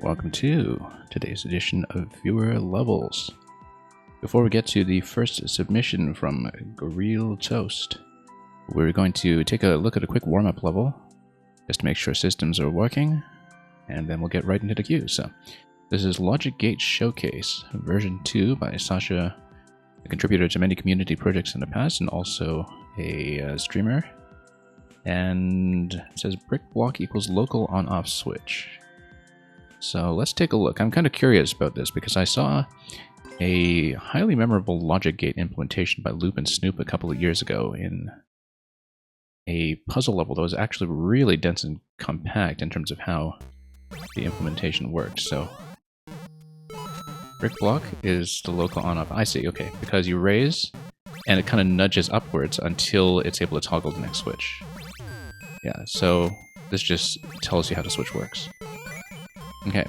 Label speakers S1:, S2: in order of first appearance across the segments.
S1: Welcome to today's edition of Viewer Levels. Before we get to the first submission from Gorille Toast, we're going to take a look at a quick warm-up level, just to make sure systems are working, and then we'll get right into the queue. So, this is Logic Gate Showcase, version 2 by Sasha, a contributor to many community projects in the past, and also a streamer. And it says brick block equals local on-off switch. So let's take a look. I'm kind of curious about this because I saw a highly memorable Logic Gate implementation by Loop and Snoop a couple of years ago in a puzzle level that was actually really dense and compact in terms of how the implementation worked. So brick block is the local on-off. I see, okay, because you raise and it kind of nudges upwards until it's able to toggle the next switch. Yeah, so this just tells you how the switch works. Okay.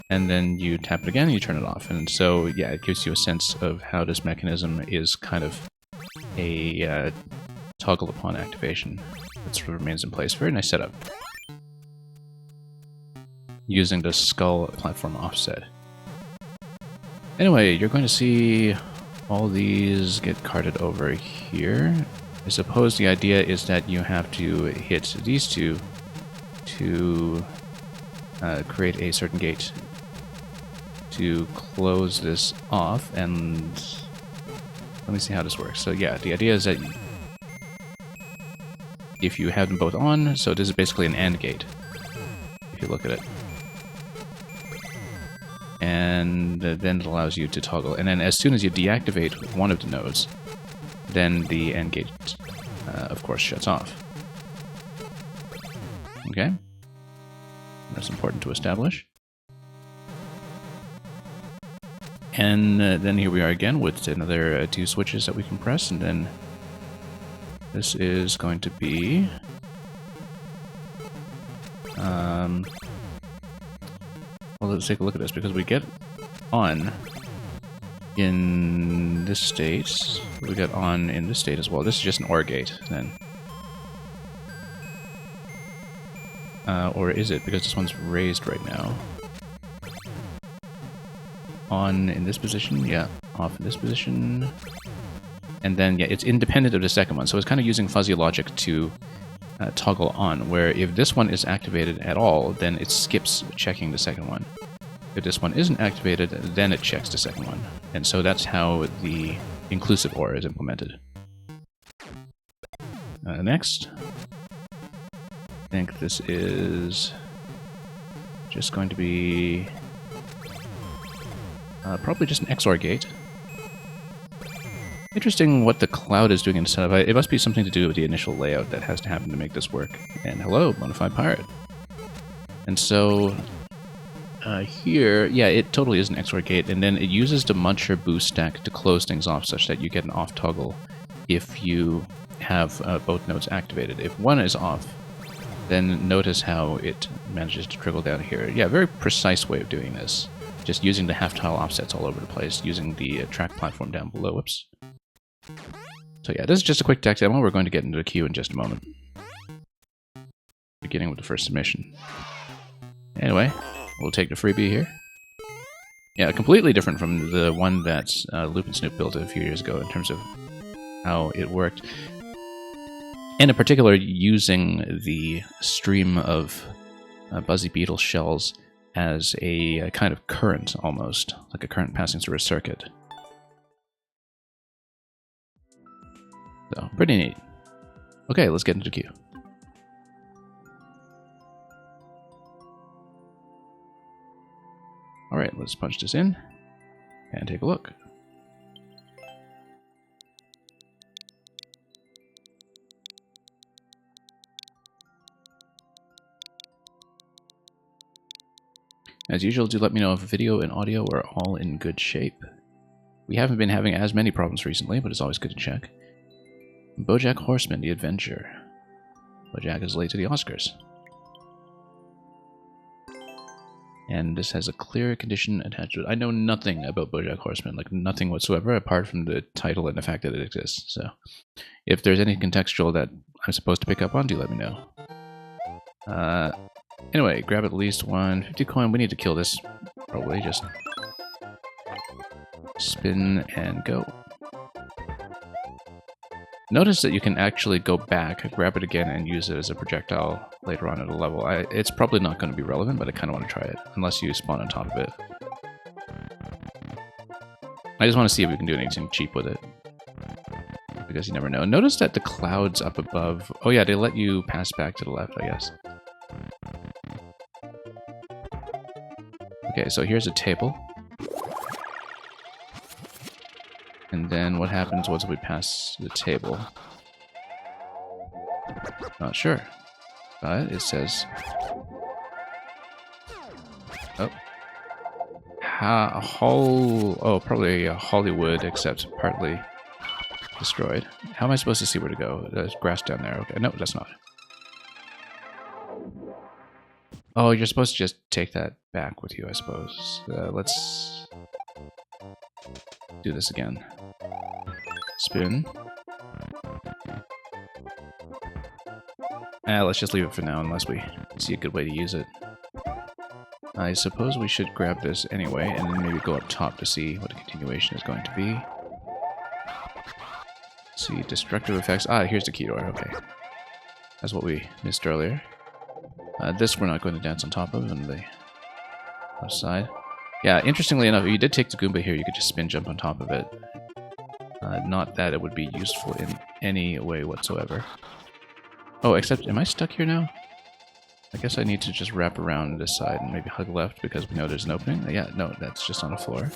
S1: And then you tap it again and you turn it off. And so, yeah, it gives you a sense of how this mechanism is kind of a toggle upon activation that sort of remains in place. Very nice setup. Using the skull platform offset. Anyway, you're going to see all these get carted over here. I suppose the idea is that you have to hit these two to create a certain gate to close this off, and let me see how this works. So yeah, the idea is that if you have them both on, so this is basically an AND gate, if you look at it. And then it allows you to toggle, and then as soon as you deactivate one of the nodes, then the AND gate, of course, shuts off. Okay? That's important to establish. And then here we are again with another two switches that we can press, and then this is going to be well, let's take a look at this, because we get on in this state, we get on in this state as well. This is just an OR gate then. Or is it? Because this one's raised right now. On in this position, yeah. Off in this position. And then, yeah, it's independent of the second one. So it's kind of using fuzzy logic to toggle on, where if this one is activated at all, then it skips checking the second one. If this one isn't activated, then it checks the second one. And so that's how the inclusive OR is implemented. Next. I think this is just going to be probably just an XOR gate. Interesting what the cloud is doing in the setup. It must be something to do with the initial layout that has to happen to make this work. And hello, Bonafide Pirate. And so here, yeah, it totally is an XOR gate, and then it uses the Muncher boost stack to close things off such that you get an off toggle if you have both nodes activated. If one is off, then notice how it manages to trickle down here. Yeah, very precise way of doing this. Just using the half-tile offsets all over the place, using the track platform down below. Whoops. So yeah, this is just a quick tech demo. We're going to get into the queue in just a moment. Beginning with the first submission. Anyway, we'll take the freebie here. Yeah, completely different from the one that Loop and Snoop built a few years ago in terms of how it worked. And in particular, using the stream of Buzzy Beetle shells as a kind of current, almost, like a current passing through a circuit. So, pretty neat. Okay, let's get into the queue. Alright, let's punch this in and take a look. As usual, do let me know if video and audio are all in good shape. We haven't been having as many problems recently, but it's always good to check. BoJack Horseman, The Adventure. BoJack is late to the Oscars. And this has a clear condition attached to it. I know nothing about BoJack Horseman, like nothing whatsoever, apart from the title and the fact that it exists. So, if there's any contextual that I'm supposed to pick up on, do let me know. Anyway, grab at least 150 coin. We need to kill this. Probably just spin and go. Notice that you can actually go back, grab it again, and use it as a projectile later on at a level. It's probably not going to be relevant, but I kind of want to try it, unless you spawn on top of it. I just want to see if we can do anything cheap with it, because you never know. Notice that the clouds up above... Oh yeah, they let you pass back to the left, I guess. Okay, so here's a table. And then what happens once we pass the table? Not sure. But it says... Oh. Oh, probably Hollywood, except partly destroyed. How am I supposed to see where to go? There's grass down there. Okay, no, that's not. Oh, you're supposed to just take that back with you, I suppose. Let's do this again. Spin. Let's just leave it for now, unless we see a good way to use it. I suppose we should grab this anyway, and then maybe go up top to see what the continuation is going to be. Let's see, destructive effects. Ah, here's the key door, okay. That's what we missed earlier. This we're not going to dance on top of, on the left side. Yeah, interestingly enough, if you did take the Goomba here, you could just spin jump on top of it. Not that it would be useful in any way whatsoever. Oh, except, am I stuck here now? I guess I need to just wrap around this side and maybe hug left because we know there's an opening. Yeah, no, that's just on the floor.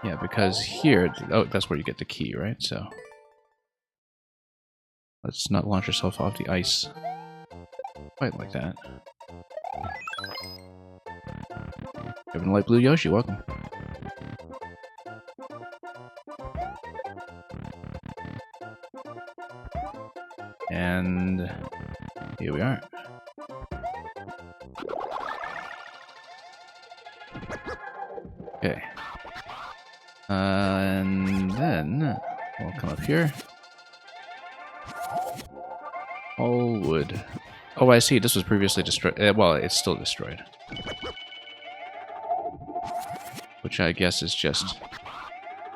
S1: Yeah, because here... Oh, that's where you get the key, right? So... Let's not launch yourself off the ice quite like that. Kevin Light Blue Yoshi, welcome. And here we are. Okay. And then we'll come up here. All wood. Oh, I see. This was previously destroyed. Well, it's still destroyed. Which I guess is just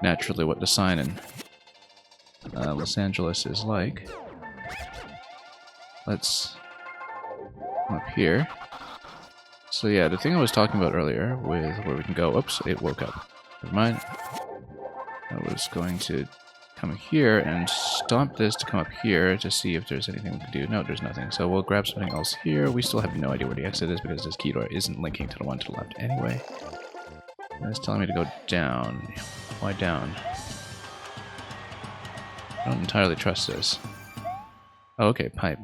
S1: naturally what the sign in Los Angeles is like. Let's come up here. So yeah, the thing I was talking about earlier with where we can go... Oops, it woke up. Never mind. I was going to come here and stomp this to come up here to see if there's anything we can do. No, there's nothing. So we'll grab something else here. We still have no idea where the exit is because this key door isn't linking to the one to the left anyway. And it's telling me to go down. Why down? I don't entirely trust this. Oh, okay, pipe.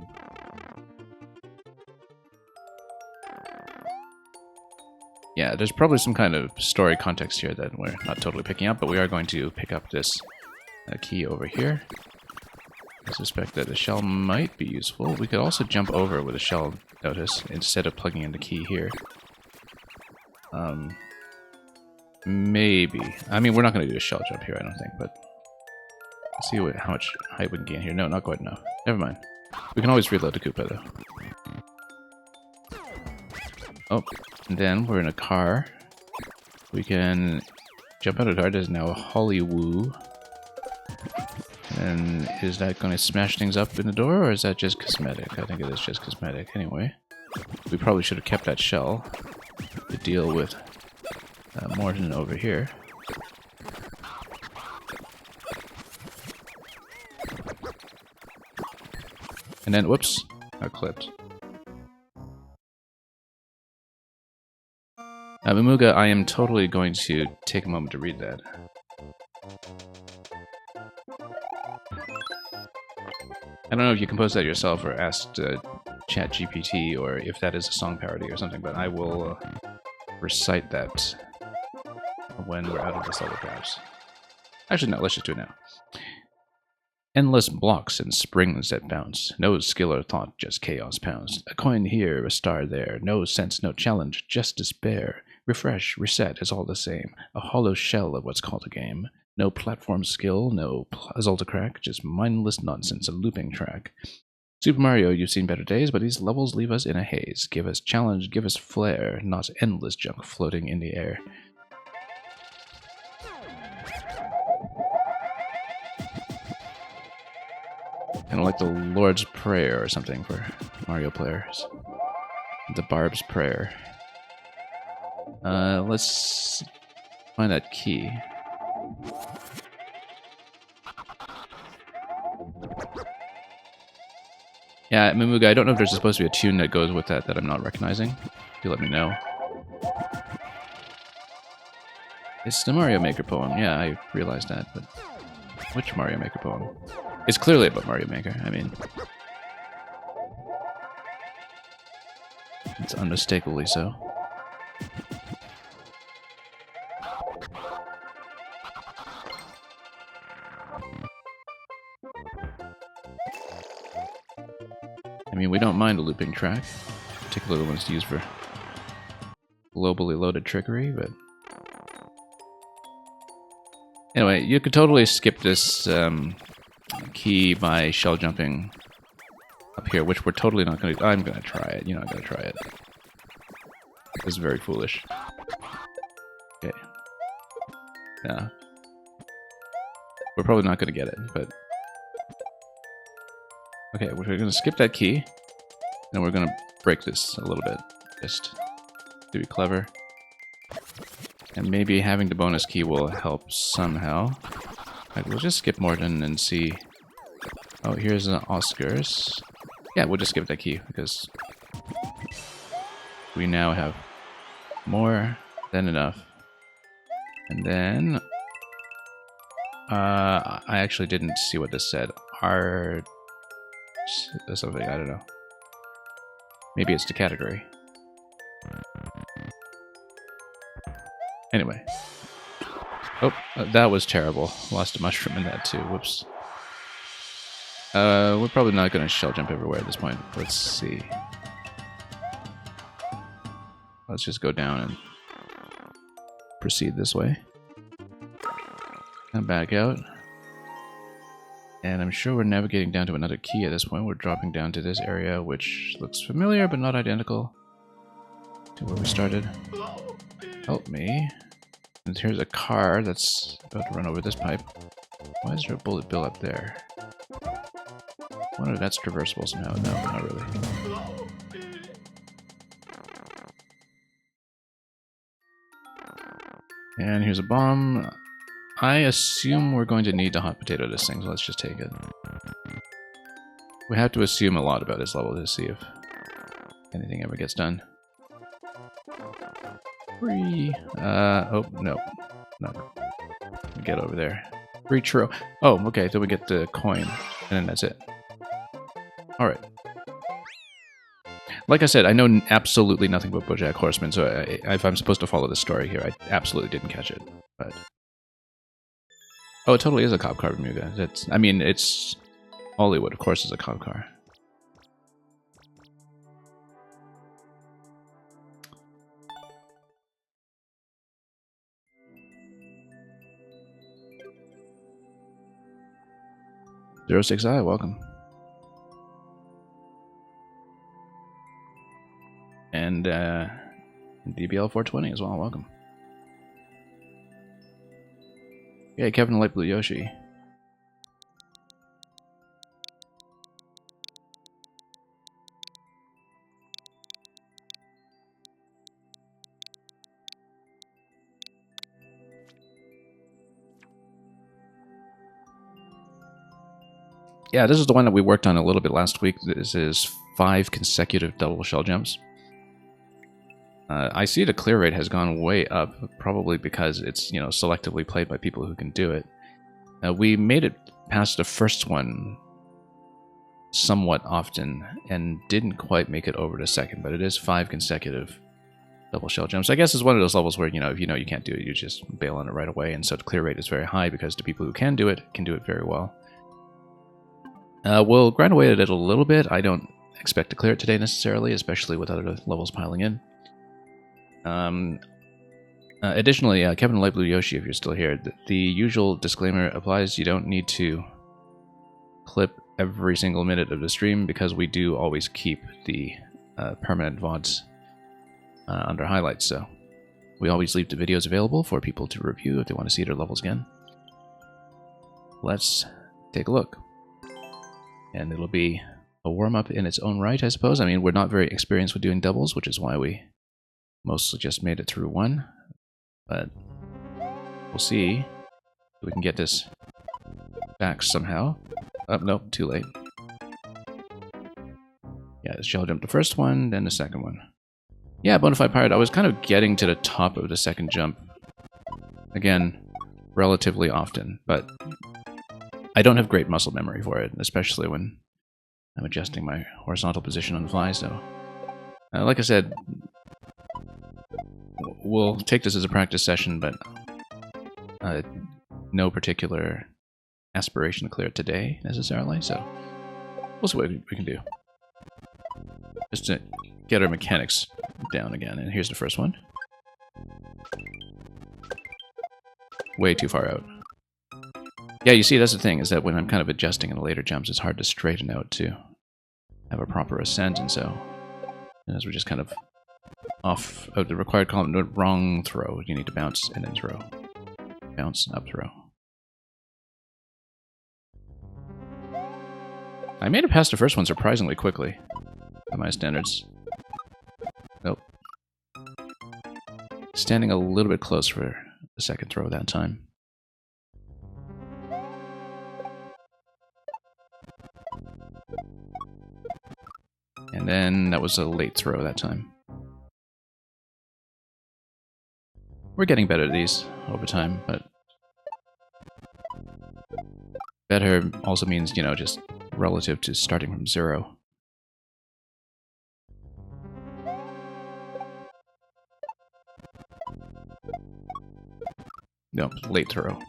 S1: Yeah, there's probably some kind of story context here that we're not totally picking up, but we are going to pick up this key over here. I suspect that a shell might be useful. We could also jump over with a shell, notice, instead of plugging in the key here. Maybe. I mean, we're not going to do a shell jump here, I don't think, but... Let's see how much height we can gain here. No, not quite enough. Never mind. We can always reload the Koopa, though. Oh, and then we're in a car. We can jump out of the car. There's now a Hollywood. And is that going to smash things up in the door, or is that just cosmetic? I think it is just cosmetic. Anyway, we probably should have kept that shell to deal with Morton over here. And then, whoops, got clipped. Mamuga, I am totally going to take a moment to read that. I don't know if you composed that yourself or asked ChatGPT or if that is a song parody or something, but I will recite that when we're out of this level, perhaps. Actually, no, let's just do it now. Endless blocks and springs that bounce. No skill or thought, just chaos pounds. A coin here, a star there. No sense, no challenge, just despair. Refresh, reset is all the same. A hollow shell of what's called a game. No platform skill, no puzzle to crack, just mindless nonsense, a looping track. Super Mario, you've seen better days, but these levels leave us in a haze. Give us challenge, give us flair, not endless junk floating in the air. Kind of like the Lord's Prayer or something for Mario players. The Barb's Prayer. Let's find that key. Yeah, Mamuga, I don't know if there's supposed to be a tune that goes with that I'm not recognizing. If you let me know. It's the Mario Maker poem. Yeah, I realized that, but which Mario Maker poem? It's clearly about Mario Maker, I mean. It's unmistakably so. I mean, we don't mind a looping track, particularly ones used for globally loaded trickery, but... Anyway, you could totally skip this key by shell jumping up here, which we're totally not going to... I'm going to try it. You know, I'm going to try it. This is very foolish. Okay. Yeah. We're probably not going to get it, but... Okay, we're going to skip that key, and we're going to break this a little bit, just to be clever. And maybe having the bonus key will help somehow. Right, we'll just skip Morton and see... Oh, here's an Oscars. Yeah, we'll just skip that key, because we now have more than enough. And then... I actually didn't see what this said. Art... something, I don't know. Maybe it's the category. Anyway. Oh, that was terrible. Lost a mushroom in that too. Whoops. We're probably not going to shell jump everywhere at this point. Let's see. Let's just go down and proceed this way. And back out. And I'm sure we're navigating down to another key at this point. We're dropping down to this area, which looks familiar but not identical to where we started. Help me. And here's a car that's about to run over this pipe. Why is there a bullet bill up there? I wonder if that's traversable somehow. No, not really. And here's a bomb. I assume we're going to need to hot potato this thing, so let's just take it. We have to assume a lot about this level to see if anything ever gets done. Free. Oh, no. No. Get over there. Free churro. Oh, okay, so we get the coin, and then that's it. Alright. Like I said, I know absolutely nothing about BoJack Horseman, so if I'm supposed to follow the story here, I absolutely didn't catch it. But oh, it totally is a cop car, Bermuda. That's, I mean, it's Hollywood, of course, is a cop car. Zero 06i, welcome. And DBL 420 as well, welcome. Yeah, Kevin Light Blue Yoshi. Yeah, this is the one that we worked on a little bit last week. This is 5 consecutive double shell jumps. I see the clear rate has gone way up, probably because it's, you know, selectively played by people who can do it. We made it past the first one somewhat often and didn't quite make it over to second, but it is 5 consecutive double shell jumps. I guess it's one of those levels where, you know, if you know you can't do it, you just bail on it right away, and so the clear rate is very high because the people who can do it very well. We'll grind away at it a little bit. I don't expect to clear it today necessarily, especially with other levels piling in. Additionally, Kevin Light Blue Yoshi, if you're still here, the usual disclaimer applies. You don't need to clip every single minute of the stream because we do always keep the permanent VODs under highlights, so we always leave the videos available for people to review if they want to see their levels again. Let's take a look. And it'll be a warm-up in its own right, I suppose. I mean, we're not very experienced with doing doubles, which is why we mostly just made it through one. But we'll see if we can get this back somehow. Oh, nope, too late. Yeah, shell jump the first one, then the second one. Yeah, Bonafide Pirate, I was kind of getting to the top of the second jump. Again, relatively often, but I don't have great muscle memory for it, especially when I'm adjusting my horizontal position on the fly, so... like I said, we'll take this as a practice session, but no particular aspiration to clear it today, necessarily, so we'll see what we can do. Just to get our mechanics down again, and here's the first one. Way too far out. Yeah, you see, that's the thing, is that when I'm kind of adjusting in the later jumps, it's hard to straighten out to have a proper ascent, and so as we're just kind of off of the required column, the wrong throw. You need to bounce and then throw. Bounce, up throw. I made it past the first one surprisingly quickly, by my standards. Nope. Standing a little bit close for the second throw that time. And then that was a late throw that time. We're getting better at these over time, but better also means, you know, just relative to starting from zero. Nope, late throw.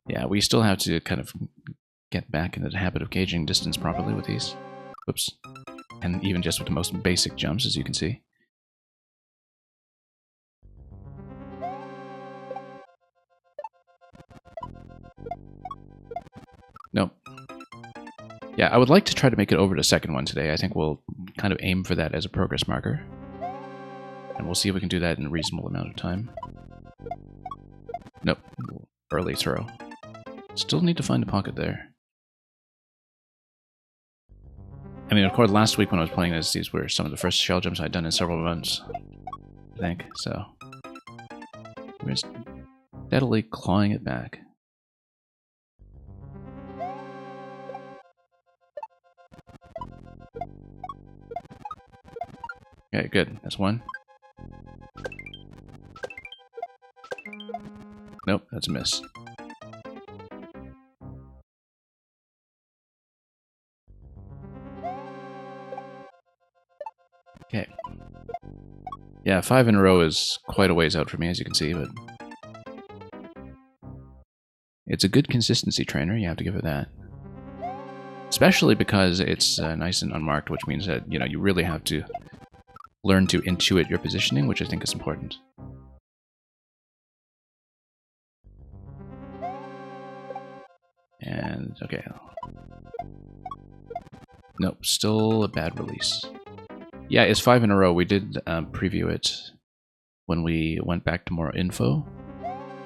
S1: Yeah, we still have to kind of get back into the habit of gauging distance properly with these. Whoops. And even just with the most basic jumps, as you can see. Nope. Yeah, I would like to try to make it over the second one today. I think we'll kind of aim for that as a progress marker. And we'll see if we can do that in a reasonable amount of time. Nope. Early throw. Still need to find a pocket there. I mean, of course, last week when I was playing this, these were some of the first shell jumps I'd done in several months, I think, so we're just steadily clawing it back. Okay, good. That's one. Nope, that's a miss. Okay. Yeah, 5 in a row is quite a ways out for me, as you can see, but it's a good consistency trainer, you have to give it that. Especially because it's nice and unmarked, which means that, you know, you really have to learn to intuit your positioning, which I think is important. And, okay. Nope, still a bad release. Yeah, it's 5 in a row. We did preview it when we went back to more info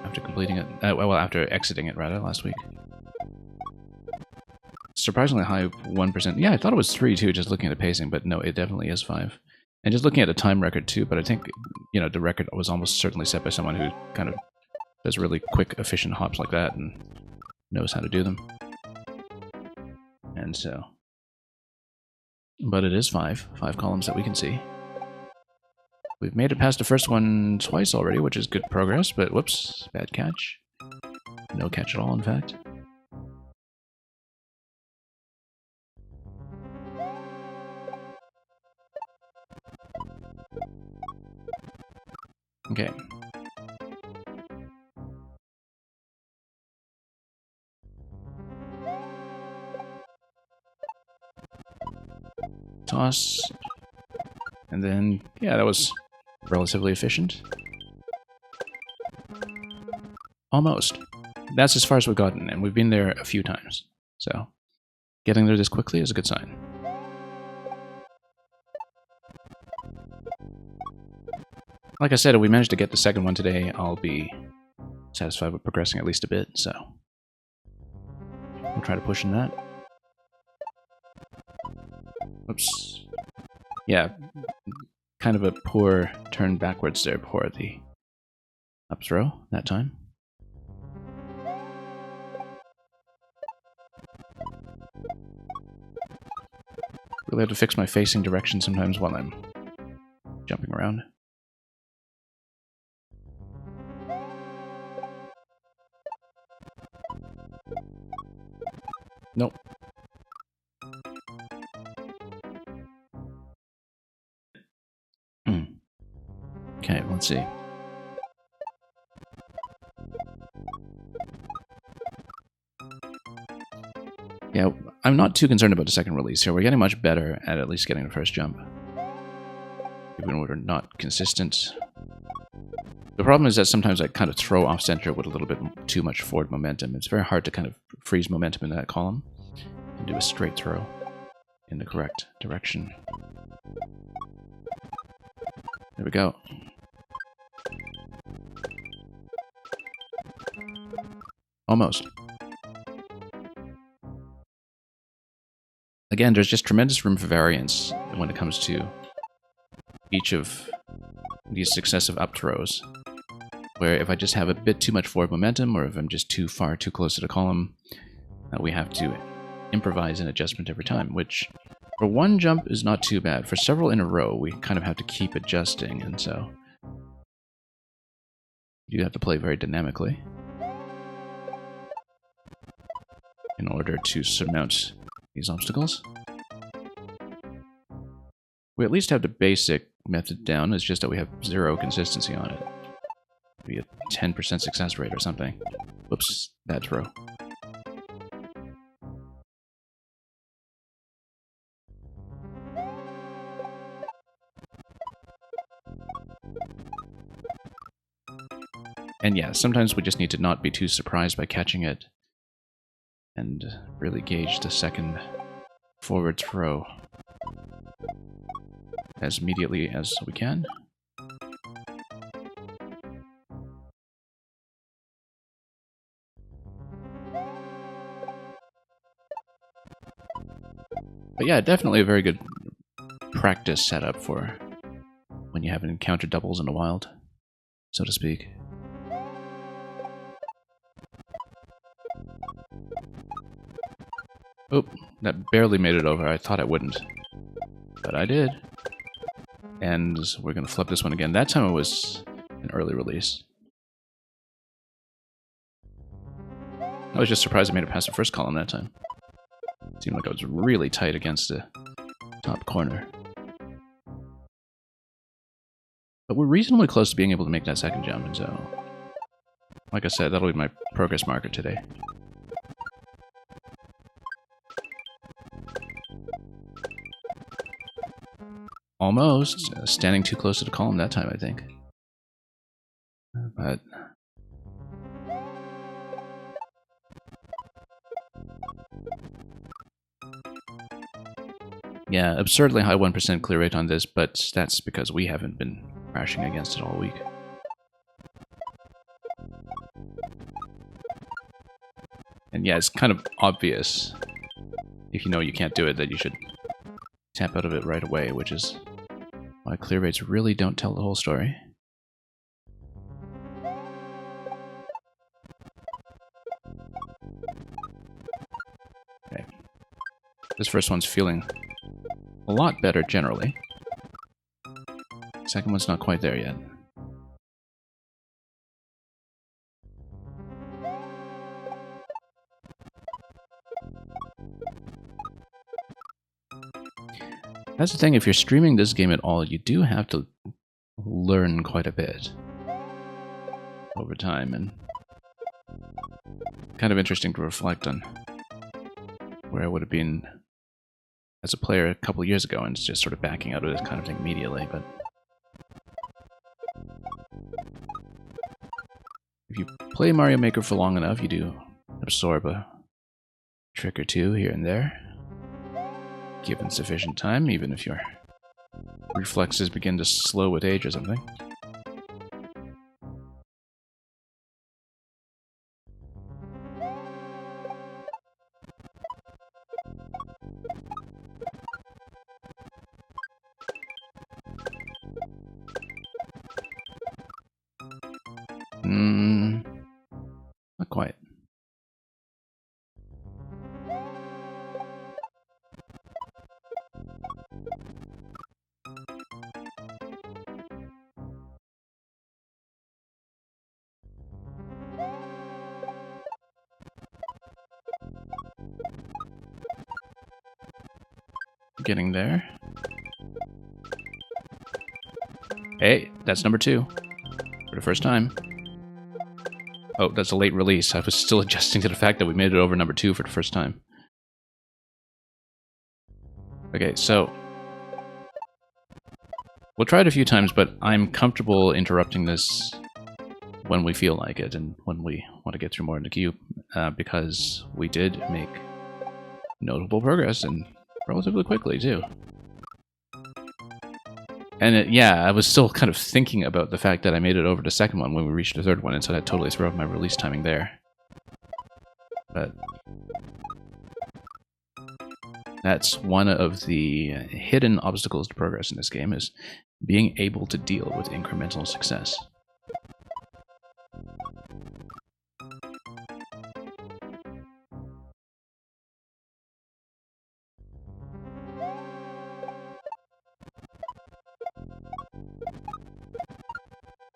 S1: after completing it. Well, after exiting it, rather, last week. Surprisingly high 1%. Yeah, I thought it was 3 too, just looking at the pacing, but no, it definitely is 5. And just looking at the time record too, but I think, you know, the record was almost certainly set by someone who kind of does really quick, efficient hops like that and knows how to do them. And so... But it is 5 columns that we can see. We've made it past the first one twice already, which is good progress, but whoops, bad catch. No catch at all, in fact. Okay. Toss. And then, yeah, that was relatively efficient. Almost. That's as far as we've gotten, and we've been there a few times. So, getting there this quickly is a good sign. Like I said, if we manage to get the second one today, I'll be satisfied with progressing at least a bit, so we'll try to push in that. Oops. Yeah, kind of a poor turn backwards there before the up throw that time. Really have to fix my facing direction sometimes while I'm jumping around. Nope. Okay, let's see. Yeah, I'm not too concerned about the second release here. We're getting much better at least getting the first jump. Even when we're not consistent. The problem is that sometimes I kind of throw off center with a little bit too much forward momentum. It's very hard to kind of freeze momentum in that column and do a straight throw in the correct direction. There we go. Almost. Again, there's just tremendous room for variance when it comes to each of these successive up throws. Where if I just have a bit too much forward momentum, or if I'm just too close to the column, we have to improvise an adjustment every time, which for one jump is not too bad. For several in a row, we kind of have to keep adjusting, and so you have to play very dynamically in order to surmount these obstacles. We at least have the basic method down, it's just that we have zero consistency on it. Maybe a 10% success rate or something. Whoops, bad throw. And yeah, sometimes we just need to not be too surprised by catching it and really gauge the second forward throw as immediately as we can. But yeah, definitely a very good practice setup for when you haven't encountered doubles in the wild, so to speak. Oh, that barely made it over. I thought I wouldn't, but I did. And we're going to flip this one again. That time it was an early release. I was just surprised I made it past the first column that time. It seemed like I was really tight against the top corner. But we're reasonably close to being able to make that second jump, and so, like I said, that'll be my progress marker today. Almost. Standing too close to the column that time, I think. But yeah, absurdly high 1% clear rate on this, but that's because we haven't been crashing against it all week. And yeah, it's kind of obvious, if you know you can't do it, that you should tap out of it right away, which is why clear rates really don't tell the whole story. Okay. This first one's feeling a lot better generally. Second one's not quite there yet. That's the thing, if you're streaming this game at all, you do have to learn quite a bit over time, and kind of interesting to reflect on where I would have been as a player a couple years ago and just sort of backing out of this kind of thing immediately, but if you play Mario Maker for long enough, you do absorb a trick or two here and there. given sufficient time, even if your reflexes begin to slow with age or something. Not quite. Getting there. Hey, that's number 2. For the first time. Oh, that's a late release. I was still adjusting to the fact that we made it over number 2 for the first time. Okay, so we'll try it a few times, but I'm comfortable interrupting this when we feel like it and when we want to get through more in the cube, because we did make notable progress and relatively quickly, too. And yeah, I was still kind of thinking about the fact that I made it over the second one when we reached the third one, and so that totally threw off my release timing there. But that's one of the hidden obstacles to progress in this game, is being able to deal with incremental success.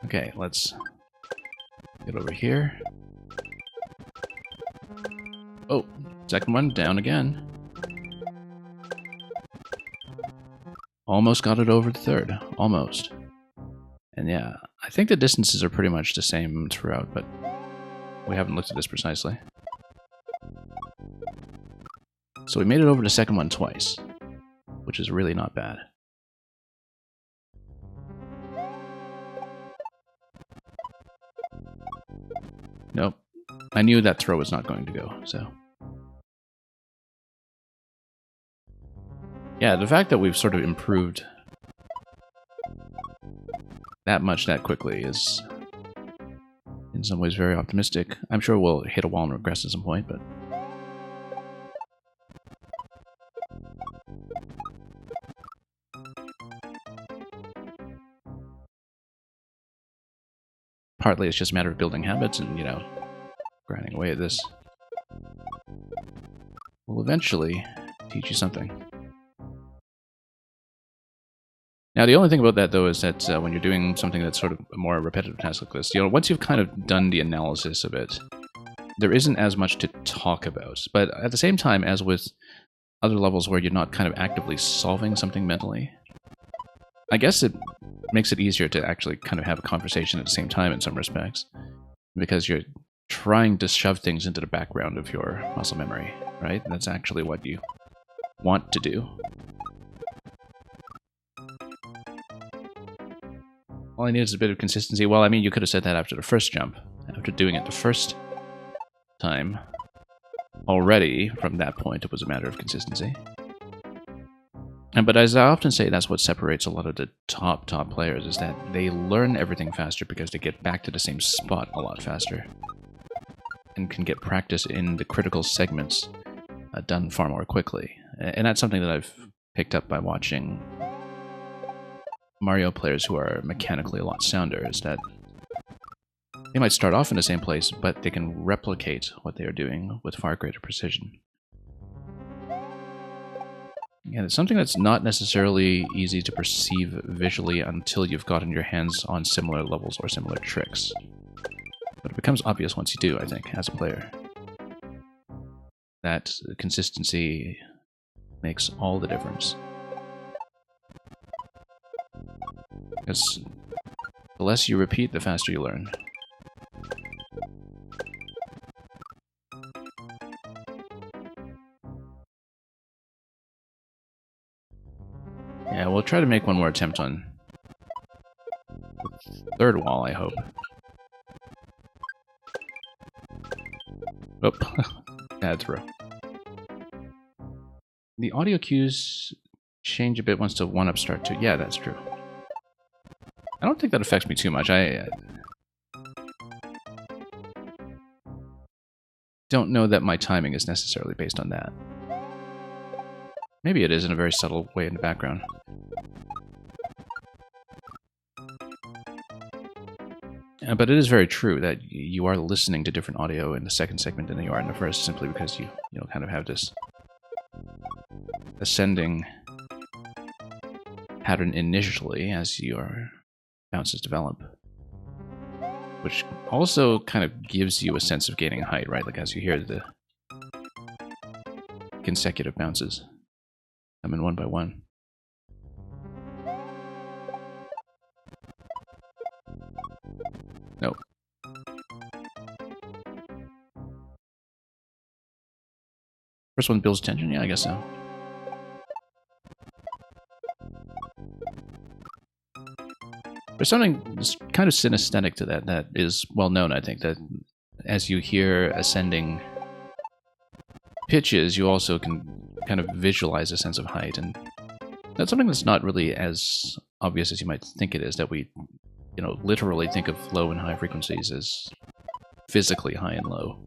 S1: Okay, let's get over here. Oh, second one down again. Almost got it over the third. Almost. And yeah, I think the distances are pretty much the same throughout, but we haven't looked at this precisely. So we made it over the second one twice, which is really not bad. Nope. I knew that throw was not going to go, so... Yeah, the fact that we've sort of improved that much that quickly is in some ways very optimistic. I'm sure we'll hit a wall and regress at some point, but... Partly it's just a matter of building habits and, you know, grinding away at this. Will eventually teach you something. Now, the only thing about that, though, is that when you're doing something that's sort of a more repetitive task like this, you know, once you've kind of done the analysis of it, there isn't as much to talk about. But at the same time, as with other levels where you're not kind of actively solving something mentally, I guess it makes it easier to actually kind of have a conversation at the same time in some respects, because you're trying to shove things into the background of your muscle memory, right? And that's actually what you want to do. All I need is a bit of consistency. Well, I mean, you could have said that after the first jump. After doing it the first time, already, from that point, it was a matter of consistency. But as I often say, that's what separates a lot of the top players, is that they learn everything faster because they get back to the same spot a lot faster. And can get practice in the critical segments done far more quickly. And that's something that I've picked up by watching Mario players who are mechanically a lot sounder, is that they might start off in the same place, but they can replicate what they are doing with far greater precision. And it's something that's not necessarily easy to perceive visually until you've gotten your hands on similar levels or similar tricks. But it becomes obvious once you do, I think, as a player. That consistency makes all the difference. Because the less you repeat, the faster you learn. Yeah, we'll try to make one more attempt on the third wall, I hope. Oh, bad throw. The audio cues change a bit once the 1-up start to... Yeah, that's true. I don't think that affects me too much. I don't know that my timing is necessarily based on that. Maybe it is in a very subtle way in the background. But it is very true that you are listening to different audio in the second segment than you are in the first, simply because you kind of have this ascending pattern initially as your bounces develop, which also kind of gives you a sense of gaining height, right? Like as you hear the consecutive bounces come in one by one. Nope. First one builds tension? Yeah, I guess so. There's something kind of synesthetic to that is well known, I think, that as you hear ascending pitches, you also can kind of visualize a sense of height, and that's something that's not really as obvious as you might think it is, that we, literally think of low and high frequencies as physically high and low.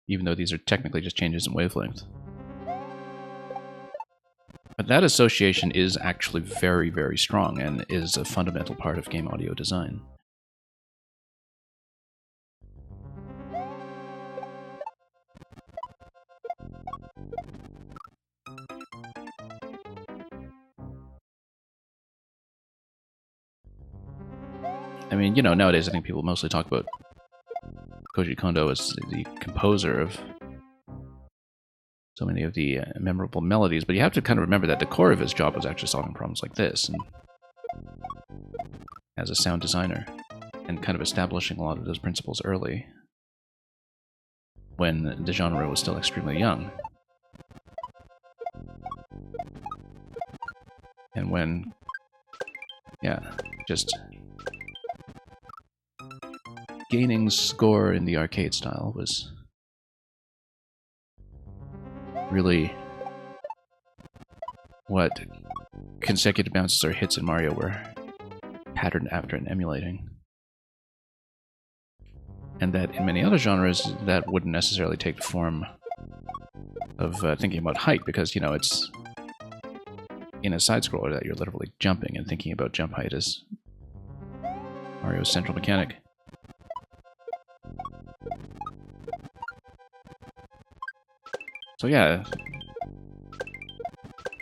S1: Even though these are technically just changes in wavelength. But that association is actually very, very strong and is a fundamental part of game audio design. I mean, nowadays I think people mostly talk about Koji Kondo as the composer of so many of the memorable melodies, but you have to kind of remember that the core of his job was actually solving problems like this, and as a sound designer, and kind of establishing a lot of those principles early, when the genre was still extremely young. And when, just gaining score in the arcade style was really what consecutive bounces or hits in Mario were patterned after and emulating. And that in many other genres, that wouldn't necessarily take the form of thinking about height, because, it's in a side-scroller that you're literally jumping, and thinking about jump height as Mario's central mechanic. So yeah,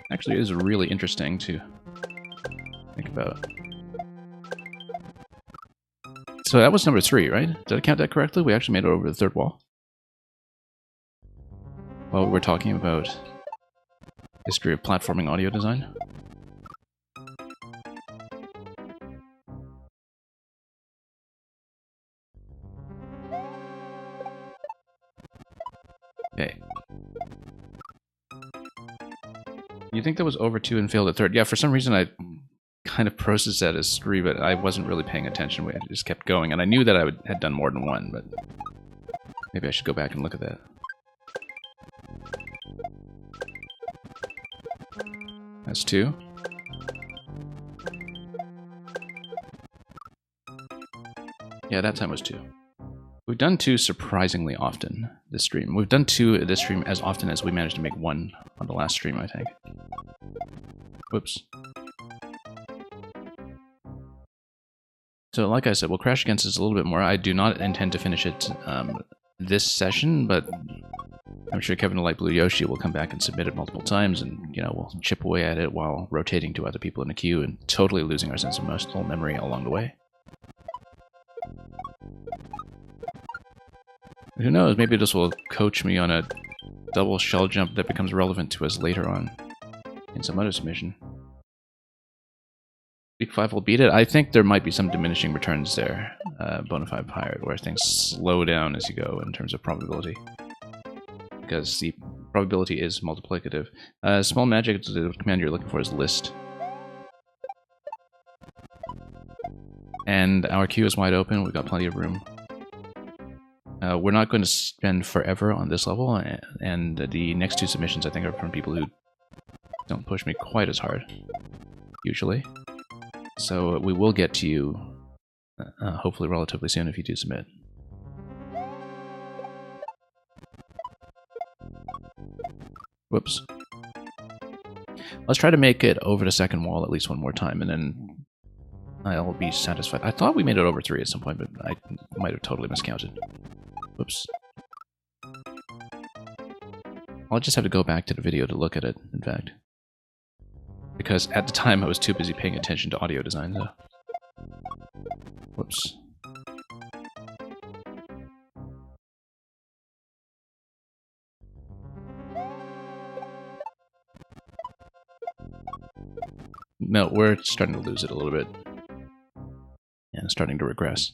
S1: actually it is really interesting to think about. So that was number 3, right? Did I count that correctly? We actually made it over the third wall. While we were talking about history of platforming audio design. Okay. You think that was over 2 and failed at 3rd? Yeah, for some reason I kind of processed that as 3, but I wasn't really paying attention. We just kept going, and I knew that I had done more than 1, but maybe I should go back and look at that. That's 2. Yeah, that time was 2. We've done 2 surprisingly often this stream. We've done 2 this stream as often as we managed to make 1 on the last stream, I think. Whoops. So, like I said, we'll crash against this a little bit more. I do not intend to finish it this session, but I'm sure Kevin the Light Blue Yoshi will come back and submit it multiple times, and, we'll chip away at it while rotating to other people in the queue and totally losing our sense of muscle memory along the way. Who knows, maybe this will coach me on a double shell jump that becomes relevant to us later on in some other submission. Week 5 will beat it. I think there might be some diminishing returns there, Bonafide Pirate, where things slow down as you go in terms of probability. Because the probability is multiplicative. Small magic, the command you're looking for is list. And our queue is wide open, we've got plenty of room. We're not going to spend forever on this level, and the next two submissions I think are from people who don't push me quite as hard, usually. So we will get to you, hopefully relatively soon if you do submit. Whoops. Let's try to make it over the second wall at least one more time, and then I'll be satisfied. I thought we made it over 3 at some point, but I might have totally miscounted. Whoops. I'll just have to go back to the video to look at it, in fact. Because at the time I was too busy paying attention to audio design, so... Whoops. No, we're starting to lose it a little bit. And starting to regress.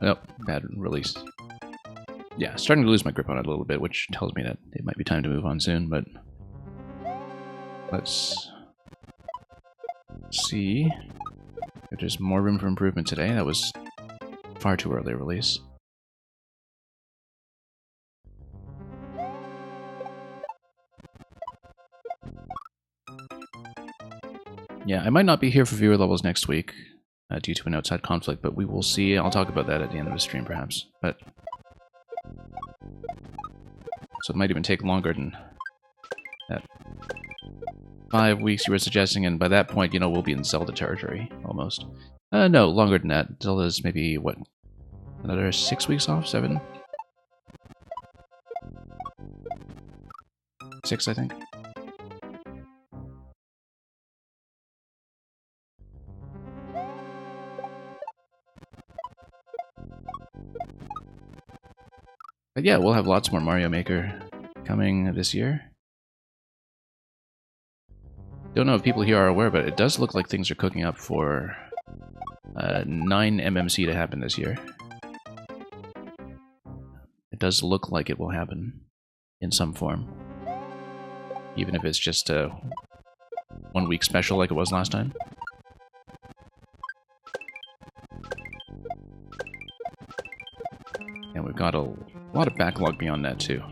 S1: Oh, bad release. Yeah, starting to lose my grip on it a little bit, which tells me that it might be time to move on soon, but... Let's see if there's more room for improvement today. That was far too early a release. Yeah, I might not be here for viewer levels next week due to an outside conflict, but we will see. I'll talk about that at the end of the stream, perhaps. But so it might even take longer than that 5 weeks you were suggesting, and by that point, you know, we'll be in Zelda territory, almost. No, longer than that. Zelda's maybe, what, another 6 weeks off? 7? 6, I think. But yeah, we'll have lots more Mario Maker coming this year. Don't know if people here are aware, but it does look like things are cooking up for 9 MMC to happen this year. It does look like it will happen in some form. Even if it's just a 1 week special like it was last time. And we've got a lot of backlog beyond that too.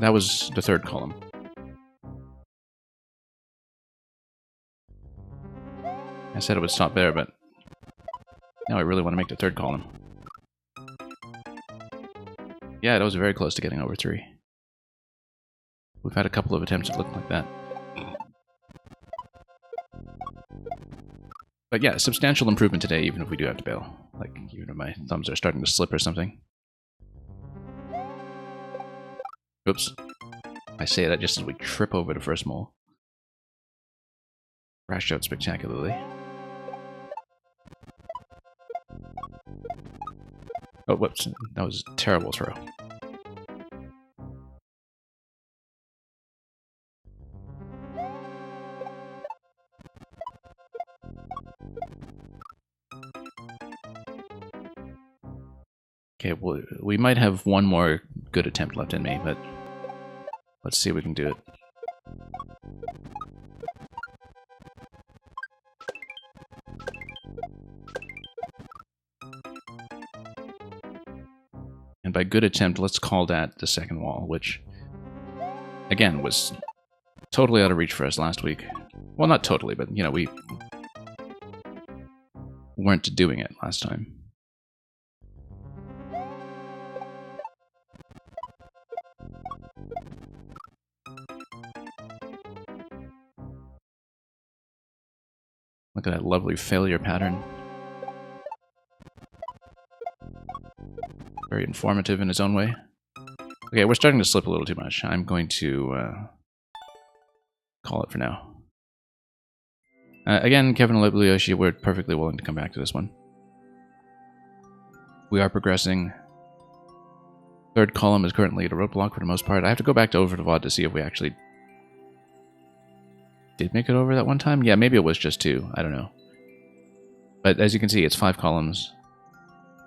S1: That was the third column. I said it would stop there, but now I really want to make the third column. Yeah, that was very close to getting over 3. We've had a couple of attempts at looking like that. But yeah, substantial improvement today, even if we do have to bail. Like, even if my thumbs are starting to slip or something. Oops. I say that just as we trip over the first mole. Crashed out spectacularly. Oh, whoops. That was a terrible throw. Okay, well, we might have one more good attempt left in me, but let's see if we can do it. And by good attempt, let's call that the second wall, which, again, was totally out of reach for us last week. Well, not totally, but, you know, we weren't doing it last time. Look at that lovely failure pattern. Very informative in its own way. Okay, we're starting to slip a little too much. I'm going to call it for now. Again, Kevin Leblioshi, we're perfectly willing to come back to this one. We are progressing. Third column is currently at a roadblock for the most part. I have to go back to Over the VOD to see if we actually did make it over that one time. Yeah, maybe it was just 2. I don't know. But as you can see, it's 5 columns.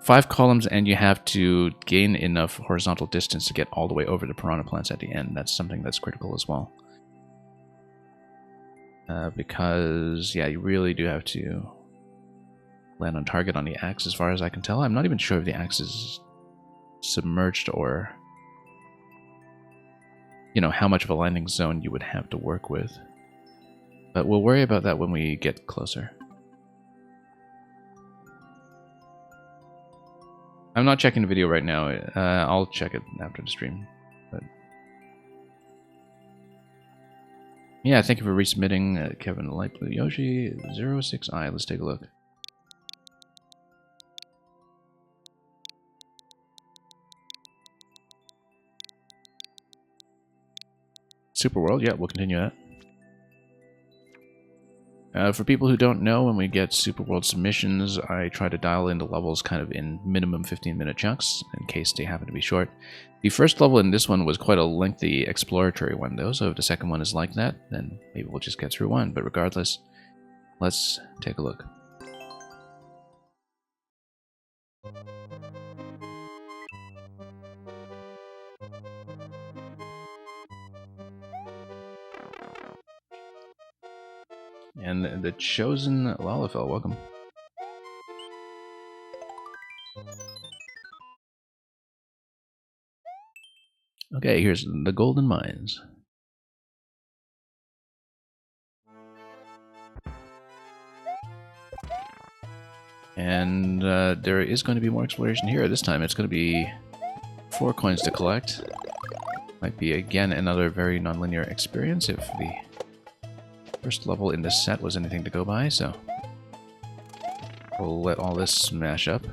S1: 5 columns, and you have to gain enough horizontal distance to get all the way over the piranha plants at the end. That's something that's critical as well. because, yeah, you really do have to land on target on the axe as far as I can tell. I'm not even sure if the axe is submerged or, you know, how much of a landing zone you would have to work with. But we'll worry about that when we get closer. I'm not checking the video right now. I'll check it after the stream. But yeah, thank you for resubmitting, Kevin Light Blue Yoshi 06i. Let's take a look. Super World, yeah, we'll continue that. For people who don't know, when we get Super World submissions, I try to dial in the levels kind of in minimum 15-minute chunks, in case they happen to be short. The first level in this one was quite a lengthy exploratory one, though, so if the second one is like that, then maybe we'll just get through one. But regardless, let's take a look. And the Chosen Lalafell, welcome. Okay, here's the Golden Mines. And there is going to be more exploration here. This time it's going to be 4 coins to collect. Might be, again, another very non-linear experience if the first level in this set was anything to go by, so we'll let all this smash up.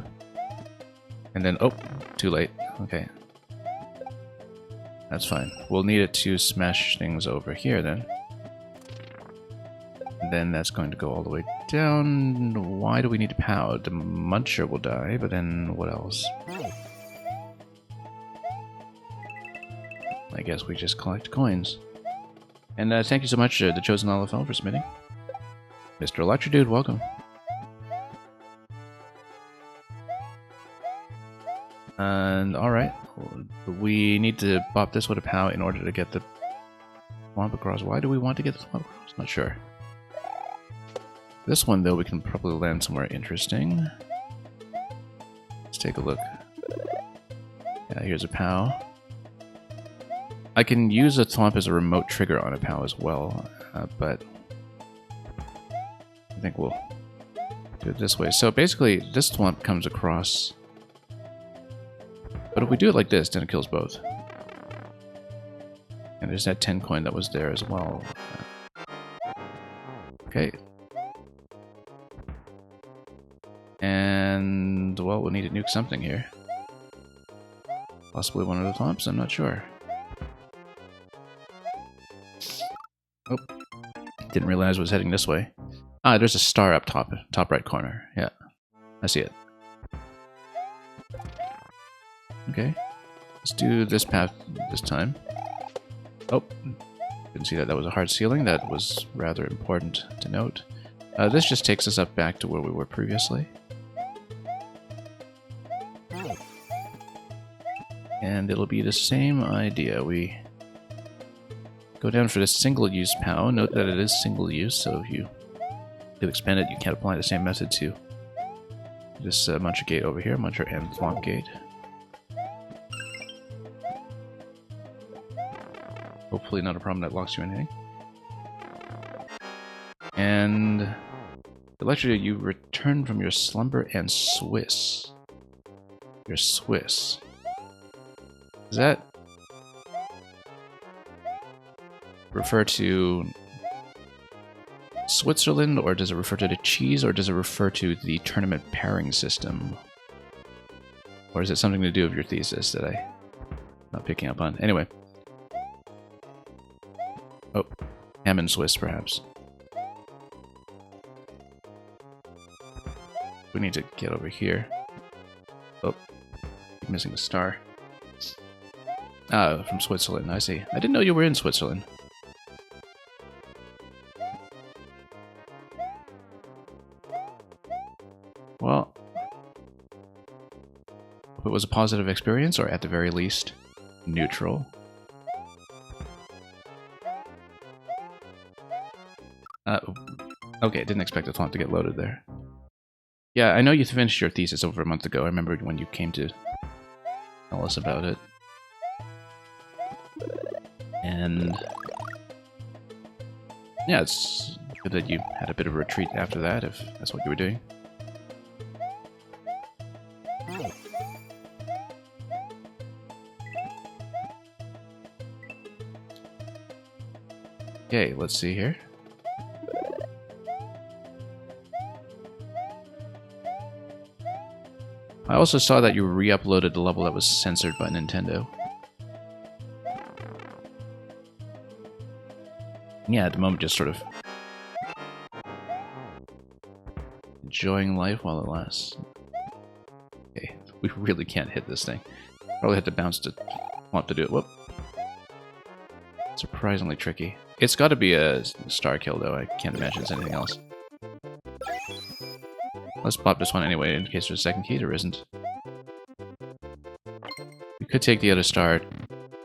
S1: And then, oh, too late. Okay. That's fine. We'll need it to smash things over here then. And then that's going to go all the way down. Why do we need a POW? The Muncher will die, but then what else? I guess we just collect coins. And thank you so much, the Chosen Lalafell, for submitting. Mr. Electrodude, welcome. And alright, we need to bop this with a POW in order to get the swamp across. Why do we want to get the swamp across? Not sure. This one, though, we can probably land somewhere interesting. Let's take a look. Yeah, here's a POW. I can use a thwomp as a remote trigger on a POW as well, but I think we'll do it this way. So basically, this thwomp comes across, but if we do it like this, then it kills both. And there's that 10 coin that was there as well. Okay. And, well, we'll need to nuke something here. Possibly one of the thwomps, I'm not sure. Oh, didn't realize it was heading this way. Ah, there's a star up top right corner. Yeah, I see it. Okay, let's do this path this time. Oh, didn't see that. That was a hard ceiling. That was rather important to note. This just takes us up back to where we were previously. And it'll be the same idea. We go down for this single-use POW. Note that it is single-use, so if you could expand it, you can't apply the same method to this Muncher gate over here, Muncher and Thwomp gate. Hopefully not a problem that locks you in anything. And Electrodude, you return from your slumber and Swiss. You're Swiss. Is that refer to Switzerland, or does it refer to the cheese, or does it refer to the tournament pairing system? Or is it something to do with your thesis that I'm not picking up on? Anyway. Oh, ham and Swiss, perhaps. We need to get over here. Oh, keep missing the star. Ah, from Switzerland, I see. I didn't know you were in Switzerland. Well, hope it was a positive experience, or at the very least, neutral. Okay, didn't expect the font to get loaded there. Yeah, I know you finished your thesis over a month ago. I remember when you came to tell us about it. And yeah, it's good that you had a bit of a retreat after that, if that's what you were doing. Okay, let's see here. I also saw that you re-uploaded the level that was censored by Nintendo. Yeah, at the moment just sort of enjoying life while it lasts. Okay, we really can't hit this thing. Probably have to bounce to want to do it. Whoop. Surprisingly tricky. It's got to be a star kill though, I can't imagine it's anything else. Let's pop this one anyway, in case there's a second key. There isn't. We could take the other star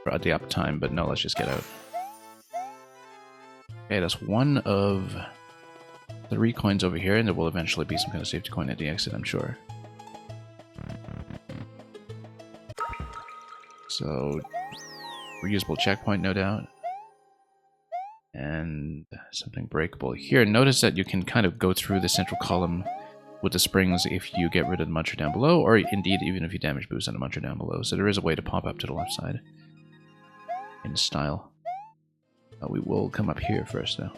S1: for the uptime, but no, let's just get out. Okay, that's one of 3 coins over here, and there will eventually be some kind of safety coin at the exit, I'm sure. So, reusable checkpoint, no doubt. And something breakable here. Notice that you can kind of go through the central column with the springs if you get rid of the muncher down below, or indeed even if you damage boost on the muncher down below. So there is a way to pop up to the left side in style. We will come up here first though.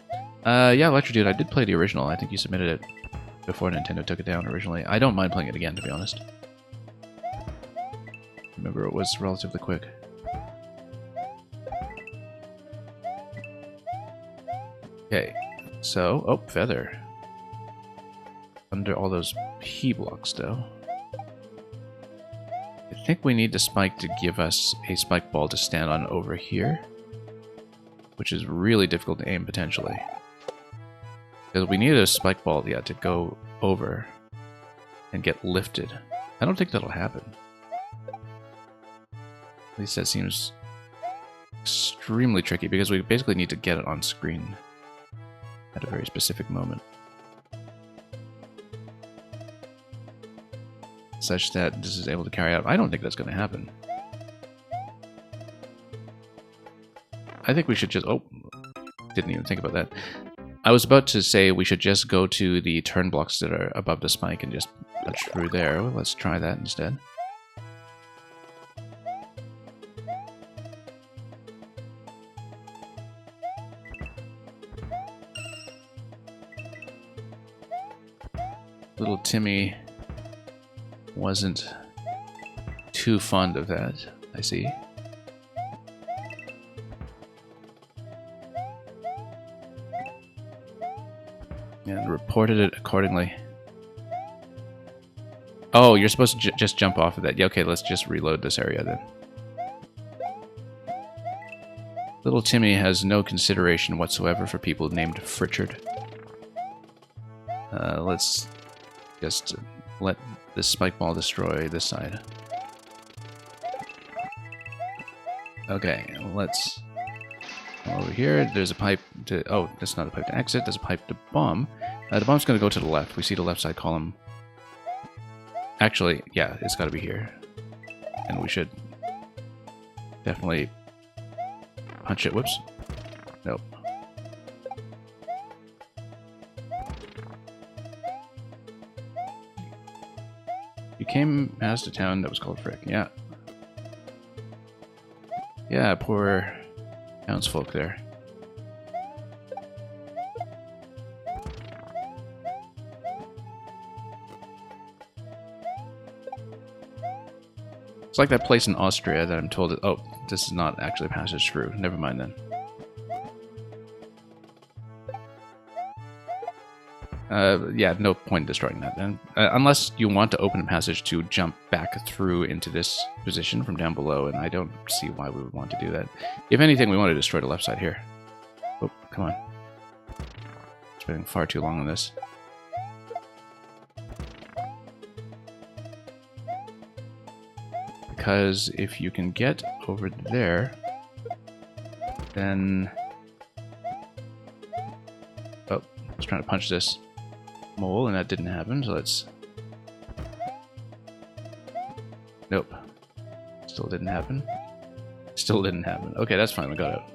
S1: Yeah, Electrodude, I did play the original. I think you submitted it before Nintendo took it down originally. I don't mind playing it again, to be honest. Remember, it was relatively quick. Okay, so, oh, feather. Under all those P blocks, though. I think we need the spike to give us a spike ball to stand on over here, which is really difficult to aim, potentially. Because we need a spike ball, yeah, to go over and get lifted. I don't think that'll happen. At least that seems extremely tricky, because we basically need to get it on screen at a very specific moment. Such that this is able to carry out. I don't think that's going to happen. I think we should just... Oh, didn't even think about that. I was about to say we should just go to the turn blocks that are above the spike and just punch through there. Well, let's try that instead. Little Timmy wasn't too fond of that, I see. And reported it accordingly. Oh, you're supposed to just jump off of that. Yeah, okay, let's just reload this area then. Little Timmy has no consideration whatsoever for people named Fritchard. Let's just let this spike ball destroy this side. Okay, let's go over here. There's a pipe to... Oh, that's not a pipe to exit. There's a pipe to bomb. The bomb's going to go to the left. We see the left side column. Actually, yeah, it's got to be here. And we should definitely punch it. Whoops. Nope. You came past a town that was called Frick. Yeah. Yeah, poor townsfolk there. It's like that place in Austria that I'm told that, oh, this is not actually a passage through. Never mind then. Yeah, no point in destroying that then. Unless you want to open a passage to jump back through into this position from down below, and I don't see why we would want to do that. If anything, we want to destroy the left side here. Oh, come on. Spending far too long on this. Because if you can get over there, then... Oh, was trying to punch this mole, and that didn't happen, so let's... Nope. Still didn't happen. Still didn't happen. Okay, that's fine, we got out.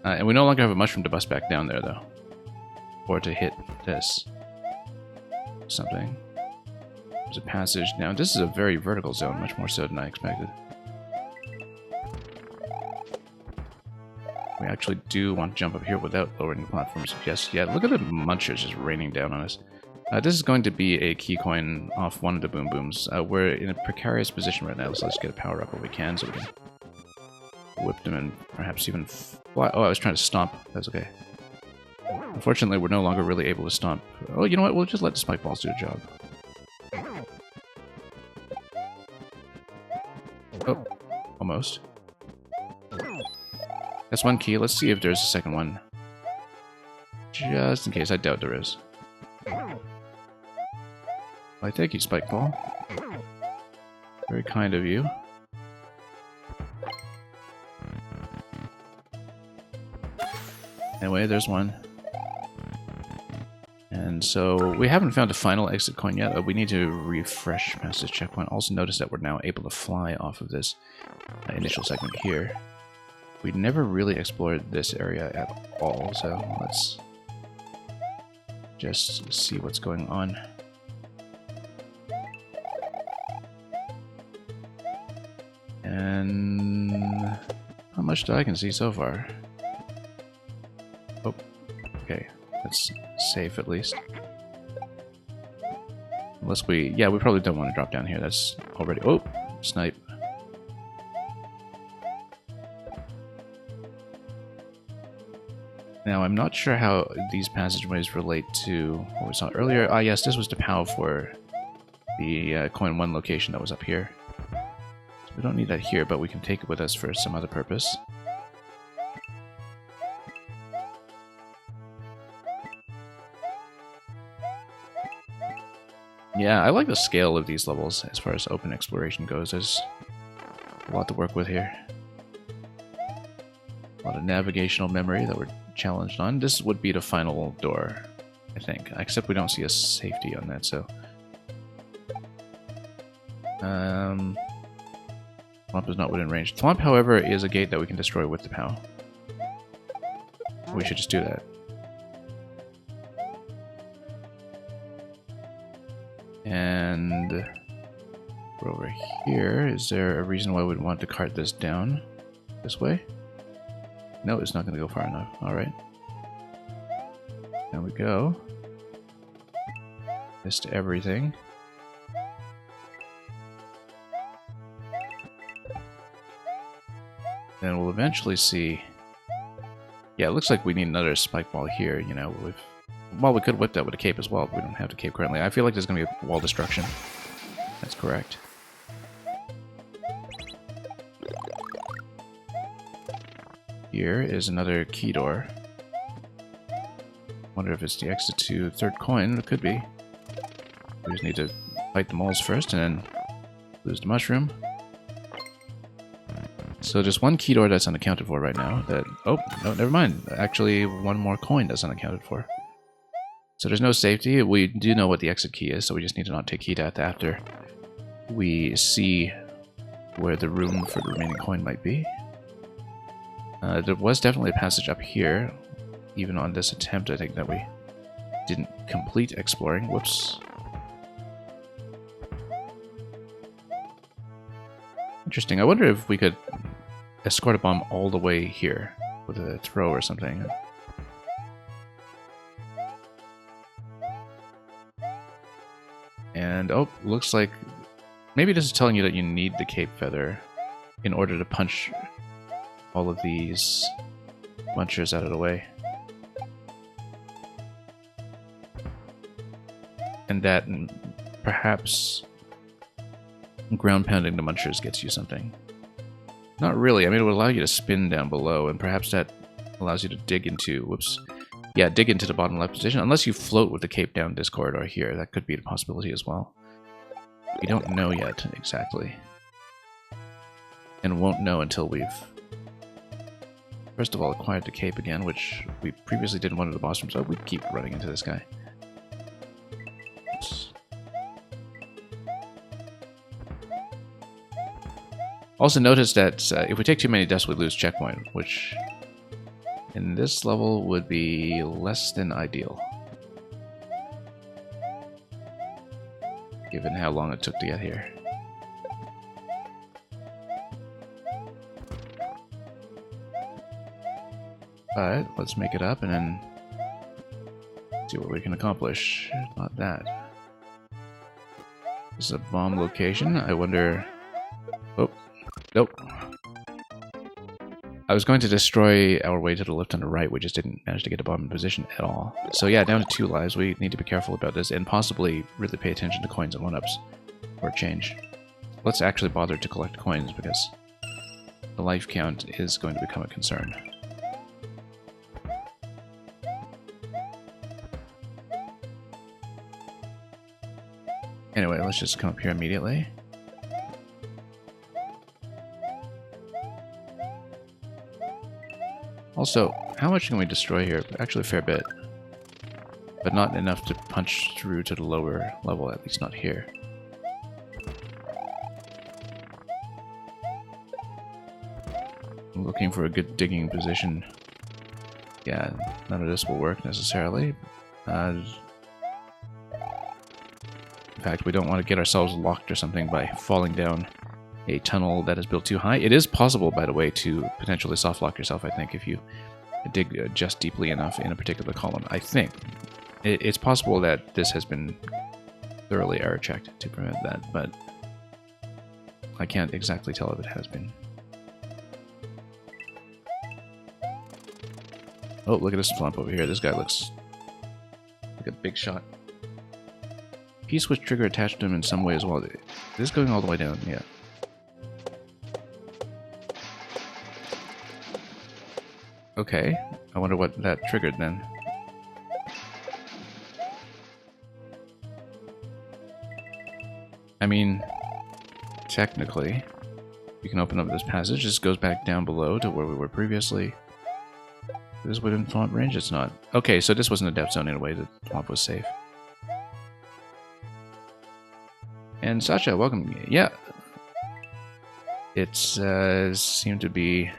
S1: And we no longer have a mushroom to bust back down there, though. Or to hit this. Something. There's a passage down. This is a very vertical zone, much more so than I expected. We actually do want to jump up here without lowering the platforms just yet. Look at the munchers just raining down on us. This is going to be a key coin off one of the Boom Booms. We're in a precarious position right now, so let's get a power up what we can so we can whip them and perhaps even fly. Oh, I was trying to stomp. That's okay. Unfortunately, we're no longer really able to stomp. Oh, you know what? We'll just let the spike balls do the job. Oh, almost. That's one key. Let's see if there's a second one. Just in case. I doubt there is. Why, thank you, Spike Ball. Very kind of you. Anyway, there's one. And so, we haven't found a final exit coin yet. We need to refresh past this checkpoint. Also notice that we're now able to fly off of this initial segment here. We never really explored this area at all, so let's just see what's going on. And not much that I can see so far. Oh, okay, that's safe at least. Unless we, yeah, we probably don't want to drop down here. That's already, oh, snipe. Now, I'm not sure how these passageways relate to what we saw earlier. Ah, yes, this was the POW for the Coin 1 location that was up here. So we don't need that here, but we can take it with us for some other purpose. Yeah, I like the scale of these levels as far as open exploration goes. There's a lot to work with here. A lot of navigational memory that we're challenged on. This would be the final door, I think. Except we don't see a safety on that, so... Thwomp is not within range. Thwomp, however, is a gate that we can destroy with the POW. We should just do that. And... we're over here. Is there a reason why we'd want to cart this down this way? No, it's not going to go far enough. Alright. There we go. Missed everything. Then we'll eventually see... Yeah, it looks like we need another spike ball here, you know. Well, we could whip that with a cape as well, but we don't have the cape currently. I feel like there's going to be a wall destruction. That's correct. Here is another key door. Wonder if it's the exit to third coin. It could be. We just need to fight the moles first and then lose the mushroom. So there's one key door that's unaccounted for right now. That oh, no, never mind. Actually, one more coin that's unaccounted for. So there's no safety. We do know what the exit key is, so we just need to not take heed at after we see where the room for the remaining coin might be. There was definitely a passage up here, even on this attempt, I think, that we didn't complete exploring. Whoops. Interesting. I wonder if we could escort a bomb all the way here with a throw or something. And, oh, looks like... maybe this is telling you that you need the cape feather in order to punch all of these munchers out of the way. And that perhaps ground pounding the munchers gets you something. Not really. I mean, it would allow you to spin down below, and perhaps that allows you to dig into... whoops. Yeah, dig into the bottom left position. Unless you float with the cape down this corridor here. That could be a possibility as well. We don't know yet, exactly. And won't know until we've First of all, acquired the cape again, which we previously did in one of the boss rooms. Oh, we keep running into this guy. Oops. Also notice that if we take too many deaths, we lose checkpoint, which in this level would be less than ideal, given how long it took to get here. But let's make it up and then see what we can accomplish. Not that. This is a bomb location. I wonder... Oh, nope. I was going to destroy our way to the left on the right. We just didn't manage to get a bomb in position at all. So yeah, down to 2 lives. We need to be careful about this and possibly really pay attention to coins and 1-ups or change. Let's actually bother to collect coins because the life count is going to become a concern. Anyway, let's just come up here immediately. Also, how much can we destroy here? Actually a fair bit. But not enough to punch through to the lower level, at least not here. I'm looking for a good digging position. Yeah, none of this will work necessarily. In fact, we don't want to get ourselves locked or something by falling down a tunnel that is built too high. It is possible, by the way, to potentially soft lock yourself, I think, if you dig just deeply enough in a particular column. I think. It's possible that this has been thoroughly error checked to prevent that, but I can't exactly tell if it has been. Oh, look at this flump over here. This guy looks like a big shot. P-switch trigger attached to him in some way as well. Is this going all the way down? Yeah. Okay. I wonder what that triggered then. I mean, technically, you can open up this passage. This goes back down below to where we were previously. This is within swamp range? It's not. Okay, so this wasn't a depth zone in a way. The swamp was safe. And Sasha, welcome. Yeah. It seemed to be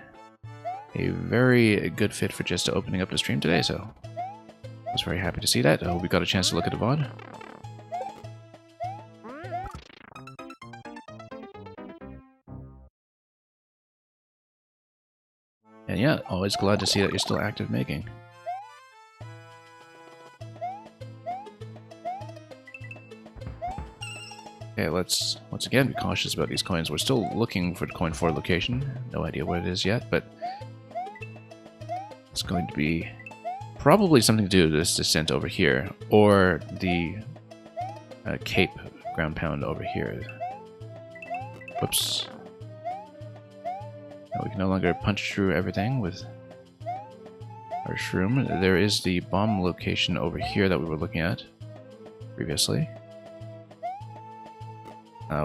S1: a very good fit for just opening up the stream today, so I was very happy to see that. We got a chance to look at the VOD. And yeah, always glad to see that you're still active making. Okay, let's once again be cautious about these coins. We're still looking for the coin 4 location. No idea what it is yet, but it's going to be probably something to do with this descent over here, or the Cape ground pound over here. Whoops. Now we can no longer punch through everything with our shroom. There is the bomb location over here that we were looking at previously.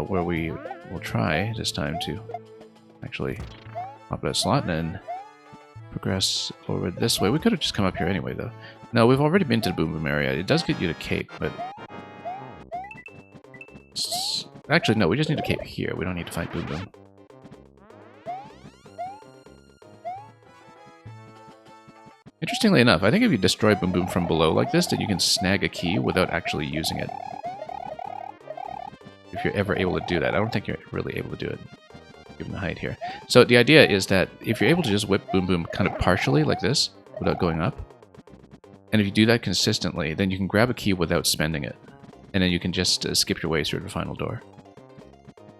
S1: Where we will try this time to actually pop that slot and then progress over this way. We could have just come up here anyway, though. No, we've already been to the Boom Boom area. It does get you to Cape, but... Actually, no, we just need a Cape here. We don't need to fight Boom Boom. Interestingly enough, I think if you destroy Boom Boom from below like this, then you can snag a key without actually using it. If you're ever able to do that. I don't think you're really able to do it, given the height here. So the idea is that if you're able to just whip Boom Boom kind of partially like this, without going up, and if you do that consistently, then you can grab a key without spending it, and then you can just skip your way through the final door.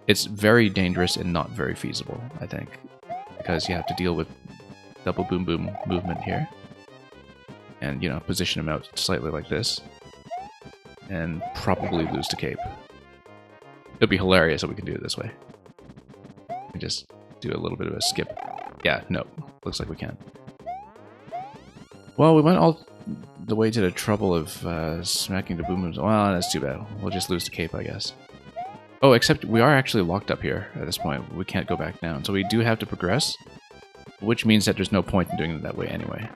S1: It's very dangerous and not very feasible, I think, because you have to deal with double Boom Boom movement here, and, you know, position him out slightly like this, and probably lose the Cape. It'd be hilarious if we can do it this way. We just do a little bit of a skip. Yeah, no. Looks like we can. Well, we went all the way to the trouble of smacking the Boom Booms. Well, that's too bad. We'll just lose the Cape, I guess. Oh, except we are actually locked up here at this point. We can't go back down. So we do have to progress. Which means that there's no point in doing it that way anyway.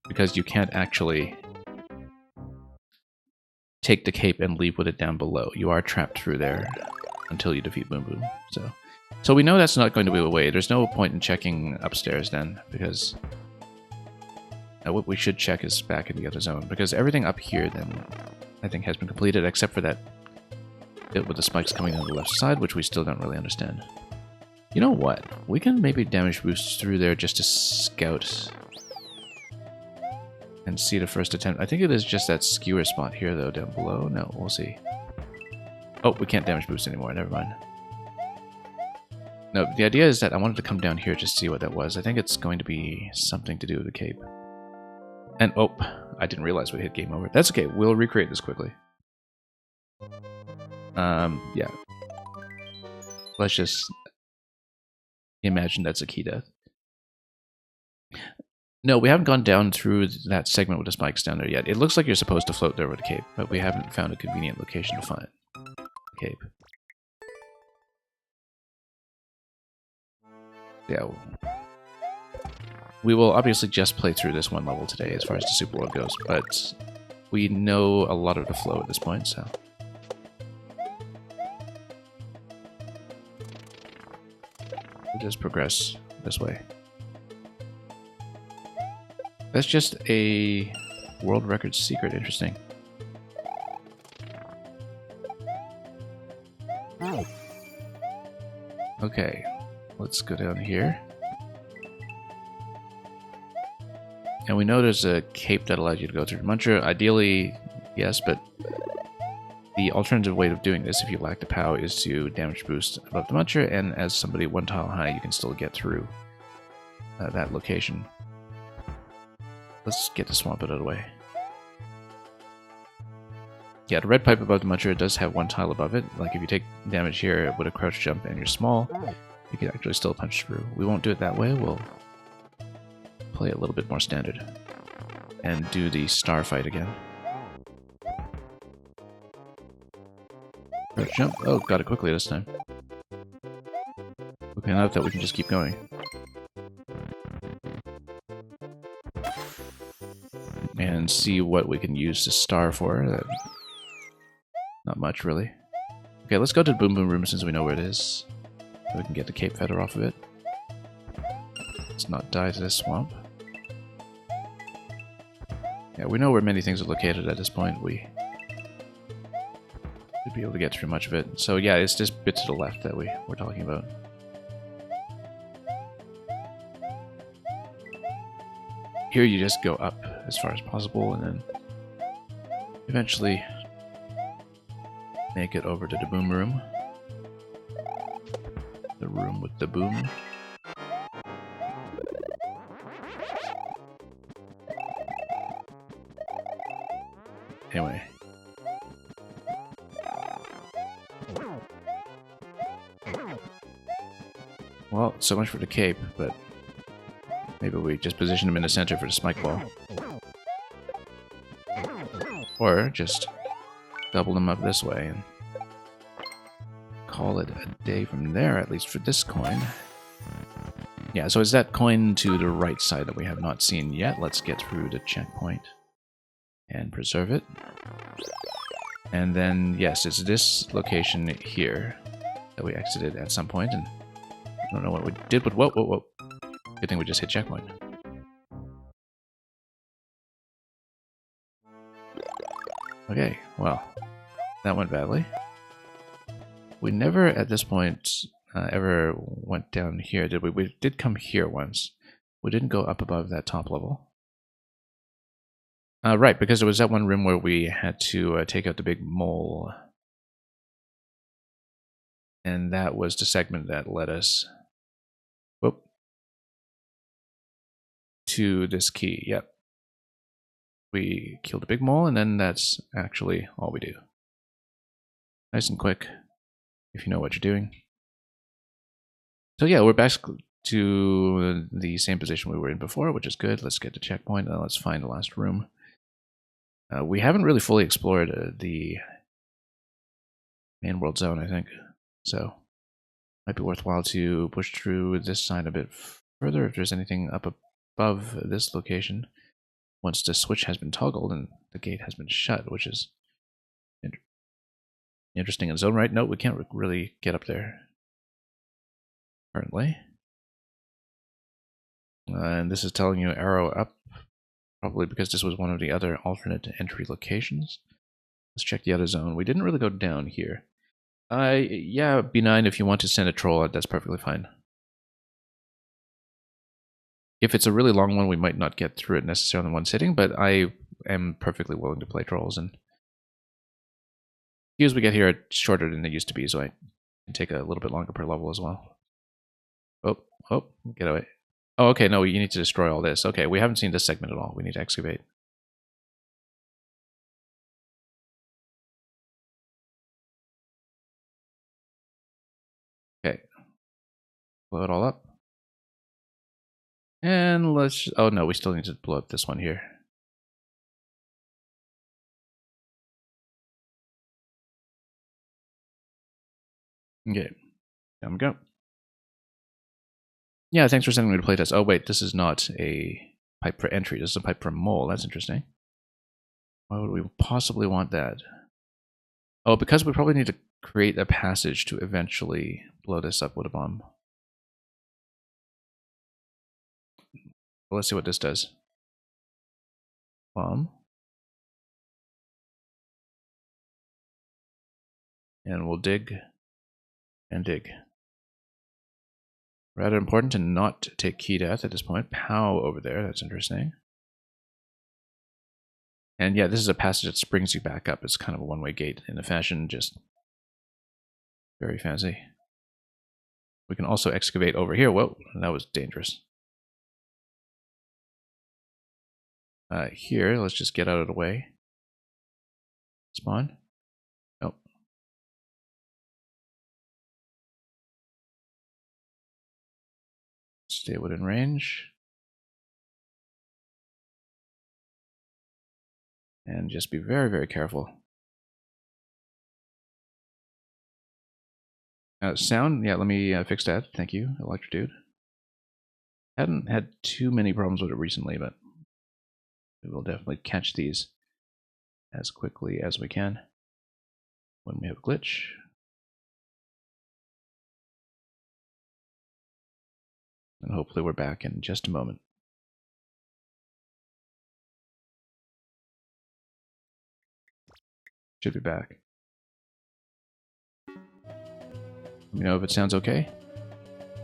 S1: Because you can't actually take the cape and leave with it down below. You are trapped through there until you defeat Boom Boom. So we know that's not going to be a way. There's no point in checking upstairs then, because what we should check is back in the other zone, because everything up here then I think has been completed, except for that bit with the spikes coming on the left side, which we still don't really understand. You know what? We can maybe damage boost through there just to scout and see the first attempt. I think it is just that skewer spot here, though, down below. No, we'll see. Oh, we can't damage boost anymore. Never mind. No, the idea is that I wanted to come down here just to see what that was. I think it's going to be something to do with the cape. And, oh, I didn't realize we hit game over. That's okay. We'll recreate this quickly. Yeah. Let's just imagine that's a key death. No, we haven't gone down through that segment with the spikes down there yet. It looks like you're supposed to float there with a cape, but we haven't found a convenient location to find the cape. Yeah. We will obviously just play through this one level today as far as the Super World goes, but we know a lot of the flow at this point, so... we'll just progress this way. That's just a world record secret. Interesting. Okay, let's go down here. And we know there's a cape that allows you to go through the Muncher. Ideally, yes, but the alternative way of doing this, if you lack the POW, is to damage boost above the Muncher, and as somebody one tile high, you can still get through that location. Let's get the swamp out of the way. Yeah, the red pipe above the Muncher does have one tile above it. Like if you take damage here with a crouch jump and you're small, you can actually still punch through. We won't do it that way. We'll play a little bit more standard and do the star fight again. Crouch jump. Oh, got it quickly this time. Okay, enough that we can just keep going. And see what we can use the star for. Not much, really. Okay, let's go to the Boom Boom Room since we know where it is. So we can get the Cape Feather off of it. Let's not die to this swamp. Yeah, we know where many things are located at this point. We should be able to get through much of it. So yeah, it's this bit to the left that we're talking about. Here you just go up as far as possible and then eventually make it over to the Boom Room. The room with the boom. Anyway. Well, so much for the cape, but maybe we just position him in the center for the spike ball. Or just double them up this way and call it a day from there, at least for this coin. Yeah, so it's that coin to the right side that we have not seen yet. Let's get through the checkpoint and preserve it. And then, yes, it's this location here that we exited at some point, and I don't know what we did, but whoa. Good thing we just hit checkpoint. Okay, well, that went badly. We never, at this point, ever went down here, did we? We did come here once. We didn't go up above that top level. Right, because it was that one room where we had to take out the big mole. And that was the segment that led us to this key. Yep. We killed a big mole, and then that's actually all we do. Nice and quick, if you know what you're doing. So yeah, we're back to the same position we were in before, which is good. Let's get to checkpoint, and let's find the last room. We haven't really fully explored the main world zone, I think. So Might be worthwhile to push through this side a bit further if there's anything up above this location. Once the switch has been toggled and the gate has been shut, which is interesting in its own right. No, we can't really get up there currently. And this is telling you arrow up, probably because this was one of the other alternate entry locations. Let's check the other zone. We didn't really go down here. Yeah, B9, if you want to send a troll, that's perfectly fine. If it's a really long one, we might not get through it necessarily in one sitting, but I am perfectly willing to play trolls. And queues we get here are shorter than they used to be, so I can take a little bit longer per level as well. Oh, get away. Oh, okay, no, you need to destroy all this. Okay, we haven't seen this segment at all. We need to excavate. Okay. Blow it all up. And let's... Oh, no, we still need to blow up this one here. Okay. Down we go. Yeah, thanks for sending me to playtest. Oh, wait, this is not a pipe for entry. This is a pipe for mole. That's interesting. Why would we possibly want that? Oh, because we probably need to create a passage to eventually blow this up with a bomb. Well, let's see what this does. Bomb. And we'll dig and dig. Rather important to not take key death at this point. Pow over there, that's interesting. And yeah, this is a passage that springs you back up. It's kind of a one-way gate in a fashion, just very fancy. We can also excavate over here. Whoa, that was dangerous. Here, let's just get out of the way. Spawn. Nope. Stay within range. And just be very, very careful. Sound, yeah, let me fix that. Thank you, Electro Dude. Hadn't had too many problems with it recently, but we will definitely catch these as quickly as we can when we have a glitch. And hopefully we're back in just a moment. Should be back. Let me know if it sounds okay.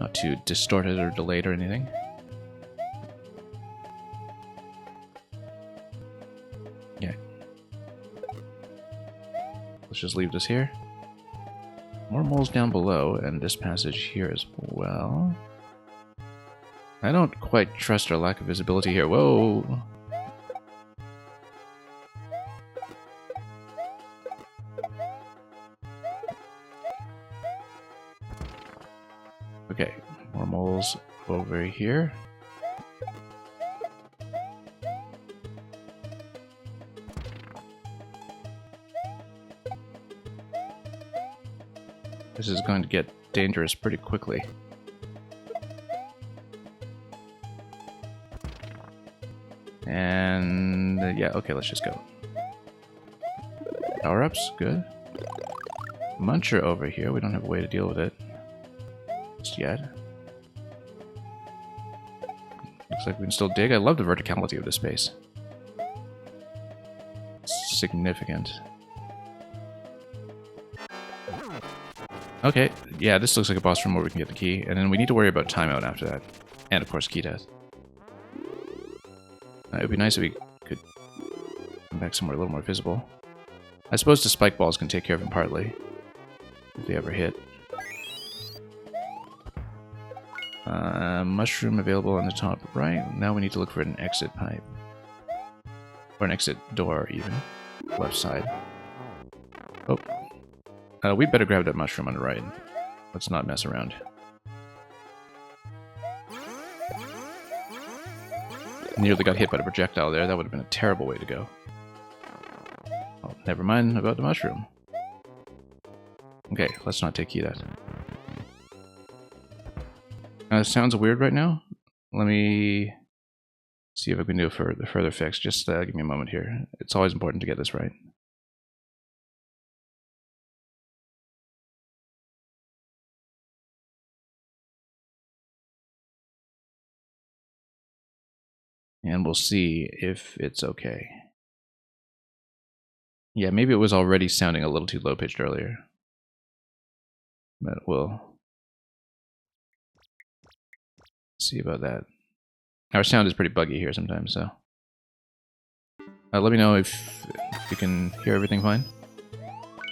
S1: Not too distorted or delayed or anything. Yeah. Let's just leave this here. More moles down below, and this passage here as well. I don't quite trust our lack of visibility here. Whoa! Okay, more moles over here. This is going to get dangerous pretty quickly. And yeah, okay, let's just go. Power-ups, good. Muncher over here, we don't have a way to deal with it just yet. Looks like we can still dig. I love the verticality of this space. It's significant. Okay, yeah, this looks like a boss room where we can get the key, and then we need to worry about timeout after that. And of course, key death. It would be nice if we could come back somewhere a little more visible. I suppose the spike balls can take care of him partly, if they ever hit. Mushroom available on the top right. Now we need to look for an exit pipe. Or an exit door, even. Left side. Oh. We better grab that mushroom on the right. Let's not mess around. Nearly got hit by the projectile there. That would have been a terrible way to go. Oh, never mind about the mushroom. Okay, let's not take key that. Sounds weird right now. Let me see if I can do a further fix. Just give me a moment here. It's always important to get this right. And we'll see if it's okay. Yeah, maybe it was already sounding a little too low-pitched earlier. But we'll see about that. Our sound is pretty buggy here sometimes, so... let me know if you can hear everything fine.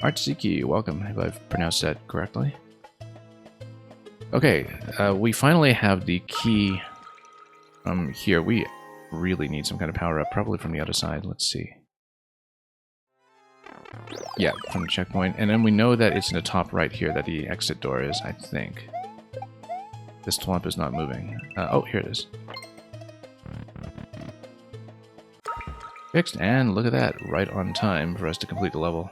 S1: Artsiki, welcome, if I've pronounced that correctly. Okay, we finally have the key here. We really need some kind of power-up, probably from the other side. Let's see. Yeah, from the checkpoint. And then we know that it's in the top right here that the exit door is, I think. This thwomp is not moving. Oh, here it is. Fixed, and look at that, right on time for us to complete the level.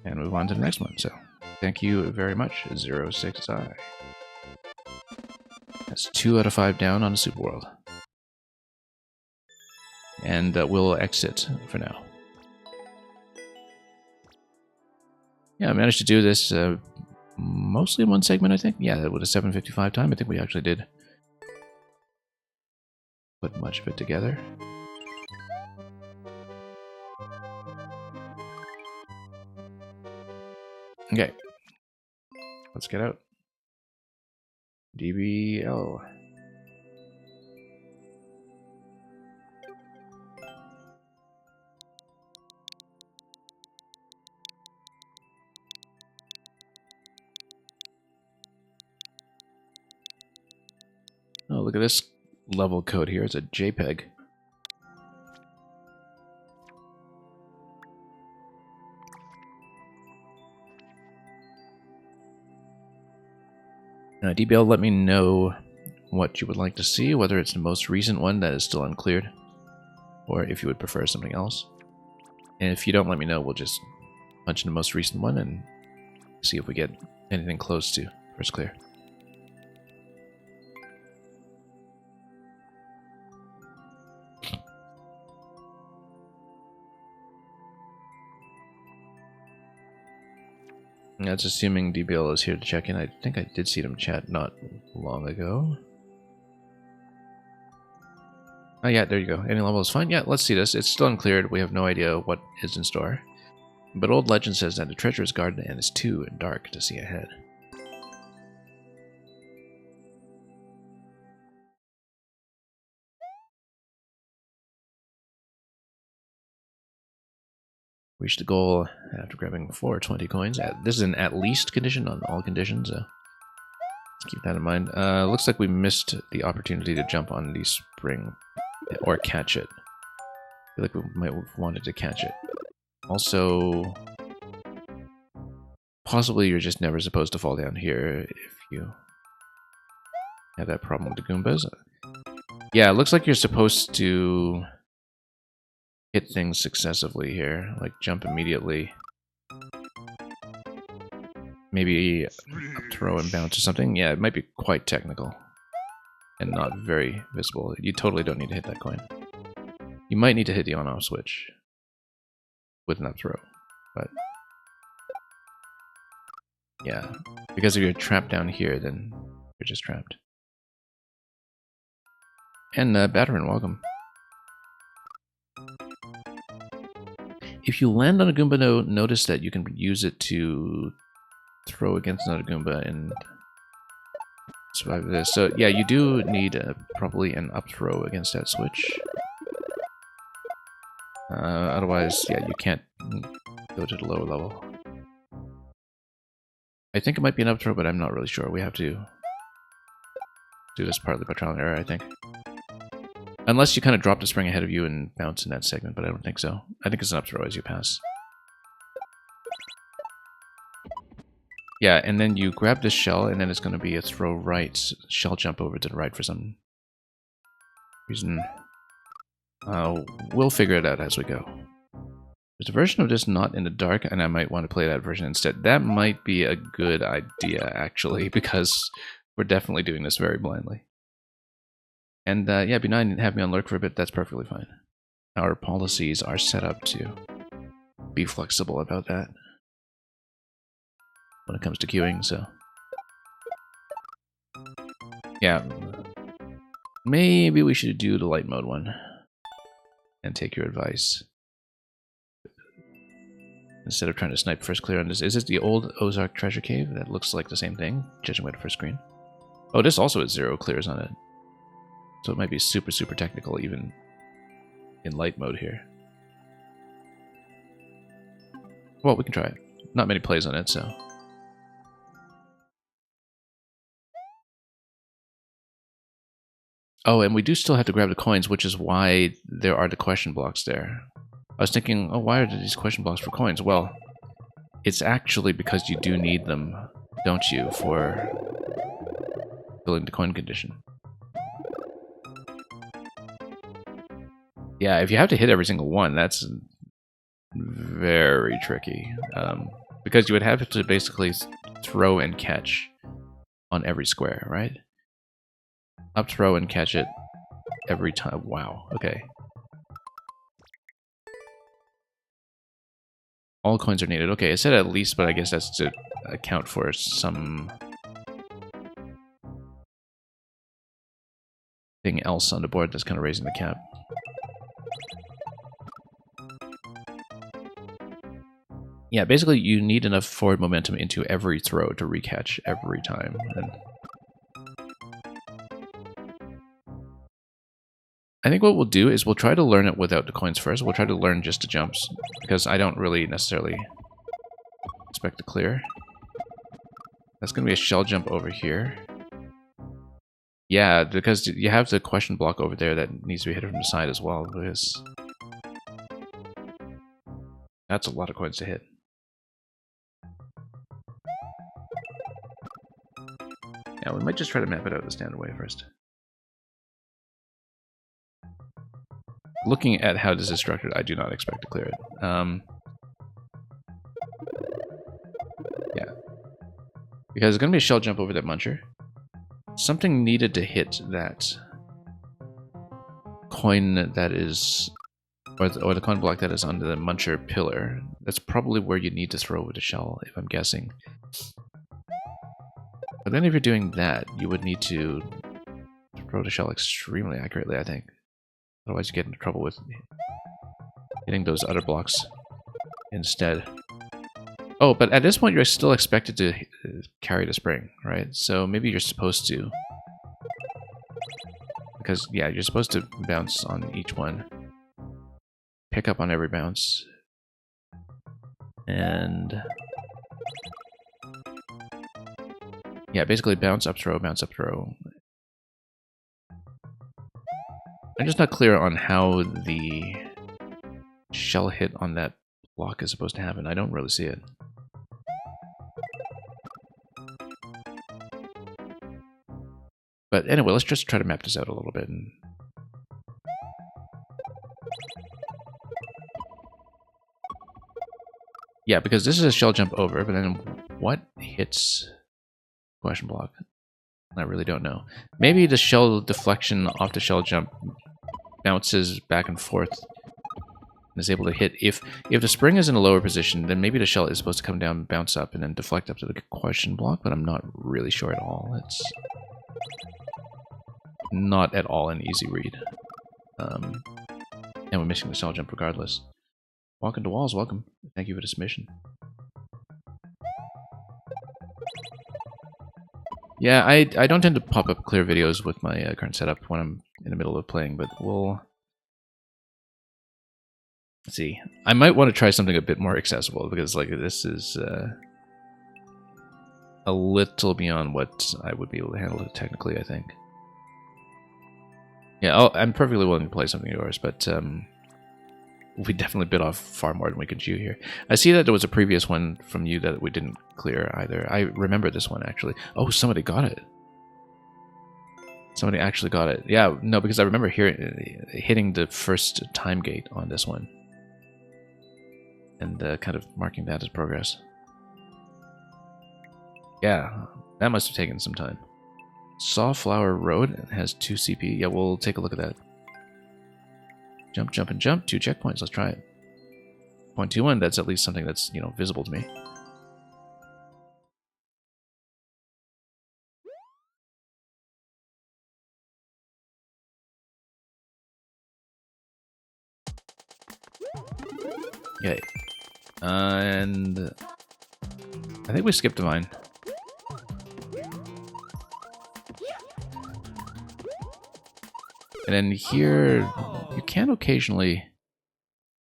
S1: And move on to the next one, so thank you very much, 06i. That's 2 out of 5 down on the Super World. And we'll exit for now. Yeah, I managed to do this mostly in one segment, I think. Yeah, with a 7:55 time, I think we actually did put much of it together. Okay. Let's get out. DBL. Oh, look at this level code here. It's a JPEG. DBL, let me know what you would like to see, whether it's the most recent one that is still uncleared, or if you would prefer something else. And if you don't let me know, we'll just punch in the most recent one and see if we get anything close to first clear. That's assuming DBL is here to check in. I think I did see them chat not long ago. Oh yeah, there you go. Any level is fine. Yeah, let's see this. It's still uncleared. We have no idea what is in store. But old legend says that the treasure is guarded and is too dark to see ahead. Reach the goal after grabbing 420 coins. This is an at least condition on all conditions. Let's keep that in mind. Looks like we missed the opportunity to jump on the spring or catch it. I feel like we might have wanted to catch it. Also, possibly you're just never supposed to fall down here if you have that problem with the Goombas. Yeah, it looks like you're supposed to hit things successively here, like jump immediately. Maybe throw and bounce or something. Yeah, it might be quite technical and not very visible. You totally don't need to hit that coin. You might need to hit the on-off switch with an up throw, but yeah, because if you're trapped down here, then you're just trapped. And Batterin, welcome. If you land on a Goomba, notice that you can use it to throw against another Goomba and survive this. So yeah, you do need probably an up throw against that switch. Otherwise, yeah, you can't go to the lower level. I think it might be an up throw, but I'm not really sure. We have to do this partly by trial and error, I think. Unless you kind of drop the spring ahead of you and bounce in that segment, but I don't think so. I think it's an up throw as you pass. Yeah, and then you grab this shell, and then it's going to be a throw right, shell jump over to the right for some reason. We'll figure it out as we go. There's a version of this not in the dark, and I might want to play that version instead. That might be a good idea, actually, because we're definitely doing this very blindly. And yeah, B9 didn't have me on lurk for a bit. That's perfectly fine. Our policies are set up to be flexible about that when it comes to queuing, so... Yeah, maybe we should do the light mode one and take your advice. Instead of trying to snipe first clear on this. Is this the old Ozark treasure cave? That looks like the same thing, judging by the first screen. Oh, this also has 0 clears on it. So it might be super, super technical even in light mode here. Well, we can try it. Not many plays on it, so... Oh, and we do still have to grab the coins, which is why there are the question blocks there. I was thinking, oh, why are these question blocks for coins? Well, it's actually because you do need them, don't you, for filling the coin condition. Yeah, if you have to hit every single one, that's very tricky. Because you would have to basically throw and catch on every square, right? Up throw and catch it every time. Wow, okay. All coins are needed. Okay, it said at least, but I guess that's to account for some thing else on the board that's kind of raising the cap. Yeah, basically you need enough forward momentum into every throw to recatch every time. And I think what we'll do is we'll try to learn it without the coins first. We'll try to learn just the jumps, because I don't really necessarily expect to clear. That's going to be a shell jump over here. Yeah, because you have the question block over there that needs to be hit from the side as well, because that's a lot of coins to hit. Yeah, we might just try to map it out the standard way first. Looking at how this is structured, I do not expect to clear it. Yeah. Because it's going to be a shell jump over that muncher. Something needed to hit that coin that is... Or the coin block that is under the muncher pillar. That's probably where you need to throw with the shell, if I'm guessing. But then if you're doing that, you would need to throw the shell extremely accurately, I think. Otherwise you get into trouble with hitting those other blocks instead. Oh, but at this point you're still expected to carry the spring, right? So maybe you're supposed to. Because, yeah, you're supposed to bounce on each one. Pick up on every bounce. And... yeah, basically bounce, up, throw, bounce, up, throw. I'm just not clear on how the shell hit on that block is supposed to happen. I don't really see it. But anyway, let's just try to map this out a little bit. Yeah, because this is a shell jump over, but then what hits question block? I really don't know. Maybe the shell deflection off the shell jump bounces back and forth and is able to hit. If the spring is in a lower position, then maybe the shell is supposed to come down, bounce up, and then deflect up to the question block, but I'm not really sure at all. It's not at all an easy read. And we're missing the shell jump regardless. Walking to Walls, welcome. Thank you for the submission. Yeah, I don't tend to pop up clear videos with my current setup when I'm in the middle of playing, but we'll... let's see. I might want to try something a bit more accessible, because like this is a little beyond what I would be able to handle technically, I think. Yeah, I'm perfectly willing to play something of yours, but we definitely bit off far more than we could chew here. I see that there was a previous one from you that we didn't clear either. I remember this one, actually. Oh, somebody got it. Somebody actually got it. Yeah, no, because I remember hitting the first time gate on this one. and kind of marking that as progress. Yeah, that must have taken some time. Sawflower Road has 2 CP. Yeah, we'll take a look at that. Jump, jump, and jump. 2 checkpoints. Let's try it. 0.21, that's at least something that's, you know, visible to me. Yay. And I think we skipped a mine. And then here, you can occasionally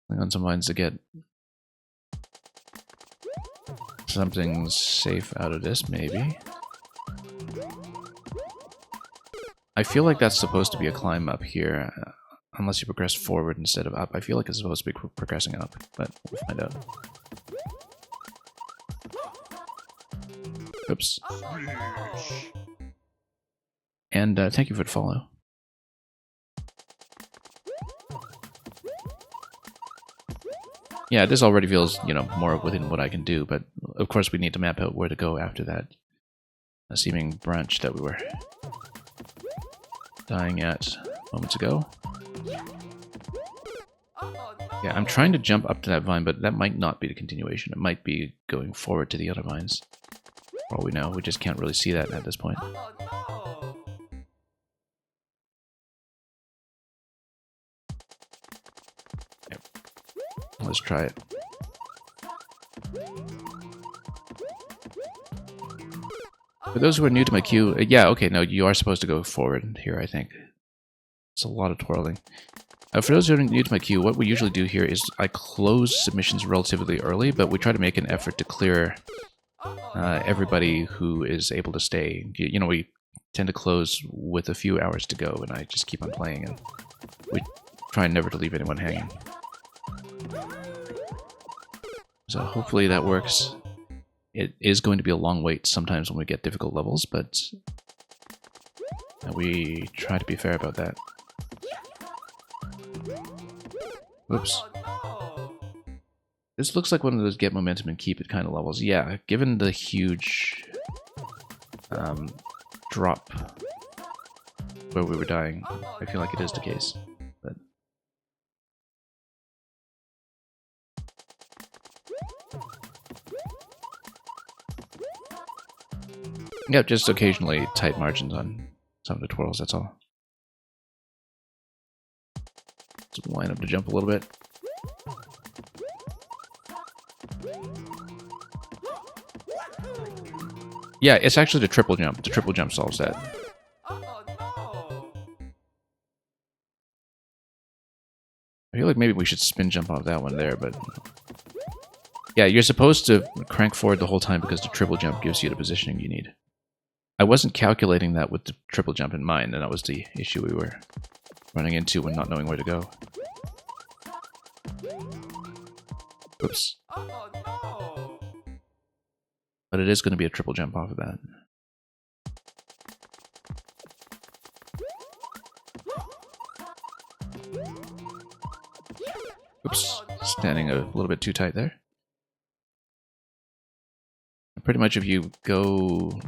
S1: click on some mines to get something safe out of this, maybe. I feel like that's supposed to be a climb up here, unless you progress forward instead of up. I feel like it's supposed to be progressing up, but we'll find out. Oops. And thank you for the follow. Yeah, this already feels, you know, more within what I can do, but of course we need to map out where to go after that seeming branch that we were dying at moments ago. Yeah, I'm trying to jump up to that vine, but that might not be the continuation. It might be going forward to the other vines. For all we know, we just can't really see that at this point. Yep. Let's try it. For those who are new to my queue, yeah, okay, no, you are supposed to go forward here, I think. It's a lot of twirling. For those who are new to my queue, what we usually do here is I close submissions relatively early, but we try to make an effort to clear everybody who is able to stay. You know, we tend to close with a few hours to go, and I just keep on playing, and we try never to leave anyone hanging. So hopefully that works. It is going to be a long wait sometimes when we get difficult levels, but we try to be fair about that. Whoops. This looks like one of those get momentum and keep it kind of levels. Yeah, given the huge drop where we were dying, I feel like it is the case. But yeah, just occasionally tight margins on some of the twirls, that's all. Let's line up to jump a little bit. Yeah, it's actually the triple jump. The triple jump solves that. I feel like maybe we should spin jump off that one there, but... yeah, you're supposed to crank forward the whole time because the triple jump gives you the positioning you need. I wasn't calculating that with the triple jump in mind, and that was the issue we were running into when not knowing where to go. Oops. But it is going to be a triple jump off of that. Oops, standing a little bit too tight there. Pretty much if you go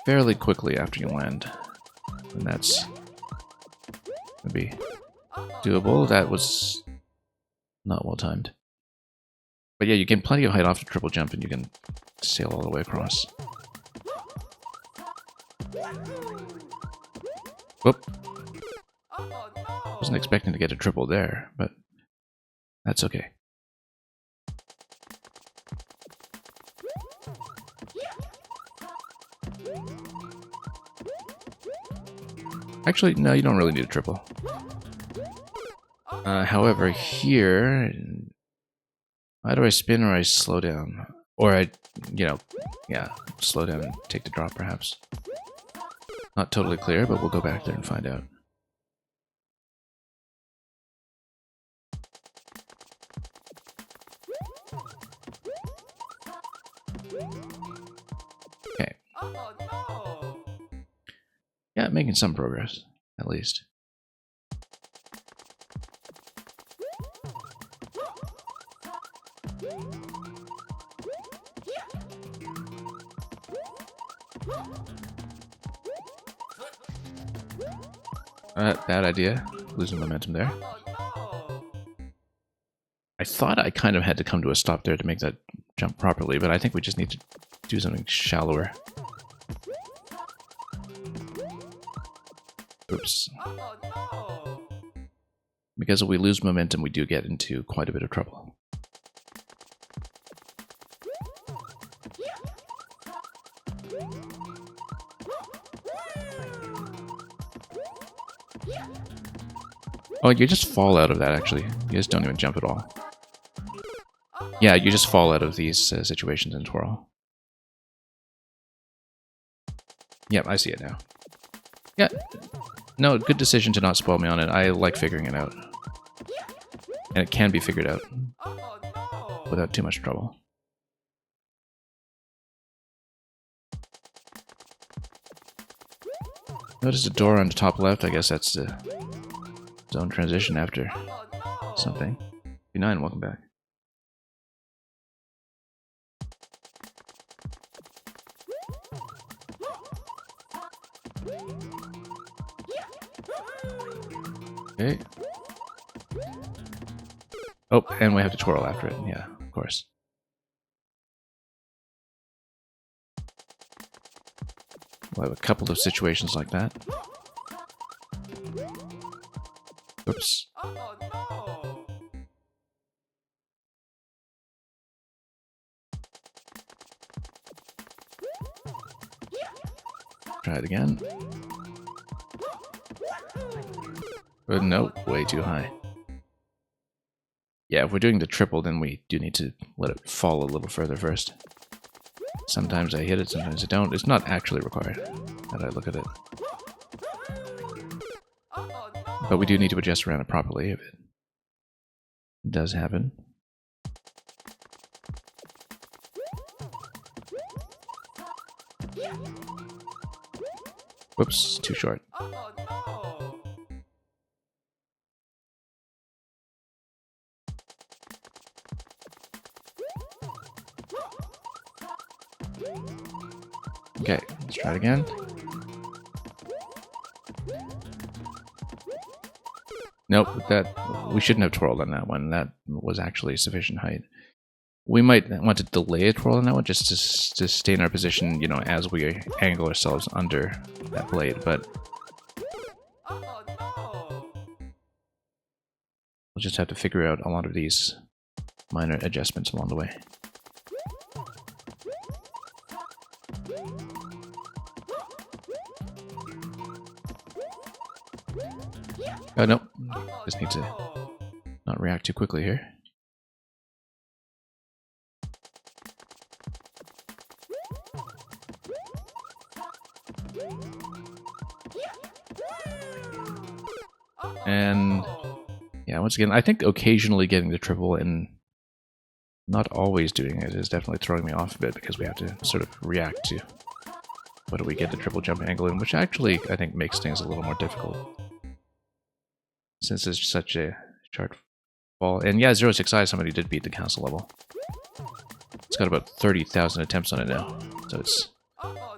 S1: fairly quickly after you land, then that's going to be doable. That was not well timed. But yeah, you get plenty of height off the triple jump and you can sail all the way across. Whoop. Wasn't expecting to get a triple there, but that's okay. Actually, no, you don't really need a triple. However, here... either I spin or I slow down. Or I, you know, yeah, slow down and take the drop, perhaps. Not totally clear, but we'll go back there and find out. Okay. Yeah, making some progress, at least. Bad idea. Losing momentum there. I thought I kind of had to come to a stop there to make that jump properly, but I think we just need to do something shallower. Oops. Because if we lose momentum, we do get into quite a bit of trouble. Oh, you just fall out of that, actually. You just don't even jump at all. Yeah, you just fall out of these situations in Twirl. Yep, I see it now. Yeah. No, good decision to not spoil me on it. I like figuring it out. And it can be figured out without too much trouble. Notice a door on the top left. I guess that's the zone transition after something. B9, welcome back. Okay. Oh, and we have to twirl after it. Yeah, of course. We'll have a couple of situations like that. Oops. Try it again. But no, way too high. Yeah, if we're doing the triple, then we do need to let it fall a little further first. Sometimes I hit it, sometimes I don't. It's not actually required, that I look at it. But we do need to adjust around it properly if it does happen. Whoops, too short. Okay, let's try it again. Nope, we shouldn't have twirled on that one. That was actually sufficient height. We might want to delay a twirl on that one just to stay in our position, you know, as we angle ourselves under that blade, but we'll just have to figure out a lot of these minor adjustments along the way. Oh, no. Just need to not react too quickly here. And yeah, once again, I think occasionally getting the triple and not always doing it is definitely throwing me off a bit because we have to sort of react to what do we get the triple jump angle in, which actually I think makes things a little more difficult. Since it's such a sharp fall. And yeah, 06i, somebody did beat the castle level. It's got about 30,000 attempts on it now, so it's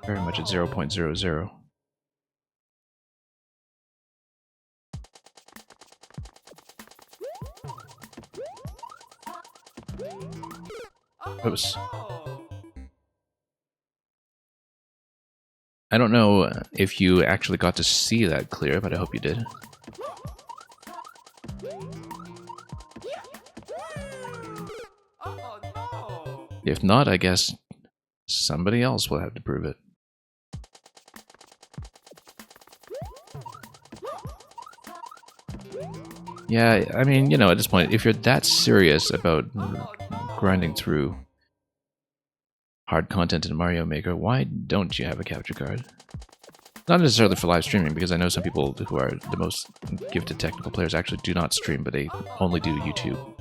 S1: very much at 0.00. Oops. I don't know if you actually got to see that clear, but I hope you did. If not, I guess somebody else will have to prove it. Yeah, I mean, you know, at this point, if you're that serious about grinding through hard content in Mario Maker, why don't you have a capture card? Not necessarily for live streaming, because I know some people who are the most gifted technical players actually do not stream, but they only do YouTube,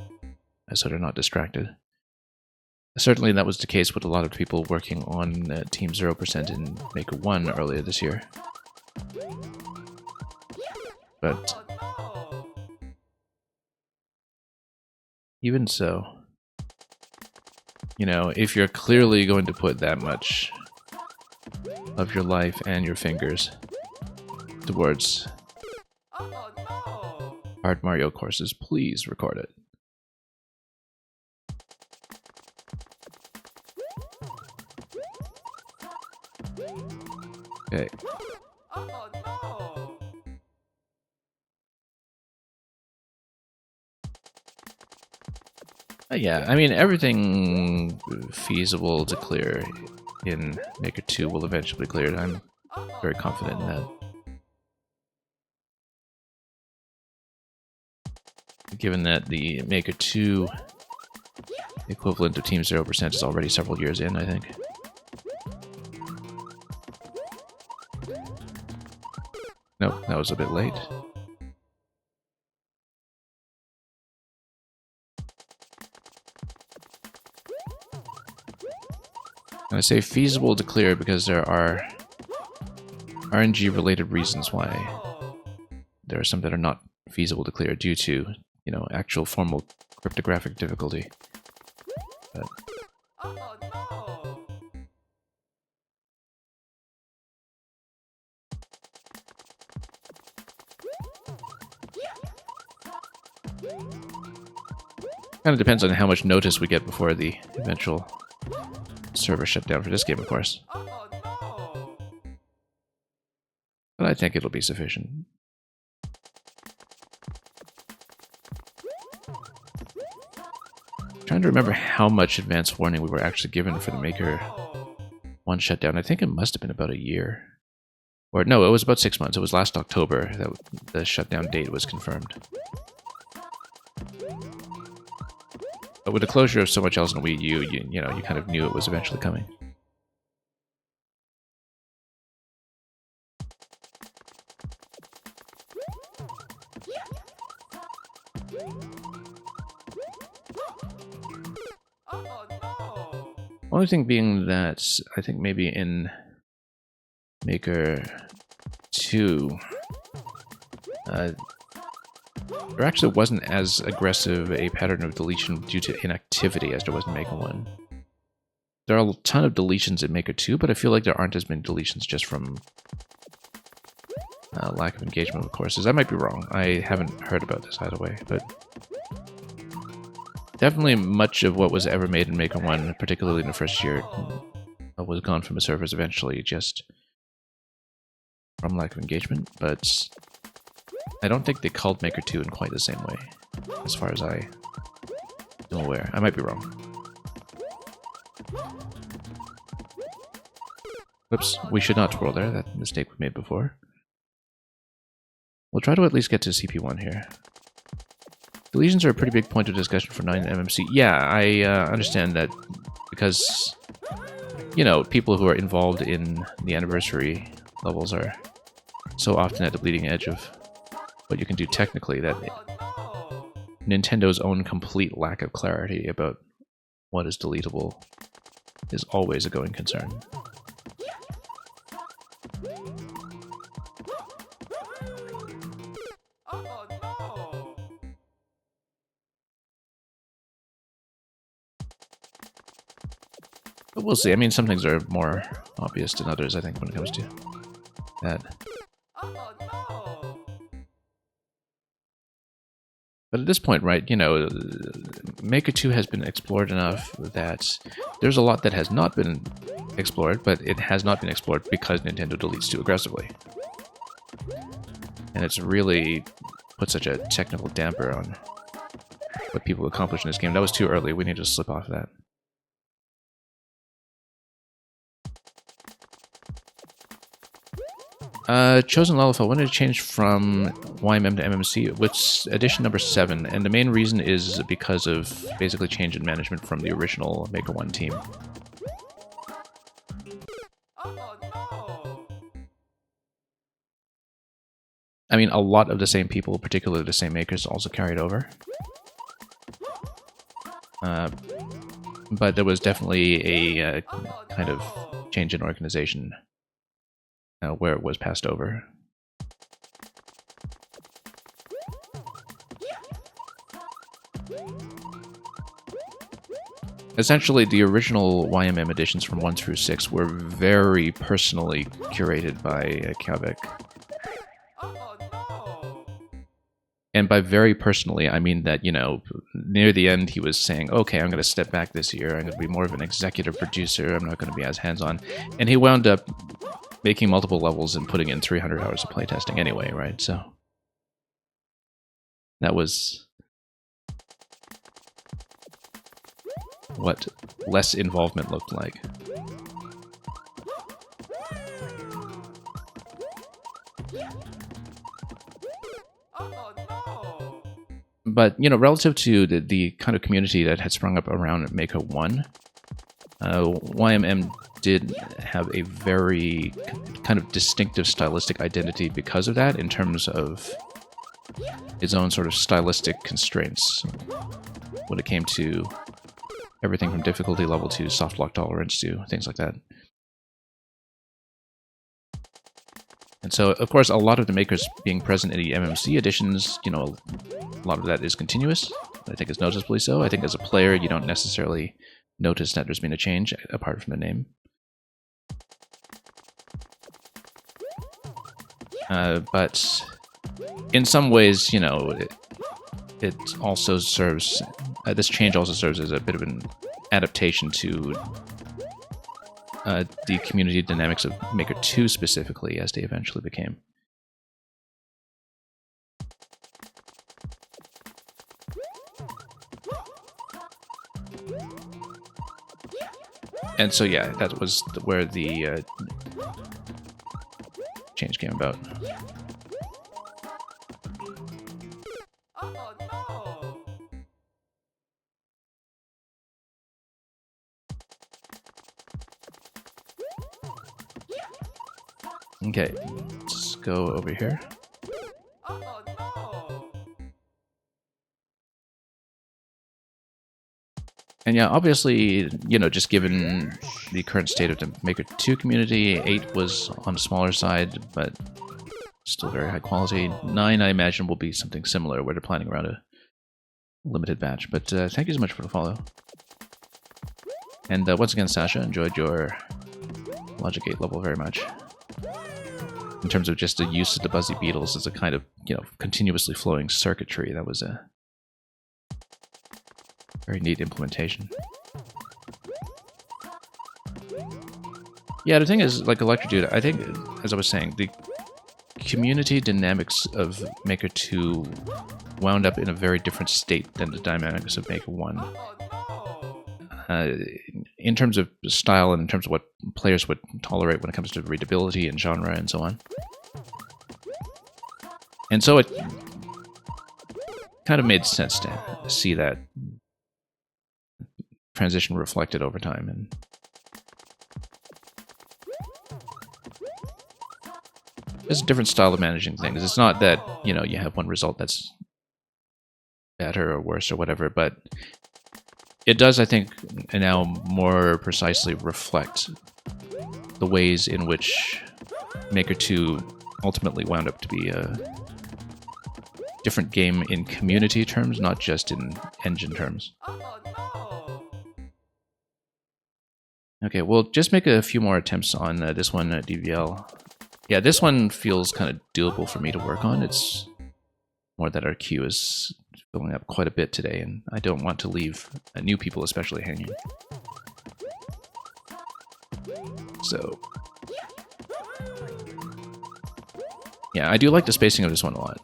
S1: so they're not distracted. Certainly that was the case with a lot of people working on Team 0% in Maker 1 earlier this year. But even so, You know, if you're clearly going to put that much of your life and your fingers towards hard Mario courses, please record it. Okay. Yeah, I mean, everything feasible to clear in Maker 2 will eventually be cleared. I'm very confident in that. Given that the Maker 2 equivalent of Team 0% is already several years in, I think. Nope, that was a bit late. I say feasible to clear because there are RNG-related reasons why there are some that are not feasible to clear due to, you know, actual formal cryptographic difficulty. But kind of depends on how much notice we get before the eventual server shutdown for this game, of course. But I think it'll be sufficient. I'm trying to remember how much advance warning we were actually given for the Maker 1 shutdown. I think it must have been about a year. Or no, it was about 6 months. It was last October that the shutdown date was confirmed. But with the closure of so much else in Wii U, you know, you kind of knew it was eventually coming. Only thing being that I think maybe in Maker 2, there actually wasn't as aggressive a pattern of deletion due to inactivity as there was in Maker 1. There are a ton of deletions in Maker 2, but I feel like there aren't as many deletions just from lack of engagement with courses. I might be wrong. I haven't heard about this either way, but definitely much of what was ever made in Maker 1, particularly in the first year, was gone from the servers eventually just from lack of engagement, but I don't think they called Maker 2 in quite the same way, as far as I am aware. I might be wrong. Whoops, we should not twirl there. That mistake we made before. We'll try to at least get to CP1 here. Deletions are a pretty big point of discussion for 9MMC. Yeah, I understand that because, you know, people who are involved in the anniversary levels are so often at the bleeding edge of what you can do technically that Nintendo's own complete lack of clarity about what is deletable is always a going concern. But we'll see. I mean, some things are more obvious than others, I think, when it comes to that. But at this point, right, you know, Maker 2 has been explored enough that there's a lot that has not been explored, but it has not been explored because Nintendo deletes too aggressively. And it's really put such a technical damper on what people accomplish in this game. That was too early. We need to slip off that. Chosen Lullaby, when did it change from YMM to MMC? It's edition number 7, and the main reason is because of basically change in management from the original Maker 1 team. I mean, a lot of the same people, particularly the same makers, also carried over. But there was definitely a kind of change in organization where it was passed over. Essentially, the original YMM editions from 1 through 6 were very personally curated by Kavik. And by very personally, I mean that, you know, near the end he was saying, okay, I'm going to step back this year. I'm going to be more of an executive producer. I'm not going to be as hands-on. And he wound up making multiple levels and putting in 300 hours of playtesting anyway, right? So that was what less involvement looked like. But, you know, relative to the kind of community that had sprung up around Mako 1, YMM did have a very kind of distinctive stylistic identity because of that, in terms of its own sort of stylistic constraints when it came to everything from difficulty level to soft lock tolerance to things like that. And so, of course, a lot of the makers being present in the MMC editions, you know, a lot of that is continuous. I think it's noticeably so. I think as a player, you don't necessarily notice that there's been a change, apart from the name. But in some ways, you know, it also serves... this change also serves as a bit of an adaptation to the community dynamics of Maker 2 specifically, as they eventually became. And so, yeah, that was where the change came about. Okay, let's go over here. And yeah, obviously, you know, just given the current state of the Maker 2 community, 8 was on the smaller side, but still very high quality. 9, I imagine, will be something similar, where they're planning around a limited batch. But thank you so much for the follow. And once again, Sasha, enjoyed your Logic 8 level very much. In terms of just the use of the Buzzy Beetles as a kind of, you know, continuously flowing circuitry, that was a very neat implementation. Yeah, the thing is, like Electrodude, I think, as I was saying, the community dynamics of Maker 2 wound up in a very different state than the dynamics of Maker 1. In terms of style and in terms of what players would tolerate when it comes to readability and genre and so on. And so it kind of made sense to see that transition reflected over time. And there's a different style of managing things. It's not that, you know, you have one result that's better or worse or whatever, but it does, I think, now more precisely reflect the ways in which Maker 2 ultimately wound up to be a different game in community terms, not just in engine terms. Okay, we'll just make a few more attempts on this one, DVL. Yeah, this one feels kind of doable for me to work on. It's more that our queue is filling up quite a bit today, and I don't want to leave new people especially hanging. So, yeah, I do like the spacing of this one a lot.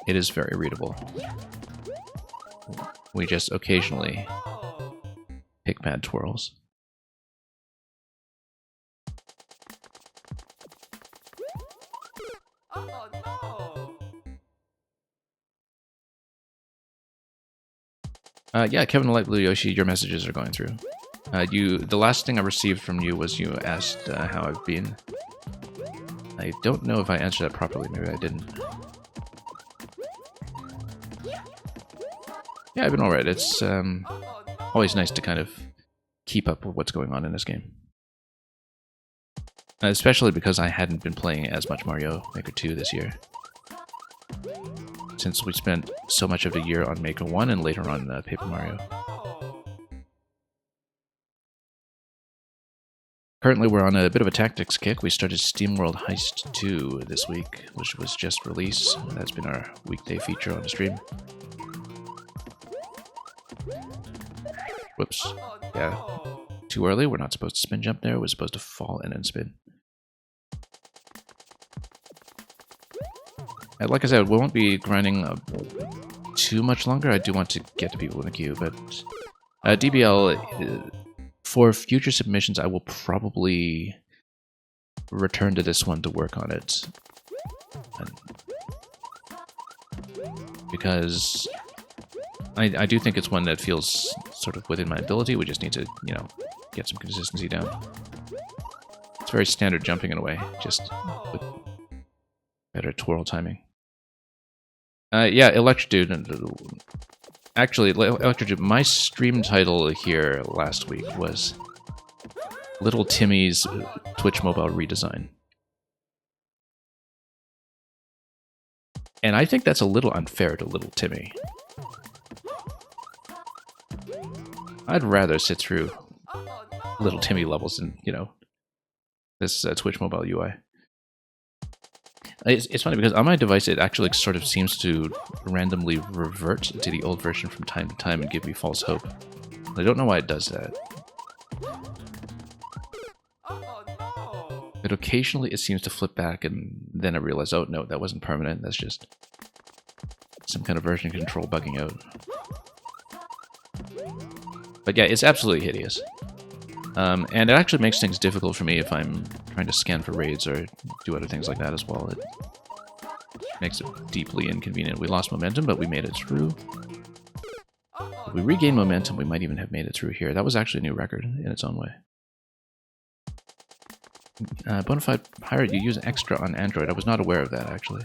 S1: It is very readable. We just occasionally pick bad twirls. Yeah, Kevin Light Blue Yoshi, your messages are going through. The last thing I received from you was you asked how I've been. I don't know if I answered that properly. Maybe I didn't. Yeah, I've been alright. It's always nice to kind of keep up with what's going on in this game. Especially because I hadn't been playing as much Mario Maker 2 this year. Since we spent so much of the year on Maker 1 and later on Paper Mario. Currently, we're on a bit of a tactics kick. We started SteamWorld Heist 2 this week, which was just released. That's been our weekday feature on the stream. Whoops. Yeah. Too early. We're not supposed to spin jump there. We're supposed to fall and then spin. And like I said, we won't be grinding too much longer. I do want to get to people in the queue, but DBL, for future submissions, I will probably return to this one to work on it. Because I do think it's one that feels sort of within my ability. We just need to, you know, get some consistency down. It's very standard jumping in a way, just with better twirl timing. Yeah, Electric Dude. Actually, Electric Dude, my stream title here last week was Little Timmy's Twitch Mobile Redesign. And I think that's a little unfair to Little Timmy. I'd rather sit through Little Timmy levels than, you know, this Twitch Mobile UI. It's funny because on my device it actually sort of seems to randomly revert to the old version from time to time and give me false hope. I don't know why it does that. But occasionally it seems to flip back and then I realize, oh no, that wasn't permanent, that's just some kind of version control bugging out. But yeah, it's absolutely hideous. And it actually makes things difficult for me if I'm trying to scan for raids or do other things like that as well. It makes it deeply inconvenient. We lost momentum, but we made it through. If we regain momentum, we might even have made it through here. That was actually a new record in its own way. Bonafide Pirate, you use Extra on Android. I was not aware of that, actually.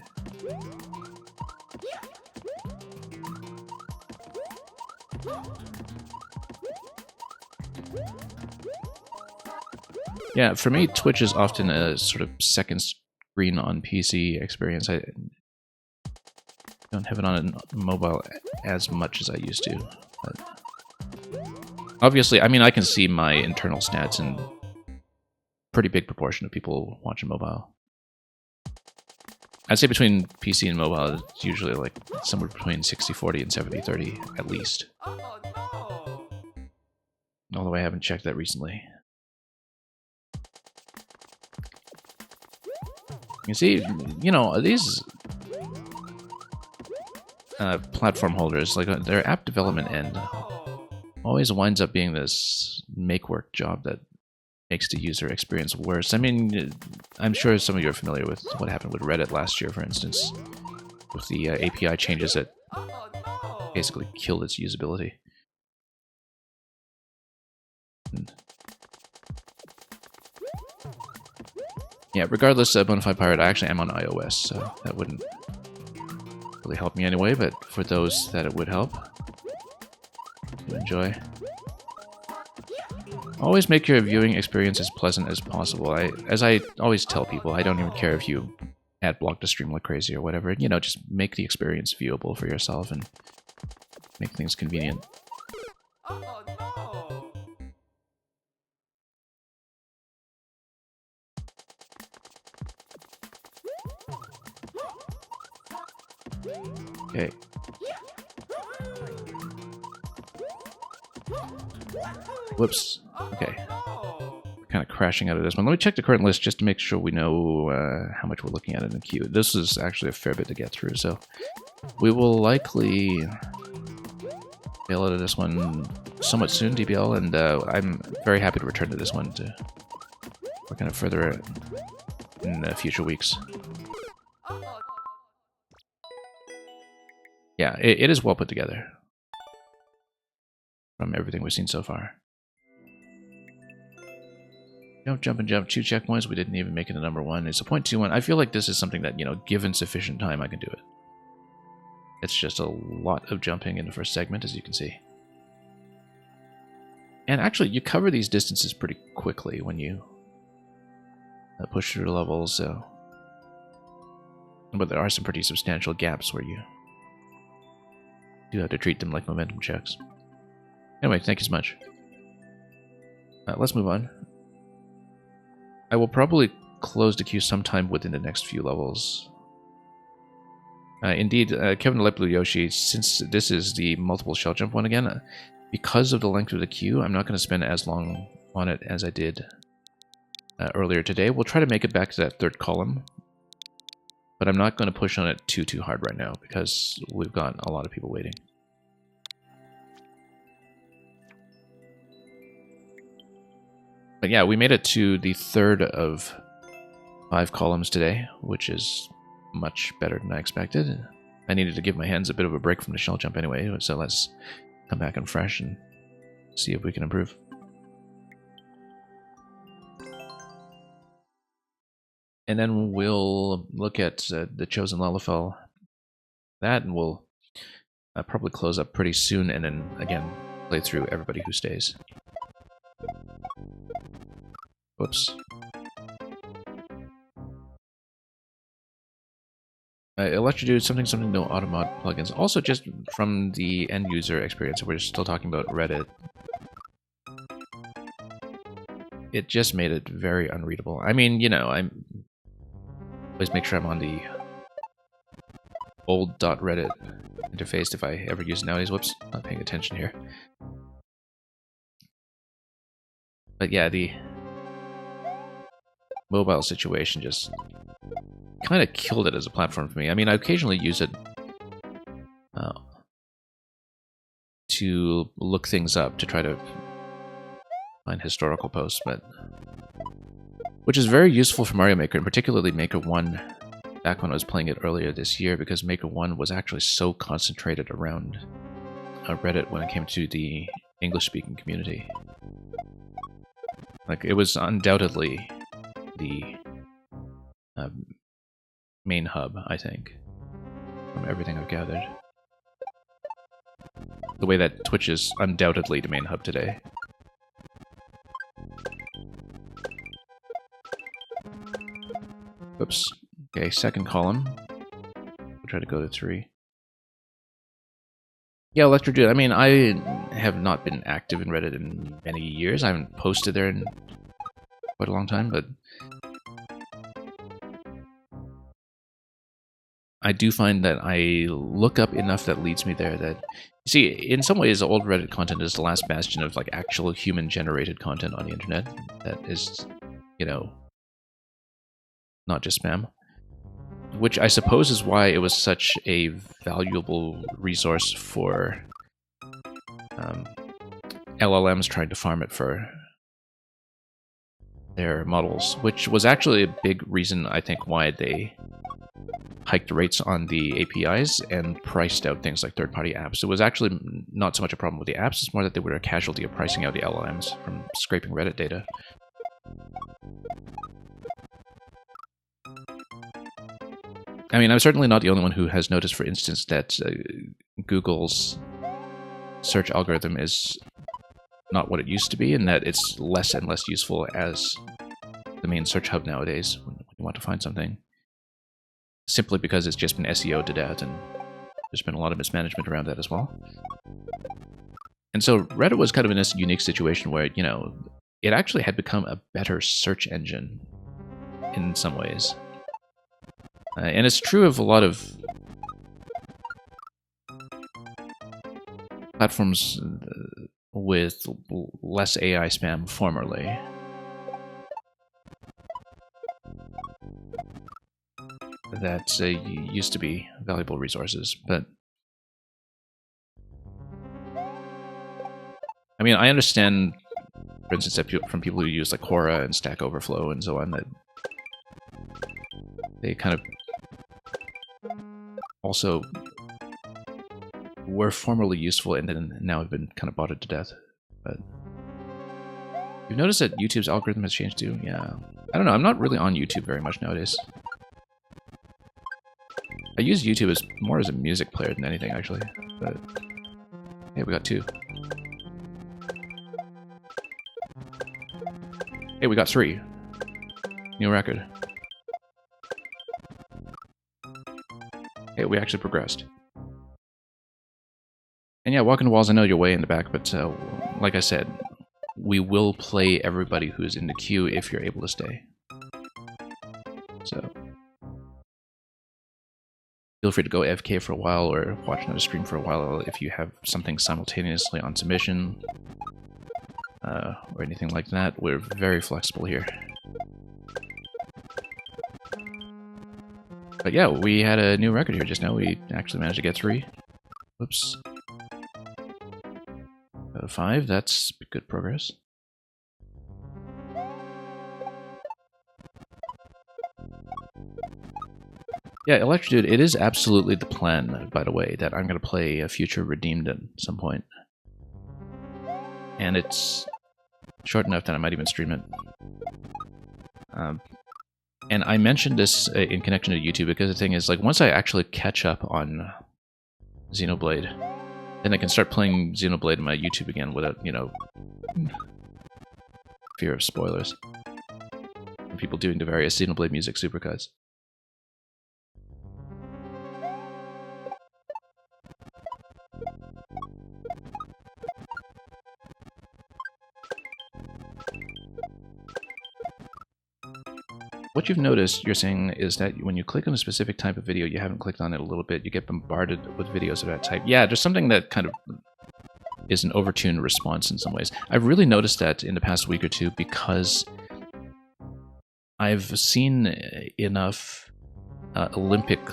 S1: Yeah, for me, Twitch is often a sort of second screen on PC experience. I don't have it on mobile as much as I used to. But obviously, I mean, I can see my internal stats and pretty big proportion of people watching mobile. I'd say between PC and mobile, it's usually like somewhere between 60-40 and 70-30 at least. Although I haven't checked that recently. You see, you know, these platform holders, like their app development end, always winds up being this make-work job that makes the user experience worse. I mean, I'm sure some of you are familiar with what happened with Reddit last year, for instance, with the API changes that basically killed its usability. Yeah, regardless, Bonafide Pirate, I actually am on iOS, so that wouldn't really help me anyway, but for those that it would help, do enjoy. Always make your viewing experience as pleasant as possible. As I always tell people, I don't even care if you ad block the stream like crazy or whatever. You know, just make the experience viewable for yourself and make things convenient. Okay. Whoops. Okay. We're kind of crashing out of this one. Let me check the current list just to make sure we know how much we're looking at in the queue. This is actually a fair bit to get through, so we will likely bail out of this one somewhat soon, DBL, and I'm very happy to return to this one to work on it further in future weeks. Yeah, it is well put together from everything we've seen so far. Jump, jump, and jump. 2 checkpoints. We didn't even make it to number 1. It's a 0.21. I feel like this is something that, you know, given sufficient time, I can do it. It's just a lot of jumping in the first segment, as you can see. And actually, you cover these distances pretty quickly when you push through the levels, so... But there are some pretty substantial gaps where you do have to treat them like momentum checks. Anyway, thank you so much. Let's move on. I will probably close the queue sometime within the next few levels. Indeed, Kevin Light Blue Yoshi, since this is the multiple shell jump one again, because of the length of the queue, I'm not going to spend as long on it as I did earlier today. We'll try to make it back to that third column, but I'm not going to push on it too hard right now because we've got a lot of people waiting. But yeah, we made it to the third of 5 columns today, which is much better than I expected. I needed to give my hands a bit of a break from the shell jump anyway, so let's come back and fresh and see if we can improve. And then we'll look at the Chosen Lalafell. That, and we'll probably close up pretty soon, and then again play through everybody who stays. Whoops. Electrodude, something, no Automod plugins. Also, just from the end user experience, we're still talking about Reddit. It just made it very unreadable. I mean, you know, I always make sure I'm on the old .reddit interface if I ever use it nowadays. Whoops, not paying attention here. But yeah, the mobile situation just kind of killed it as a platform for me. I mean, I occasionally use it to look things up, to try to find historical posts, but which is very useful for Mario Maker, and particularly Maker 1, back when I was playing it earlier this year, because Maker 1 was actually so concentrated around Reddit when it came to the English-speaking community. Like, it was undoubtedly the main hub, I think, from everything I've gathered. The way that Twitch is undoubtedly the main hub today. Oops. Okay, second column. We'll try to go to 3. Yeah, Electrodude. I mean, I have not been active in Reddit in many years. I haven't posted there in quite a long time, but I do find that I look up enough that leads me there that... See, in some ways, old Reddit content is the last bastion of, like, actual human-generated content on the internet that is, you know, not just spam. Which I suppose is why it was such a valuable resource for LLMs trying to farm it for their models, which was actually a big reason, I think, why they hiked rates on the APIs and priced out things like third-party apps. It was actually not so much a problem with the apps, it's more that they were a casualty of pricing out the LLMs from scraping Reddit data. I mean, I'm certainly not the only one who has noticed, for instance, that Google's search algorithm is not what it used to be, and that it's less and less useful as the main search hub nowadays when you want to find something. Simply because it's just been SEO'd to death, and there's been a lot of mismanagement around that as well. And so Reddit was kind of in this unique situation where, you know, it actually had become a better search engine in some ways. And it's true of a lot of platforms with less AI spam formerly. That used to be valuable resources, but I mean, I understand, for instance, that from people who use like Quora and Stack Overflow and so on, that they kind of also were formerly useful and then now have been kind of botted to death. But you've noticed that YouTube's algorithm has changed too? Yeah. I don't know, I'm not really on YouTube very much nowadays. I use YouTube as more as a music player than anything, actually. But hey, we got 2. Hey, we got 3. New record. Hey, we actually progressed. And yeah, Walking to Walls, I know you're way in the back, but like I said, we will play everybody who's in the queue if you're able to stay. So feel free to go AFK for a while or watch another stream for a while if you have something simultaneously on submission or anything like that. We're very flexible here. But yeah, we had a new record here just now. We actually managed to get 3. Whoops. 5, that's good progress. Yeah, Electrodude, it is absolutely the plan, by the way, that I'm going to play a future Redeemed at some point. And it's short enough that I might even stream it. And I mentioned this in connection to YouTube because the thing is, like, once I actually catch up on Xenoblade, then I can start playing Xenoblade on my YouTube again without, you know, fear of spoilers. And people doing the various Xenoblade music supercuts. What you've noticed, you're saying, is that when you click on a specific type of video you haven't clicked on it a little bit, you get bombarded with videos of that type. Yeah, there's something that kind of is an overtuned response in some ways. I've really noticed that in the past week or two because I've seen enough Olympic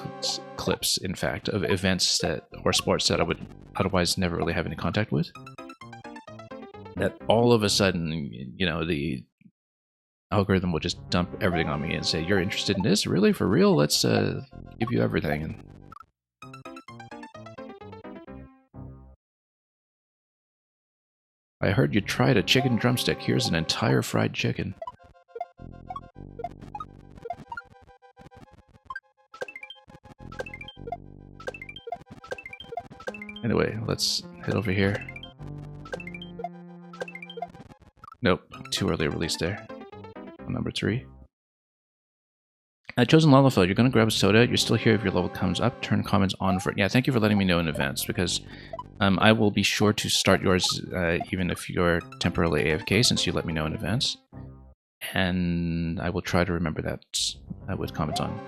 S1: clips, in fact, of events that or sports that I would otherwise never really have any contact with. That all of a sudden, you know, the algorithm will just dump everything on me and say, "You're interested in this? Really? For real? Let's give you everything." And I heard you tried a chicken drumstick. Here's an entire fried chicken. Anyway, let's head over here. Nope, too early release there. Number 3. Chosen Lalafell, you're going to grab a soda. You're still here if your level comes up. Turn comments on for it. Yeah, thank you for letting me know in advance, because I will be sure to start yours even if you're temporarily AFK, since you let me know in advance. And I will try to remember that with comments on.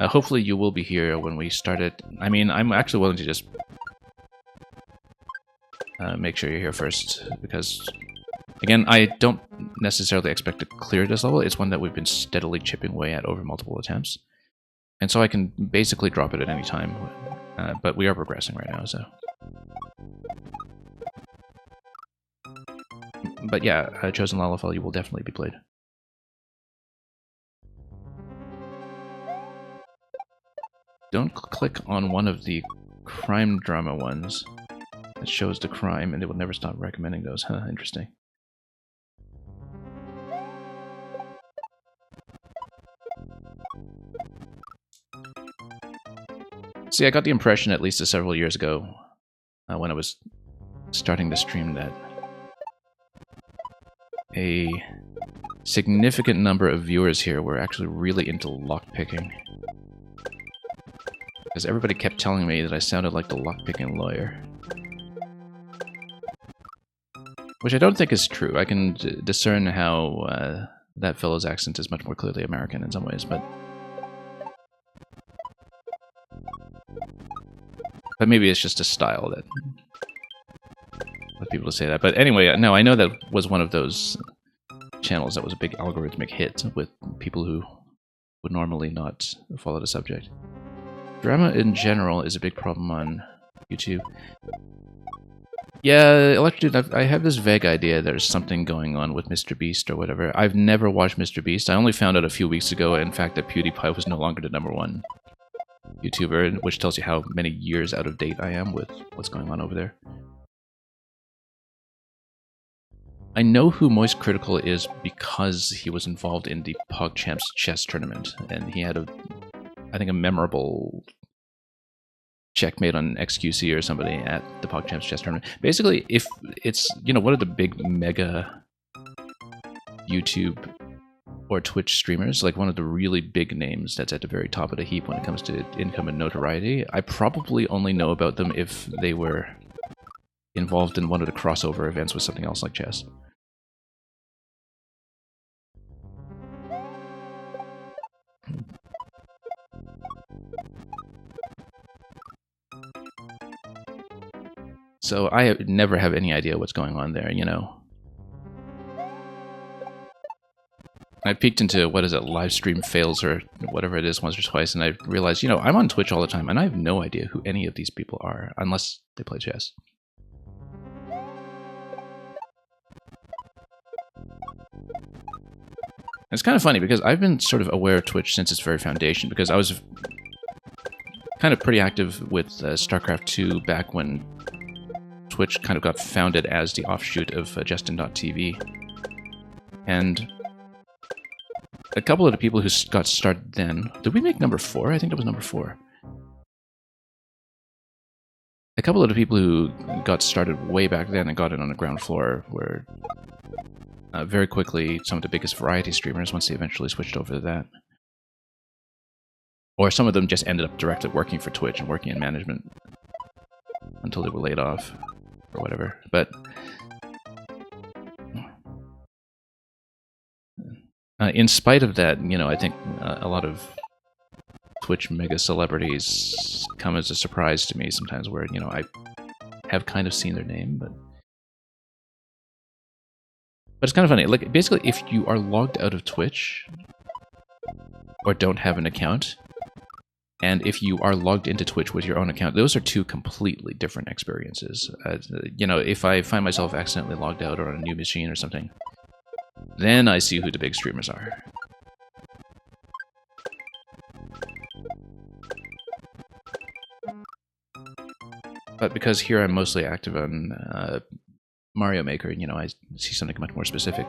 S1: Hopefully you will be here when we start it. I mean, I'm actually willing to just make sure you're here first, because again, I don't necessarily expect to clear this level. It's one that we've been steadily chipping away at over multiple attempts. And so I can basically drop it at any time. But we are progressing right now, so... But yeah, Chosen Lalafell, you will definitely be played. Don't click on one of the crime drama ones that shows the crime, and it will never stop recommending those. Huh, interesting. See, I got the impression, at least several years ago, when I was starting to stream, that a significant number of viewers here were actually really into lockpicking. Because everybody kept telling me that I sounded like the lockpicking lawyer. Which I don't think is true. I can discern how that fellow's accent is much more clearly American in some ways, but... But maybe it's just a style that led people to say that. But anyway, no, I know that was one of those channels that was a big algorithmic hit with people who would normally not follow the subject. Drama in general is a big problem on YouTube. Yeah, Electrodude, I have this vague idea there's something going on with Mr. Beast or whatever. I've never watched Mr. Beast. I only found out a few weeks ago, in fact, that PewDiePie was no longer the #1 YouTuber, which tells you how many years out of date I am with what's going on over there. I know who Moist Critical is because he was involved in the PogChamps chess tournament, and he had I think a memorable checkmate on XQC or somebody at the PogChamps chess tournament. Basically, if it's, you know, one of the big mega YouTube or Twitch streamers, like one of the really big names that's at the very top of the heap when it comes to income and notoriety, I probably only know about them if they were involved in one of the crossover events with something else like chess. So I never have any idea what's going on there, you know. I peeked into, what is it, live stream fails or whatever it is once or twice, and I realized, you know, I'm on Twitch all the time, and I have no idea who any of these people are, unless they play chess. It's kind of funny, because I've been sort of aware of Twitch since its very foundation, because I was kind of pretty active with StarCraft 2 back when Twitch kind of got founded as the offshoot of Justin.tv. And a couple of the people who got started then... Did we make number 4? I think that was number 4. A couple of the people who got started way back then and got it on the ground floor were very quickly some of the biggest variety streamers once they eventually switched over to that. Or some of them just ended up directly working for Twitch and working in management until they were laid off or whatever. But in spite of that, you know, I think a lot of Twitch mega celebrities come as a surprise to me sometimes, where, you know, I have kind of seen their name, but it's kind of funny. Like, basically, if you are logged out of Twitch or don't have an account, and if you are logged into Twitch with your own account, those are two completely different experiences. You know, if I find myself accidentally logged out or on a new machine or something, then I see who the big streamers are. But because here I'm mostly active on Mario Maker, you know, I see something much more specific.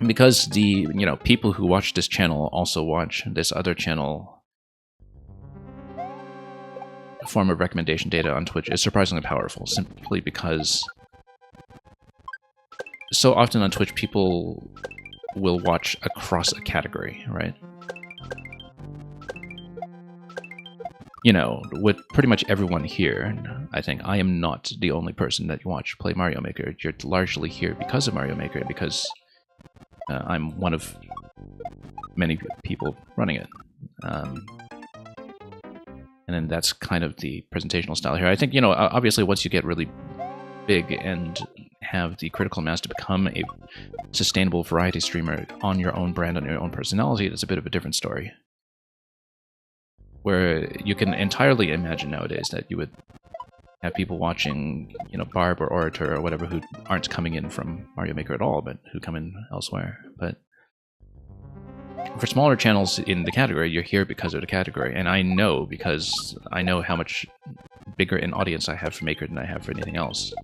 S1: Because the, you know, people who watch this channel also watch this other channel, a form of recommendation data on Twitch is surprisingly powerful, simply because so often on Twitch people will watch across a category, right? You know, with pretty much everyone here, I think I am not the only person that you watch play Mario Maker. You're largely here because of Mario Maker, because I'm one of many people running it. And then that's kind of the presentational style here. I think, you know, obviously once you get really big and have the critical mass to become a sustainable variety streamer on your own brand, on your own personality, that's a bit of a different story. Where you can entirely imagine nowadays that you would have people watching, you know, Barb or Orator or whatever who aren't coming in from Mario Maker at all, but who come in elsewhere. But for smaller channels in the category, you're here because of the category. And I know, because I know how much bigger an audience I have for Maker than I have for anything else,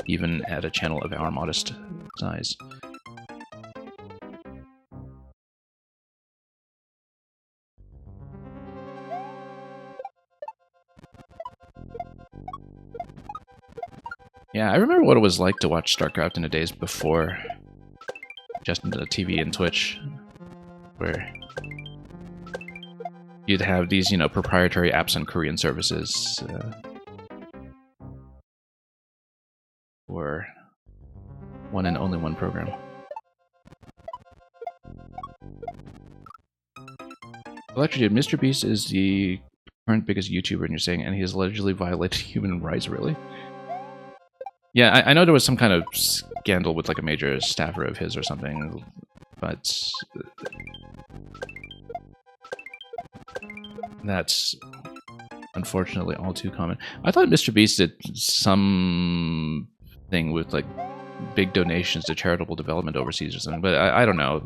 S1: even at a channel of our modest size. Yeah, I remember what it was like to watch StarCraft in the days before Justin the TV and Twitch, where you'd have these, you know, proprietary apps on Korean services for one and only one program. Electrodude, Mr. Beast is the current biggest YouTuber, and you're saying, and he has allegedly violated human rights, really? Yeah, I know there was some kind of scandal with like a major staffer of his or something, but that's unfortunately all too common. I thought Mr. Beast did something with like big donations to charitable development overseas or something, but I don't know.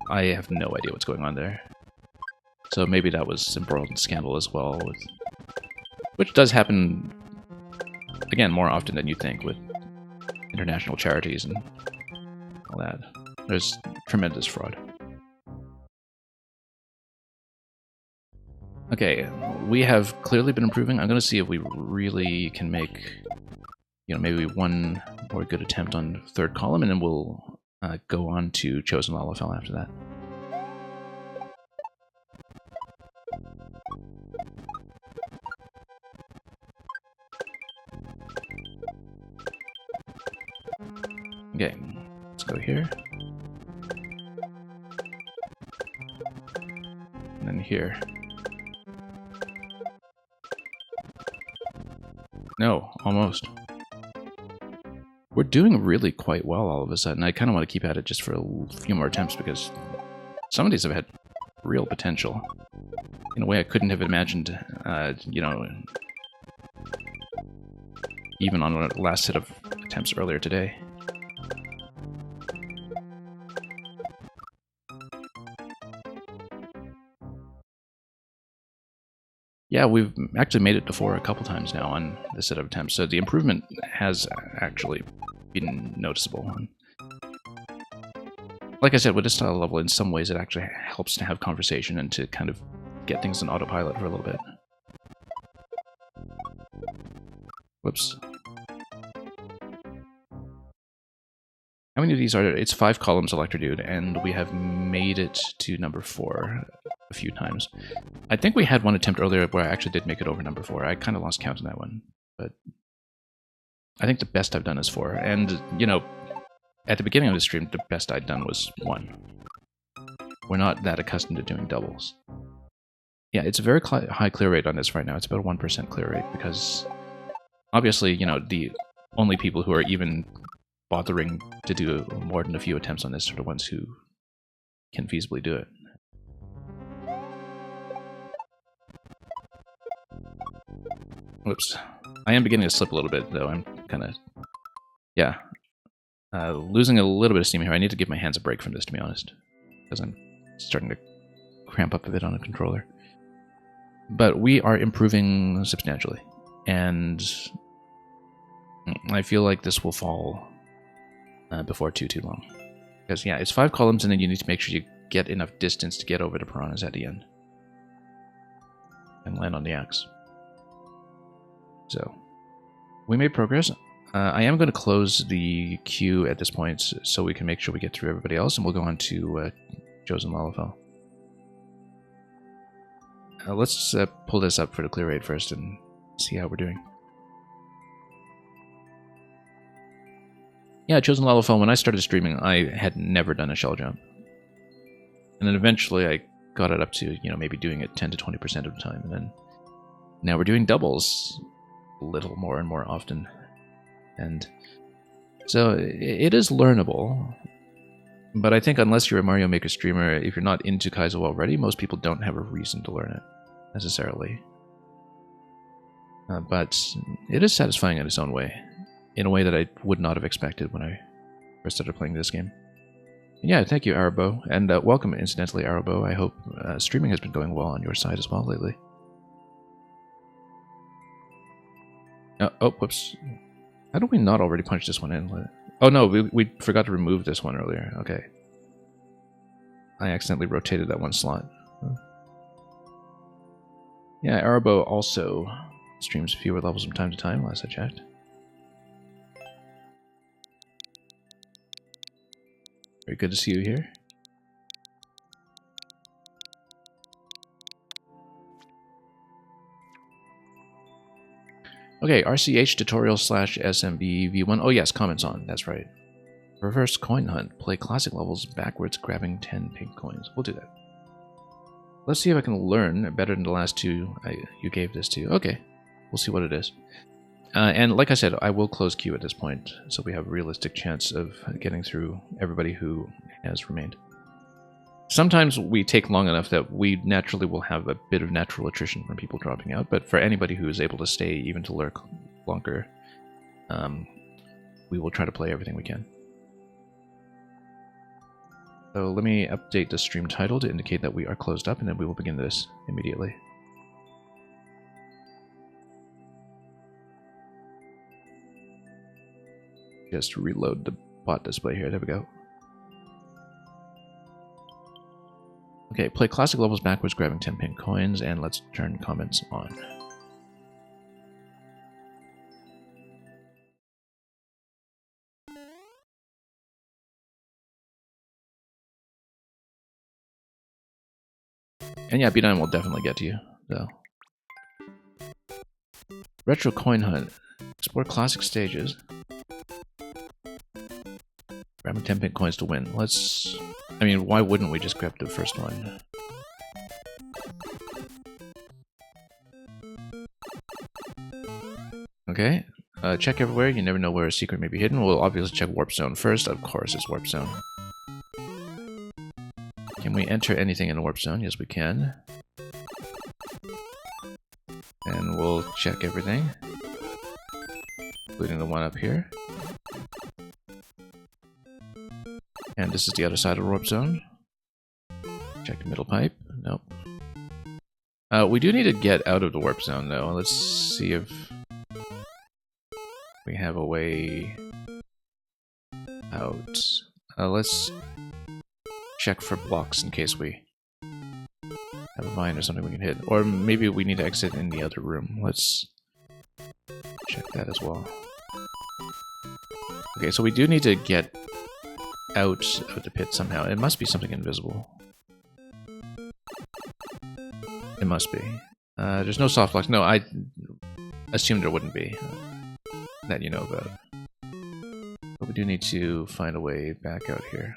S1: I have no idea what's going on there. So maybe that was embroiled in scandal as well, which does happen, again, more often than you think with international charities and all that. There's tremendous fraud. Okay, we have clearly been improving. I'm going to see if we really can make, you know, maybe one more good attempt on third column, and then we'll go on to Chosen Lalafell after that. Okay, let's go here. here. No, almost. We're doing really quite well all of a sudden. I kind of want to keep at it just for a few more attempts because some of these have had real potential. In a way I couldn't have imagined, you know, even on the last set of attempts earlier today. Yeah, we've actually made it to 4 a couple times now on this set of attempts, so the improvement has actually been noticeable. Like I said, with this style of level, in some ways it actually helps to have conversation and to kind of get things in autopilot for a little bit. Whoops. How many of these are there? It's 5 columns, Electro Dude, and we have made it to number 4 a few times. I think we had one attempt earlier where I actually did make it over number 4. I kind of lost count on that one, but I think the best I've done is 4. And, you know, at the beginning of the stream, the best I'd done was 1. We're not that accustomed to doing doubles. Yeah, it's a very high clear rate on this right now. It's about a 1% clear rate because, obviously, you know, the only people who are even bothering to do more than a few attempts on this are the ones who can feasibly do it. Whoops. I am beginning to slip a little bit, though. I'm kind of... yeah. Losing a little bit of steam here. I need to give my hands a break from this, to be honest. Because I'm starting to cramp up a bit on a controller. But we are improving substantially. And I feel like this will fall before too long. Because, yeah, it's 5 columns, and then you need to make sure you get enough distance to get over the piranhas at the end. And land on the axe. So, we made progress. I am going to close the queue at this point so we can make sure we get through everybody else, and we'll go on to Chosen Lalafell. Let's pull this up for the clear rate first and see how we're doing. Yeah, Chosen Lalafell, when I started streaming, I had never done a shell jump. And then eventually I got it up to, you know, maybe doing it 10 to 20% of the time, and then now we're doing doubles a little more and more often. And so it is learnable, but I think unless you're a Mario Maker streamer, if you're not into Kaizo already, most people don't have a reason to learn it, necessarily. But it is satisfying in its own way, in a way that I would not have expected when I first started playing this game. And yeah, thank you, Arabo, and welcome, incidentally, Arabo. I hope streaming has been going well on your side as well lately. Oh, whoops. How did we not already punch this one in? Oh no, we forgot to remove this one earlier. Okay. I accidentally rotated that one slot. Yeah, Arabo also streams fewer levels from time to time, last I checked. Very good to see you here. Okay, RCH tutorial / SMB V1. Oh yes, comments on, that's right. Reverse coin hunt. Play classic levels backwards, grabbing 10 pink coins. We'll do that. Let's see if I can learn better than the last 2 you gave this to. Okay, we'll see what it is. And like I said, I will close queue at this point, so we have a realistic chance of getting through everybody who has remained. Sometimes we take long enough that we naturally will have a bit of natural attrition from people dropping out, but for anybody who is able to stay even to lurk longer, we will try to play everything we can. So let me update the stream title to indicate that we are closed up, and then we will begin this immediately. Just reload the bot display here. There we go. Okay, play classic levels backwards, grabbing 10 pink coins, and let's turn comments on. And yeah, B9 will definitely get to you, though. Retro coin hunt. Explore classic stages. Grabbing 10 pink coins to win. Let's... I mean, why wouldn't we just grab the first one? Okay. Check everywhere. You never know where a secret may be hidden. We'll obviously check Warp Zone first. Of course, it's Warp Zone. Can we enter anything in Warp Zone? Yes, we can. And we'll check everything, including the one up here. And this is the other side of Warp Zone. Check the middle pipe. Nope. We do need to get out of the Warp Zone, though. Let's see if we have a way out. Let's check for blocks in case we have a vine or something we can hit. Or maybe we need to exit in the other room. Let's check that as well. Okay, so we do need to get out of the pit somehow. It must be something invisible. It must be. There's no soft blocks. No, I assumed there wouldn't be. That you know about. But we do need to find a way back out here.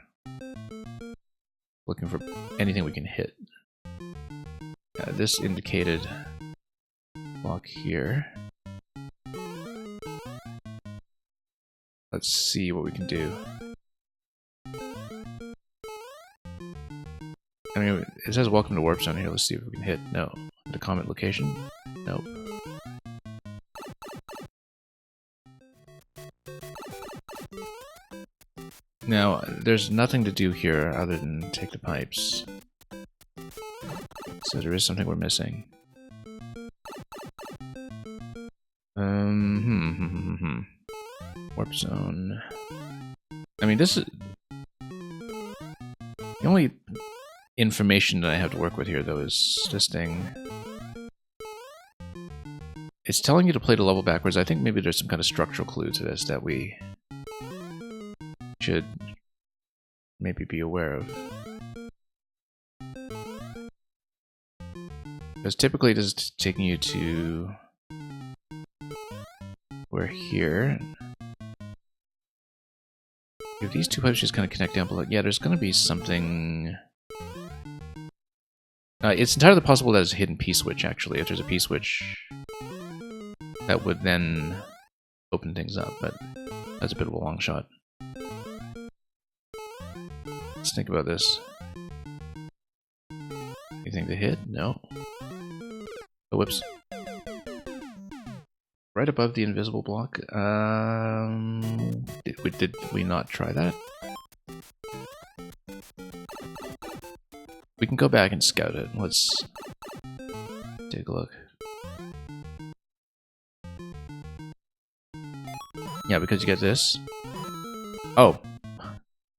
S1: Looking for anything we can hit. This indicated block here. Let's see what we can do. I mean, it says welcome to Warp Zone here. Let's see if we can hit. No. The comment location? Nope. Now, there's nothing to do here other than take the pipes. So there is something we're missing. Warp Zone. I mean, this is... The only information that I have to work with here, though, is this thing. It's telling you to play the level backwards. I think maybe there's some kind of structural clue to this that we should maybe be aware of. Because typically this is taking you to... We're here. If these two pipes just kind of connect down below... Yeah, there's going to be something... it's entirely possible that it's a hidden P-switch, actually. If there's a P-switch, that would then open things up, but that's a bit of a long shot. Let's think about this. Anything to hit? No. Oh, whoops. Right above the invisible block. Did we not try that? We can go back and scout it. Let's take a look. Yeah, because you get this. Oh.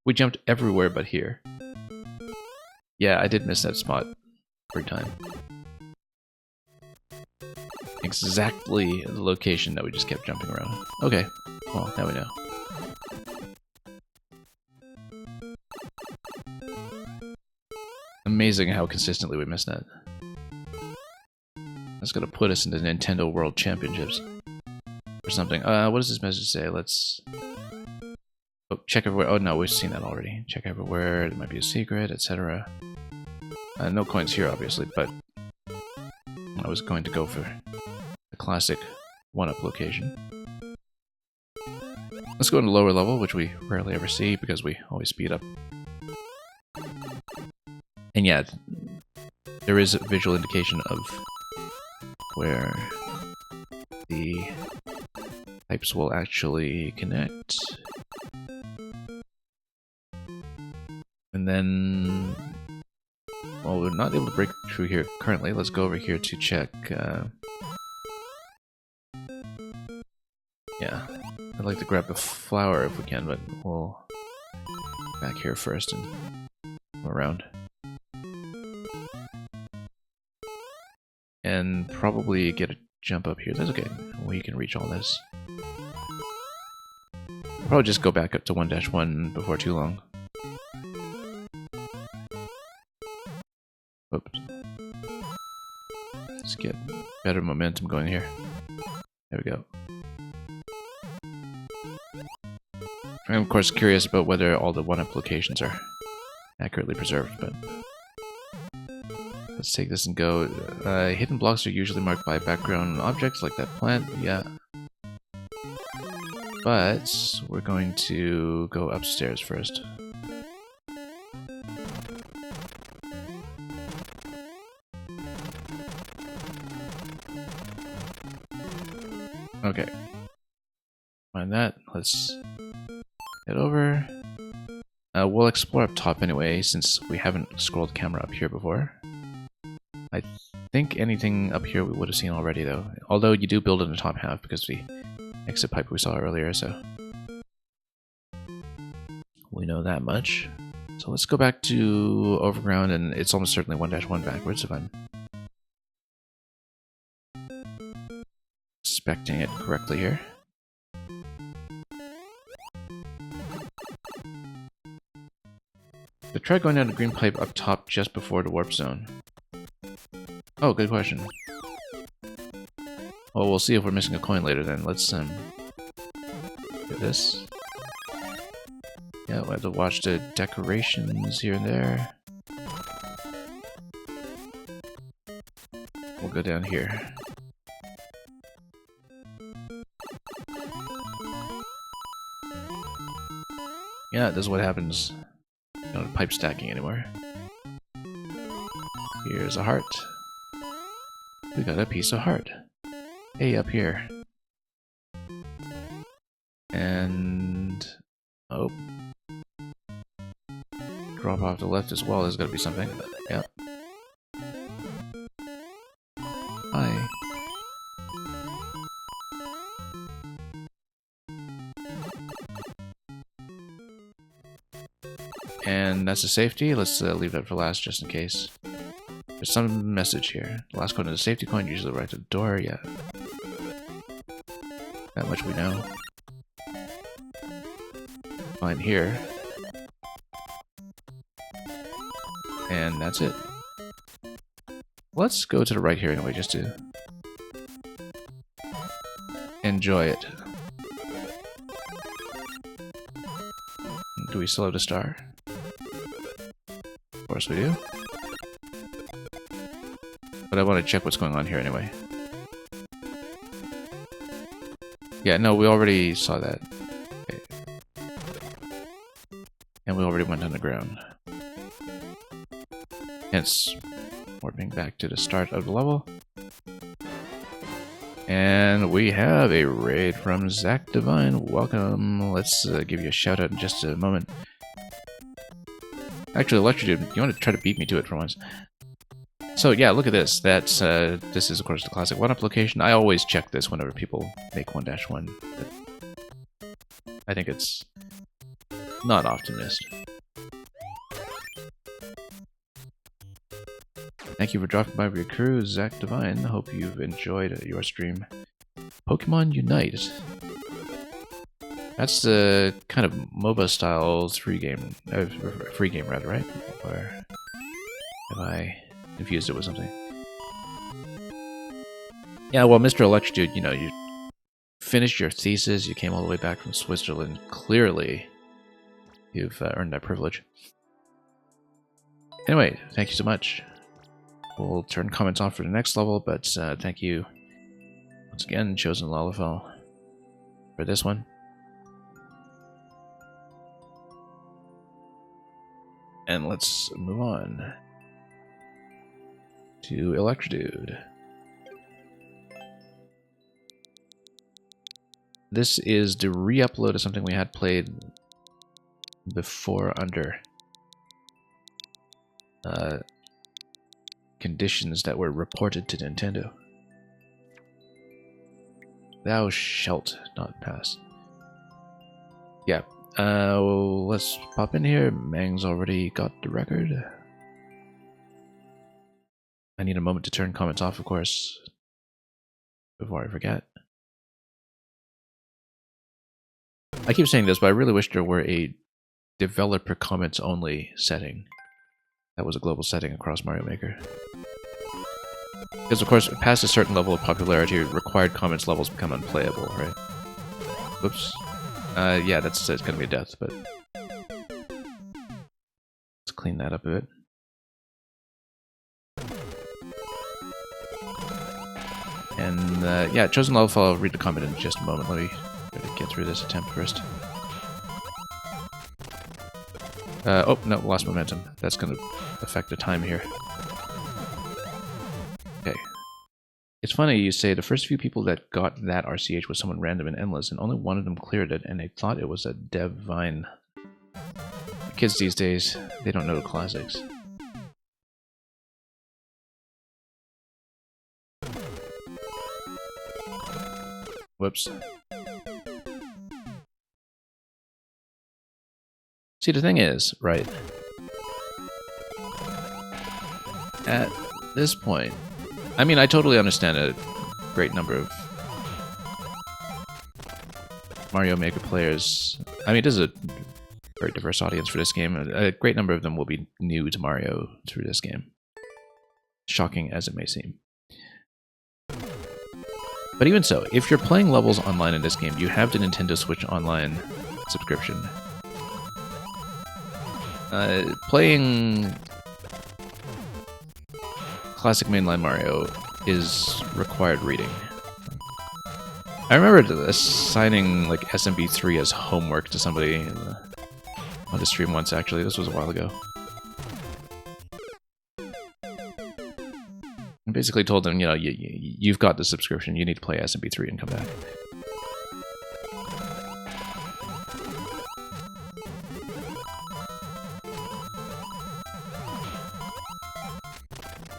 S1: We jumped everywhere but here. Yeah, I did miss that spot every time. Exactly the location that we just kept jumping around. Okay, well, now we know. Amazing how consistently we miss that. That's gonna put us into Nintendo World Championships. Or something. What does this message say? Let's... Oh, check everywhere. Oh no, we've seen that already. Check everywhere. There might be a secret, etc. No coins here, obviously, but I was going to go for the classic one-up location. Let's go into lower level, which we rarely ever see because we always speed up. And yeah, there is a visual indication of where the pipes will actually connect. And then, well, we're not able to break through here currently. Let's go over here to check. Yeah, I'd like to grab the flower if we can, but we'll back here first and go around. And probably get a jump up here. That's okay. We can reach all this. Probably just go back up to 1-1 before too long. Oops. Let's get better momentum going here. There we go. I'm of course curious about whether all the one-up locations are accurately preserved, but let's take this and go. Hidden blocks are usually marked by background objects like that plant. Yeah. but we're going to go upstairs first. Okay. Find that. Let's head over. We'll explore up top anyway, since we haven't scrolled camera up here before. I think anything up here we would have seen already, though. Although you do build in the top half because of the exit pipe we saw earlier, so we know that much. So let's go back to Overground, and it's almost certainly 1-1 backwards if I'm expecting it correctly here. But try going down the green pipe up top just before the warp zone. Oh, good question. Well, we'll see if we're missing a coin later then. Let's do this. Yeah, we'll have to watch the decorations here and there. We'll go down here. Yeah, this is what happens. No pipe stacking anymore. Here's a heart. We got a piece of heart. Hey, up here. And... oh. Drop off to the left as well, there's gotta be something. Yep. Hi. And that's a safety. Let's leave that for last just in case. There's some message here. The last coin is a safety coin, usually right to the door. Yeah. That much we know. Fine here. And that's it. Let's go to the right here anyway, just to enjoy it. Do we still have the star? Of course we do. But I want to check what's going on here anyway. Yeah, no, we already saw that. Okay. And we already went underground. Hence, warping back to the start of the level. And we have a raid from Zach Divine. Welcome. Let's give you a shout out in just a moment. Actually, Electrodude, you want to try to beat me to it for once? So yeah, look at this. That's this is of course the classic 1-up location. I always check this whenever people make 1-1. But I think it's not often missed. Thank you for dropping by with your crew, Zach Divine. Hope you've enjoyed your stream. Pokemon Unite. That's the kind of MOBA style free game rather, right? Or have I confused it with something? Yeah, well, Mr. Electrodude, you know, you finished your thesis, you came all the way back from Switzerland. Clearly, you've earned that privilege. Anyway, thank you so much. We'll turn comments off for the next level, but thank you once again, Chosen Lalafell, for this one. And let's move on to Electrodude. This is the re-upload of something we had played before under conditions that were reported to Nintendo. Thou shalt not pass. Yeah. Well, let's pop in here. Mang's already got the record. I need a moment to turn comments off, of course, before I forget. I keep saying this, but I really wish there were a developer comments only setting that was a global setting across Mario Maker. Because, of course, past a certain level of popularity, required comments levels become unplayable, right? Oops. Yeah, it's gonna be a death, but let's clean that up a bit. And yeah, Chosen Love, I'll read the comment in just a moment. Let me get through through this attempt first. Oh, no, lost momentum. That's going to affect the time here. Okay. It's funny you say the first few people that got that RCH was someone random and endless, and only one of them cleared it, and they thought it was a Dev Vine. The kids these days, they don't know the classics. Whoops. See, the thing is, right, at this point, I mean, I totally understand a great number of Mario Maker players. I mean, it is a very diverse audience for this game. A great number of them will be new to Mario through this game. Shocking as it may seem. But even so, if you're playing levels online in this game, you have the Nintendo Switch Online subscription. Playing classic mainline Mario is required reading. I remember assigning like SMB3 as homework to somebody on the stream once, actually. This was a while ago. I basically told them, you know, you've got the subscription, you need to play SMB3 and come back.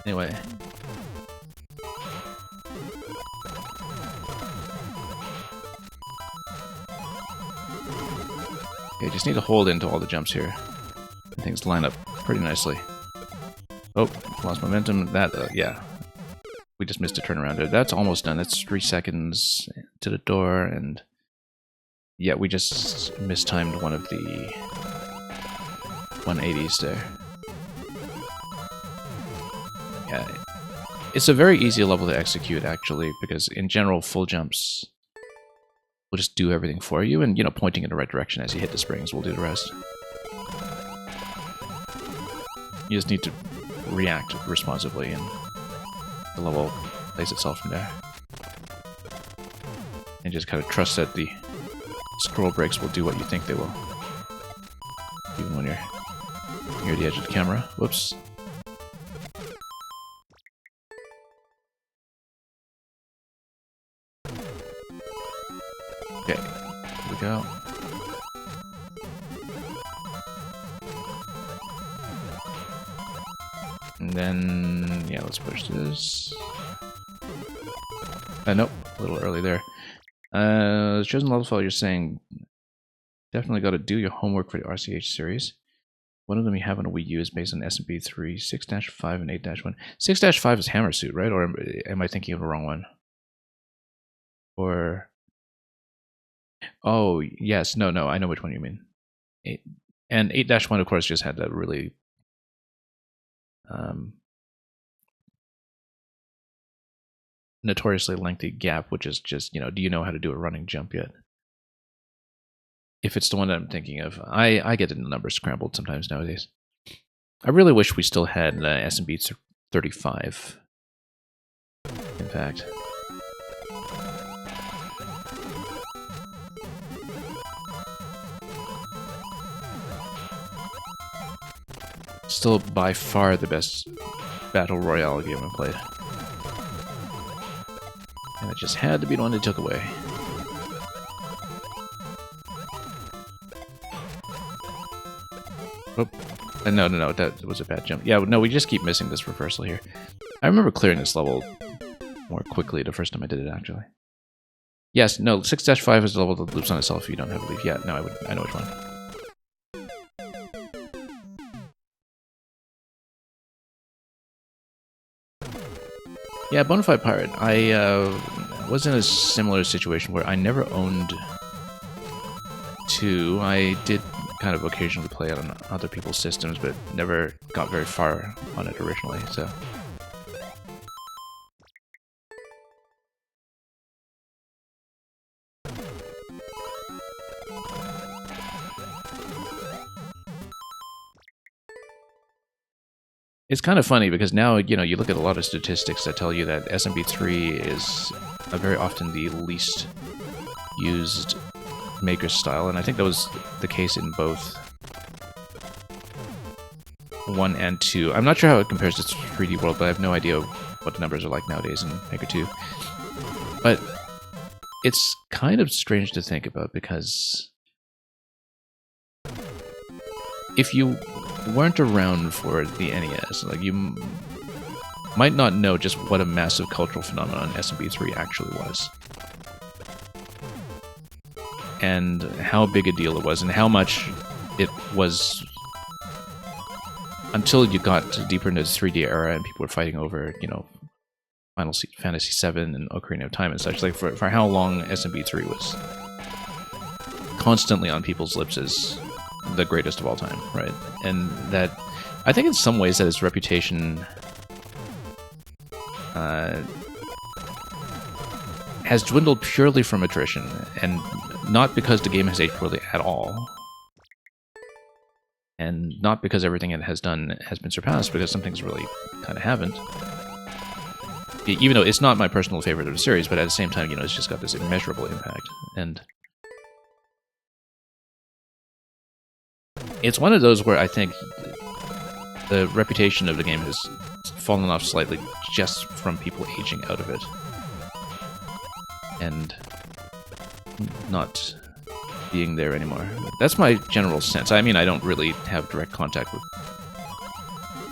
S1: Anyway. Okay, just need to hold into all the jumps here. And things line up pretty nicely. Oh, lost momentum. That, yeah. We just missed a turnaround there. That's almost done. That's 3 seconds to the door, and yeah, we just mistimed one of the 180s there. Yeah, it's a very easy level to execute, actually, because in general, full jumps will just do everything for you, and, you know, pointing in the right direction as you hit the springs will do the rest. You just need to react responsively, and the level plays itself from there. And just kind of trust that the scroll breaks will do what you think they will. Even when you're near the edge of the camera. Whoops. Okay, here we go. And then, yeah, let's push this. Nope, a little early there. Chosen level file, you're saying definitely got to do your homework for the RCH series. One of them you have on a Wii U is based on SMB3, 6-5 and 8-1. 6-5 is Hammer Suit, right? Or am I thinking of the wrong one? Or... oh, yes, no, I know which one you mean. And 8-1, of course, just had that really... notoriously lengthy gap, which is just, you know, do you know how to do a running jump yet? If it's the one that I'm thinking of. I get the numbers scrambled sometimes nowadays. I really wish we still had SMB 35. In fact. Still by far the best Battle Royale game I've played. And it just had to be the one they took away. Oh, no, that was a bad jump. Yeah, no, we just keep missing this reversal here. I remember clearing this level more quickly the first time I did it, actually. Yes, no, 6-5 is the level that loops on itself if you don't have a leaf. Yeah, no, I know which one. Yeah, Bonafide Pirate. I was in a similar situation where I never owned 2. I did kind of occasionally play it on other people's systems, but never got very far on it originally, so... It's kind of funny because now, you know, you look at a lot of statistics that tell you that SMB3 is very often the least used Maker's style, and I think that was the case in both 1 and 2. I'm not sure how it compares to 3D World, but I have no idea what the numbers are like nowadays in Maker 2. But it's kind of strange to think about, because if you weren't around for the NES, like, you might not know just what a massive cultural phenomenon SMB3 actually was. And how big a deal it was, and how much it was until you got deeper into the 3D era and people were fighting over, you know, Final Fantasy VII and Ocarina of Time and such. Like, for how long SMB3 was constantly on people's lips as the greatest of all time, right? And that, I think in some ways that its reputation has dwindled purely from attrition, and not because the game has aged poorly at all, and not because everything it has done has been surpassed, because some things really kind of haven't. Even though it's not my personal favorite of the series, but at the same time, you know, it's just got this immeasurable impact. And it's one of those where I think the reputation of the game has fallen off slightly just from people aging out of it. And not being there anymore. That's my general sense. I mean, I don't really have direct contact with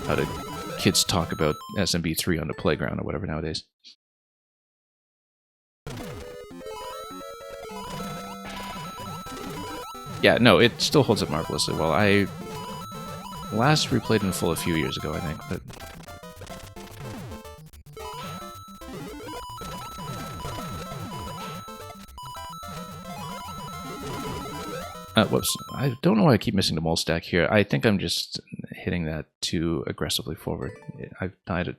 S1: how the kids talk about SMB3 on the playground or whatever nowadays. Yeah, no, it still holds up marvelously well. I last replayed in full a few years ago, I think, but whoops. I don't know why I keep missing the mole stack here. I think I'm just hitting that too aggressively forward. I've died at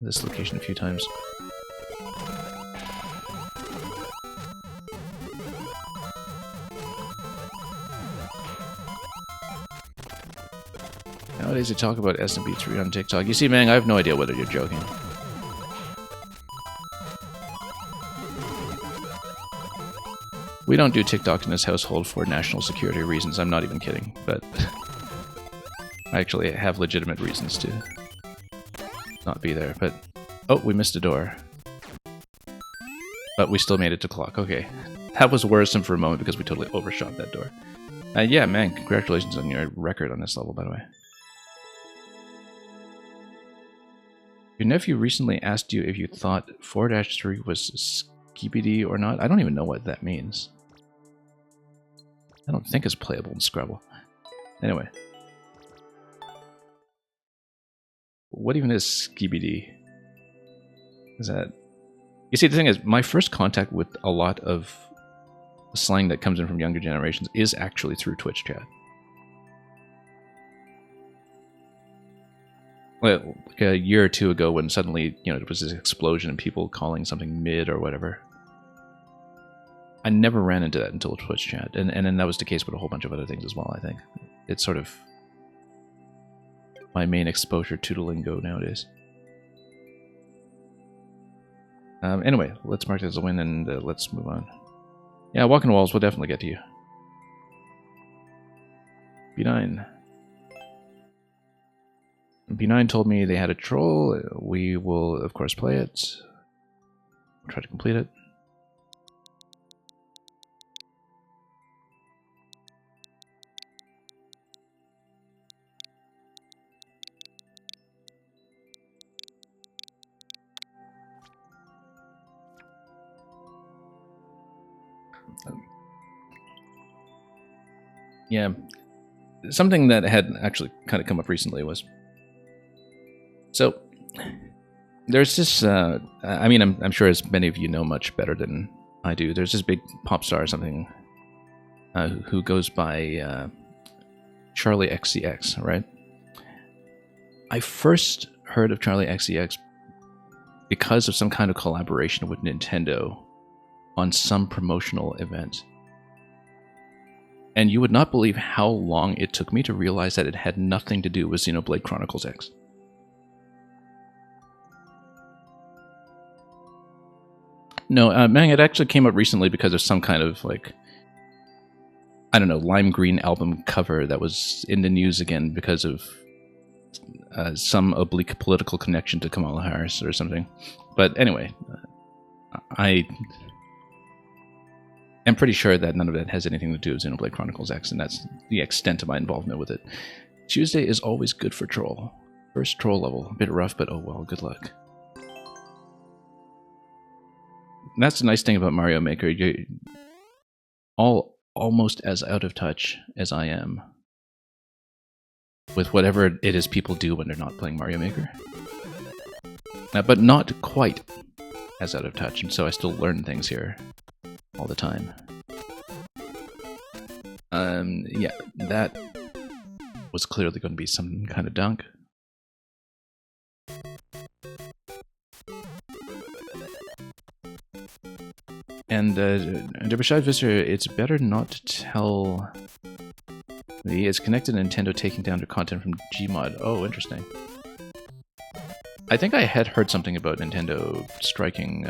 S1: this location a few times. Nowadays they talk about SMB3 on TikTok. You see, man, I have no idea whether you're joking. We don't do TikTok in this household for national security reasons. I'm not even kidding, but I actually have legitimate reasons to not be there. But oh, we missed a door, but we still made it to clock. Okay, that was worrisome for a moment because we totally overshot that door. Yeah, man, congratulations on your record on this level, by the way. Your nephew recently asked you if you thought 4-3 was Skibidi or not. I don't even know what that means. I don't think it's playable in Scrabble. Anyway. What even is Skibidi? Is that... You see, the thing is, my first contact with a lot of slang that comes in from younger generations is actually through Twitch chat. Well, like a year or two ago when suddenly, you know, there was this explosion of people calling something mid or whatever. I never ran into that until Twitch chat, and then that was the case with a whole bunch of other things as well, I think. It's sort of my main exposure to the lingo nowadays. Anyway, let's mark this as a win and let's move on. Yeah, Walking Walls will definitely get to you. B9. B9 told me they had a troll. We will, of course, play it. We'll try to complete it. Yeah, something that had actually kind of come up recently was... So, there's this, I mean, I'm sure as many of you know much better than I do, there's this big pop star or something who goes by Charli XCX, right? I first heard of Charli XCX because of some kind of collaboration with Nintendo on some promotional event. And you would not believe how long it took me to realize that it had nothing to do with Xenoblade Chronicles X. No, Mang, it actually came up recently because of some kind of, like, I don't know, lime green album cover that was in the news again because of some oblique political connection to Kamala Harris or something. But anyway, I am pretty sure that none of that has anything to do with Xenoblade Chronicles X, and that's the extent of my involvement with it. Tuesday is always good for Troll. First Troll level. A bit rough, but oh well, good luck. And that's the nice thing about Mario Maker. You're all almost as out of touch as I am with whatever it is people do when they're not playing Mario Maker. But not quite as out of touch, and so I still learn things here all the time. Yeah, that was clearly going to be some kind of dunk. And Derbashad Visser, it's better not to tell me. It's connected to Nintendo taking down their content from Gmod. Oh, interesting. I think I had heard something about Nintendo striking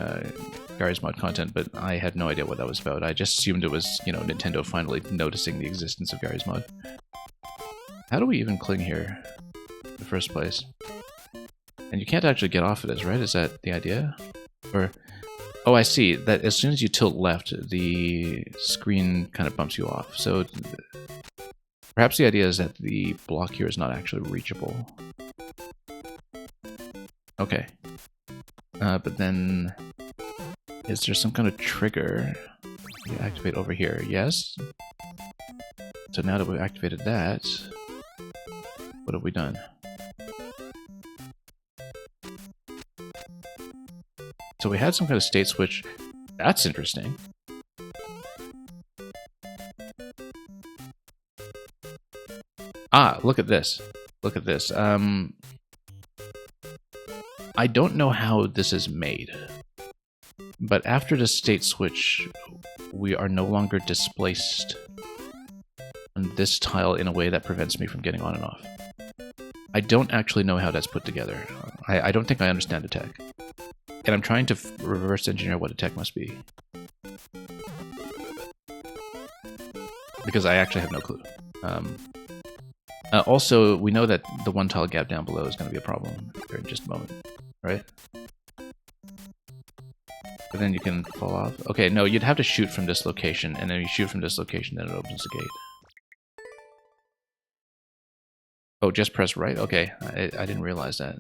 S1: Garry's Mod content, but I had no idea what that was about. I just assumed it was, you know, Nintendo finally noticing the existence of Garry's Mod. How do we even cling here in the first place? And you can't actually get off of this, right? Is that the idea? Or... oh, I see. That as soon as you tilt left, the screen kind of bumps you off. So perhaps the idea is that the block here is not actually reachable. Okay. But then, is there some kind of trigger you activate over here? Yes? So now that we've activated that, what have we done? So we had some kind of state switch. That's interesting. Ah, look at this. Look at this. I don't know how this is made, but after the state switch, we are no longer displaced on this tile in a way that prevents me from getting on and off. I don't actually know how that's put together. I don't think I understand the tech. And I'm trying to reverse engineer what a tech must be. Because I actually have no clue. Also, we know that the one tile gap down below is going to be a problem here in just a moment, right? But then you can fall off. Okay, no, you'd have to shoot from this location, and then you shoot from this location, then it opens the gate. Oh, just press right? Okay, I didn't realize that.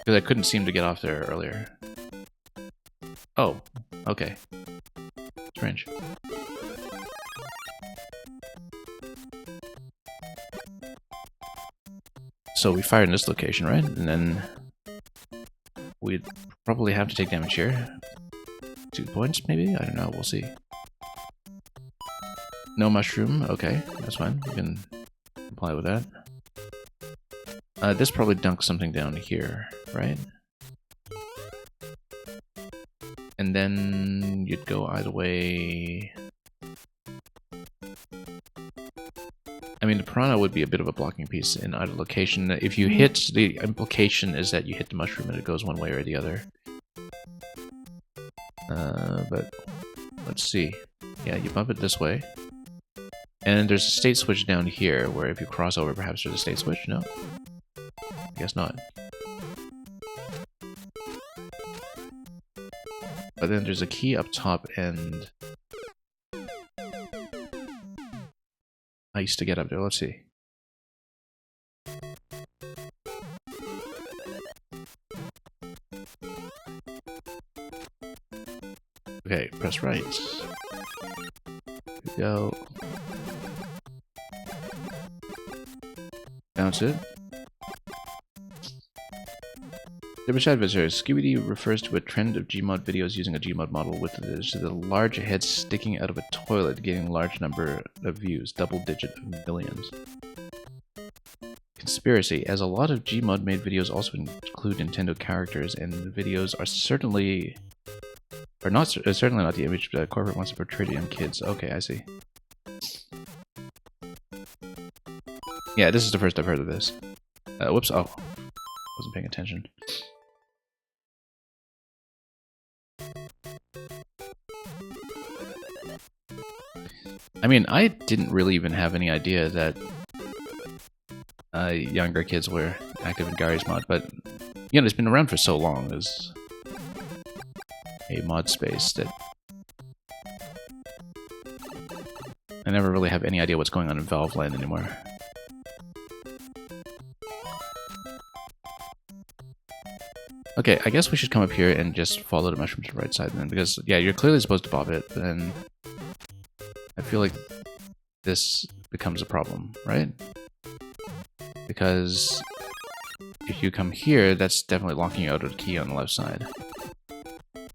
S1: Because I couldn't seem to get off there earlier. Oh, okay. Strange. So we fire in this location, right? And then we'd probably have to take damage here. 2 points, maybe? I don't know, we'll see. No mushroom, okay, that's fine. We can comply with that. This probably dunks something down here, right? And then you'd go either way. I mean, the piranha would be a bit of a blocking piece in either location. If you hit, the implication is that you hit the mushroom and it goes one way or the other. But let's see. Yeah, you bump it this way. And there's a state switch down here where if you cross over, perhaps there's a state switch? No? I guess not. But then there's a key up top, and I used to get up there. Let's see. Okay, press right. Here we go. Bounce it. Derbashad Visor, Skibidi refers to a trend of Gmod videos using a Gmod model with the large head sticking out of a toilet, getting a large number of views, double-digit millions. Conspiracy, as a lot of Gmod made videos also include Nintendo characters, and the videos are certainly not the image that corporate wants to portray to young kids. Okay, I see. Yeah, this is the first I've heard of this. Whoops, oh. Wasn't paying attention. I mean, I didn't really even have any idea that younger kids were active in Garry's Mod, but you know, it's been around for so long as a mod space that I never really have any idea what's going on in Valve Land anymore. Okay, I guess we should come up here and just follow the mushroom to the right side then, because, yeah, you're clearly supposed to pop it, but then I feel like this becomes a problem, right? Because if you come here, that's definitely locking you out of the key on the left side.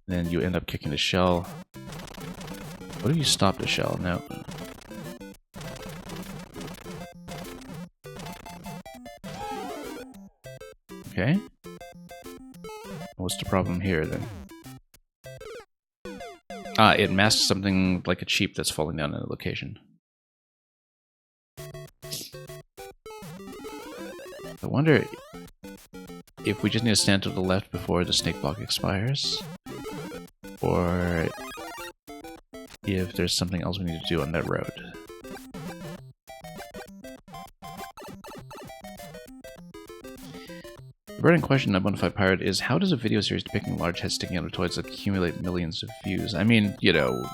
S1: Then you end up kicking the shell. What if you stop the shell? No. Okay. What's the problem here then? Ah, it masks something like a cheap that's falling down in a location. I wonder if we just need to stand to the left before the snake block expires, or if there's something else we need to do on that road. The burning question on Bonafide Pirate is, how does a video series depicting large heads sticking out of toilets accumulate millions of views? I mean, you know,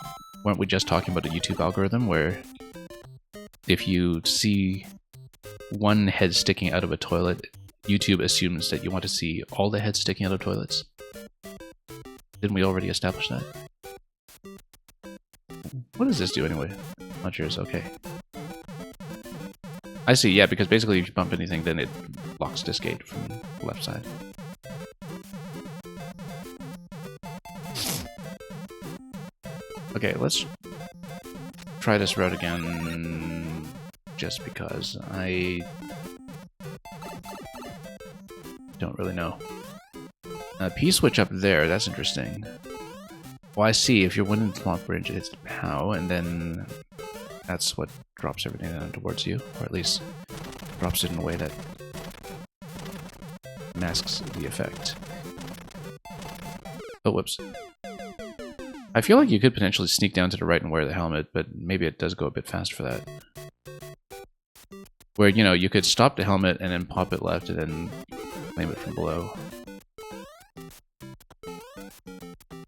S1: weren't we just talking about the YouTube algorithm where if you see one head sticking out of a toilet, YouTube assumes that you want to see all the heads sticking out of toilets? Didn't we already establish that? What does this do anyway? Launchers, okay. I see, yeah, because basically if you bump anything, then it locks this gate from the left side. Okay, let's try this route again, just because I don't really know. P-switch up there, that's interesting. Well, I see, if you're winning the swamp bridge, it's POW, and then that's what drops everything down towards you, or at least drops it in a way that masks the effect. Oh, whoops. I feel like you could potentially sneak down to the right and wear the helmet, but maybe it does go a bit fast for that. Where, you know, you could stop the helmet and then pop it left and then claim it from below.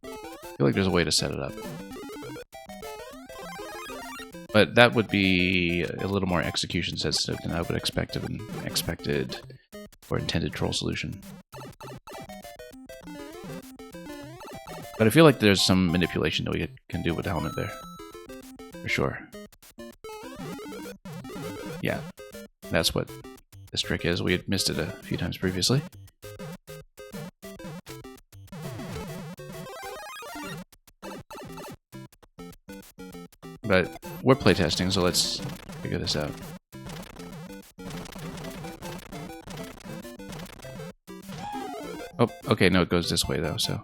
S1: I feel like there's a way to set it up. But that would be a little more execution sensitive than I would expect of an expected or intended troll solution. But I feel like there's some manipulation that we can do with the helmet there. For sure. Yeah. That's what this trick is. We had missed it a few times previously. But we're playtesting, so let's figure this out. Oh, okay, no, it goes this way though, so...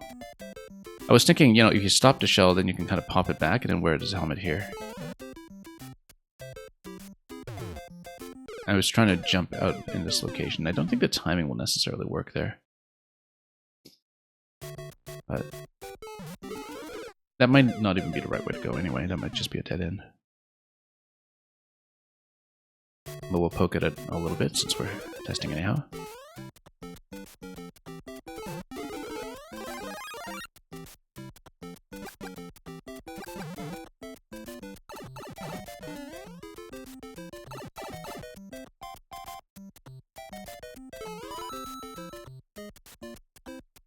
S1: I was thinking, you know, if you stop the shell, then you can kind of pop it back and then wear it as a helmet here. I was trying to jump out in this location. I don't think the timing will necessarily work there. But that might not even be the right way to go anyway. That might just be a dead end. But we'll poke at it a little bit since we're testing anyhow.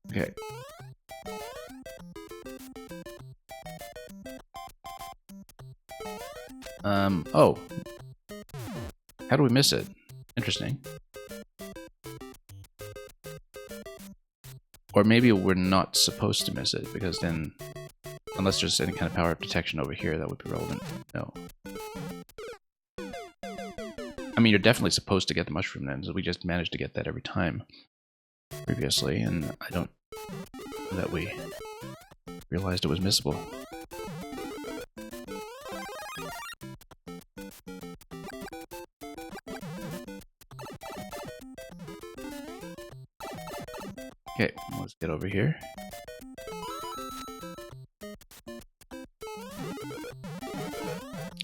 S1: Okay. Oh. How do we miss it? Interesting. Or maybe we're not supposed to miss it, because then, unless there's any kind of power-up detection over here, that would be relevant. No. I mean, you're definitely supposed to get the mushroom then, so we just managed to get that every time previously, and I don't know that we realized it was missable. Okay, let's get over here.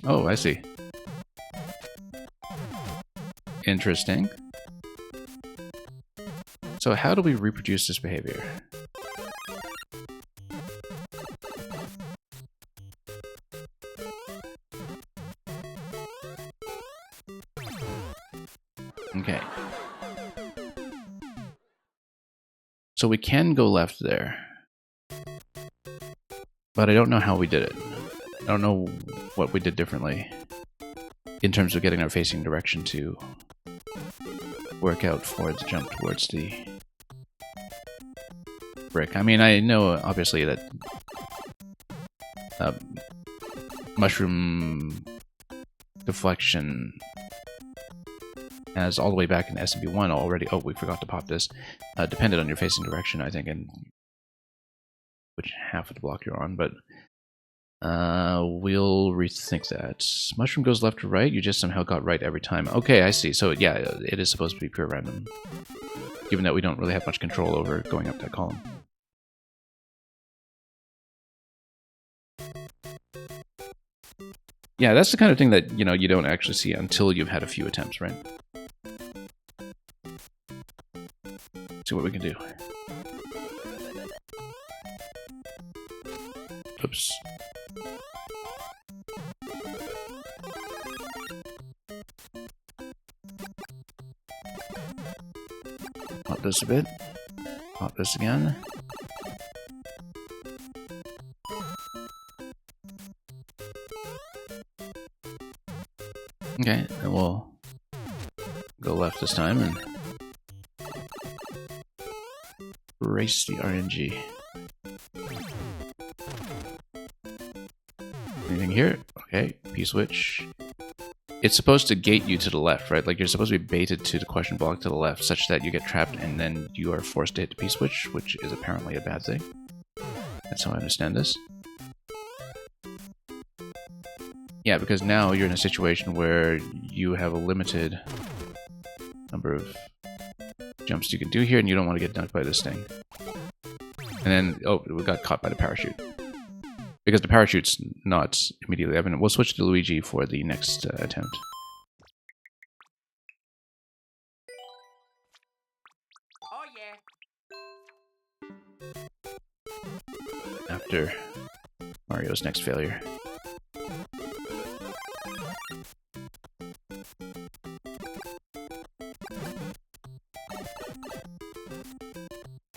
S1: Oh, I see. Interesting. So how do we reproduce this behavior? Okay. So we can go left there. But I don't know how we did it. I don't know what we did differently in terms of getting our facing direction to work out for the jump towards the brick. I mean, I know obviously that mushroom deflection as all the way back in SMB1 already. Oh, we forgot to pop this. Depended on your facing direction, I think, and which half of the block you're on, but we'll rethink that. Mushroom goes left to right, you just somehow got right every time. Okay, I see. So yeah, it is supposed to be pure random, given that we don't really have much control over going up that column. Yeah, that's the kind of thing that, you know, you don't actually see until you've had a few attempts, right? See what we can do. Oops. Pop this a bit. Pop this again. Okay, and we'll go left this time and erase the RNG. Anything here? Okay, P-switch. It's supposed to gate you to the left, right? Like, you're supposed to be baited to the question block to the left, such that you get trapped and then you are forced to hit the P-switch, which is apparently a bad thing. That's how I understand this. Yeah, because now you're in a situation where you have a limited number of jumps you can do here, and you don't want to get dunked by this thing. And then, oh, we got caught by the parachute. Because the parachute's not immediately evident. We'll switch to Luigi for the next attempt.
S2: Oh yeah.
S1: After Mario's next failure.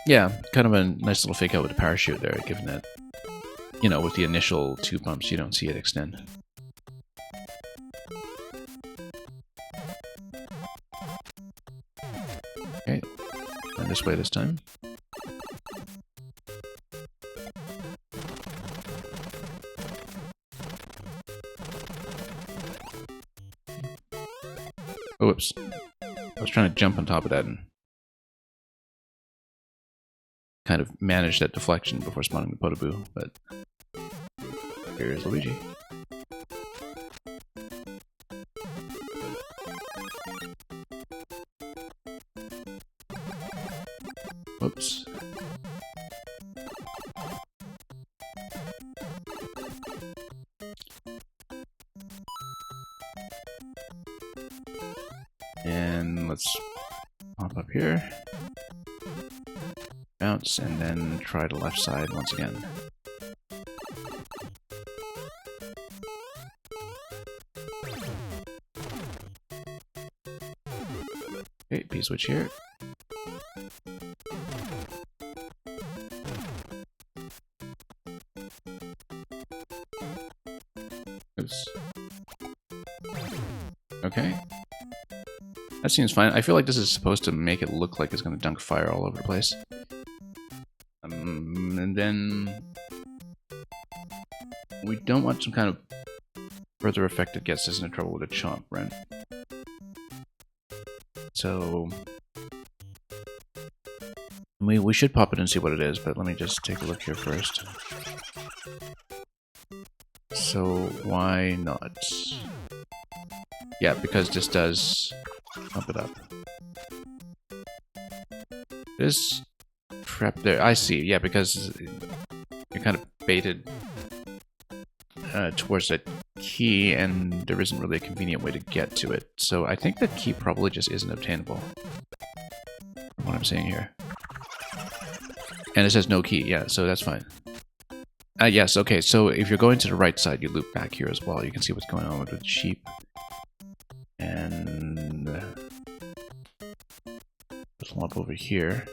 S1: Yeah, kind of a nice little fake out with the parachute there, given that, you know, with the initial 2 bumps, you don't see it extend. Okay, and this way this time. Oh, whoops. I was trying to jump on top of that and kind of manage that deflection before spawning the Podoboo, but here's Luigi. Whoops. And let's pop up here. Bounce, and then try the left side once again. Okay, P-switch here. Oops. Okay. That seems fine. I feel like this is supposed to make it look like it's going to dunk fire all over the place. And then we don't want some kind of further effect that gets us into trouble with a chomp, right? So we should pop it and see what it is, but let me just take a look here first. So why not? Yeah, because this does pump it up. This trap there, I see. Yeah, because you're kind of baited towards that key, and there isn't really a convenient way to get to it. So I think that key probably just isn't obtainable. From what I'm saying here. And it says no key, yeah, so that's fine. Yes, okay, so if you're going to the right side, you loop back here as well. You can see what's going on with the sheep. And there's one up over here.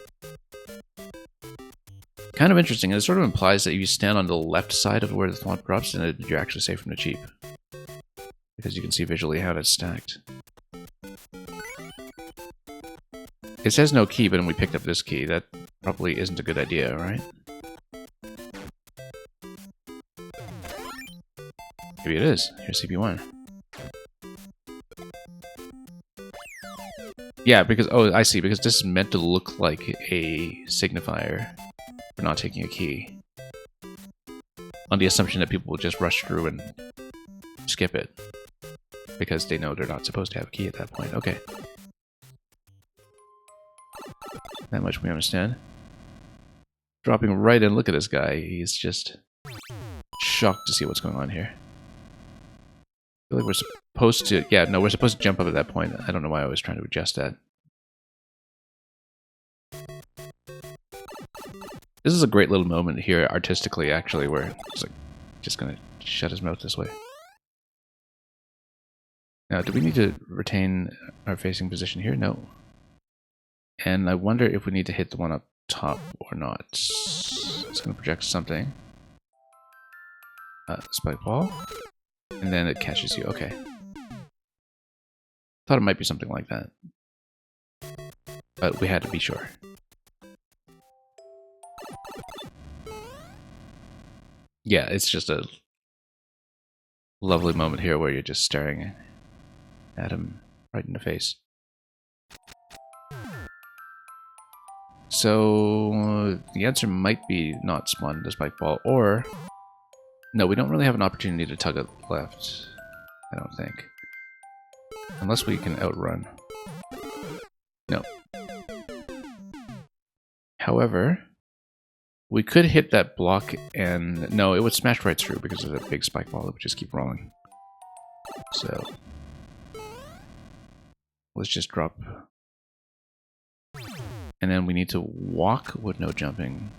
S1: Kind of interesting, and it sort of implies that if you stand on the left side of where the thwomp drops, then you're actually safe from the sheep. Because you can see visually how that's stacked. It says no key, but then we picked up this key. That probably isn't a good idea, right? Maybe it is. Here's CP1. Yeah, because... Oh, I see. Because this is meant to look like a signifier for not taking a key. On the assumption that people will just rush through and skip it. Because they know they're not supposed to have a key at that point. Okay. That much we understand. Dropping right in. Look at this guy. He's just shocked to see what's going on here. I feel like we're supposed to... Yeah, no, we're supposed to jump up at that point. I don't know why I was trying to adjust that. This is a great little moment here, artistically, actually, where it's like just gonna shut his mouth this way. Now, do we need to retain our facing position here? No. And I wonder if we need to hit the one up top or not. It's gonna project something. Spike ball. And then it catches you. Okay. Thought it might be something like that. But we had to be sure. Yeah, it's just a lovely moment here where you're just staring at him right in the face. So the answer might be not spawn the spike ball, or no, we don't really have an opportunity to tug it left, I don't think. Unless we can outrun. No. However, we could hit that block and... No, it would smash right through because of that big spike ball that would just keep rolling. So... let's just drop. And then we need to walk with no jumping.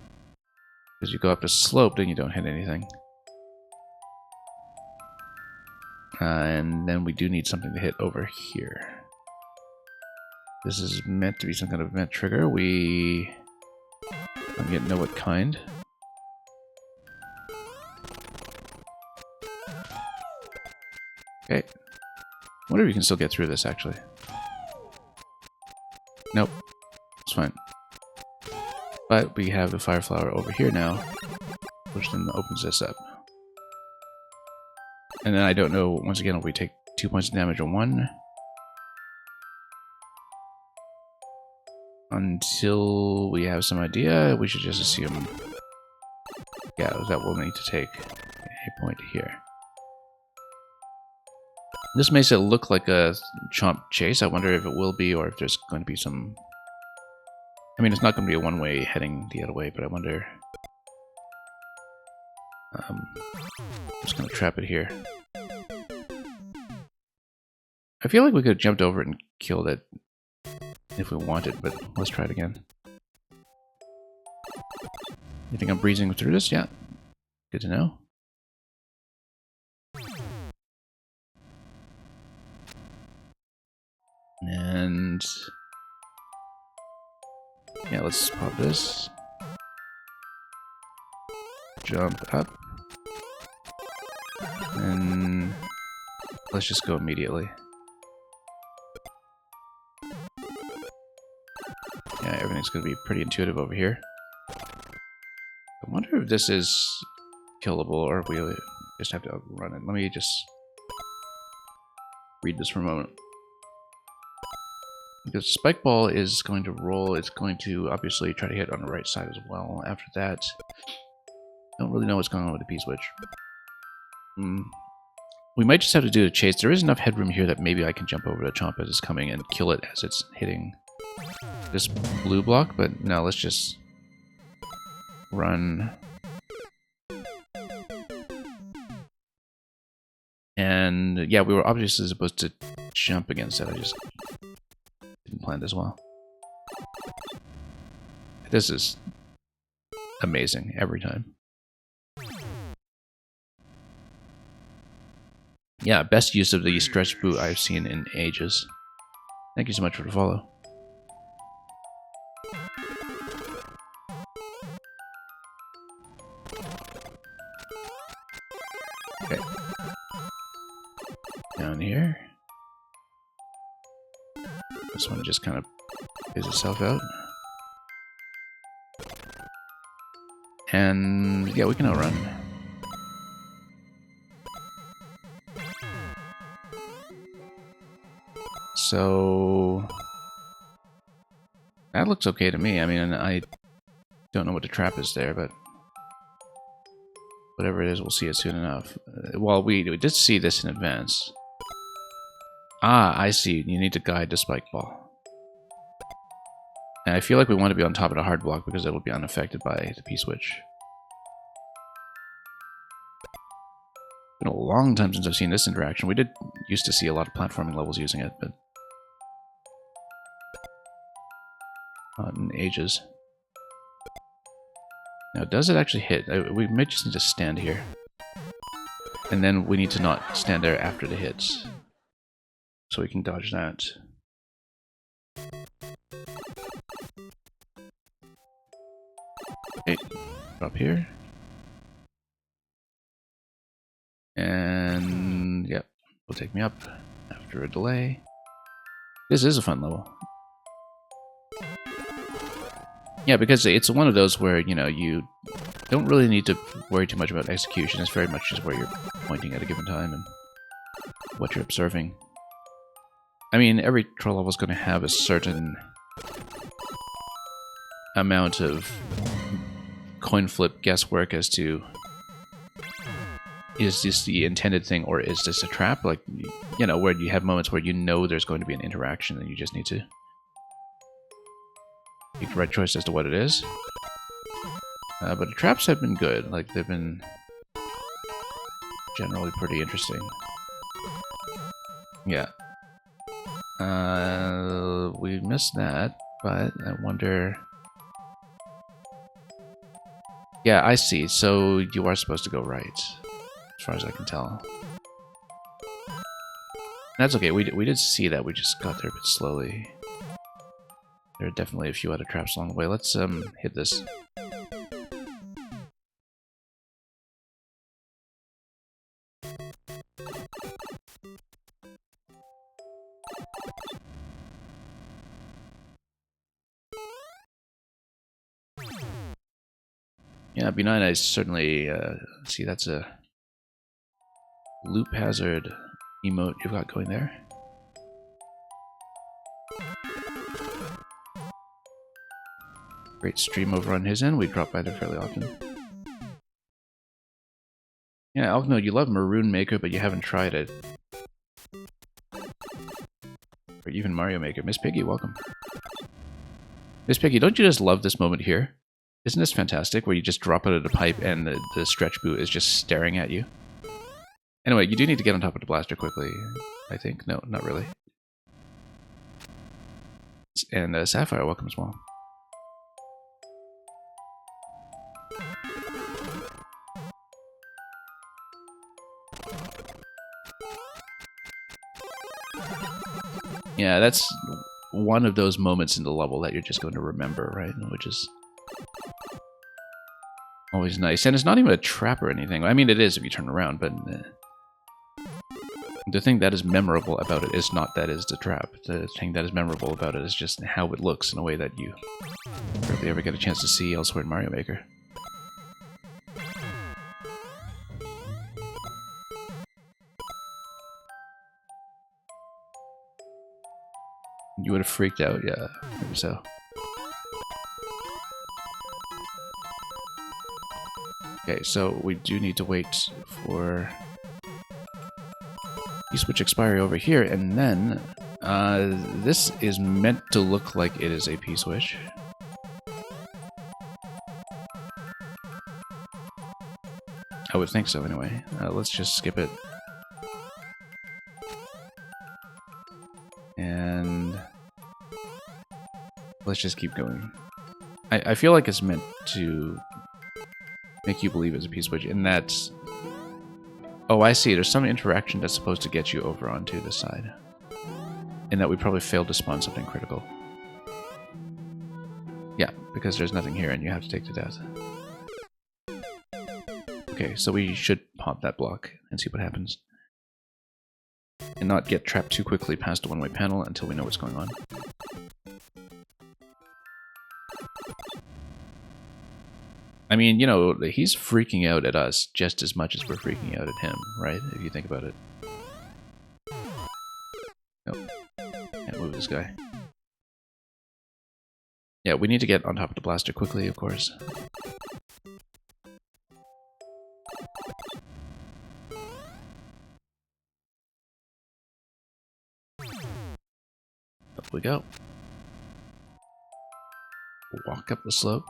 S1: Because you go up a slope, then you don't hit anything. And then we do need something to hit over here. This is meant to be some kind of event trigger. We don't yet know what kind. Okay. I wonder if you can still get through this, actually. Nope. It's fine. But we have the fire flower over here now, which then opens this up. And then I don't know, once again, if we take 2 points of damage or 1. Until we have some idea, we should just assume, yeah, that we'll need to take a point here. This makes it look like a chomp chase. I wonder if it will be, or if there's going to be some... I mean, it's not going to be a one-way heading the other way, but I wonder... I'm just going to trap it here. I feel like we could have jumped over it and killed it if we wanted, but let's try it again. You think I'm breezing through this? Yeah. Good to know. And... yeah, let's pop this. Jump up. And let's just go immediately. Yeah, everything's going to be pretty intuitive over here. I wonder if this is killable or if we just have to run it. Let me just read this for a moment. Because Spike Ball is going to roll, it's going to obviously try to hit on the right side as well. After that, don't really know what's going on with the P-switch. We might just have to do a chase. There is enough headroom here that maybe I can jump over the Chomp as it's coming and kill it as it's hitting this blue block, but no, let's just run. And yeah, we were obviously supposed to jump against it. I just didn't plan this well. This is amazing every time. Yeah, best use of the stretch boot I've seen in ages. Thank you so much for the follow. Okay. Down here. This one just kind of plays itself out. And yeah, we can outrun. So that looks okay to me. I mean, I don't know what the trap is there, but whatever it is, we'll see it soon enough. Well, we did see this in advance. Ah, I see. You need to guide the spike ball. And I feel like we want to be on top of the hard block because it'll be unaffected by the P-switch. It's been a long time since I've seen this interaction. We did used to see a lot of platforming levels using it, but not in ages. Now, does it actually hit? We might just need to stand here. And then we need to not stand there after the hits. So we can dodge that. Okay, drop here. And yep, will take me up after a delay. This is a fun level. Yeah, because it's one of those where, you know, you don't really need to worry too much about execution. It's very much just where you're pointing at a given time and what you're observing. I mean, every troll level is going to have a certain amount of coin flip guesswork as to, is this the intended thing or is this a trap? Like, you know, where you have moments where you know there's going to be an interaction and you just need to make the right choice as to what it is. But the traps have been good. Like, they've been generally pretty interesting. Yeah. We missed that, but I wonder... Yeah, I see. So you are supposed to go right, as far as I can tell. That's okay. We did see that. We just got there a bit slowly. There are definitely a few other traps along the way. Let's hit this. Yeah, B9, I certainly see that's a loop hazard emote you've got going there. Great stream over on his end. We drop by there fairly often. Yeah, Alkno, you love Maroon Maker, but you haven't tried it. Or even Mario Maker. Miss Piggy, welcome. Miss Piggy, don't you just love this moment here? Isn't this fantastic, where you just drop out of the pipe and the stretch boot is just staring at you? Anyway, you do need to get on top of the blaster quickly, I think. No, not really. And Sapphire, welcome as well. Yeah, that's one of those moments in the level that you're just going to remember, right? Which is always nice. And it's not even a trap or anything. I mean, it is if you turn around, but the thing that is memorable about it is not that it's the trap. The thing that is memorable about it is just how it looks in a way that you rarely ever get a chance to see elsewhere in Mario Maker. You would have freaked out, yeah, maybe so. Okay, so we do need to wait for P-switch expiry over here, and then this is meant to look like it is a P-switch. I would think so, anyway. Let's just skip it. let's just keep going. I feel like it's meant to make you believe it's a P-switch, and that's... Oh, I see. There's some interaction that's supposed to get you over onto the side. And that we probably failed to spawn something critical. Yeah, because there's nothing here and you have to take to death. Okay, so we should pop that block and see what happens. And not get trapped too quickly past the one-way panel until we know what's going on. I mean, you know, he's freaking out at us just as much as we're freaking out at him, right? If you think about it. Nope. Can't move this guy. Yeah, we need to get on top of the blaster quickly, of course. Up we go. Walk up the slope.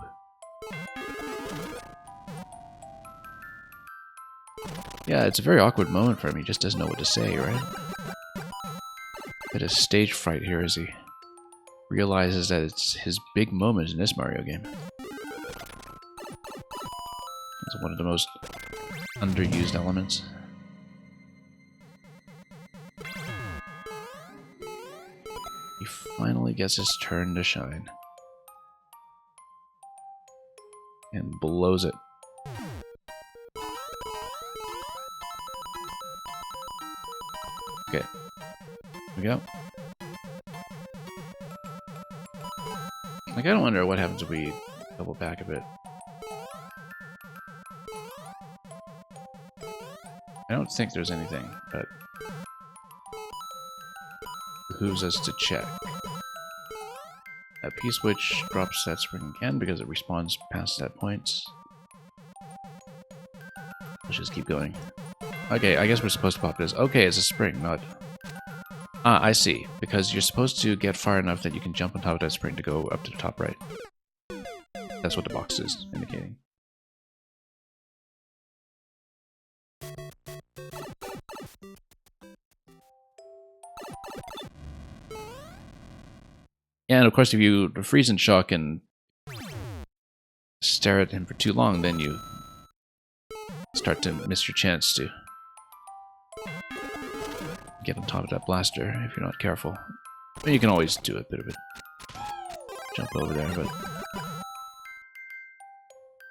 S1: Yeah, it's a very awkward moment for him. He just doesn't know what to say, right? Bit of stage fright here as he realizes that it's his big moment in this Mario game. It's one of the most underused elements. He finally gets his turn to shine. And blows it. Okay. Here we go. I kinda wonder what happens if we double back a bit. I don't think there's anything, but behooves us to check. That P-switch drops that spring again because it respawns past that point. Let's just keep going. Okay, I guess we're supposed to pop this. Okay, it's a spring, not... Ah, I see. Because you're supposed to get far enough that you can jump on top of that spring to go up to the top right. That's what the box is indicating. Yeah, and of course if you freeze in shock and stare at him for too long, then you start to miss your chance to get on top of that blaster if you're not careful. I mean, you can always do a bit of a jump over there, but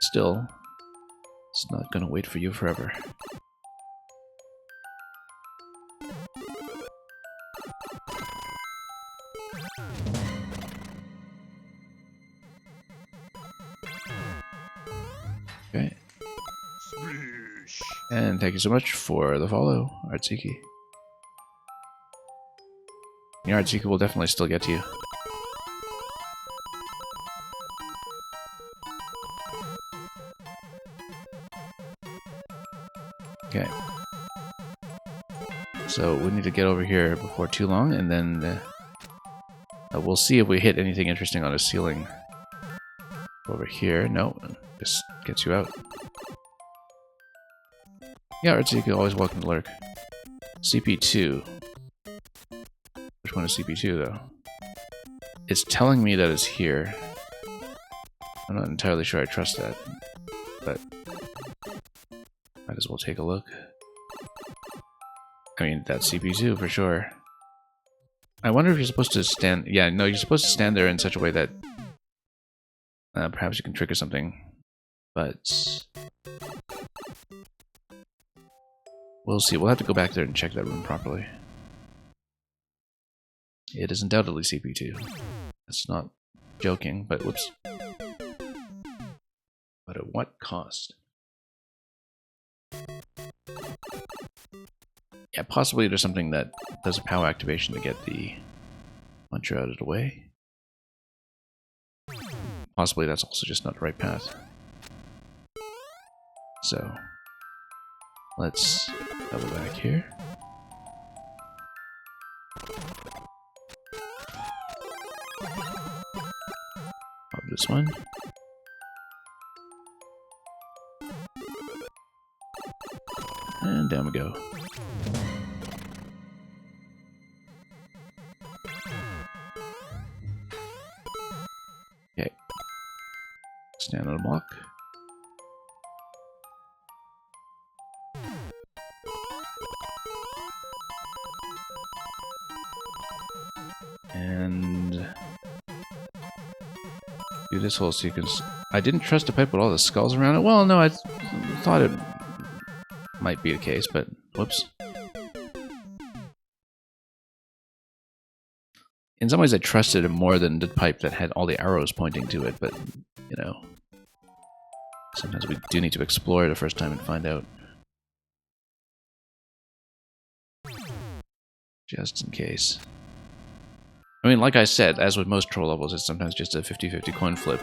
S1: still, it's not gonna wait for you forever. Okay. And thank you so much for the follow, Artsiki. The Artsiki will definitely still get to you. Okay. So we need to get over here before too long, and then we'll see if we hit anything interesting on the ceiling over here. No, this gets you out. Yeah, Artsiki, always welcome to lurk. CP2. Which one is CP2, though? It's telling me that it's here. I'm not entirely sure I trust that, but might as well take a look. I mean, that's CP2 for sure. I wonder if you're supposed to stand... Yeah, no, you're supposed to stand there in such a way that perhaps you can trigger something, but we'll see. We'll have to go back there and check that room properly. It is undoubtedly CP2. That's not joking, but whoops. But at what cost? Yeah, possibly there's something that does a power activation to get the launcher out of the way. Possibly that's also just not the right path. So, let's double back here. Pop this one. And down we go. Stand on a block. And do this whole sequence. I didn't trust the pipe with all the skulls around it. Well, no, I thought it might be the case, but whoops. In some ways, I trusted it more than the pipe that had all the arrows pointing to it, but, you know, sometimes we do need to explore the first time and find out. Just in case. I mean, like I said, as with most troll levels, it's sometimes just a 50-50 coin flip.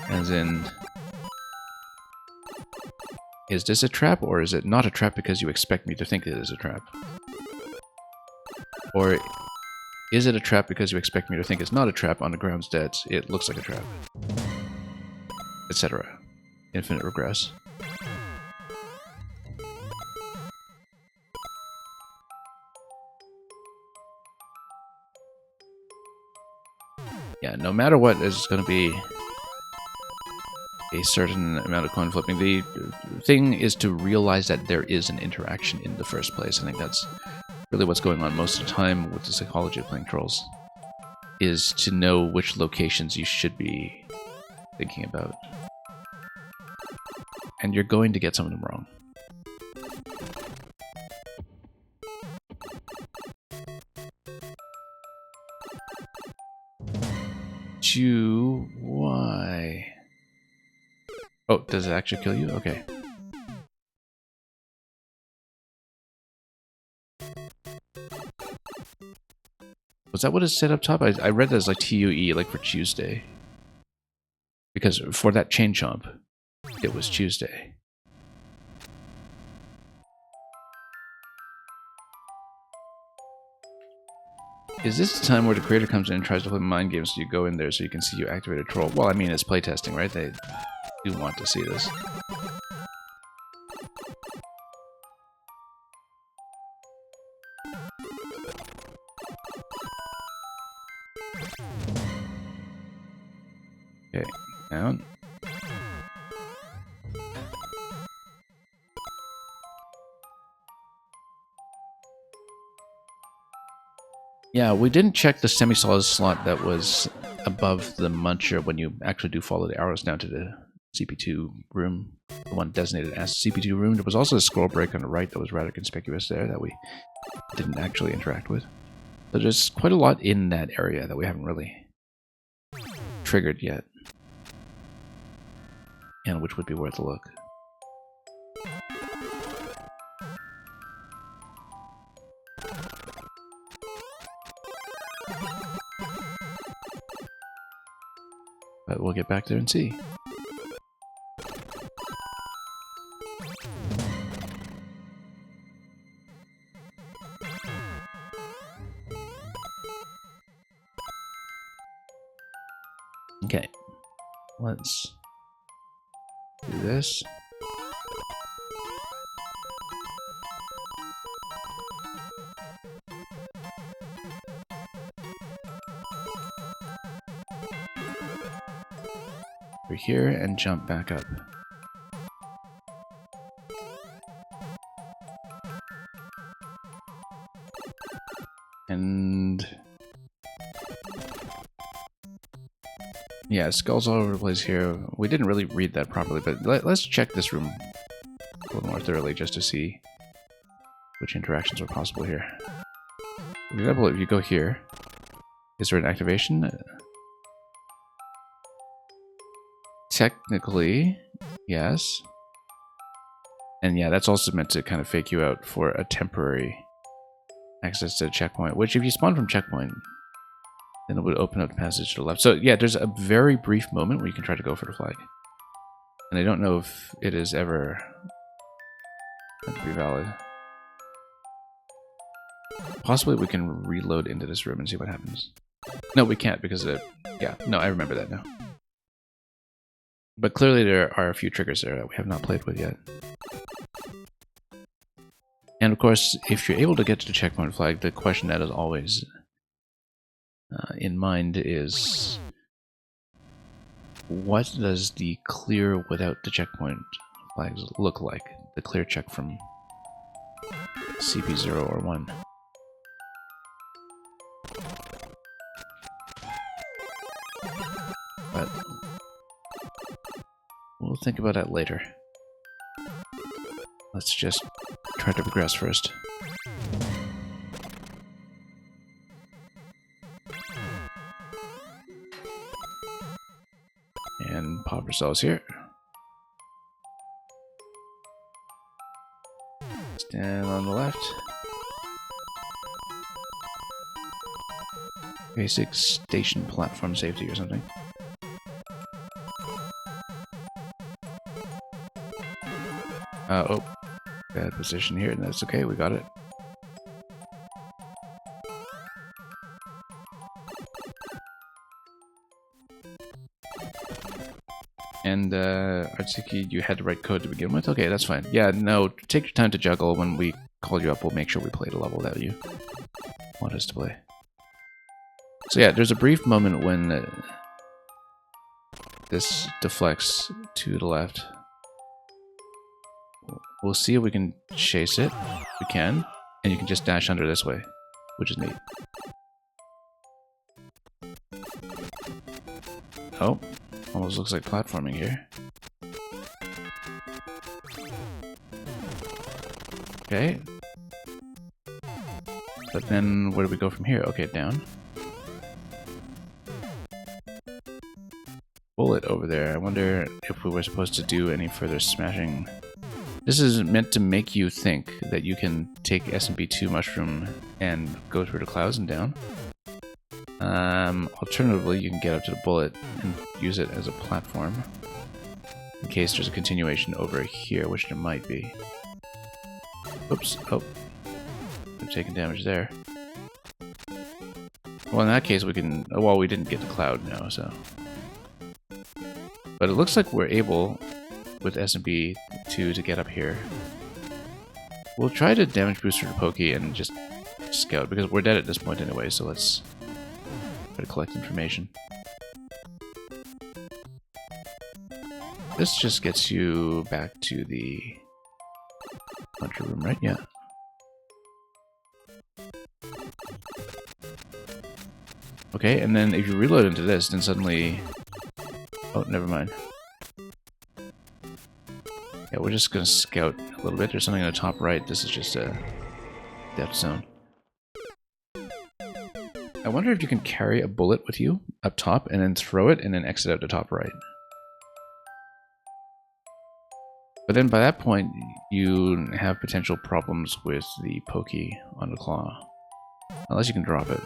S1: As in, is this a trap, or is it not a trap because you expect me to think it is a trap? Or is it a trap because you expect me to think it's not a trap on the grounds that it looks like a trap? Etc. Infinite regress. Yeah, no matter what, there's going to be a certain amount of coin flipping. The thing is to realize that there is an interaction in the first place. I think that's really what's going on most of the time with the psychology of playing trolls, is to know which locations you should be thinking about. And you're going to get some of them wrong. Why? Oh, does it actually kill you? Okay. Was that what it said up top? I read that as like TUE, like for Tuesday. Because for that chain chomp, it was Tuesday. Is this the time where the creator comes in and tries to play mind games so you go in there so you can see you activate a troll? Well, I mean, it's playtesting, right? They do want to see this. Okay, down. Yeah, we didn't check the semi-solid slot that was above the muncher when you actually do follow the arrows down to the CP2 room, the one designated as CP2 room. There was also a scroll break on the right that was rather conspicuous there that we didn't actually interact with. So there's quite a lot in that area that we haven't really triggered yet, and which would be worth a look. But we'll get back there and see. Okay, let's do this. Over here and jump back up. And yeah, skulls all over the place here. We didn't really read that properly, but let's check this room a little more thoroughly just to see which interactions are possible here. For example, if you go here, is there an activation? Technically, yes. And yeah, that's also meant to kind of fake you out for a temporary access to a checkpoint, which if you spawn from checkpoint, then it would open up the passage to the left. So yeah, there's a very brief moment where you can try to go for the flag. And I don't know if it is ever going to be valid. Possibly we can reload into this room and see what happens. No, we can't because of... Yeah, no, I remember that now. But clearly there are a few triggers there that we have not played with yet. And of course, if you're able to get to the checkpoint flag, the question that is always in mind is what does the clear without the checkpoint flags look like? The clear check from CP0 or 1. But we'll think about that later. Let's just try to progress first. And pop ourselves here. Stand on the left. Basic station platform safety or something. Oh, bad position here, and that's okay, we got it. And, Artsiki, you had the right code to begin with? Okay, that's fine. Yeah, no, take your time to juggle. When we call you up, we'll make sure we play the level that you want us to play. So yeah, there's a brief moment when this deflects to the left. We'll see if we can chase it. We can. And you can just dash under this way, which is neat. Oh, almost looks like platforming here. Okay. But then where do we go from here? Okay, down. Bullet over there. I wonder if we were supposed to do any further smashing. This is meant to make you think that you can take SMP2 Mushroom and go through the clouds and down. Alternatively, you can get up to the bullet and use it as a platform. In case there's a continuation over here, which there might be. Oops. Oh. I've taken damage there. Well, in that case, we can... Well, we didn't get the cloud now, so... But it looks like we're able, with SMP2, to get up here. We'll try to damage booster the Pokey and just scout, because we're dead at this point anyway, so let's try to collect information. This just gets you back to the launcher room, right? Yeah. Okay, and then if you reload into this, then suddenly... Oh, never mind. Yeah, we're just gonna scout a little bit. There's something on the top right. This is just a death zone. I wonder if you can carry a bullet with you up top and then throw it and then exit out the top right. But then by that point, you have potential problems with the Pokey on the claw. Unless you can drop it.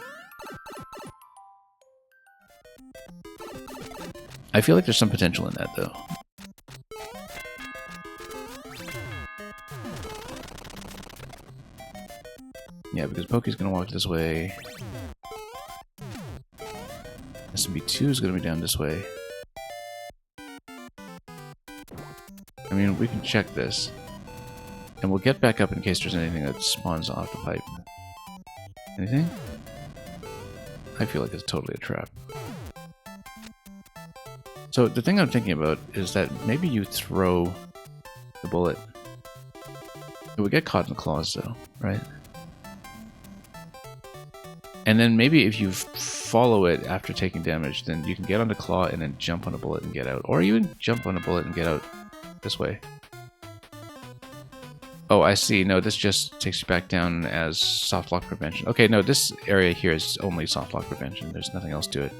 S1: I feel like there's some potential in that, though. Yeah, because Pokey's gonna walk this way. SMP2 is gonna be down this way. I mean, we can check this. And we'll get back up in case there's anything that spawns off the pipe. Anything? I feel like it's totally a trap. So the thing I'm thinking about is that maybe you throw the bullet. It would get caught in the claws though, right? And then maybe if you follow it after taking damage, then you can get on the claw and then jump on a bullet and get out. Or even jump on a bullet and get out this way. Oh, I see. No, this just takes you back down as soft lock prevention. Okay, no, this area here is only soft lock prevention. There's nothing else to it.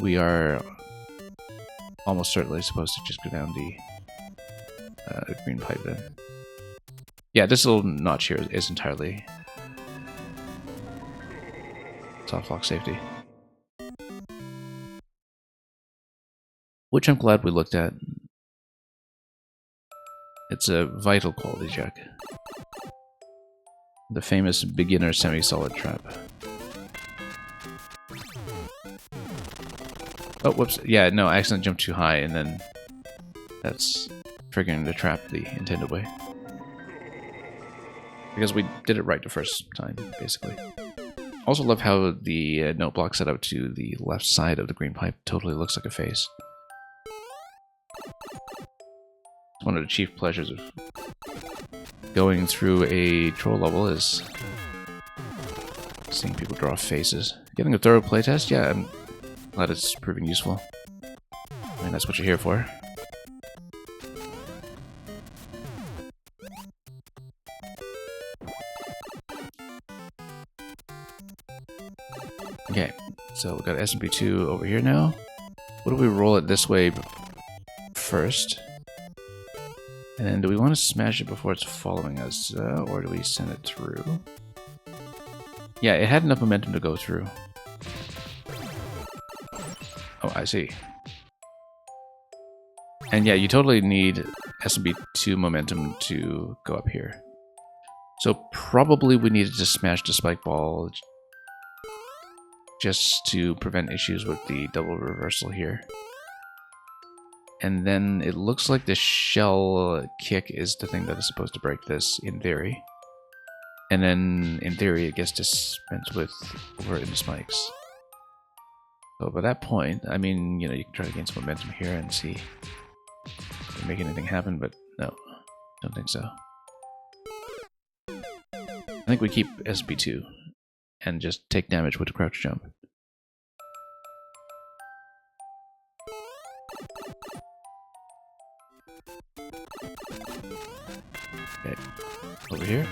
S1: We are... almost certainly supposed to just go down the green pipe then. Yeah, this little notch here is entirely soft lock safety. Which I'm glad we looked at. It's a vital quality check. The famous beginner semi-solid trap. Oh, whoops. Yeah, no, I accidentally jumped too high, and then that's triggering the trap the intended way. Because we did it right the first time, basically. Also love how the note block set up to the left side of the green pipe totally looks like a face. One of the chief pleasures of going through a troll level is seeing people draw faces. Getting a thorough playtest? Yeah, I'm glad it's proving useful. I mean, that's what you're here for. Okay, so we've got SMP2 over here now. What do we roll it this way first? And then do we want to smash it before it's following us, or do we send it through? Yeah, it had enough momentum to go through. Oh, I see. And yeah, you totally need SMP2 momentum to go up here. So probably we needed to smash the spike ball just to prevent issues with the double reversal here. And then it looks like the shell kick is the thing that is supposed to break this, in theory. And then, in theory, it gets dispensed with over into spikes. So by that point, I mean, you know, you can try to gain some momentum here and see if you make anything happen, but no, don't think so. I think we keep SP2 and just take damage with the crouch jump. Okay, over here.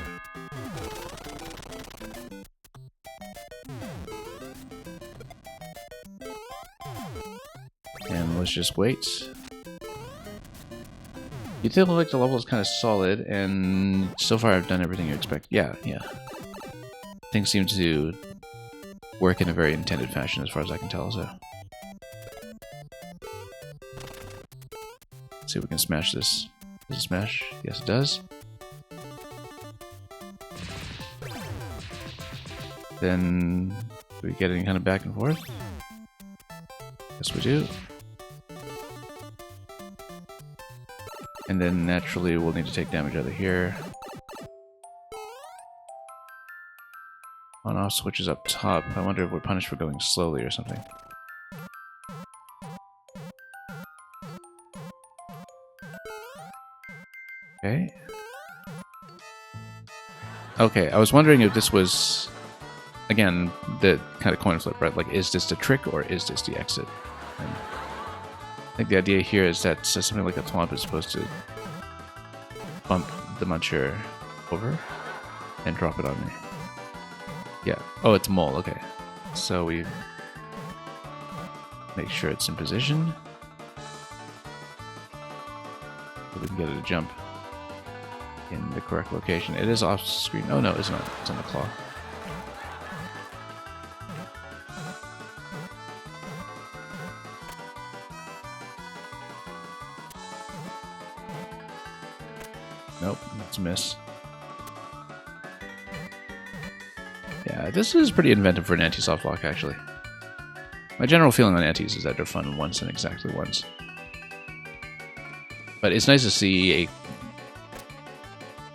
S1: And let's just wait. You feel like the level is kind of solid, and so far I've done everything you expect. Yeah. Things seem to work in a very intended fashion as far as I can tell, so. Let's see if we can smash this. Does it smash? Yes, it does. Then we get any kind of back and forth? Yes, we do. And then naturally we'll need to take damage out of here. On-off switches up top. I wonder if we're punished for going slowly or something. Okay. Okay, I was wondering if this was, again, the kind of coin flip, right? Like, is this the trick or is this the exit? And I think the idea here is that something like a Thwomp is supposed to bump the Muncher over and drop it on me. Yeah. Oh, it's Mole. Okay. So we make sure it's in position. So we can get it to jump in the correct location. It is off screen. Oh no, it's not. It's on the claw. Nope, that's a miss. Yeah, this is pretty inventive for an anti-soft lock, actually. My general feeling on antis is that they're fun once and exactly once. But it's nice to see a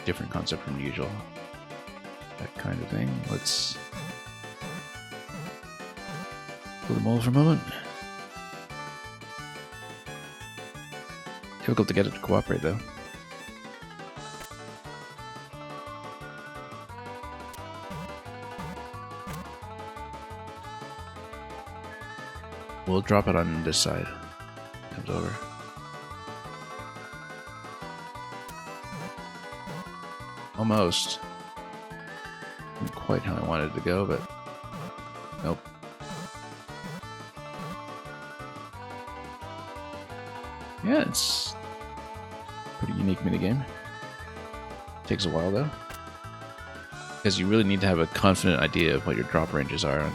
S1: different concept from usual. That kind of thing. Let's pull the Mole for a moment. Difficult to get it to cooperate, though. We'll drop it on this side. Comes over. Almost. Not quite how I wanted it to go, but nope. Yeah, it's a pretty unique minigame. Takes a while though, because you really need to have a confident idea of what your drop ranges are on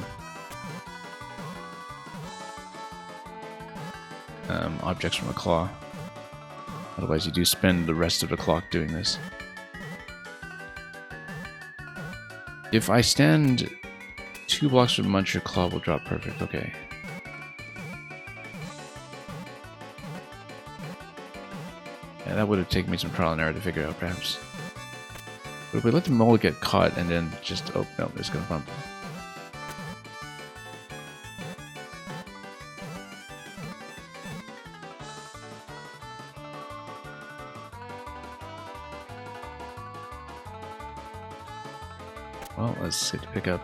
S1: objects from a claw. Otherwise, you do spend the rest of the clock doing this. If I stand 2 blocks from Muncher, claw will drop perfect. Okay. Yeah, that would have taken me some trial and error to figure out, perhaps. But if we let the Mole get caught and then just... Oh, no, it's going to bump. Well, let's get to pick up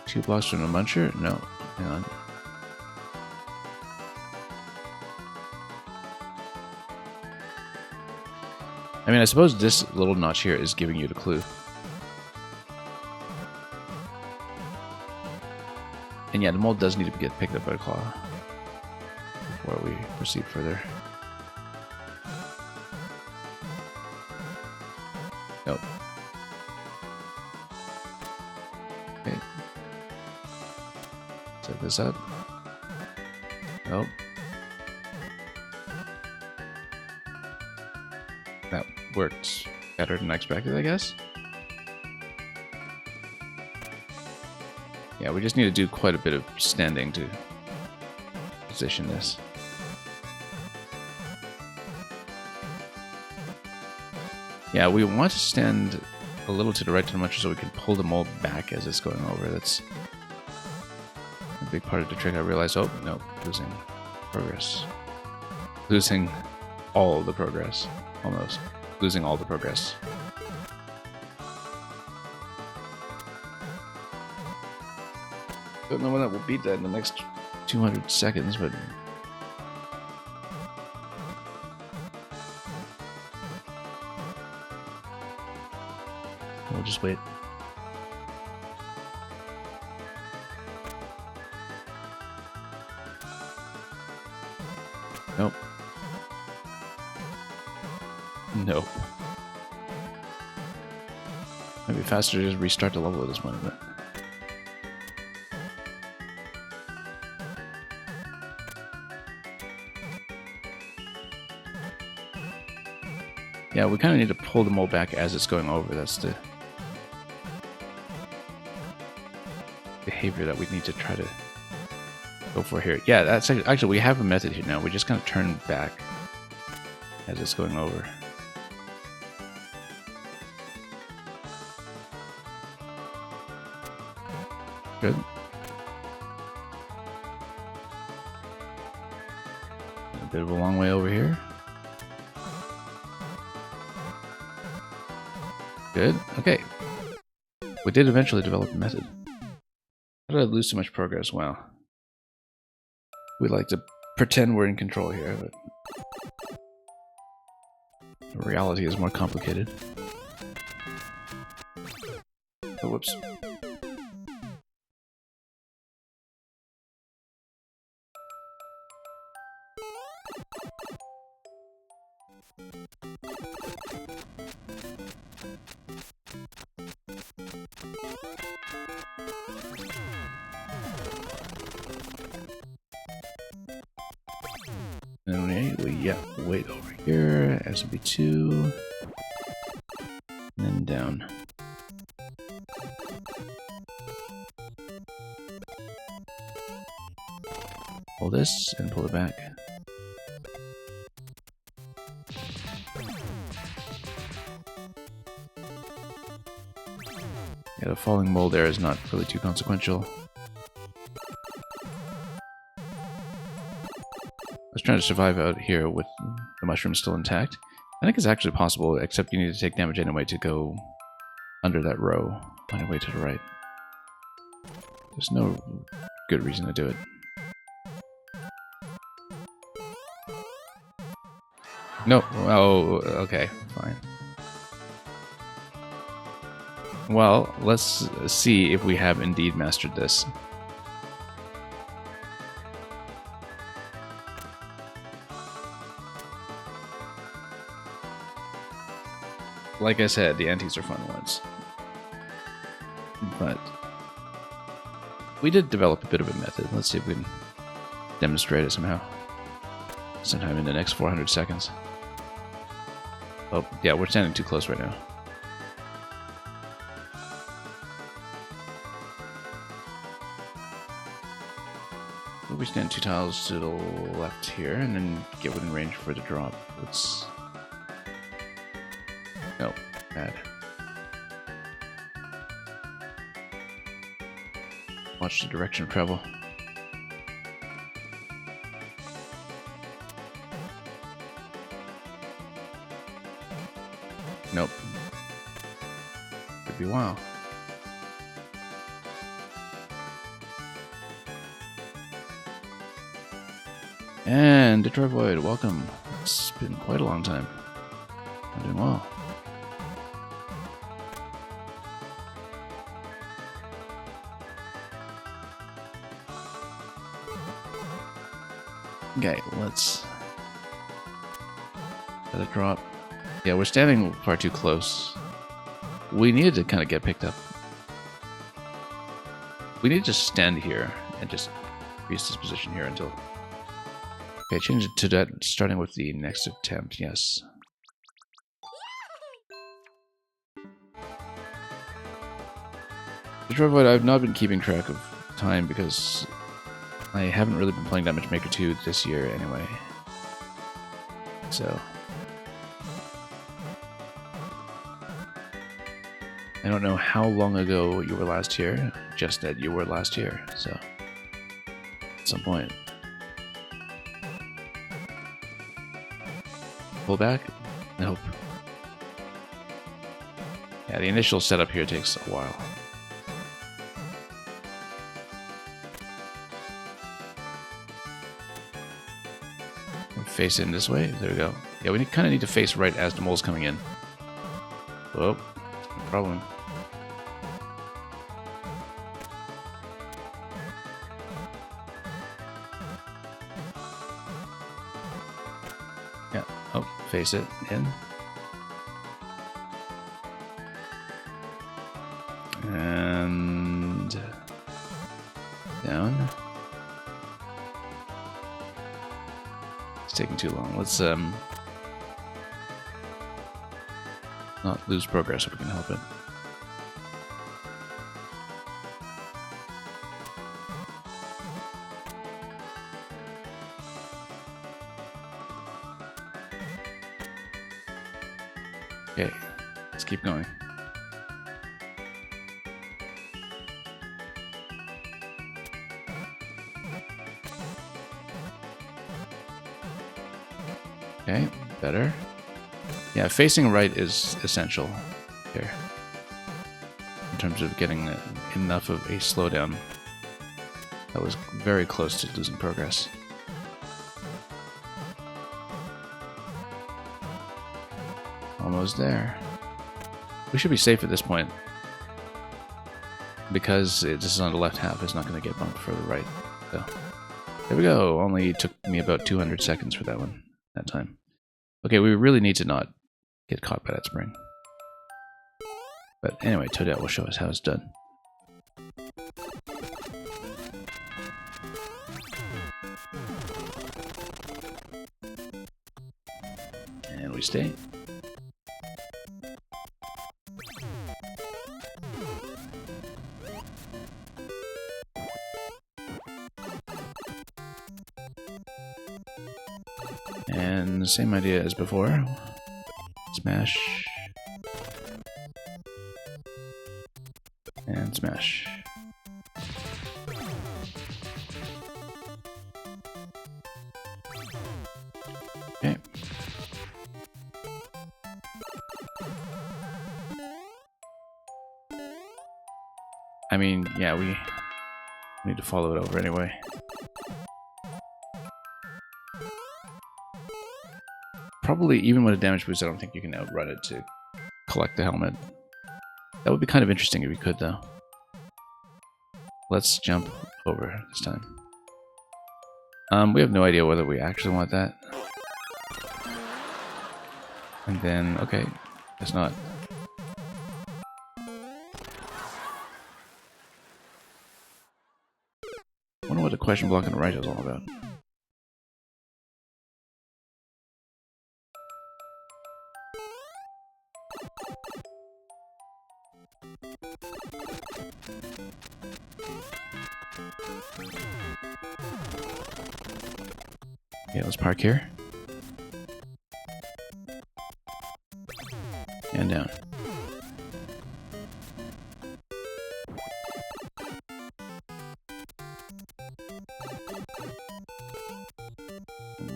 S1: 2 blocks from the muncher. No, hang on. I mean, I suppose this little notch here is giving you the clue. And yeah, the mold does need to get picked up by a claw before we proceed further. Nope. Okay. Set this up. Nope. That worked better than expected, I guess. Yeah, we just need to do quite a bit of standing to position this. Yeah, we want to stand a little to the right to the muncher so we can pull the mold back as it's going over. That's a big part of the trick. I realized, oh, no, losing progress. Losing all the progress. Almost. Losing all the progress. Don't know when that will beat that in the next 200 seconds, but... we'll just wait. Nope. Nope. Might be faster to just restart the level at this point, but... yeah, we kind of need to pull the mold back as it's going over. That's the behavior that we need to try to go for here. Yeah, that's actually, we have a method here now. We just kind of turn back as it's going over. Good. A bit of a long way over here. Good. Okay. We did eventually develop a method. How did I lose so much progress? Wow. We like to pretend we're in control here, but the reality is more complicated. Oh, whoops. And we wait over here, SB2, and then down. Pull this and pull it back. Yeah, the falling mold there is not really too consequential. I was trying to survive out here with the mushroom still intact. I think it's actually possible, except you need to take damage anyway to go under that row on your way to the right. There's no good reason to do it. No. Oh, okay, fine. Well, let's see if we have indeed mastered this. Like I said, the antiques are fun ones. But we did develop a bit of a method. Let's see if we can demonstrate it somehow. Sometime in the next 400 seconds. Oh, yeah, we're standing too close right now. We stand 2 tiles to the left here, and then get within range for the drop. Let's... no, bad. Watch the direction of travel. Nope. Good Took me a while. And Detroit Void, welcome. It's been quite a long time. I'm doing well. Okay, let's let it drop. Yeah, we're standing far too close. We needed to kind of get picked up. We need to just stand here and just increase this position here until... Okay, change it to that, starting with the next attempt, yes. Detroit Void, I've not been keeping track of time because I haven't really been playing that much Maker 2 this year anyway. So... I don't know how long ago you were last here, just that you were last here, so... At some point. Pull back? Nope. Yeah, the initial setup here takes a while. Face in this way. There we go. Yeah, we kind of need to face right as the mole's coming in. Whoa, no problem. Yeah. Oh, face it in. And down. Taking too long. Let's not lose progress if we can help it. Okay, let's keep going. Okay, better. Yeah, facing right is essential here in terms of getting enough of a slowdown. That was very close to losing progress. Almost there. We should be safe at this point because this is on the left half. It's not going to get bumped for the right. So there we go. Only took me about 200 seconds for that one. That time. Okay, we really need to not get caught by that spring. But anyway, Toadette will show us how it's done. And we stay. And the same idea as before. Smash. And smash. Okay. I mean, yeah, we need to follow it over anyway. Probably, even with a damage boost, I don't think you can outrun it to collect the helmet. That would be kind of interesting if you could, though. Let's jump over this time. We have no idea whether we actually want that. And then, okay, guess not. I wonder what the question block on the right is all about. Okay, let's park here. And down.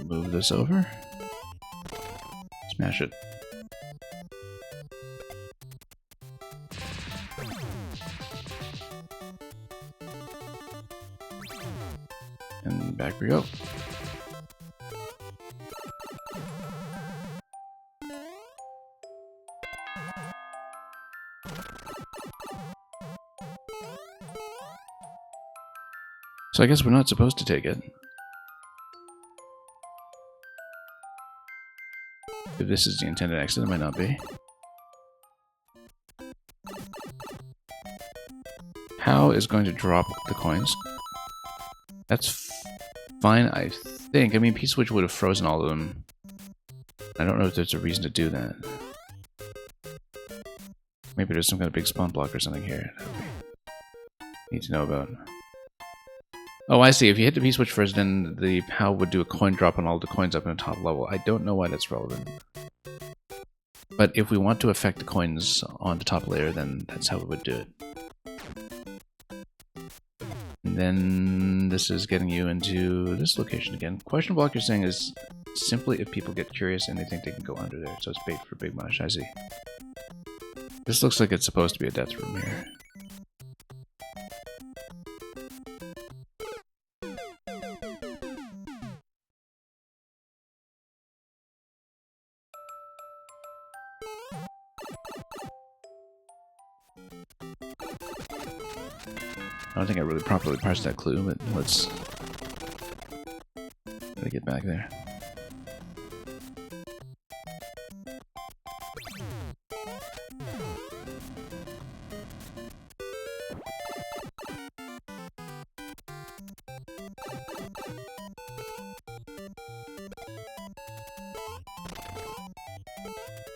S1: Move this over. Smash it. And back we go. So I guess we're not supposed to take it. If this is the intended exit, it might not be. How is going to drop the coins? That's fine, I think. I mean, P-Switch would have frozen all of them. I don't know if there's a reason to do that. Maybe there's some kind of big spawn block or something here that we need to know about. Oh, I see. If you hit the P-Switch first, then the POW would do a coin drop on all the coins up in the top level. I don't know why that's relevant. But if we want to affect the coins on the top layer, then that's how we would do it. And then this is getting you into this location again. Question block you're saying is simply if people get curious and they think they can go under there. So it's bait for Big Mush, I see. This looks like it's supposed to be a death room here. I don't think I really properly parsed that clue, but let's gotta get back there.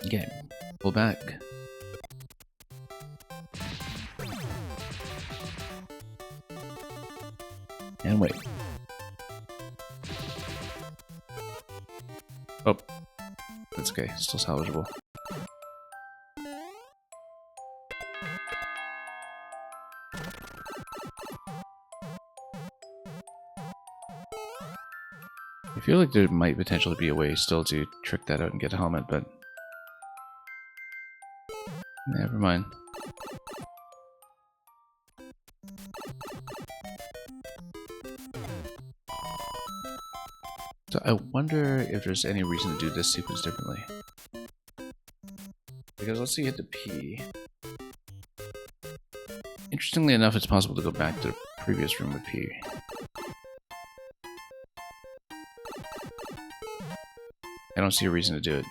S1: Okay, pull back. And wait. Oh, that's okay, still salvageable. I feel like there might potentially be a way still to trick that out and get a helmet, but never mind. So I wonder if there's any reason to do this sequence differently. Because let's see, hit the P. Interestingly enough, it's possible to go back to the previous room with P. I don't see a reason to do it.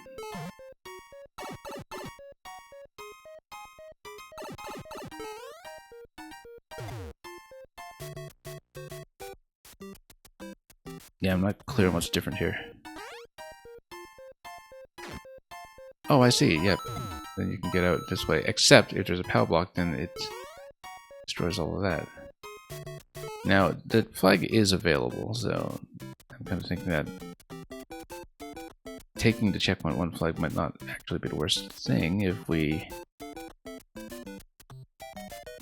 S1: Yeah, I'm not clear on what's different here. Oh, I see, yep. Then you can get out this way. Except, if there's a POW block, then it destroys all of that. Now, the flag is available, so I'm kind of thinking that taking the checkpoint 1 flag might not actually be the worst thing if we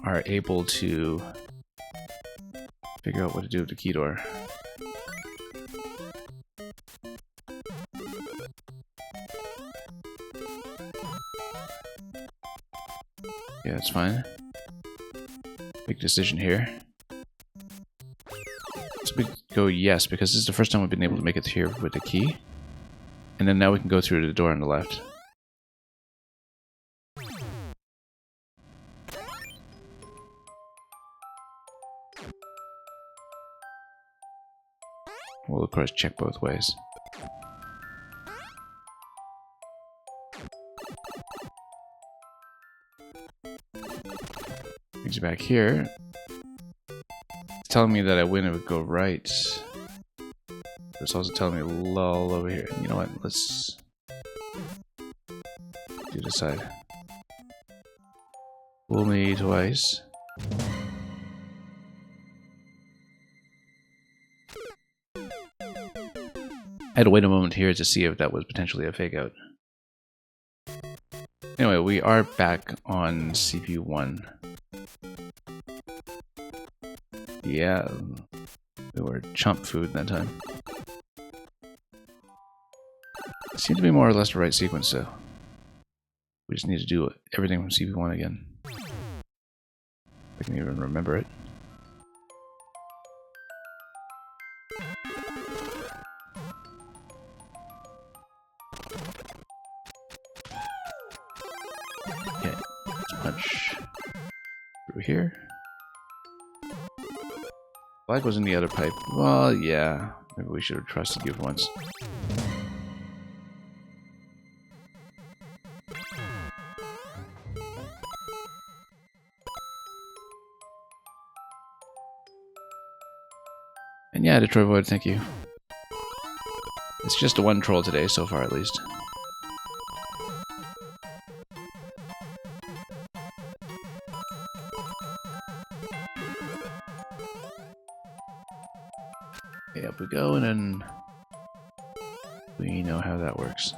S1: are able to figure out what to do with the key door. Yeah, that's fine. Big decision here. So we go yes, because this is the first time we've been able to make it here with the key. And then now we can go through the door on the left. We'll of course check both ways. Brings you back here. It's telling me that I win, it would go right. It's also telling me lull over here. You know what? Let's do this side. Fool me twice. I had to wait a moment here to see if that was potentially a fake out. Anyway, we are back on CPU 1. Yeah, we were chump food that time. It seemed to be more or less the right sequence, though. We just need to do everything from CPU1 again. I can even remember it. Okay, let's punch through here. Flag was in the other pipe. Well, yeah. Maybe we should have trusted you for once. And yeah, Detroit Void, thank you. It's just a one troll today, so far at least. Okay, up we go, and then we know how that works.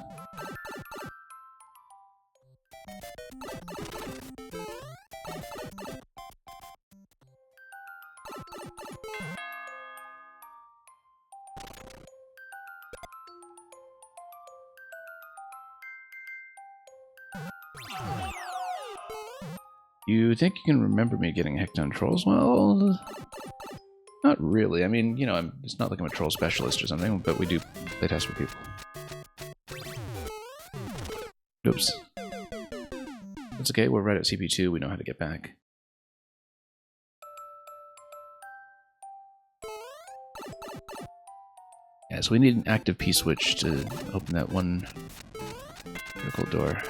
S1: You think you can remember me getting Hecton trolls? Well, not really. I mean, you know, it's not like I'm a troll specialist or something, but we do playtest with people. Oops. That's okay, we're right at CP2, we know how to get back. Yeah, so we need an active P-switch to open that one critical door.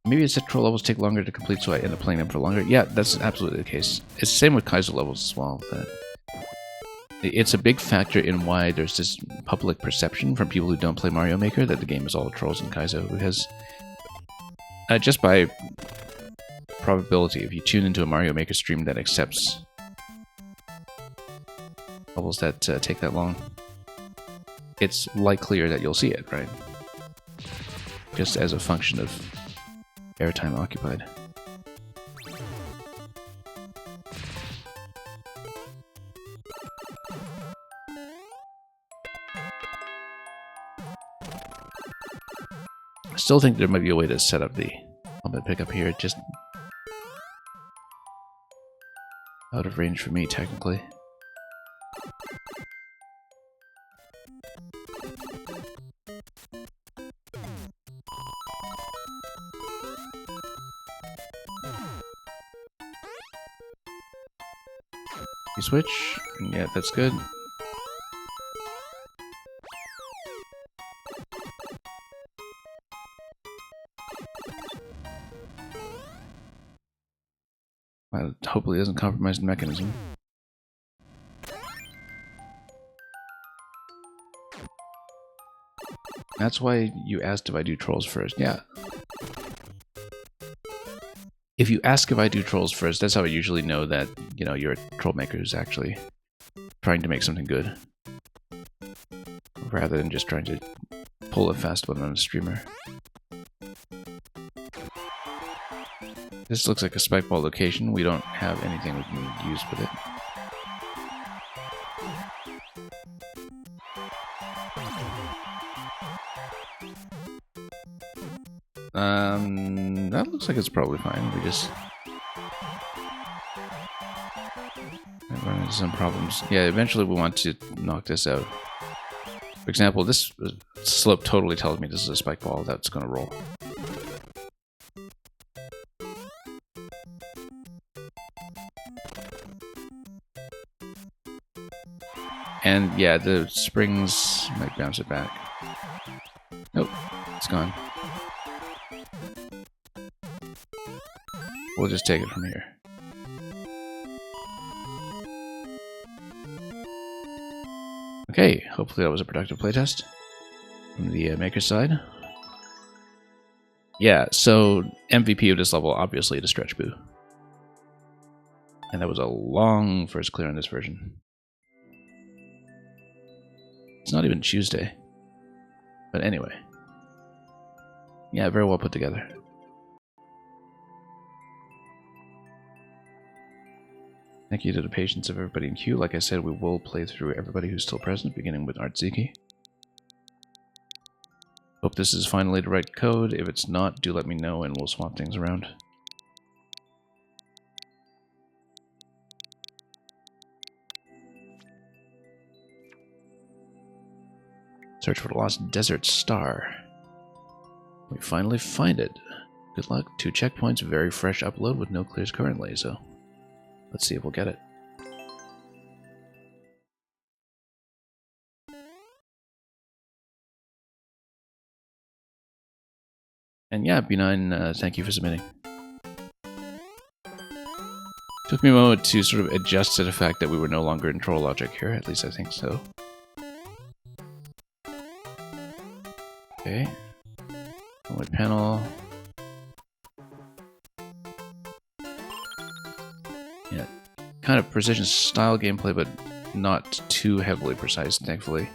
S1: Maybe it's that troll levels take longer to complete, so I end up playing them for longer. Yeah, that's absolutely the case. It's the same with Kaiser levels as well. But it's a big factor in why there's this public perception from people who don't play Mario Maker that the game is all trolls in Kaizo, because just by probability, if you tune into a Mario Maker stream that accepts levels that take that long, it's likelier that you'll see it, right? Just as a function of airtime occupied. I still think there might be a way to set up the helmet pickup here, just out of range for me, technically. You switch? Yeah, that's good. Well, hopefully it doesn't compromise the mechanism. That's why you asked if I do trolls first. Yeah. If you ask if I do trolls first, that's how I usually know that, you know, you're a troll maker who's actually trying to make something good. Rather than just trying to pull a fast one on a streamer. This looks like a spike ball location. We don't have anything we can use with it. That looks like it's probably fine. We just run into some problems. Yeah, eventually we want to knock this out. For example, this slope totally tells me this is a spike ball that's going to roll. And yeah, the springs might bounce it back. Nope, it's gone. We'll just take it from here. Okay, hopefully that was a productive playtest from the maker side. Yeah, so MVP of this level, obviously the Stretch Boo. And that was a long first clear on this version. It's not even Tuesday. But anyway. Yeah, very well put together. Thank you to the patience of everybody in queue. Like I said, we will play through everybody who's still present, beginning with Artziki. Hope this is finally the right code. If it's not, do let me know and we'll swap things around. Search for the lost desert star. We finally find it. Good luck. 2 checkpoints, very fresh upload with no clears currently, so let's see if we'll get it. And yeah, B9, thank you for submitting. Took me a moment to sort of adjust to the fact that we were no longer in troll logic here, at least I think so. Okay. Only panel. Yeah, kind of precision style gameplay, but not too heavily precise, thankfully.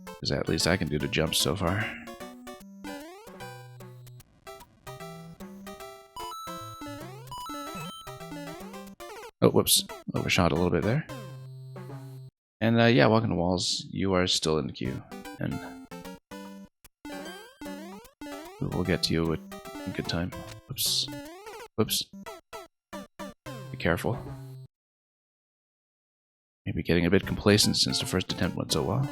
S1: Because at least I can do the jumps so far. Oh, whoops. Overshot a little bit there. And yeah, walking the walls, you are still in the queue. And we'll get to you in good time. Whoops. Whoops. Be careful. Maybe getting a bit complacent since the first attempt went so well.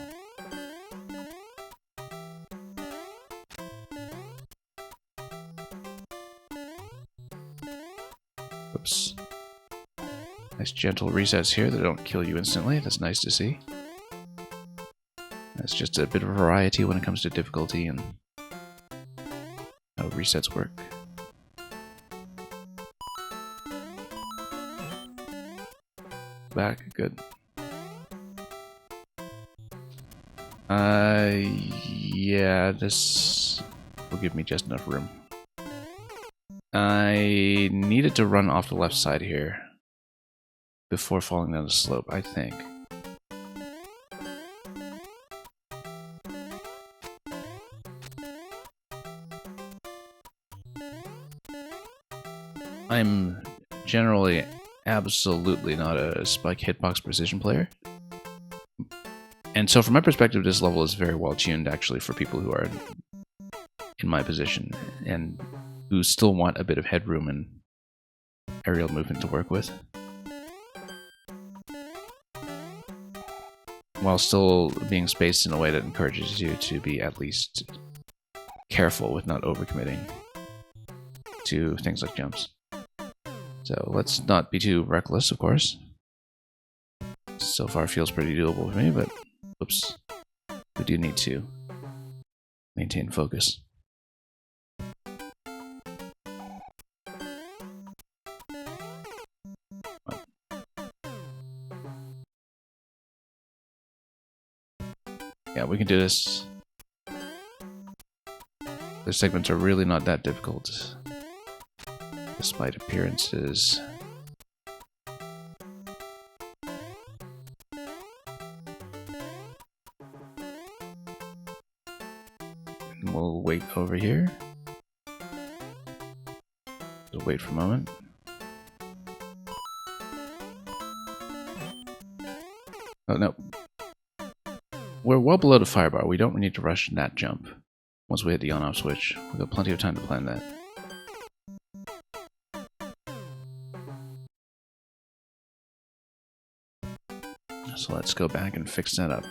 S1: Whoops. Nice gentle resets here that don't kill you instantly. That's nice to see. That's just a bit of variety when it comes to difficulty and how resets work. Back, good. Yeah, this will give me just enough room. I needed to run off the left side here before falling down the slope, I think. I'm generally absolutely not a spike hitbox precision player. And so from my perspective, this level is very well tuned actually for people who are in my position and who still want a bit of headroom and aerial movement to work with, while still being spaced in a way that encourages you to be at least careful with not overcommitting to things like jumps. So let's not be too reckless, of course. So far feels pretty doable for me, but oops, we do need to maintain focus. Yeah, we can do this. The segments are really not that difficult, despite appearances. And we'll wait over here. We'll wait for a moment. Oh, no. We're well below the firebar. We don't need to rush that jump. Once we hit the on-off switch, we've got plenty of time to plan that. So let's go back and fix that up.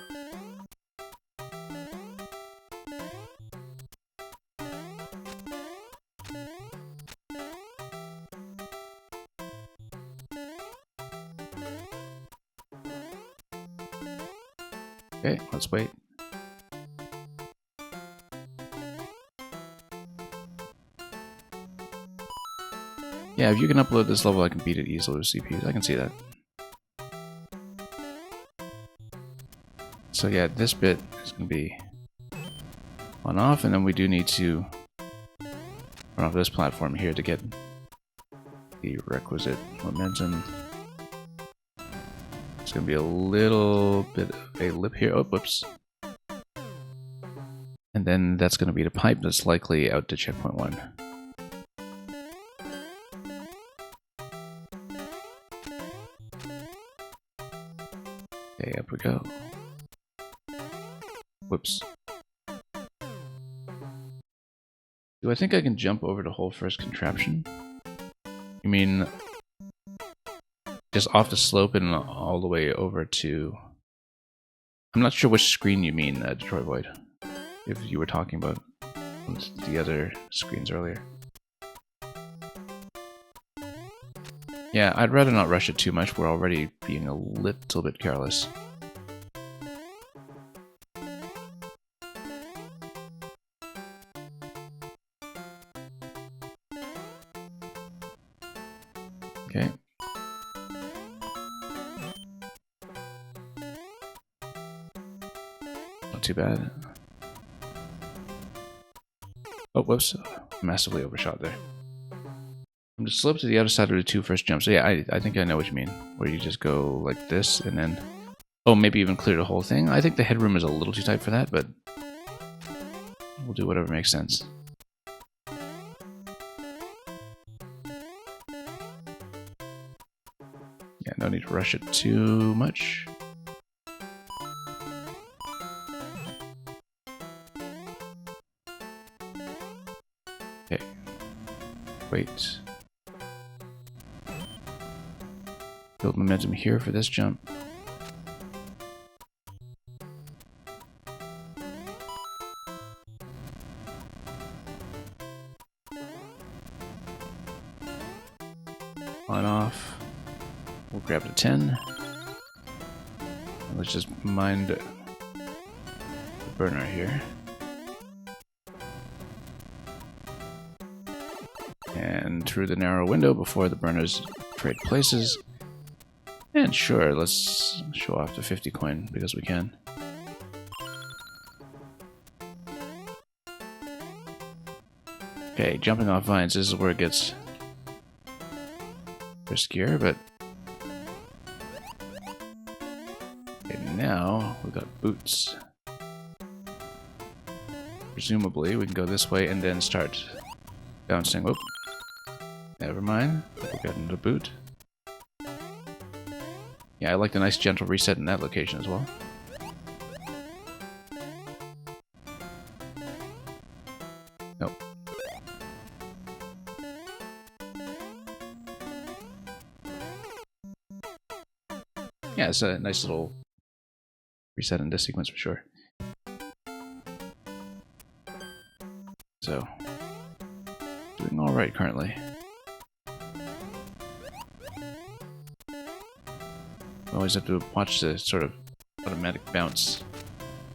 S1: Okay, let's wait. Yeah, if you can upload this level, I can beat it easily with CPUs. I can see that. So yeah, this bit is going to be on off, and then we do need to run off this platform here to get the requisite momentum. It's going to be a little bit of a lip here. Oh, whoops. And then that's going to be the pipe that's likely out to checkpoint 1. Okay, up we go. Whoops. Do I think I can jump over the whole first contraption? You mean just off the slope and all the way over to I'm not sure which screen you mean, Detroit Void. If you were talking about the other screens earlier. Yeah, I'd rather not rush it too much. We're already being a little bit careless. Okay. Not too bad. Oh, whoops. Massively overshot there. I'm just slip to the other side of the two first jumps. So yeah, I think I know what you mean. Where you just go like this and then... Oh, maybe even clear the whole thing. I think the headroom is a little too tight for that, but... We'll do whatever makes sense. Yeah, no need to rush it too much. Okay. Wait. Build momentum here for this jump. On off. We'll grab the 10. Let's just mind the burner here. And through the narrow window before the burners trade places. And sure, let's show off the 50 coin because we can. Okay, jumping off vines, this is where it gets riskier, but okay, now we've got boots. Presumably we can go this way and then start bouncing. Whoop. Never mind. We got into the boot. Yeah, I like the nice gentle reset in that location as well. Nope. Yeah, it's a nice little reset in this sequence for sure. So, doing alright currently. Always have to watch the sort of automatic bounce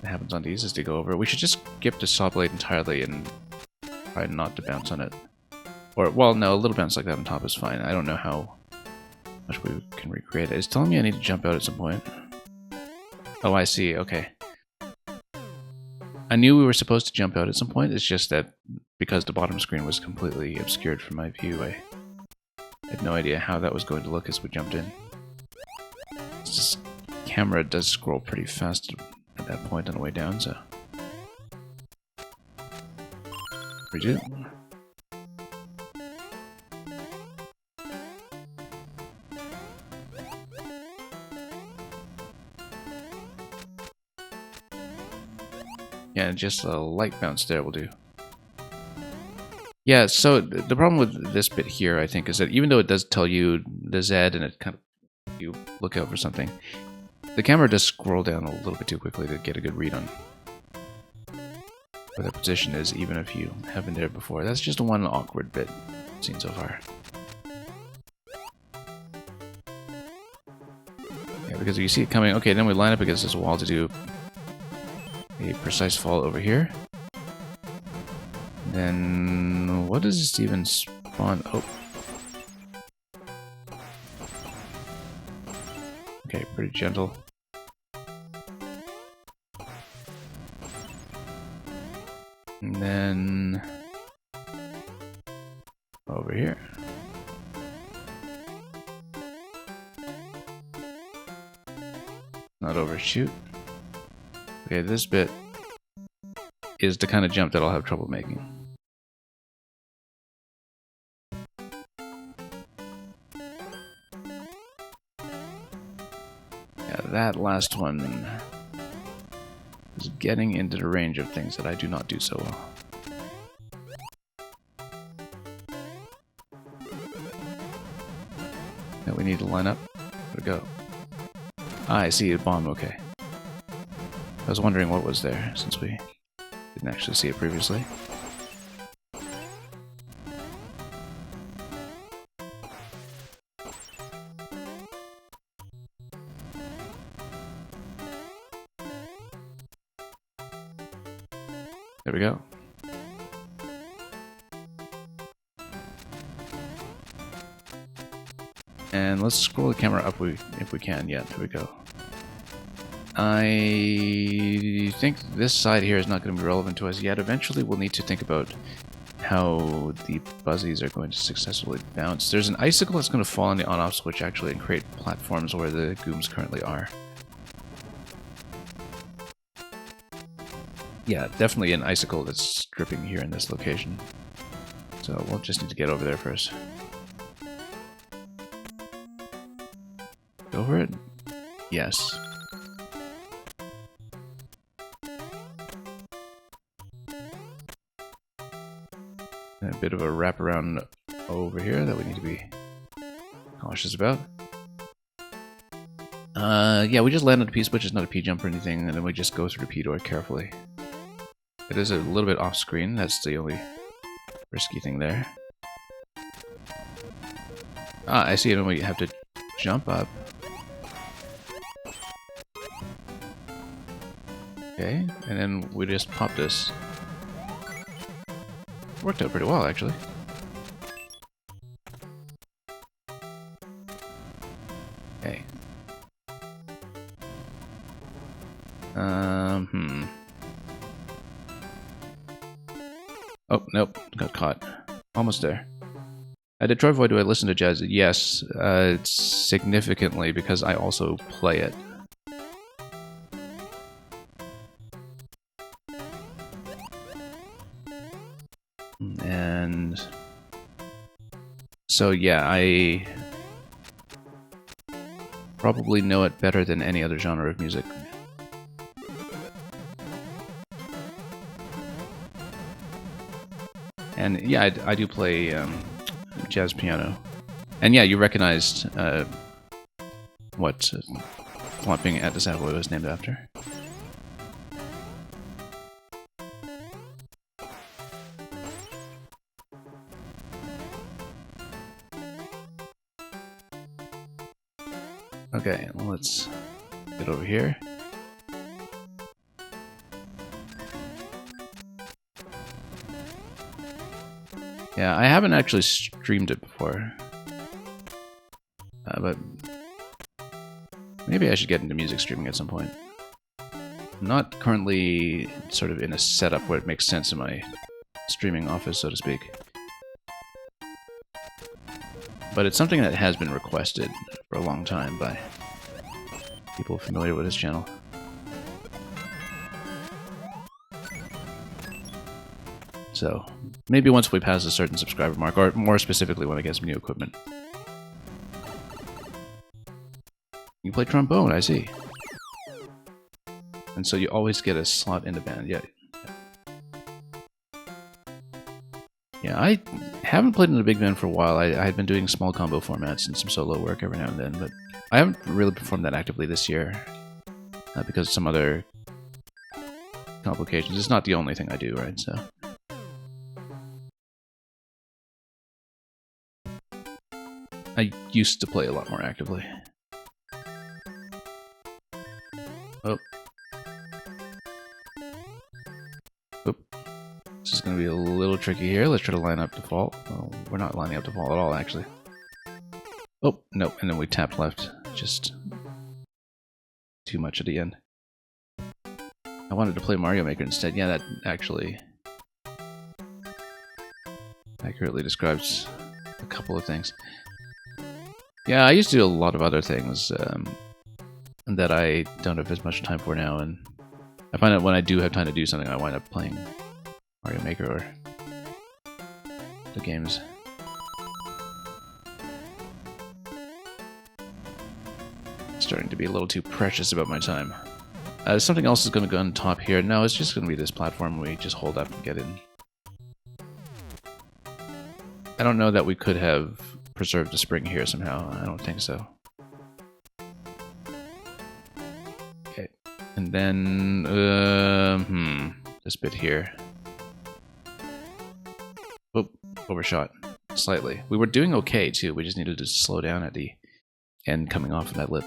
S1: that happens on these as they go over. We should just skip the saw blade entirely and try not to bounce on it. Or, well, no, a little bounce like that on top is fine. I don't know how much we can recreate it. It's telling me I need to jump out at some point. Oh, I see. Okay. I knew we were supposed to jump out at some point. It's just that because the bottom screen was completely obscured from my view, I had no idea how that was going to look as we jumped in. This camera does scroll pretty fast at that point on the way down, so... Redo. Yeah, just a light bounce there will do. Yeah, so the problem with this bit here, I think, is that even though it does tell you the Z and it kind of you look out for something, the camera does scroll down a little bit too quickly to get a good read on where the position is, even if you have been there before. That's just one awkward bit I've seen so far. Yeah, because you see it coming. Okay, then we line up against this wall to do a precise fall over here. And then what does this even spawn? Oh. Okay, pretty gentle. And then over here. Not overshoot. Okay, this bit is the kind of jump that I'll have trouble making. That last one is getting into the range of things that I do not do so well. Now we need to line up. Where'd it go? Ah, I see a bomb, okay. I was wondering what was there, since we didn't actually see it previously. There we go. And let's scroll the camera up if we can. Yeah, there we go. I think this side here is not going to be relevant to us yet. Eventually we'll need to think about how the Buzzies are going to successfully bounce. There's an icicle that's going to fall on the on-off switch actually and create platforms where the Gooms currently are. Yeah, definitely an icicle that's dripping here in this location. So we'll just need to get over there first. Go for it? Yes. And a bit of a wraparound over here that we need to be cautious about. Yeah, we just land on a P-switch, it's not a P-jump or anything, and then we just go through the P-door carefully. It is a little bit off-screen, that's the only risky thing there. Ah, I see it when we have to jump up. Okay, and then we just pop this. Worked out pretty well, actually. Okay. Oh, nope. Got caught. Almost there. Detroit Void, do I listen to jazz? Yes, significantly, because I also play it. And so yeah, I probably know it better than any other genre of music. And yeah, I do play jazz piano. And yeah, you recognized what Flopping at the Savoy was named after. Okay, let's get over here. Yeah, I haven't actually streamed it before. But maybe I should get into music streaming at some point. I'm not currently sort of in a setup where it makes sense in my streaming office, so to speak. But it's something that has been requested for a long time by people familiar with this channel. So, maybe once we pass a certain subscriber mark, or more specifically when I get some new equipment. You play trombone, I see. And so you always get a slot in the band, yeah. Yeah, I haven't played in a big band for a while. I had been doing small combo formats and some solo work every now and then, but I haven't really performed that actively this year because of some other complications. It's not the only thing I do, right? So I used to play a lot more actively. Oh. Oop. This is going to be a little tricky here. Let's try to line up default. Well, we're not lining up default at all, actually. Oh, no, and then we tapped left. Just too much at the end. I wanted to play Mario Maker instead. Yeah, that actually accurately describes a couple of things. Yeah, I used to do a lot of other things that I don't have as much time for now, and I find that when I do have time to do something, I wind up playing Mario Maker or the games. Starting to be a little too precious about my time. Something else is going to go on top here. No, it's just going to be this platform we just hold up and get in. I don't know that we could have preserved the spring here somehow. I don't think so. Okay. And then, this bit here. Whoop, overshot slightly. We were doing okay too, we just needed to slow down at the end coming off of that lip.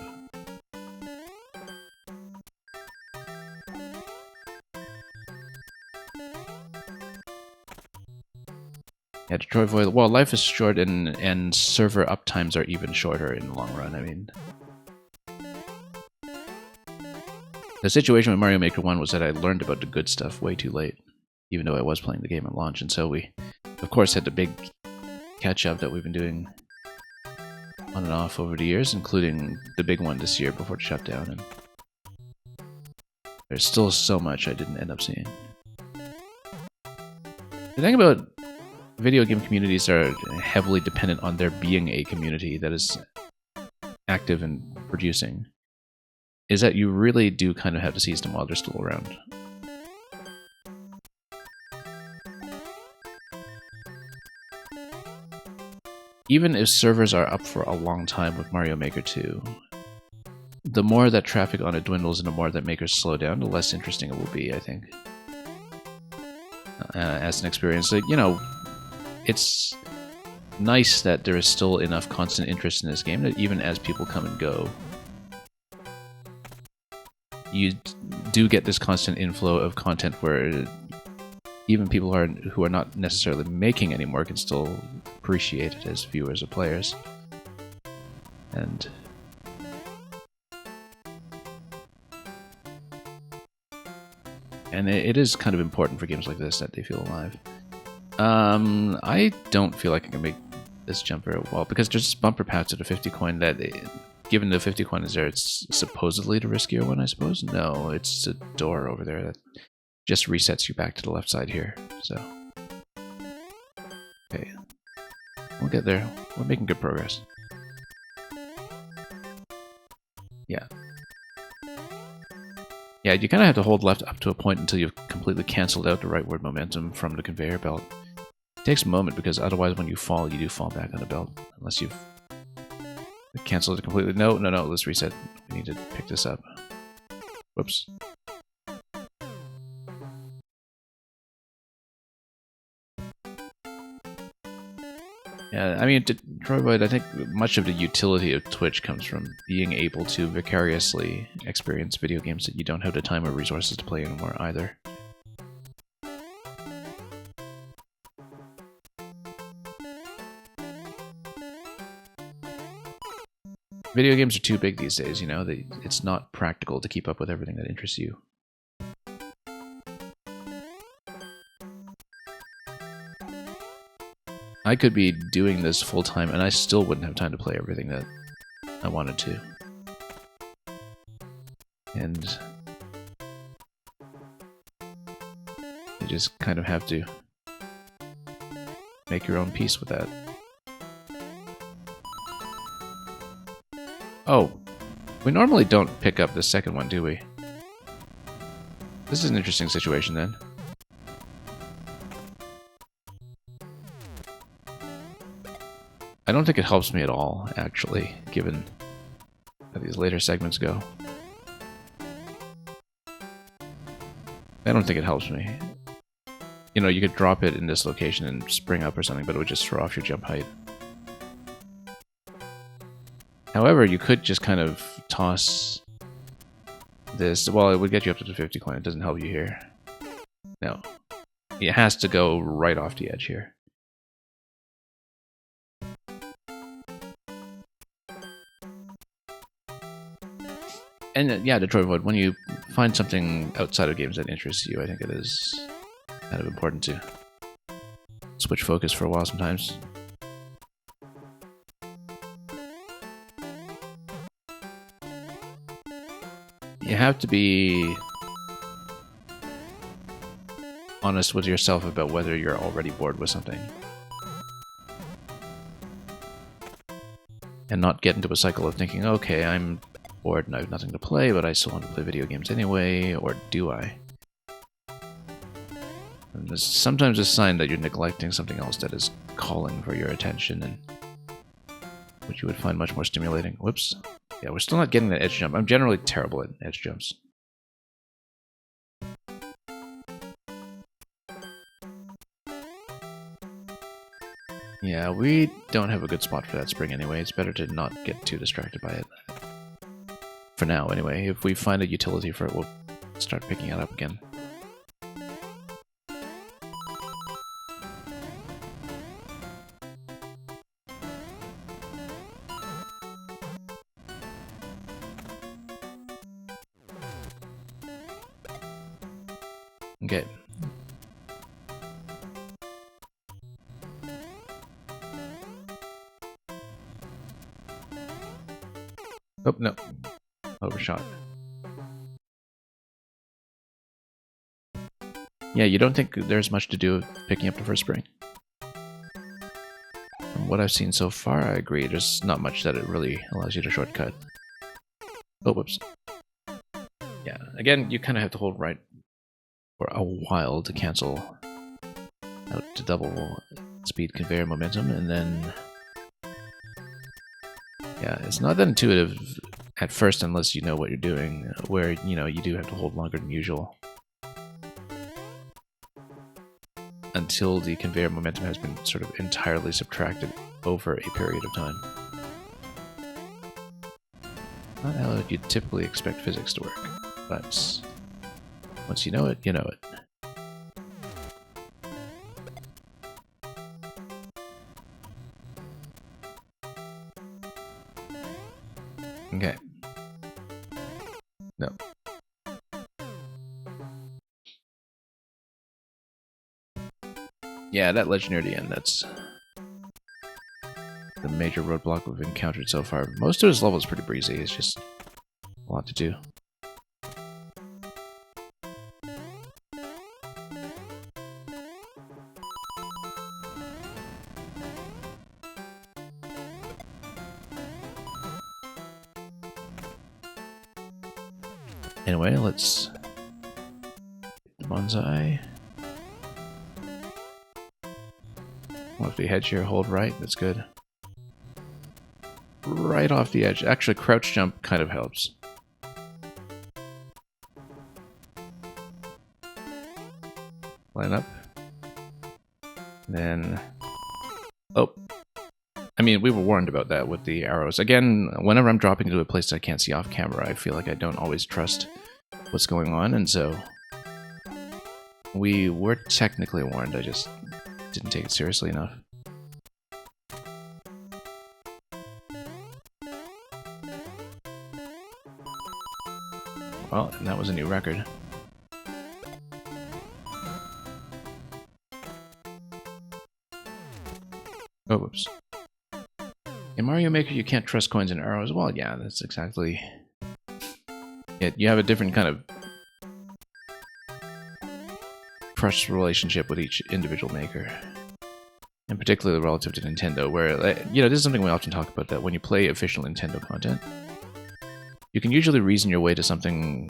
S1: Yeah, Detroit Void. Well, life is short, and server uptimes are even shorter in the long run. I mean, the situation with Mario Maker 1 was that I learned about the good stuff way too late, even though I was playing the game at launch, and so we, of course, had the big catch-up that we've been doing on and off over the years, including the big one this year before it shut down, and there's still so much I didn't end up seeing. The thing about video game communities are heavily dependent on there being a community that is active and producing, is that you really do kind of have to seize them while they're still around. Even if servers are up for a long time with Mario Maker 2, the more that traffic on it dwindles and the more that makers slow down, the less interesting it will be, I think. As an experience, like, you know, it's nice that there is still enough constant interest in this game that even as people come and go, you do get this constant inflow of content where even people who are not necessarily making anymore can still appreciate it as viewers or players. And it is kind of important for games like this that they feel alive. I don't feel like I can make this jump very well, because there's bumper paths to the 50 coin that, given the 50 coin is there, it's supposedly the riskier one, I suppose? No, it's a door over there that just resets you back to the left side here, so. Okay, we'll get there. We're making good progress. Yeah. Yeah, you kind of have to hold left up to a point until you've completely cancelled out the rightward momentum from the conveyor belt. It takes a moment, because otherwise when you fall, you do fall back on the belt, unless you've cancelled it completely. No, let's reset. We need to pick this up. Whoops. Yeah, I mean, Detroit Void, I think much of the utility of Twitch comes from being able to vicariously experience video games that you don't have the time or resources to play anymore either. Video games are too big these days, you know? It's not practical to keep up with everything that interests you. I could be doing this full-time and I still wouldn't have time to play everything that I wanted to. And you just kind of have to make your own peace with that. Oh, we normally don't pick up the second one, do we? This is an interesting situation then. I don't think it helps me at all, actually, given how these later segments go. I don't think it helps me. You know, you could drop it in this location and spring up or something, but it would just throw off your jump height. However, you could just kind of toss this. Well, it would get you up to the 50 coin. It doesn't help you here. No. It has to go right off the edge here. And yeah, Detroit Void, when you find something outside of games that interests you, I think it is kind of important to switch focus for a while sometimes. You have to be honest with yourself about whether you're already bored with something. And not get into a cycle of thinking, okay, I'm bored and I have nothing to play, but I still want to play video games anyway, or do I? And it's sometimes a sign that you're neglecting something else that is calling for your attention, and which you would find much more stimulating. Whoops. Yeah, we're still not getting that edge jump. I'm generally terrible at edge jumps. Yeah, we don't have a good spot for that spring anyway. It's better to not get too distracted by it. For now, anyway. If we find a utility for it, we'll start picking it up again. Okay. Oh, no. Overshot. Yeah, you don't think there's much to do with picking up the first spring? From what I've seen so far, I agree. There's not much that it really allows you to shortcut. Oh, whoops. Yeah, again, you kind of have to hold right for a while to cancel out to double speed conveyor momentum, and then... Yeah, it's not that intuitive at first unless you know what you're doing, where, you know, you do have to hold longer than usual. Until the conveyor momentum has been sort of entirely subtracted over a period of time. Not how you'd typically expect physics to work, but once you know it, you know it. Okay. No. Yeah, that legendary at the end, that's the major roadblock we've encountered so far. Most of this level is pretty breezy, it's just a lot to do. Anyway, let's the bonsai. Well, if we hedge here, hold right, that's good. Right off the edge. Actually, crouch jump kind of helps. Line up. Then... Oh. I mean, we were warned about that with the arrows. Again, whenever I'm dropping into a place I can't see off camera, I feel like I don't always trust what's going on, and so... We were technically warned, I just didn't take it seriously enough. Well, and that was a new record. Oh, whoops. In Mario Maker, you can't trust coins and arrows. Well, yeah, that's exactly it. You have a different kind of trust relationship with each individual maker. And particularly relative to Nintendo, where, you know, this is something we often talk about, that when you play official Nintendo content, you can usually reason your way to something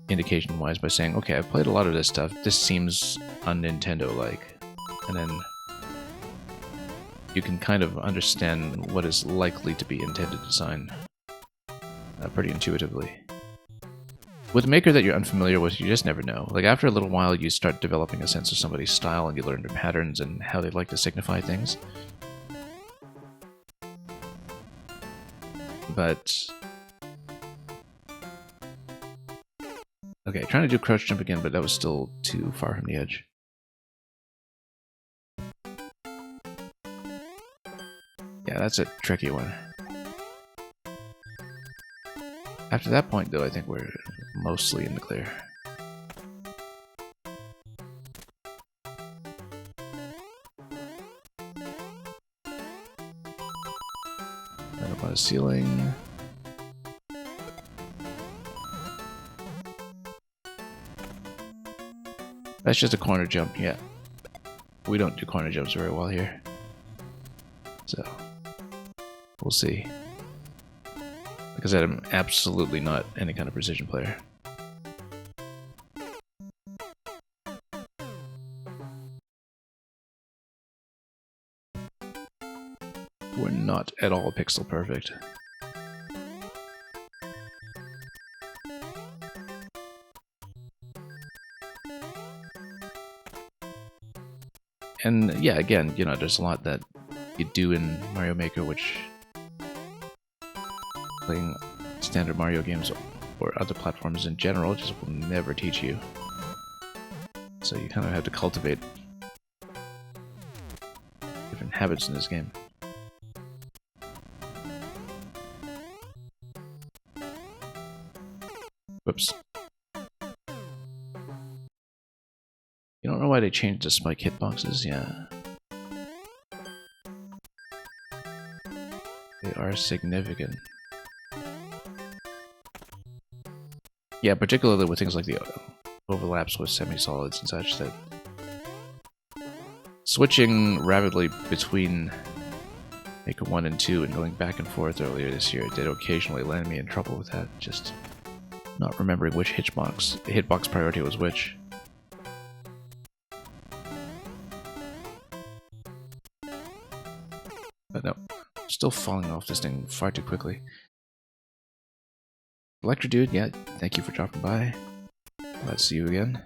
S1: indication-wise by saying, okay, I've played a lot of this stuff, this seems un-Nintendo-like. And then you can kind of understand what is likely to be intended design pretty intuitively. With a maker that you're unfamiliar with, you just never know. Like, after a little while, you start developing a sense of somebody's style, and you learn their patterns and how they like to signify things. But... Okay, trying to do crouch jump again, but that was still too far from the edge. Yeah, that's a tricky one. After that point, though, I think we're mostly in the clear. Then up on a ceiling. That's just a corner jump, yeah. We don't do corner jumps very well here. So, we'll see. Like I said, I'm absolutely not any kind of precision player. We're not at all pixel perfect. And yeah, again, you know, there's a lot that you do in Mario Maker which playing standard Mario games or other platforms in general just will never teach you. So you kind of have to cultivate different habits in this game. Whoops. You don't know why they changed the spike hitboxes? Yeah. They are significant. Yeah, particularly with things like the overlaps with semi-solids and such, that switching rapidly between Maker 1 and 2 and going back and forth earlier this year did occasionally land me in trouble with that, just not remembering which hitbox priority was which. But no, still falling off this thing far too quickly. Electro Dude, yeah, thank you for dropping by. Glad to see you again.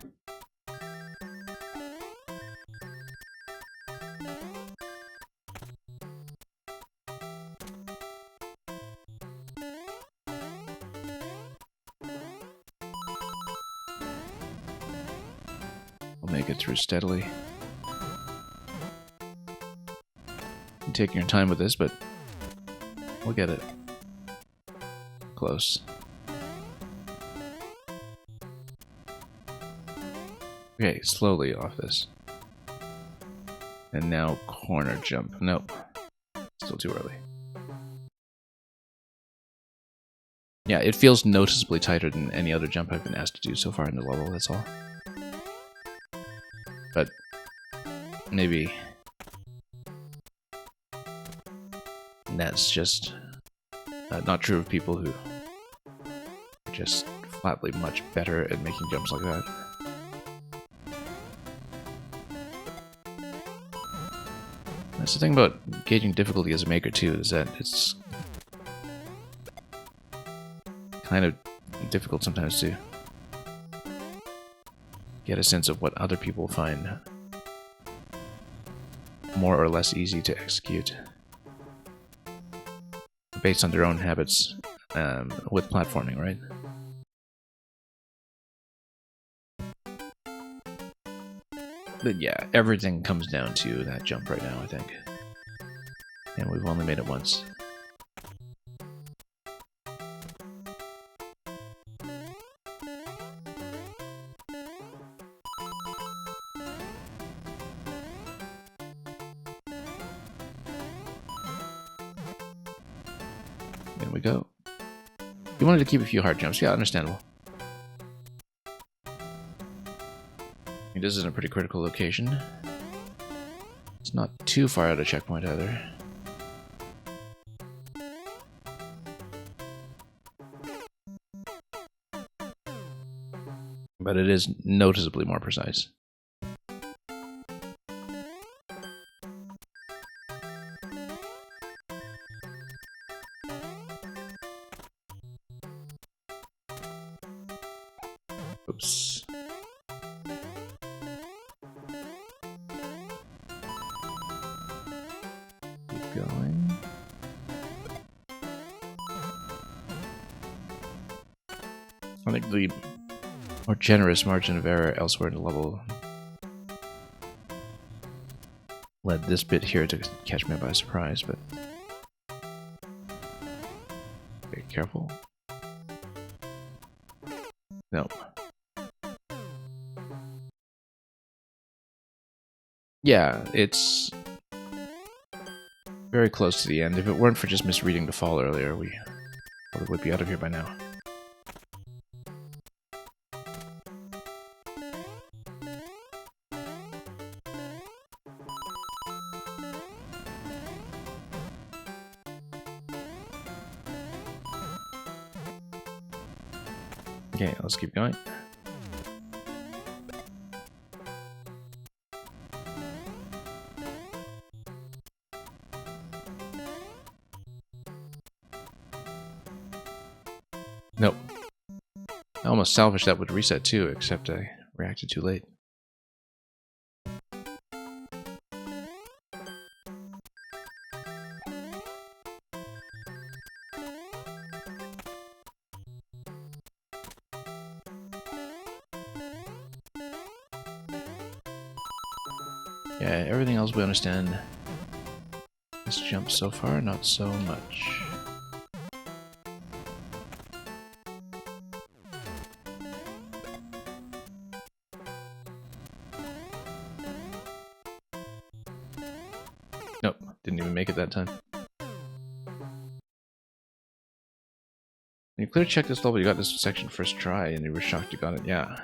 S1: We'll make it through steadily. I'm taking your time with this, but we'll get it. Close. Okay, slowly off this. And now corner jump. Nope. Still too early. Yeah, it feels noticeably tighter than any other jump I've been asked to do so far in the level, that's all. But maybe that's just not true of people who are just flatly much better at making jumps like that. That's the thing about gauging difficulty as a maker too, is that it's kind of difficult sometimes to get a sense of what other people find more or less easy to execute based on their own habits with platforming, right? But yeah, everything comes down to that jump right now, I think. And we've only made it once. There we go. You wanted to keep a few hard jumps. Yeah, understandable. This is in a pretty critical location. It's not too far out of checkpoint either. But it is noticeably more precise. Oops. Keep going. I think the more generous margin of error elsewhere in the level led this bit here to catch me by surprise, but be careful. Nope. Yeah, it's very close to the end. If it weren't for just misreading the fall earlier, we probably would be out of here by now. Okay, let's keep going. Nope. I almost salvaged that with reset too, except I reacted too late. Okay, everything else we understand. This jump so far, not so much. Nope, didn't even make it that time. When you clear check this level, you got this section first try, and you were shocked you got it. Yeah.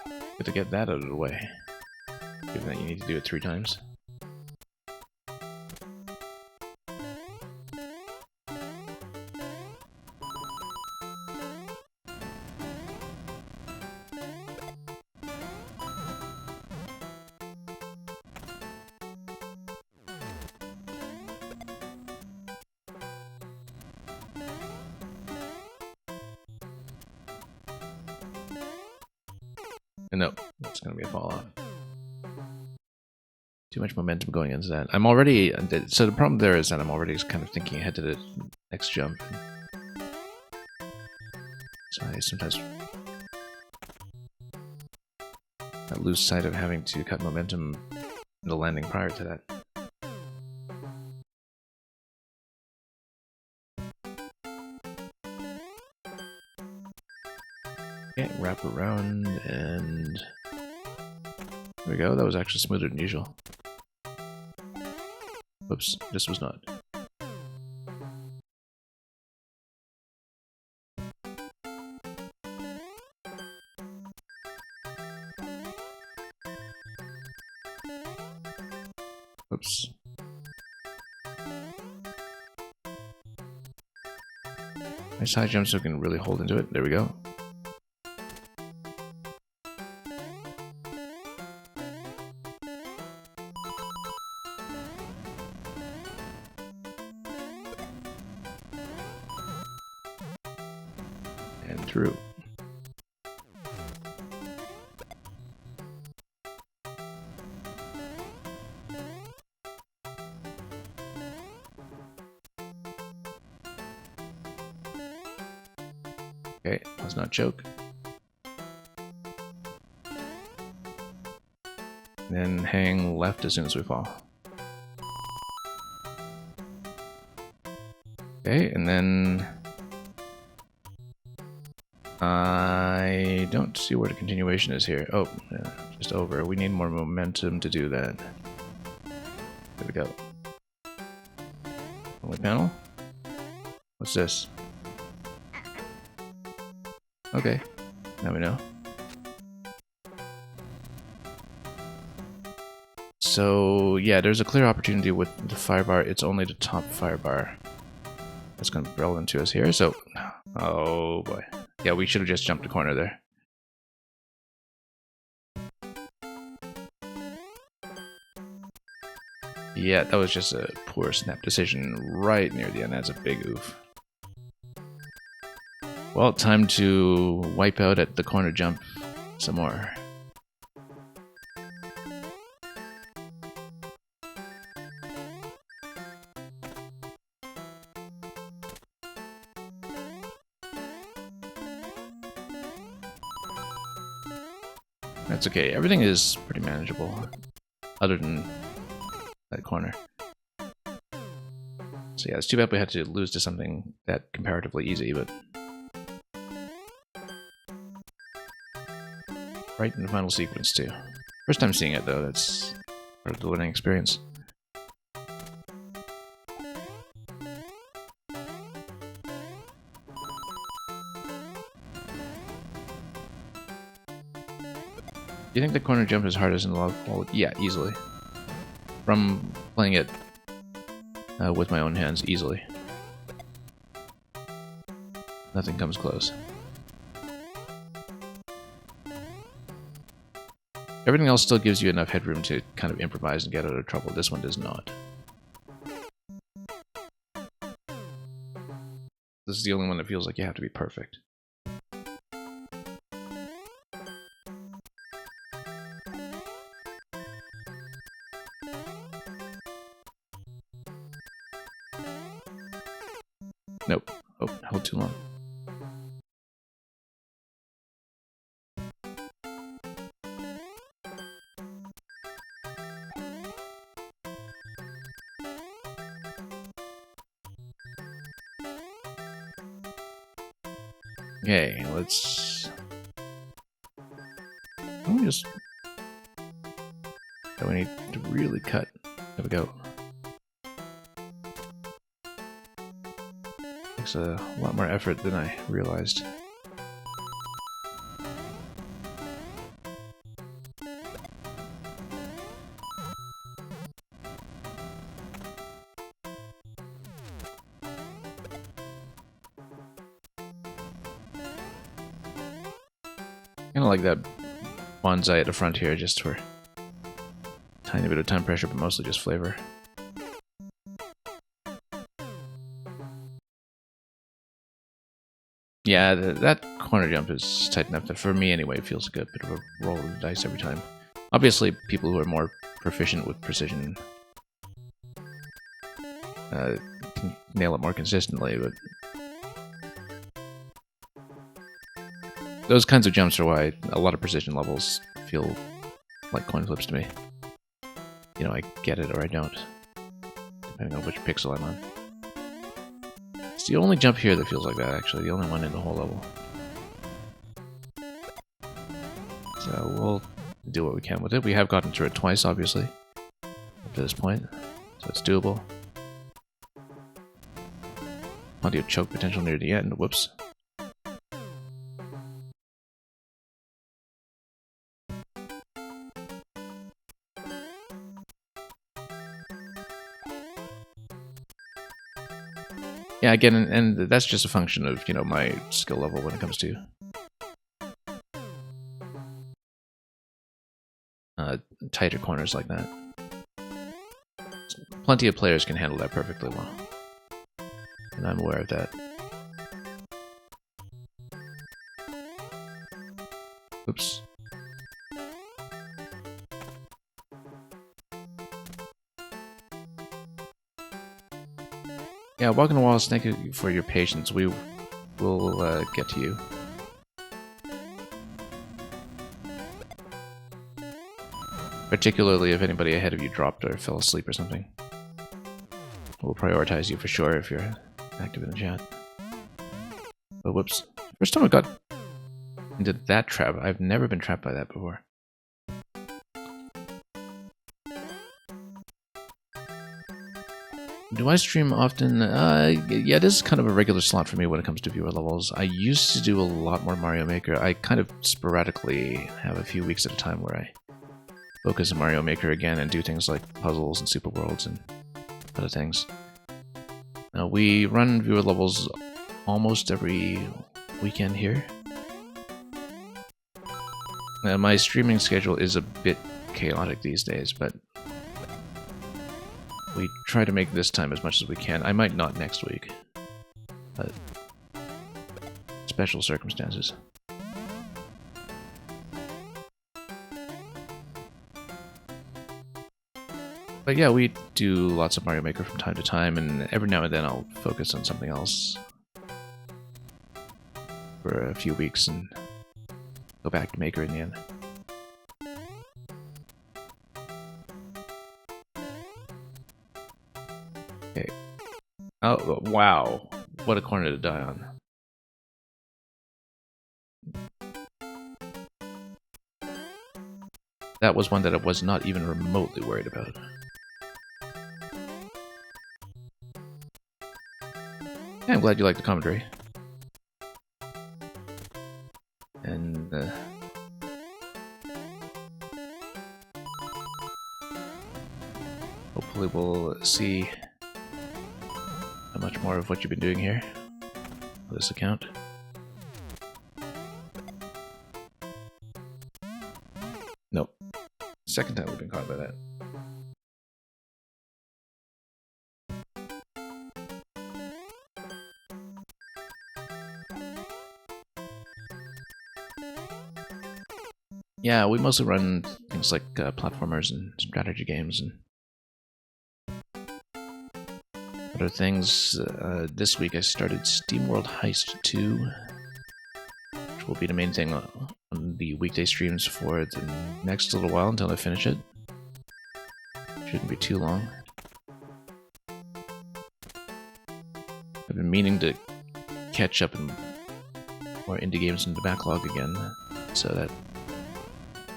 S1: Good to get that out of the way. Given that you need to do it 3 times. And nope, it's gonna be a fall off. Too much momentum going into that. I'm already... So the problem there is that I'm already kind of thinking ahead to the next jump. So I sometimes I lose sight of having to cut momentum in the landing prior to that. Okay, wrap around and... There we go, that was actually smoother than usual. Whoops, this was not. Whoops. Nice high jump so I can really hold into it. There we go. And through. Okay, let's not choke. Then hang left as soon as we fall. Okay, and then... I don't see where the continuation is here. Oh, yeah, just over. We need more momentum to do that. There we go. Only panel? What's this? Okay, now we know. So, yeah, there's a clear opportunity with the fire bar. It's only the top fire bar that's going to be relevant to us here, so... Oh, boy. Yeah, we should have just jumped the corner there. Yeah, that was just a poor snap decision right near the end. That's a big oof. Well, time to wipe out at the corner jump some more. That's okay, everything is pretty manageable, other than that corner. So yeah, it's too bad we had to lose to something that comparatively easy, but... Right in the final sequence, too. First time seeing it, though, that's part of the learning experience. Do you think the corner jump is hardest in the log? Well, yeah, easily. From playing it with my own hands, easily. Nothing comes close. Everything else still gives you enough headroom to kind of improvise and get out of trouble. This one does not. This is the only one that feels like you have to be perfect. Nope. Oh, held too long. Okay, let's... Let me just... Oh, we need to really cut. There we go. Takes a lot more effort than I realized. Kind of like that bonsai at the front here, just for a tiny bit of time pressure, but mostly just flavor. Yeah, that corner jump is tight enough that for me anyway, it feels like a bit of a roll of the dice every time. Obviously, people who are more proficient with precision can nail it more consistently, but those kinds of jumps are why a lot of precision levels feel like coin flips to me. You know, I get it or I don't, depending on which pixel I'm on. It's the only jump here that feels like that, actually. The only one in the whole level. So we'll do what we can with it. We have gotten through it twice, obviously, up to this point, so it's doable. Plenty of choke potential near the end. Whoops. Yeah, again, and that's just a function of, you know, my skill level when it comes to tighter corners like that. Plenty of players can handle that perfectly well, and I'm aware of that. Oops. Yeah, walking the walls, thank you for your patience. We will get to you. Particularly if anybody ahead of you dropped or fell asleep or something. We'll prioritize you for sure if you're active in the chat. Oh, whoops. First time I got into that trap. I've never been trapped by that before. Do I stream often? Yeah, this is kind of a regular slot for me when it comes to viewer levels. I used to do a lot more Mario Maker. I kind of sporadically have a few weeks at a time where I focus on Mario Maker again and do things like puzzles and Super Worlds and other things. We run viewer levels almost every weekend here. My streaming schedule is a bit chaotic these days, but we try to make this time as much as we can. I might not next week, but special circumstances. But yeah, we do lots of Mario Maker from time to time, and every now and then I'll focus on something else for a few weeks and go back to Maker in the end. Okay. Oh, wow. What a corner to die on. That was one that I was not even remotely worried about. Yeah, I'm glad you like the commentary. And, hopefully we'll see how much more of what you've been doing here on this account. Nope. Second time we've been caught by that. Yeah, we mostly run things like platformers and strategy games and other things. This week I started SteamWorld Heist 2, which will be the main thing on the weekday streams for the next little while until I finish it. Shouldn't be too long. I've been meaning to catch up and
S2: more indie games in the backlog again, so that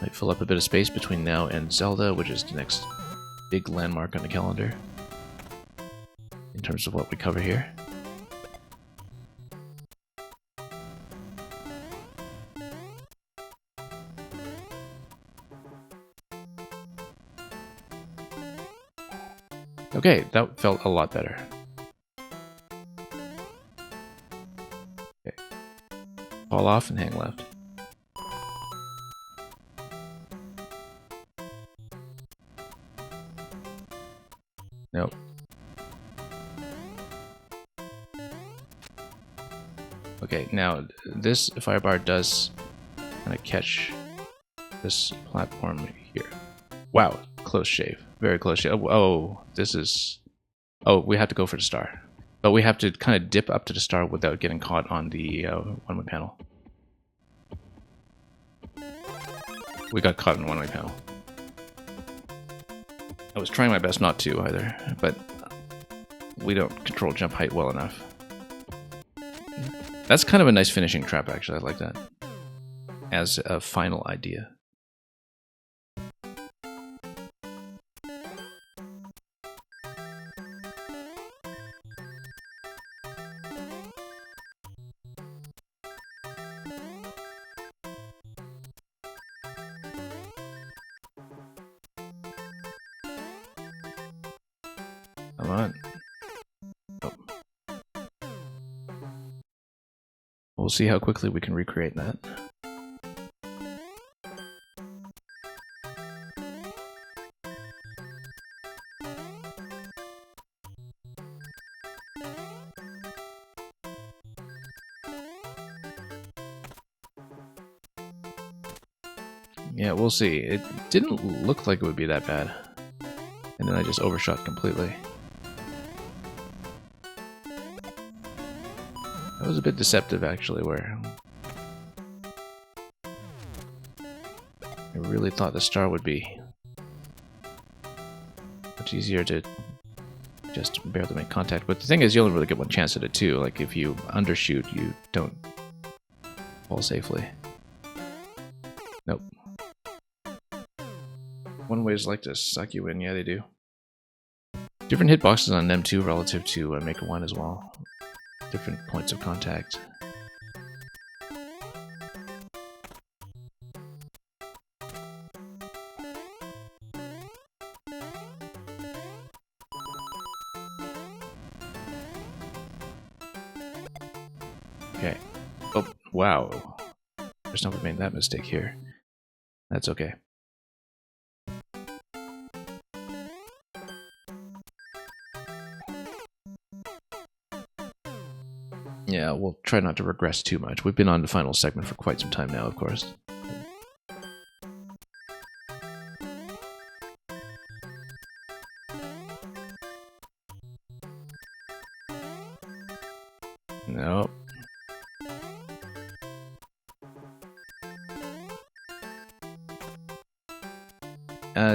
S2: might fill up a bit of space between now and Zelda, which is the next big landmark on the calendar in terms of what we cover here. Okay, that felt a lot better. Okay. Fall off and hang left. Nope. Okay, now this fire bar does kind of catch this platform here. Wow, close shave. Very close shave. Oh, this is... Oh, we have to go for the star. But we have to kind of dip up to the star without getting caught on the one-way panel. We got caught in the one-way panel. I was trying my best not to either, but we don't control jump height well enough. That's kind of a nice finishing trap, actually. I like that as a final idea. Come on. Oh. We'll see how quickly we can recreate that. Yeah, we'll see. It didn't look like it would be that bad. And then I just overshot completely. That was a bit deceptive, actually, where I really thought the star would be much easier to just barely make contact. But the thing is, you only really get one chance at it, too. Like, if you undershoot, you don't fall safely. Nope. One-ways like to suck you in, yeah, they do. Different hitboxes on them, too, relative to Maker 1 as well. Different points of contact. Okay. Oh, wow. There's nobody made that mistake here. That's okay. Yeah, we'll try not to regress too much. We've been on the final segment for quite some time now, of course. Nope.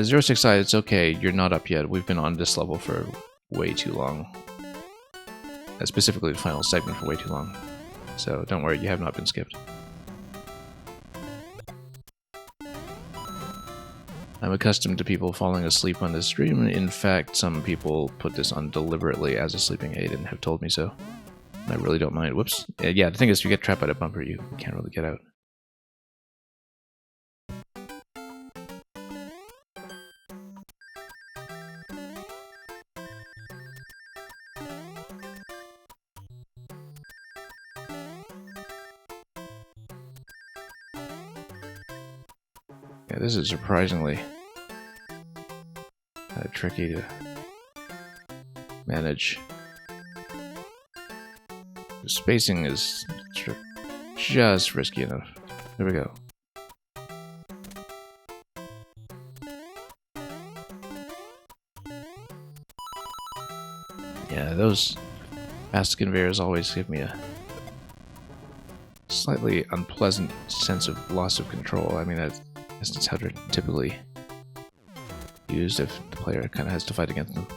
S2: Zero 6i, it's okay. You're not up yet. We've been on this level for way too long. Specifically the final segment for way too long. So don't worry, you have not been skipped. I'm accustomed to people falling asleep on this stream. In fact, some people put this on deliberately as a sleeping aid and have told me so. I really don't mind. Whoops. Yeah, the thing is, if you get trapped by a bumper, you can't really get out. Yeah, this is surprisingly tricky to manage. The spacing is just risky enough. There we go. Yeah, those fast conveyors always give me a slightly unpleasant sense of loss of control. I mean, that's how they're typically used if the player kind of has to fight against them.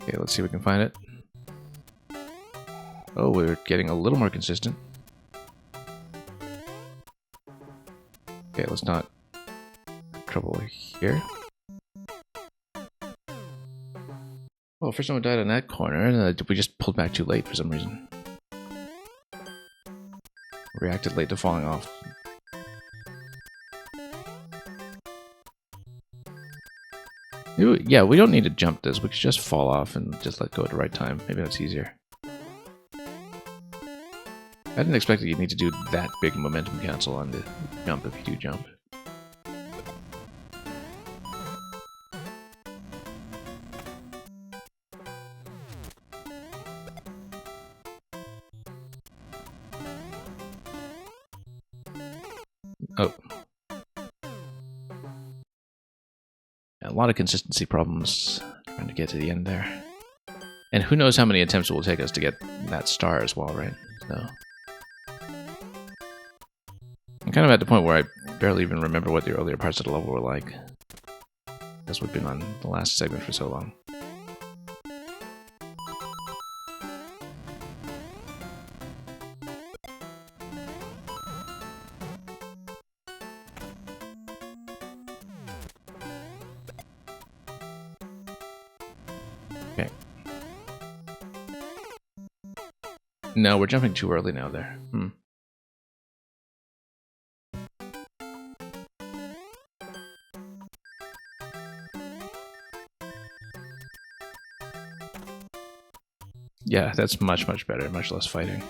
S2: Okay, let's see if we can find it. Oh, we're getting a little more consistent. Okay, let's not have trouble here. Well, first someone died on that corner, and we just pulled back too late for some reason. Reacted late to falling off. Yeah, we don't need to jump this. We could just fall off and just let go at the right time. Maybe that's easier. I didn't expect that you'd need to do that big momentum cancel on the jump if you do jump. Oh. A lot of consistency problems trying to get to the end there. And who knows how many attempts it will take us to get that star as well, right? So I'm kind of at the point where I barely even remember what the earlier parts of the level were like. Because we've been on the last segment for so long. Okay. No, we're jumping too early now there. Yeah, that's much, much better. Much less fighting.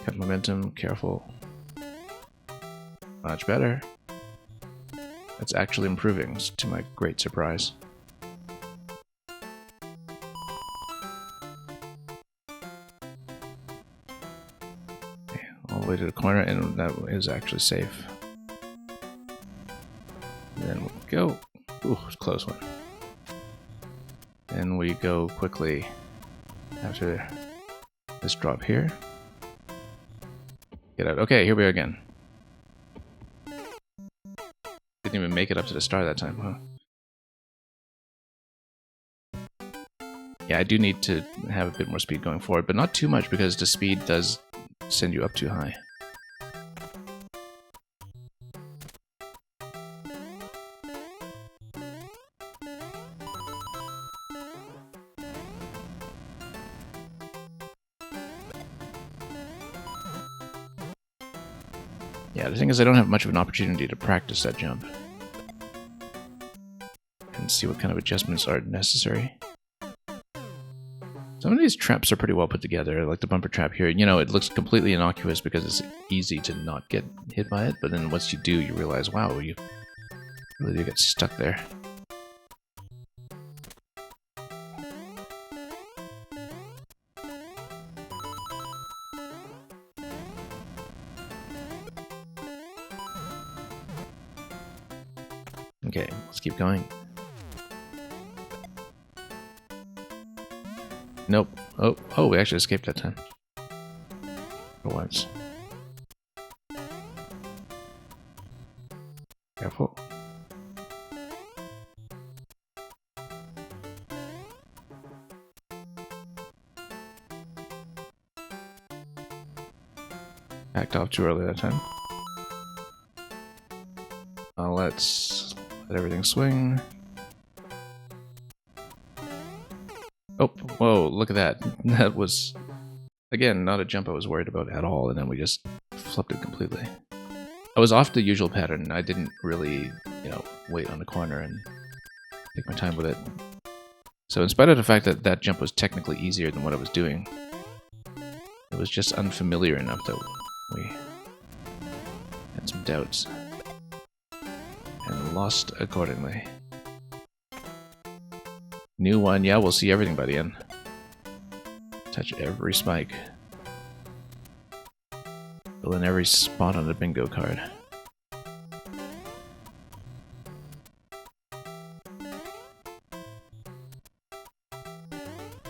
S2: Cut momentum, careful. Much better. It's actually improving, to my great surprise. Okay, all the way to the corner, and that is actually safe. And then we go. Ooh, it's a close one. And we go quickly after this drop here. Get out. Okay, here we are again. Didn't even make it up to the star that time, huh? Yeah, I do need to have a bit more speed going forward, but not too much because the speed does send you up too high. Yeah, the thing is I don't have much of an opportunity to practice that jump. And see what kind of adjustments are necessary. Some of these traps are pretty well put together, like the bumper trap here. You know, it looks completely innocuous because it's easy to not get hit by it, but then once you do, you realize, wow, you really do get stuck there. Okay, let's keep going. Nope. Oh, we actually escaped that time. For once. Careful. Backed off too early that time. Let's let everything swing. Oh, whoa, look at that. That was, again, not a jump I was worried about at all, and then we just flipped it completely. I was off the usual pattern. I didn't really, wait on the corner and take my time with it. So in spite of the fact that that jump was technically easier than what I was doing, it was just unfamiliar enough that we had some doubts. And lost accordingly. New one, yeah, we'll see everything by the end. Touch every spike. Fill in every spot on the bingo card.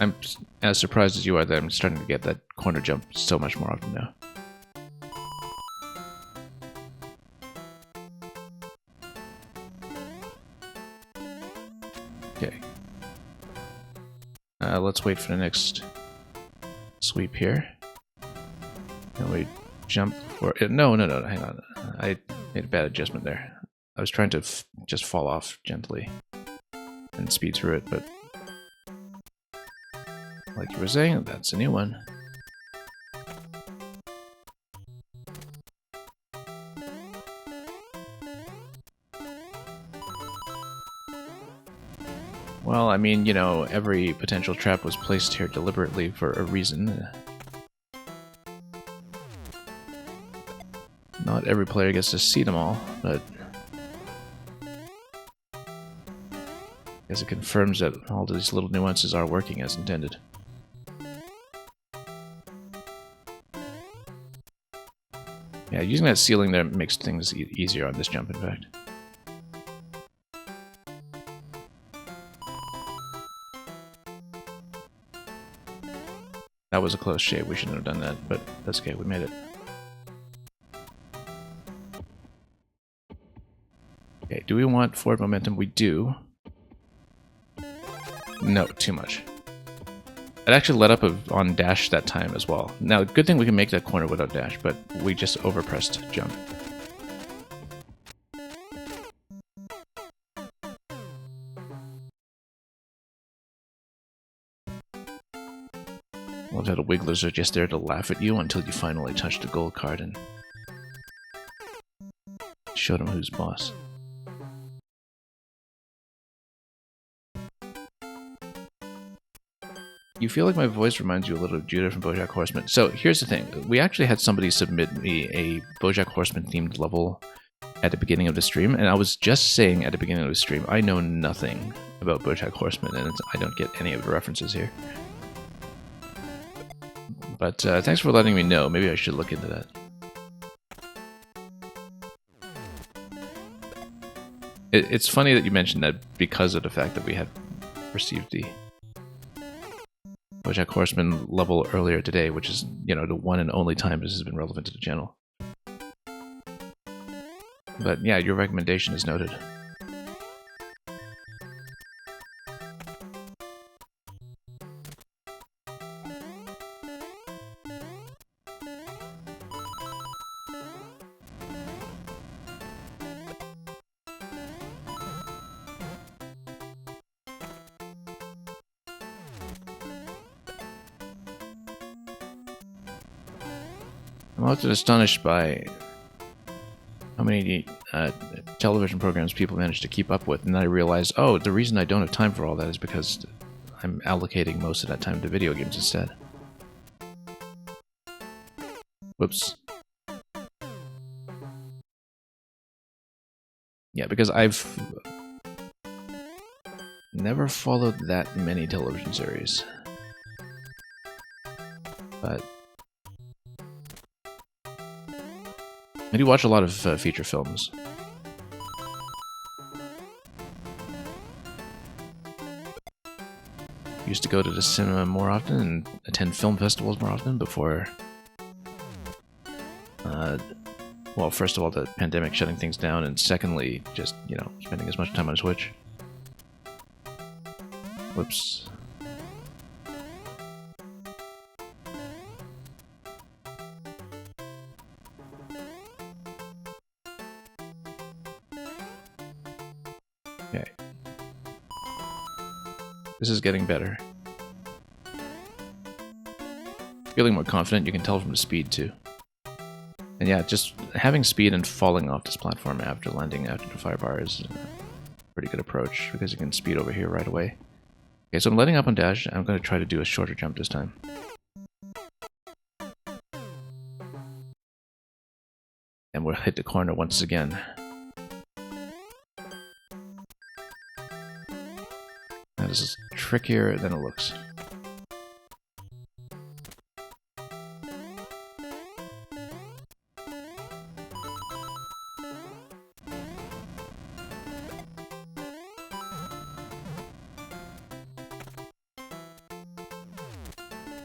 S2: I'm as surprised as you are that I'm starting to get that corner jump so much more often now. Okay. Let's wait for the next sweep here. And we jump for it. No, hang on. I made a bad adjustment there. I was trying to just fall off gently and speed through it, but like you were saying, that's a new one. Well, I mean, you know, every potential trap was placed here deliberately for a reason. Not every player gets to see them all, but I guess it confirms that all these little nuances are working as intended. Yeah, using that ceiling there makes things easier on this jump, in fact. That was a close shave, we shouldn't have done that, but that's okay, we made it. Okay, do we want forward momentum? We do. No, too much. It actually let up on dash that time as well. Now, good thing we can make that corner without dash, but we just overpressed jump. Love how the wigglers are just there to laugh at you until you finally touch the gold card and show them who's boss. You feel like my voice reminds you a little of Judah from BoJack Horseman. So here's the thing. We actually had somebody submit me a BoJack Horseman themed level at the beginning of the stream, and I was just saying at the beginning of the stream, I know nothing about BoJack Horseman, and I don't get any of the references here. But thanks for letting me know. Maybe I should look into that. It's funny that you mentioned that because of the fact that we had received the BoJack Horseman level earlier today, which is, you know, the one and only time this has been relevant to the channel. But yeah, your recommendation is noted. I'm often astonished by how many television programs people manage to keep up with, and then I realize, oh, the reason I don't have time for all that is because I'm allocating most of that time to video games instead. Whoops. Yeah, because I've never followed that many television series. But I do watch a lot of feature films. Used to go to the cinema more often and attend film festivals more often before, well, first of all, the pandemic shutting things down, and secondly, just, you know, spending as much time on Switch. Whoops. Okay. This is getting better. Feeling more confident, you can tell from the speed too. And yeah, just having speed and falling off this platform after landing after the firebar is a pretty good approach, because you can speed over here right away. Okay, so I'm letting up on dash. I'm going to try to do a shorter jump this time. And we'll hit the corner once again. Now this is trickier than it looks.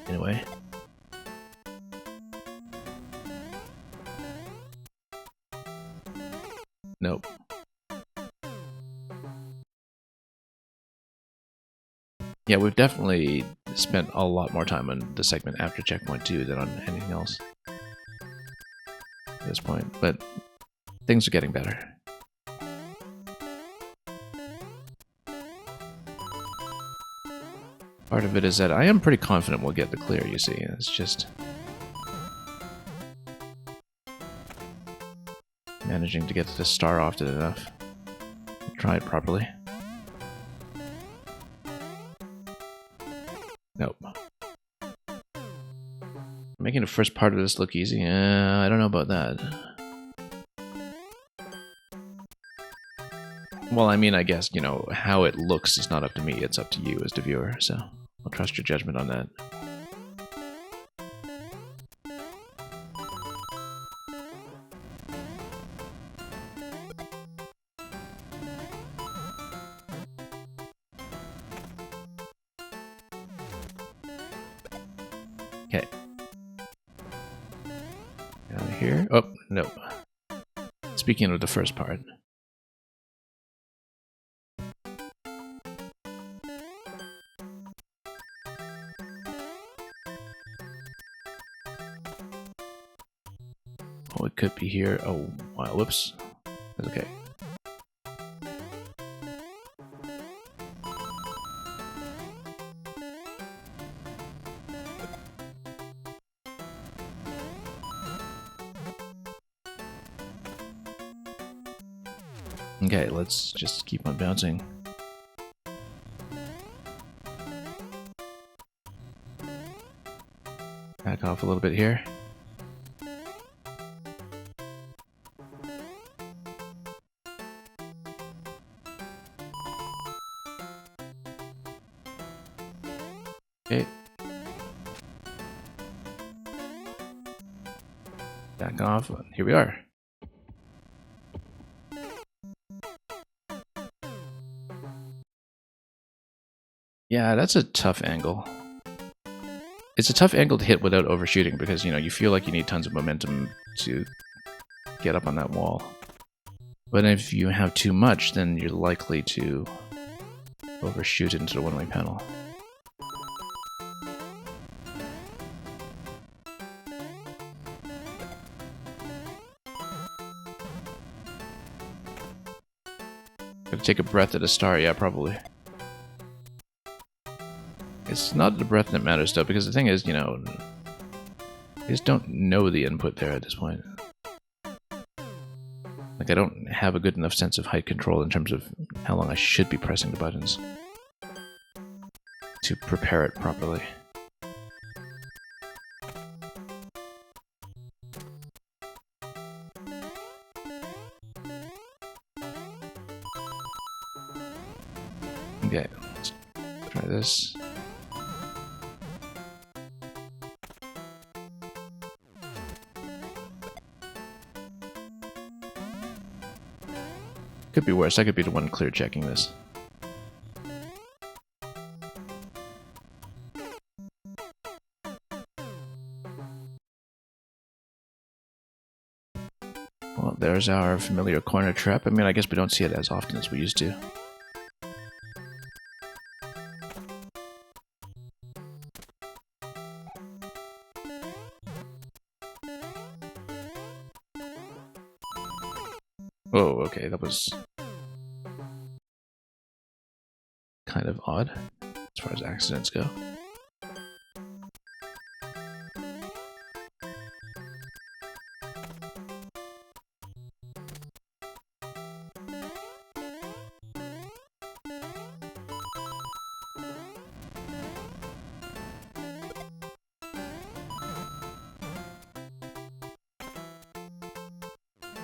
S2: anyway. Nope. Yeah, we've definitely spent a lot more time on the segment after checkpoint 2 than on anything else at this point, but things are getting better. Part of it is that I am pretty confident we'll get the clear, you see. It's just managing to get the star often enough. Try it properly. Nope. Making the first part of this look easy? I don't know about that. Well, I mean, I guess, you know, how it looks is not up to me. It's up to you as the viewer, so I'll trust your judgment on that. Okay. Down here. Oh, no. Speaking of the first part. Oh, it could be here. Oh, wow, whoops. That's okay. Okay, let's just keep on bouncing. Back off a little bit here. Okay. Back off. Here we are. Yeah, that's a tough angle. It's a tough angle to hit without overshooting because, you know, you feel like you need tons of momentum to get up on that wall. But if you have too much, then you're likely to overshoot into the one-way panel. Gotta take a breath at a star, yeah, probably. It's not the breath that matters, though, because the thing is, you know, I just don't know the input there at this point. Like, I don't have a good enough sense of height control in terms of how long I should be pressing the buttons to prepare it properly. Okay, let's try this. Could be worse. I could be the one clear checking this. Well, there's our familiar corner trap. I mean, I guess we don't see it as often as we used to. Oh, okay, that was kind of odd as far as accidents go.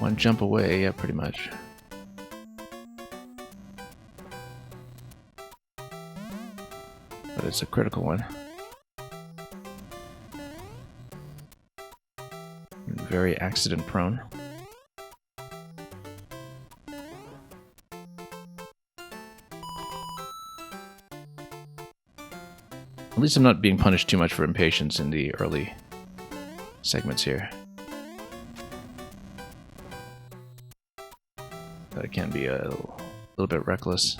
S2: One jump away, yeah, pretty much. But it's a critical one. Very accident prone. At least I'm not being punished too much for impatience in the early segments here. But I can be a little bit reckless,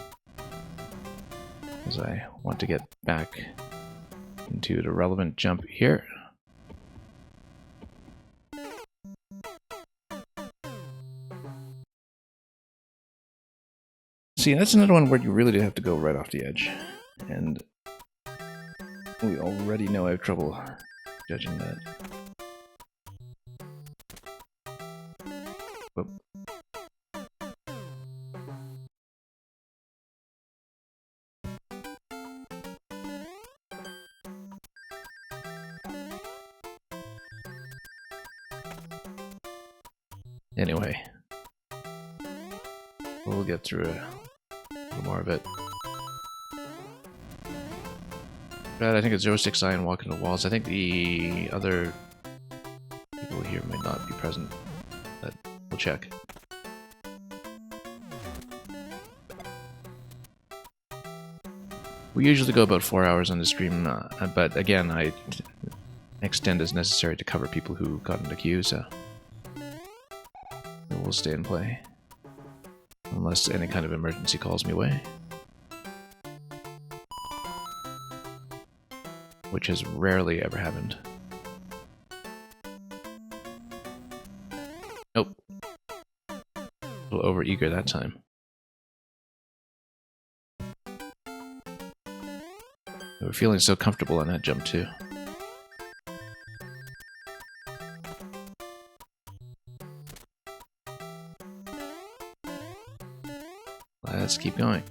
S2: as I want to get back into the relevant jump here. See, that's another one where you really do have to go right off the edge. And we already know I have trouble judging that. Whoop. Anyway, we'll get through a little more of it. But I think it's 06i and walk into walls. I think the other people here might not be present, but we'll check. We usually go about 4 hours on the stream, but again, I extend as necessary to cover people who got in the queue, so we'll stay and play. Unless any kind of emergency calls me away. Which has rarely ever happened. Nope. A little over-eager that time. We're feeling so comfortable on that jump too. Let's keep going.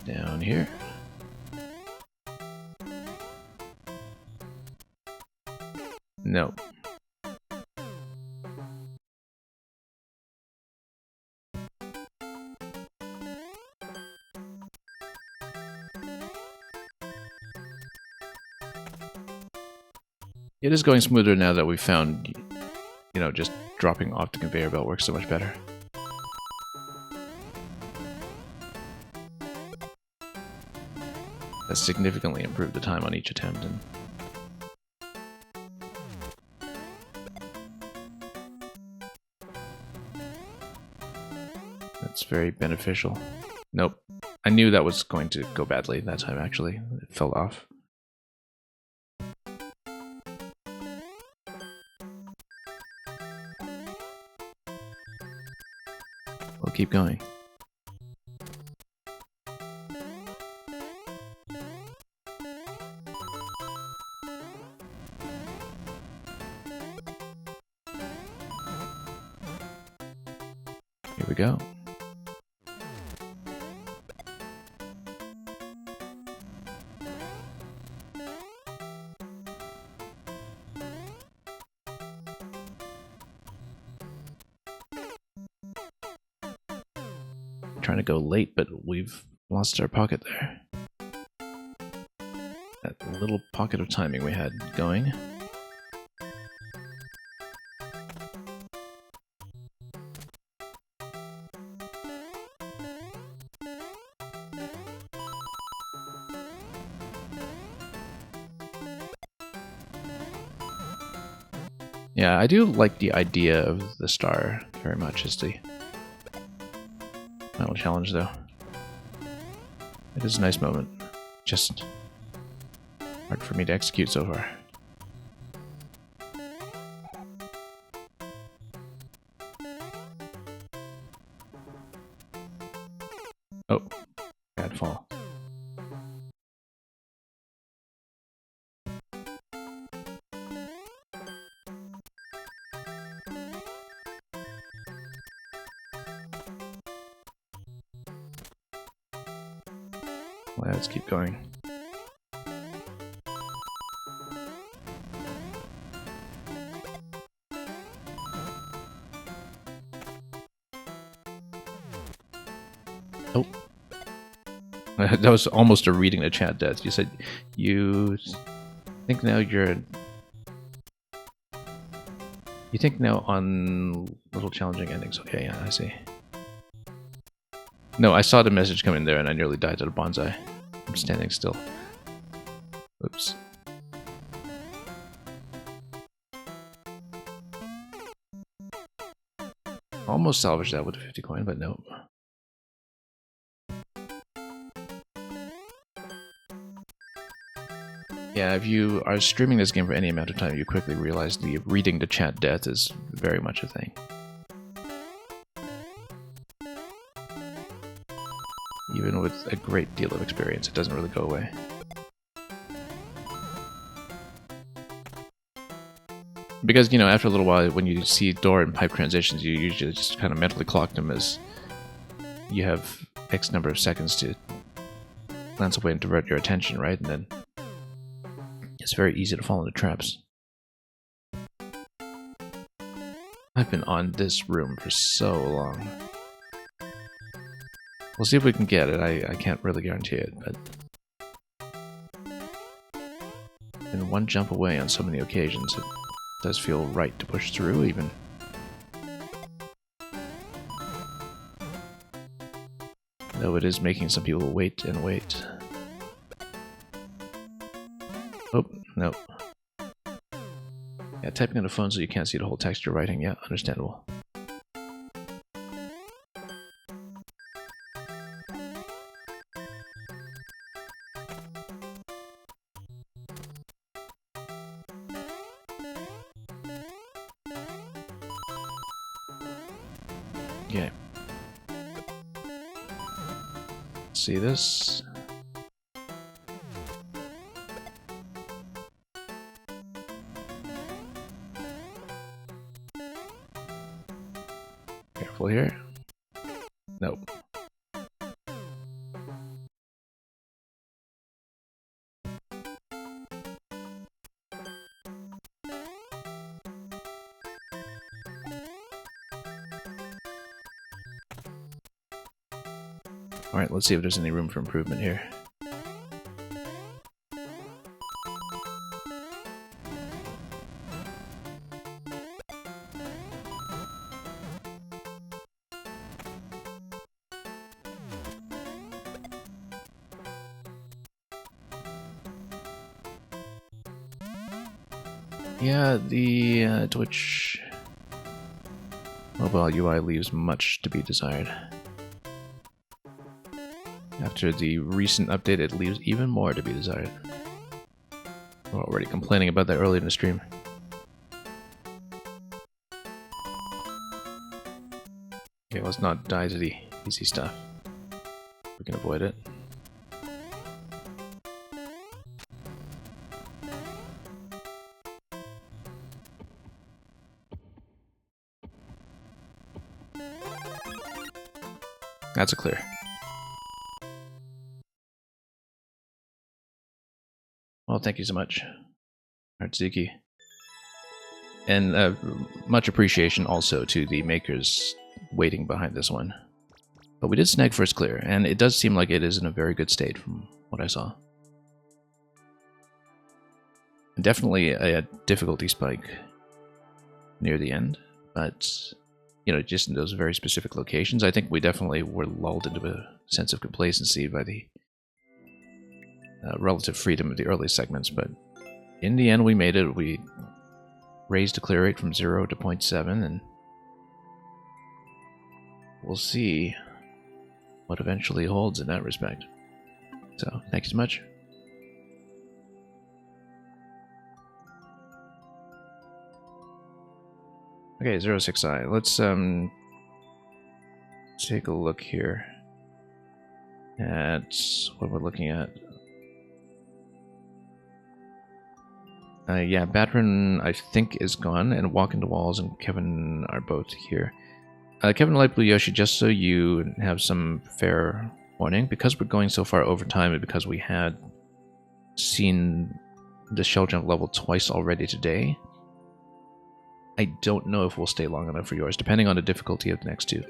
S2: Down here. No. It is going smoother now that we've found, you know, just dropping off the conveyor belt works so much better. That's significantly improved the time on each attempt, and that's very beneficial. Nope. I knew that was going to go badly that time, actually. It fell off. We'll keep going. Here we go. Trying to go late, but we've lost our pocket there. That little pocket of timing we had going. Yeah, I do like the idea of the star very much as the final challenge, though. It is a nice moment. Just hard for me to execute so far. Oh, bad fall. Let's keep going. Oh. That was almost a reading the chat, Death. You said you think now you're You think now on little challenging endings. Okay, yeah, I see. No, I saw the message come in there and I nearly died to the bonsai. I'm standing still. Oops. Almost salvaged that with a 50 coin, but no. Yeah, if you are streaming this game for any amount of time, you quickly realize the reading the chat death is very much a thing. Even with a great deal of experience, it doesn't really go away. Because, you know, after a little while, when you see door and pipe transitions, you usually just kind of mentally clock them as you have X number of seconds to glance away and divert your attention, right? And then it's very easy to fall into traps. I've been on this room for so long. We'll see if we can get it. I can't really guarantee it, but... been one jump away on so many occasions. It does feel right to push through, even. Though it is making some people wait and wait. Oh, no. Yeah, typing on a phone so you can't see the whole text you're writing. Yeah, understandable. Okay. See this? Careful here. Nope. Alright, let's see if there's any room for improvement here. Yeah, the Twitch mobile UI leaves much to be desired. After the recent update, it leaves even more to be desired. We're already complaining about that earlier in the stream. Okay, let's not die to the easy stuff. We can avoid it. That's a clear. Well, thank you so much, Artsuki. And much appreciation also to the makers waiting behind this one. But we did snag first clear, and it does seem like it is in a very good state from what I saw. Definitely a difficulty spike near the end, but, you know, just in those very specific locations, I think we definitely were lulled into a sense of complacency by the relative freedom of the early segments, but in the end we made it. We raised the clear rate from 0 to 0.7, and we'll see what eventually holds in that respect. So, thank you so much. Okay, 06i. Let's take a look here at what we're looking at. Yeah, Batran, I think, is gone, and Walk into Walls and Kevin are both here. Kevin Light Blue Yoshi, just so you have some fair warning, because we're going so far over time and because we had seen the shell jump level twice already today, I don't know if we'll stay long enough for yours, depending on the difficulty of the next two.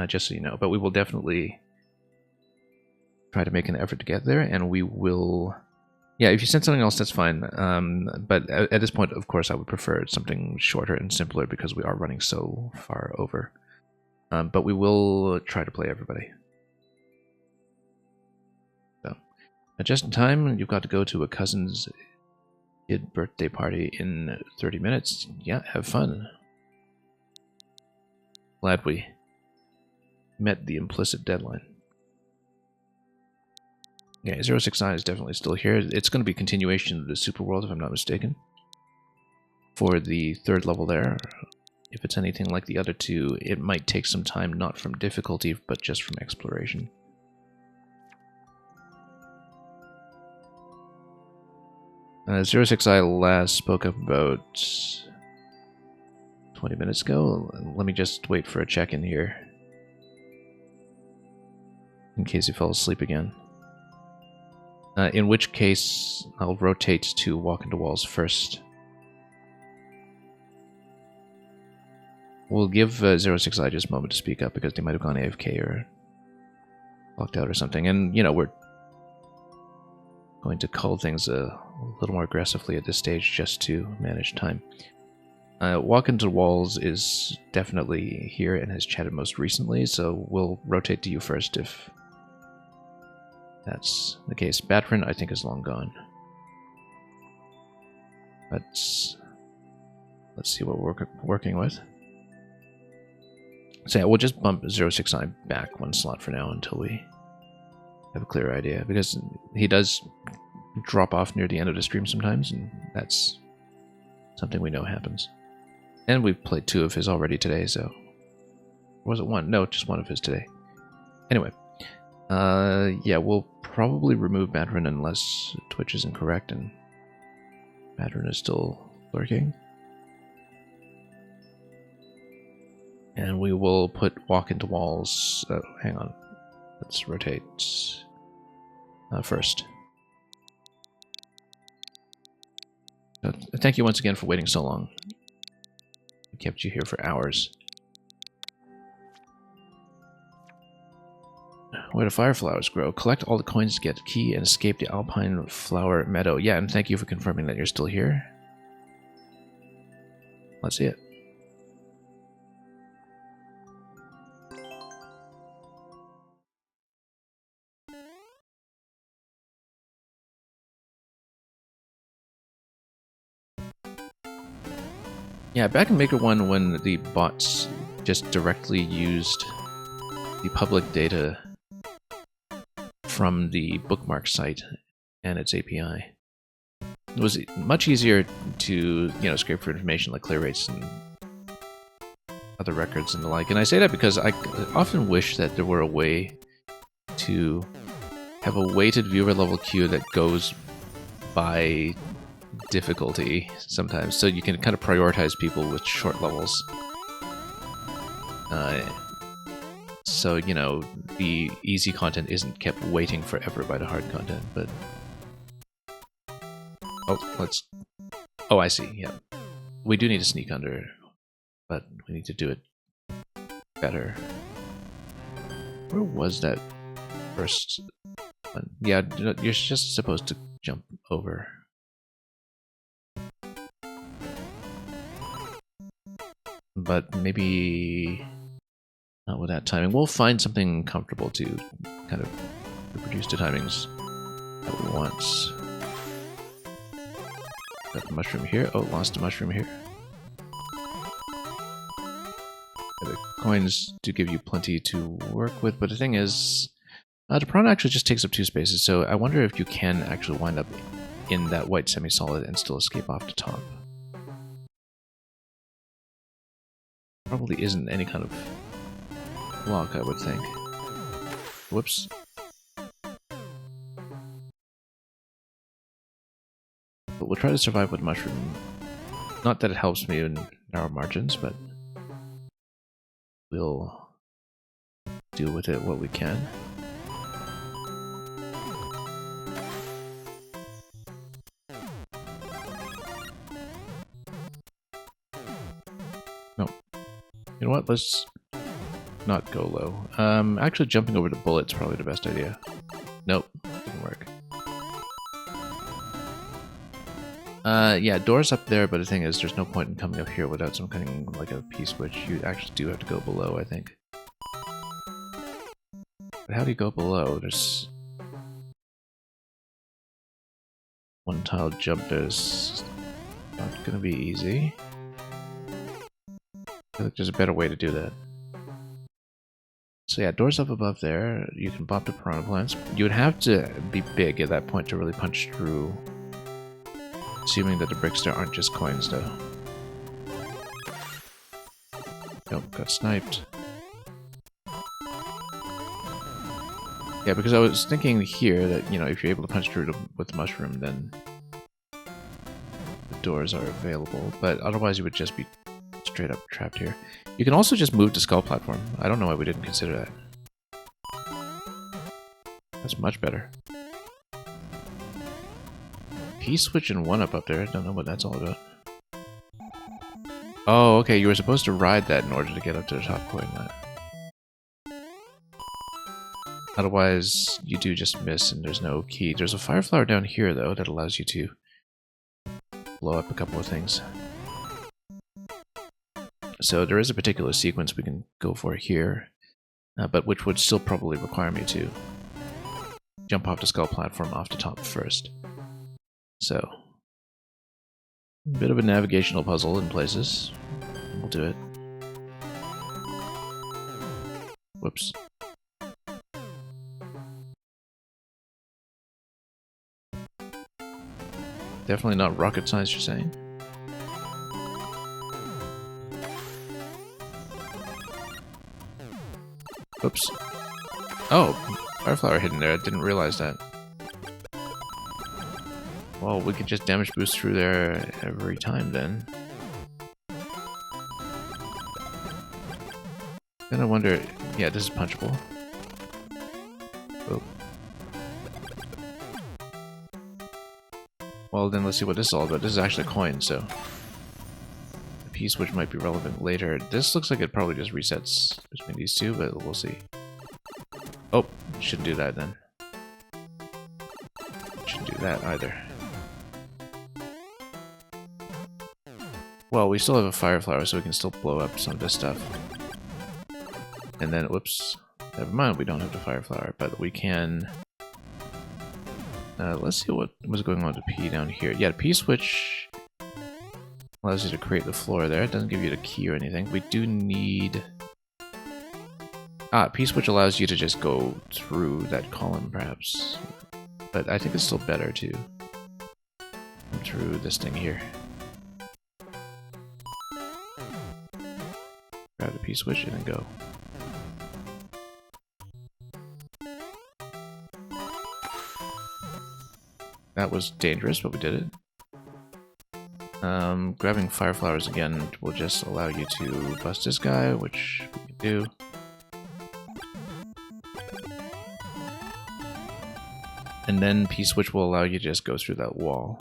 S2: Just so you know, but we will definitely try to make an effort to get there, and we will Yeah, if you send something else, that's fine. But at this point, of course, I would prefer something shorter and simpler because we are running so far over. But we will try to play everybody. So, just in time, you've got to go to a cousin's kid birthday party in 30 minutes. Yeah, have fun. Glad we met the implicit deadline. Yeah, 06i is definitely still here. It's going to be a continuation of the Super World, if I'm not mistaken. For the third level there, if it's anything like the other two, it might take some time, not from difficulty, but just from exploration. .06i last spoke up about 20 minutes ago. Let me just wait for a check-in here, in case he fell asleep again. In which case, I'll rotate to walk into walls first. We'll give 06i just a moment to speak up because they might have gone AFK or locked out or something. And, you know, we're going to cull things a little more aggressively at this stage just to manage time. Walk into walls is definitely here and has chatted most recently, so we'll rotate to you first if that's the case. Batrin, I think, is long gone. But let's see what we're working with. So yeah, we'll just bump 06i back one slot for now until we have a clear idea, because he does drop off near the end of the stream sometimes, and that's something we know happens. And we've played 2 of his already today, so... Or was it 1? No, just 1 of his today. Anyway. Yeah, we'll probably remove Batrin unless Twitch is incorrect and Batrin is still lurking. And we will put walk into walls... hang on. Let's rotate first. Thank you once again for waiting so long. We kept you here for hours. Where do fire flowers grow? Collect all the coins to get the key and escape the Alpine Flower Meadow. Yeah, and thank you for confirming that you're still here. Let's see it. Yeah, back in Maker 1 when the bots just directly used the public data from the bookmark site and its API. It was much easier to, scrape for information like clear rates and other records and the like. And I say that because I often wish that there were a way to have a weighted viewer level queue that goes by difficulty sometimes, so you can kind of prioritize people with short levels. So, the easy content isn't kept waiting forever by the hard content, but... Oh, I see, yeah. We do need to sneak under, but we need to do it better. Where was that first one? Yeah, you're just supposed to jump over. But maybe not with that timing. We'll find something comfortable to kind of reproduce the timings that we want. Got the mushroom here. Oh, lost a mushroom here. The coins do give you plenty to work with, but the thing is, the prawn actually just takes up 2 spaces, so I wonder if you can actually wind up in that white semi-solid and still escape off the top. Probably isn't any kind of block, I would think. Whoops. But we'll try to survive with mushroom. Not that it helps me in narrow margins, but we'll deal with it what we can. No. You know what? Let's not go low. Actually jumping over to bullet's probably the best idea. Nope, didn't work. Yeah, doors up there, but the thing is, there's no point in coming up here without some kind of, like, a P-switch. You actually do have to go below, I think. But how do you go below? There's one tile jump. There's not gonna be easy. I think there's a better way to do that. So yeah, doors up above there. You can bop the piranha plants. You would have to be big at that point to really punch through. Assuming that the bricks there aren't just coins, though. Nope, got sniped. Yeah, because I was thinking here that, you know, if you're able to punch through with the mushroom, then the doors are available. But otherwise, you would just be straight up trapped here. You can also just move to skull platform. I don't know why we didn't consider that. That's much better. P-switch and 1-up up there. I don't know what that's all about. Oh, okay. You were supposed to ride that in order to get up to the top coin. Otherwise, you do just miss and there's no key. There's a fire flower down here, though, that allows you to blow up a couple of things. So there is a particular sequence we can go for here, but which would still probably require me to jump off the skull platform off the top first. So, a bit of a navigational puzzle in places. We'll do it. Whoops. Definitely not rocket science, you're saying? Oops. Oh, Fireflower hidden there. I didn't realize that. Well, we could just damage boost through there every time then. Then I wonder... Yeah, this is punchable. Oh. Well, then let's see what this is all about. This is actually a coin, so... The P-switch might be relevant later. This looks like it probably just resets between these two, but we'll see. Oh, shouldn't do that then. Shouldn't do that either. Well, we still have a fire flower, so we can still blow up some of this stuff. And then, whoops, never mind, we don't have the fire flower, but we can... let's see what was going on with the P down here. Yeah, the P-switch allows you to create the floor there. It doesn't give you the key or anything. We do need... Ah, P-switch allows you to just go through that column, perhaps. But I think it's still better to come through this thing here. Grab the P-switch and then go. That was dangerous, but we did it. Grabbing fire flowers again will just allow you to bust this guy, which we can do. And then P-switch will allow you to just go through that wall.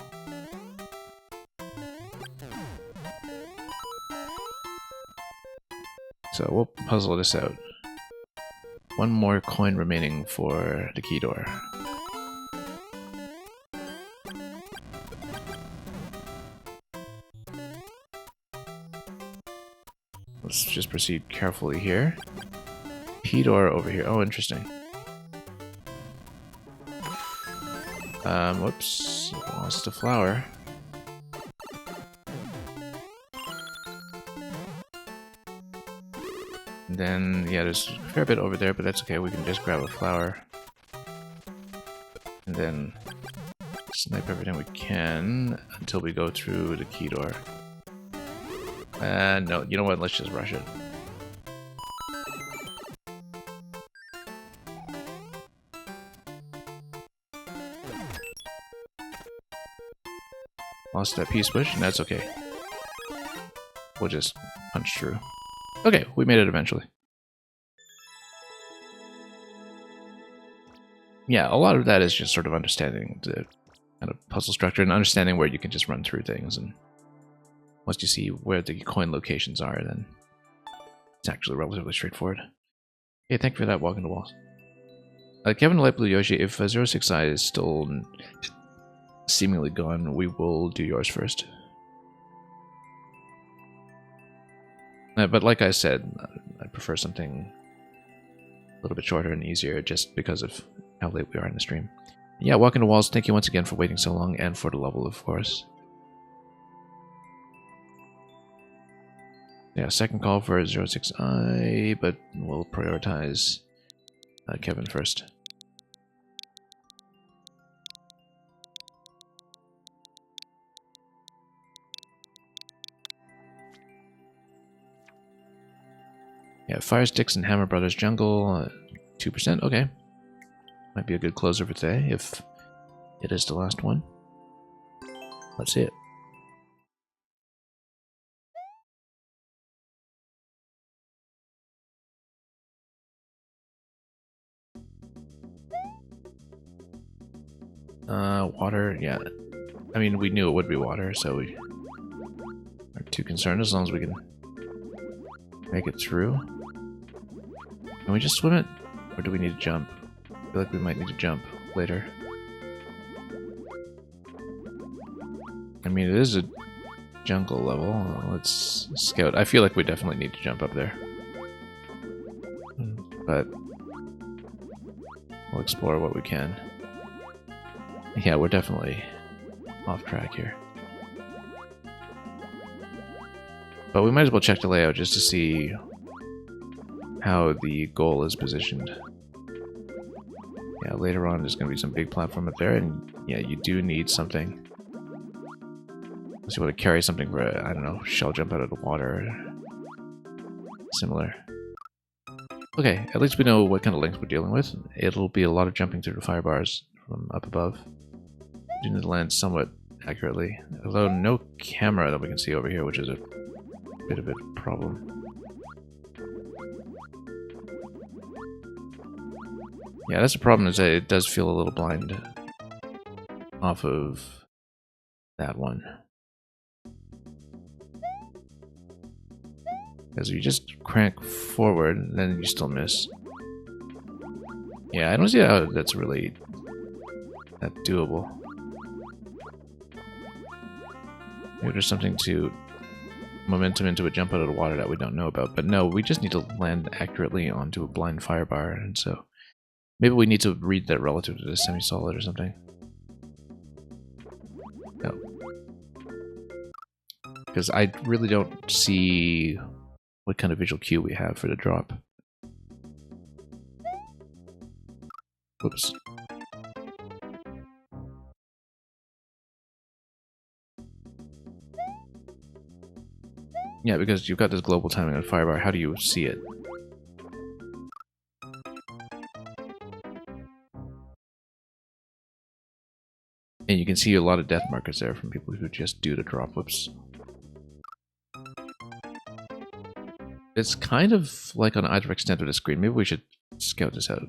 S2: So we'll puzzle this out. One more coin remaining for the key door. Let's just proceed carefully here. P door over here. Oh, interesting. Whoops. Lost a flower. And then, yeah, there's a fair bit over there, but that's okay. We can just grab a flower. And then snipe everything we can until we go through the key door. No, you know what? Let's just rush it. Lost that P-switch, and that's okay. We'll just punch through. Okay, we made it eventually. Yeah, a lot of that is just sort of understanding the kind of puzzle structure and understanding where you can just run through things. And once you see where the coin locations are, then it's actually relatively straightforward. Okay, thank you for that, Walking the Walls. Kevin Light Blue Yoshi, if 06i is seemingly gone, we will do yours first. But like I said, I prefer something a little bit shorter and easier just because of how late we are in the stream. Yeah, Walking to Walls, thank you once again for waiting so long and for the level, of course. Yeah, second call for 06i, but we'll prioritize Kevin first. Yeah, Fire Sticks and Hammer Brothers Jungle, 2%, okay. Might be a good closer for today if it is the last one. Let's see it. Water, yeah. I mean, we knew it would be water, so we aren't too concerned as long as we can make it through. Can we just swim it? Or do we need to jump? I feel like we might need to jump later. I mean, it is a jungle level. Let's scout. I feel like we definitely need to jump up there. But we'll explore what we can. Yeah, we're definitely off track here. But we might as well check the layout just to see how the goal is positioned. Yeah, later on there's going to be some big platform up there, and yeah, you do need something. Unless you want to carry something for, I don't know, shell jump out of the water. Similar. Okay, at least we know what kind of length we're dealing with. It'll be a lot of jumping through the fire bars from up above. We do need to land somewhat accurately. Although no camera that we can see over here, which is a bit of a problem. Yeah, that's the problem, is that it does feel a little blind off of that one. Because if you just crank forward, then you still miss. Yeah, I don't see how that's really that doable. Maybe there's something to momentum into a jump out of the water that we don't know about. But no, we just need to land accurately onto a blind fire bar, and so maybe we need to read that relative to the semi-solid or something. No. Because I really don't see what kind of visual cue we have for the drop. Whoops. Yeah, because you've got this global timing on Firebar, how do you see it? And you can see a lot of death markers there from people who just do the drop. Whoops. It's kind of like on either extent of the screen. Maybe we should scout this out.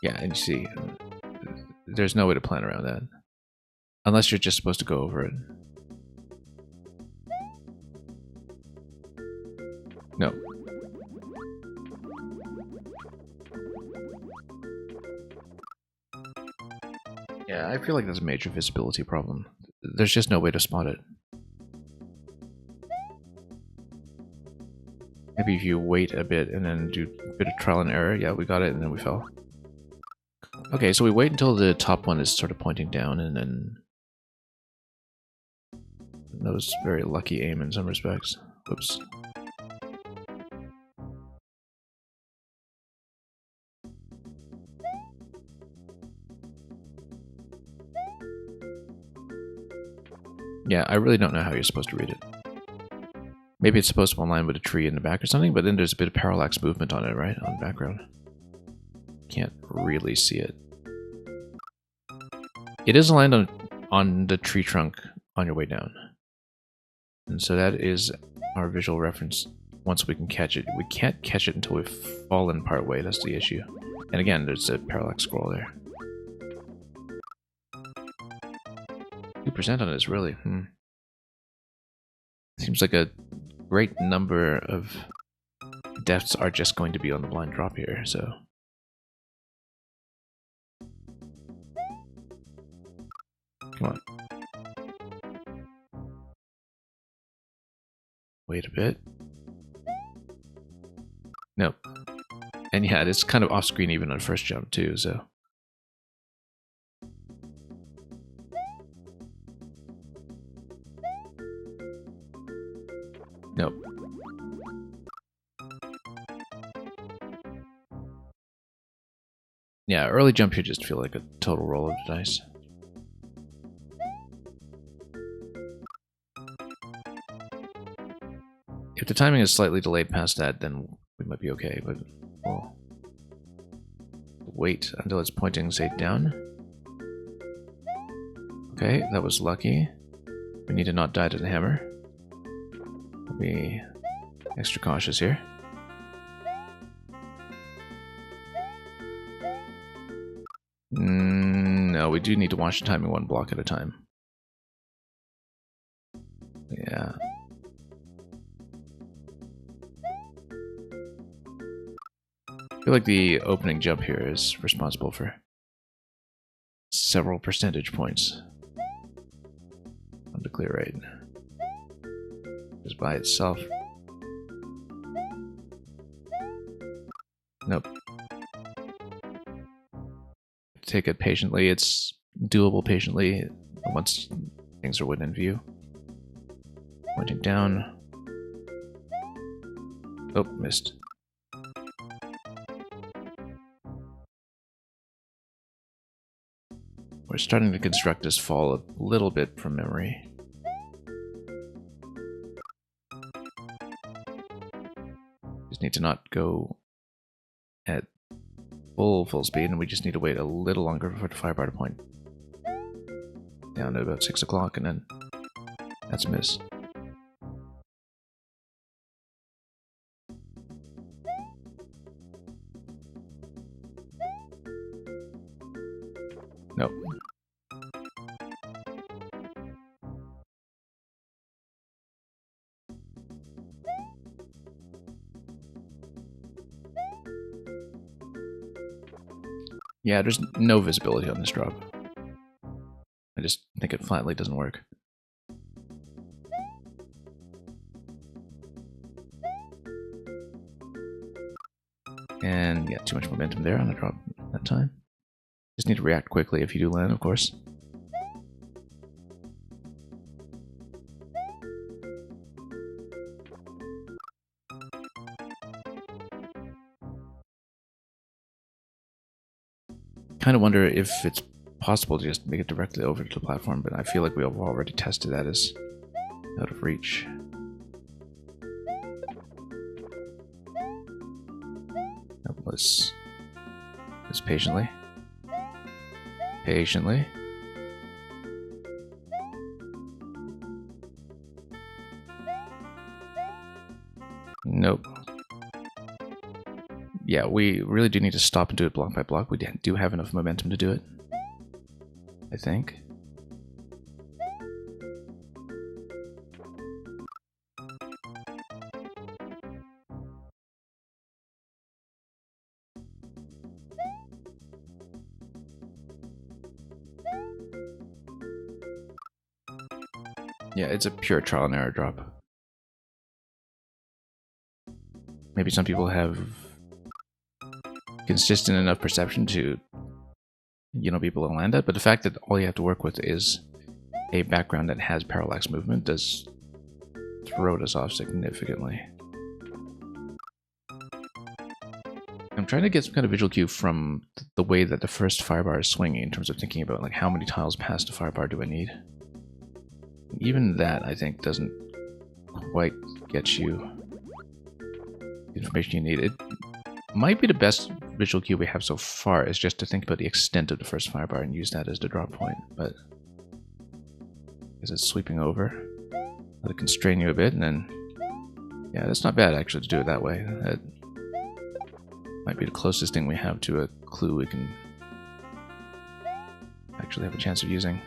S2: Yeah, and you see, there's no way to plan around that. Unless you're just supposed to go over it. No. Yeah, I feel like there's a major visibility problem. There's just no way to spot it. Maybe if you wait a bit and then do a bit of trial and error. Yeah, we got it and then we fell. Okay, so we wait until the top one is sort of pointing down, and then that was very lucky aim in some respects. Oops. Yeah, I really don't know how you're supposed to read it. Maybe it's supposed to align with a tree in the back or something, but then there's a bit of parallax movement on it, right? On the background. Can't really see it. It is aligned on the tree trunk on your way down. And so that is our visual reference once we can catch it. We can't catch it until we've fallen part way, that's the issue. And again, there's a parallax scroll there. 2% on this, really. Seems like a great number of deaths are just going to be on the blind drop here, so Wait a bit. Nope. And yeah, it's kind of off screen even on first jump too, so. Nope. Yeah, early jump here just feel like a total roll of the dice. If the timing is slightly delayed past that, then we might be okay, but we'll wait until it's pointing, say, down. Okay, that was lucky. We need to not die to the hammer. We'll be extra cautious here. No, we do need to watch the timing one block at a time. Yeah. I feel like the opening jump here is responsible for several percentage points on the clear rate. Just by itself. Nope. Take it patiently. It's doable patiently once things are within view. Pointing down. Oh, missed. We're starting to construct this fall a little bit from memory. Just need to not go at full speed, and we just need to wait a little longer for the firebar to point down to about 6 o'clock, and then that's a miss. Nope. Yeah, there's no visibility on this drop. I just think it flatly doesn't work. And yeah, too much momentum there on the drop that time. Just need to react quickly if you do land, of course. Kind of wonder if it's possible to just make it directly over to the platform, but I feel like we've already tested that as out of reach. Let's patiently. Patiently. Nope. Yeah, we really do need to stop and do it block by block. We do have enough momentum to do it, I think. Yeah, it's a pure trial and error drop. Maybe some people have consistent enough perception to, be able to land that, but the fact that all you have to work with is a background that has parallax movement does throw us off significantly. I'm trying to get some kind of visual cue from the way that the first firebar is swinging in terms of thinking about like how many tiles past the firebar do I need. Even that, I think, doesn't quite get you the information you need. It might be the best visual cue we have so far, is just to think about the extent of the first firebar and use that as the drop point, but because it's sweeping over, let it constrain you a bit, and then, yeah, that's not bad actually to do it that way. That might be the closest thing we have to a clue we can actually have a chance of using.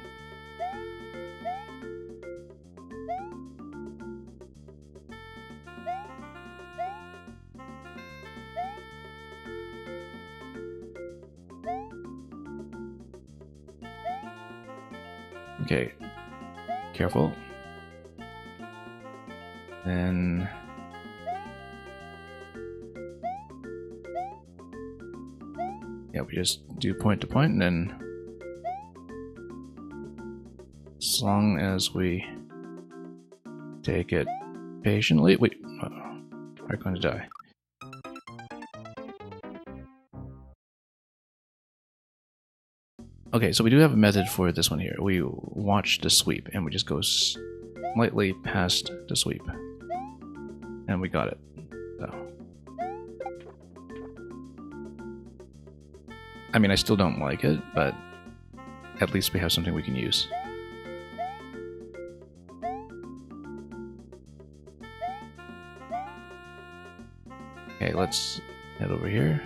S2: Okay, careful. Then yeah, we just do point to point, and then as long as we take it patiently, wait, we're going to die. Okay, so we do have a method for this one here. We watch the sweep, and we just go slightly past the sweep. And we got it. So. I mean, I still don't like it, but at least we have something we can use. Okay, let's head over here.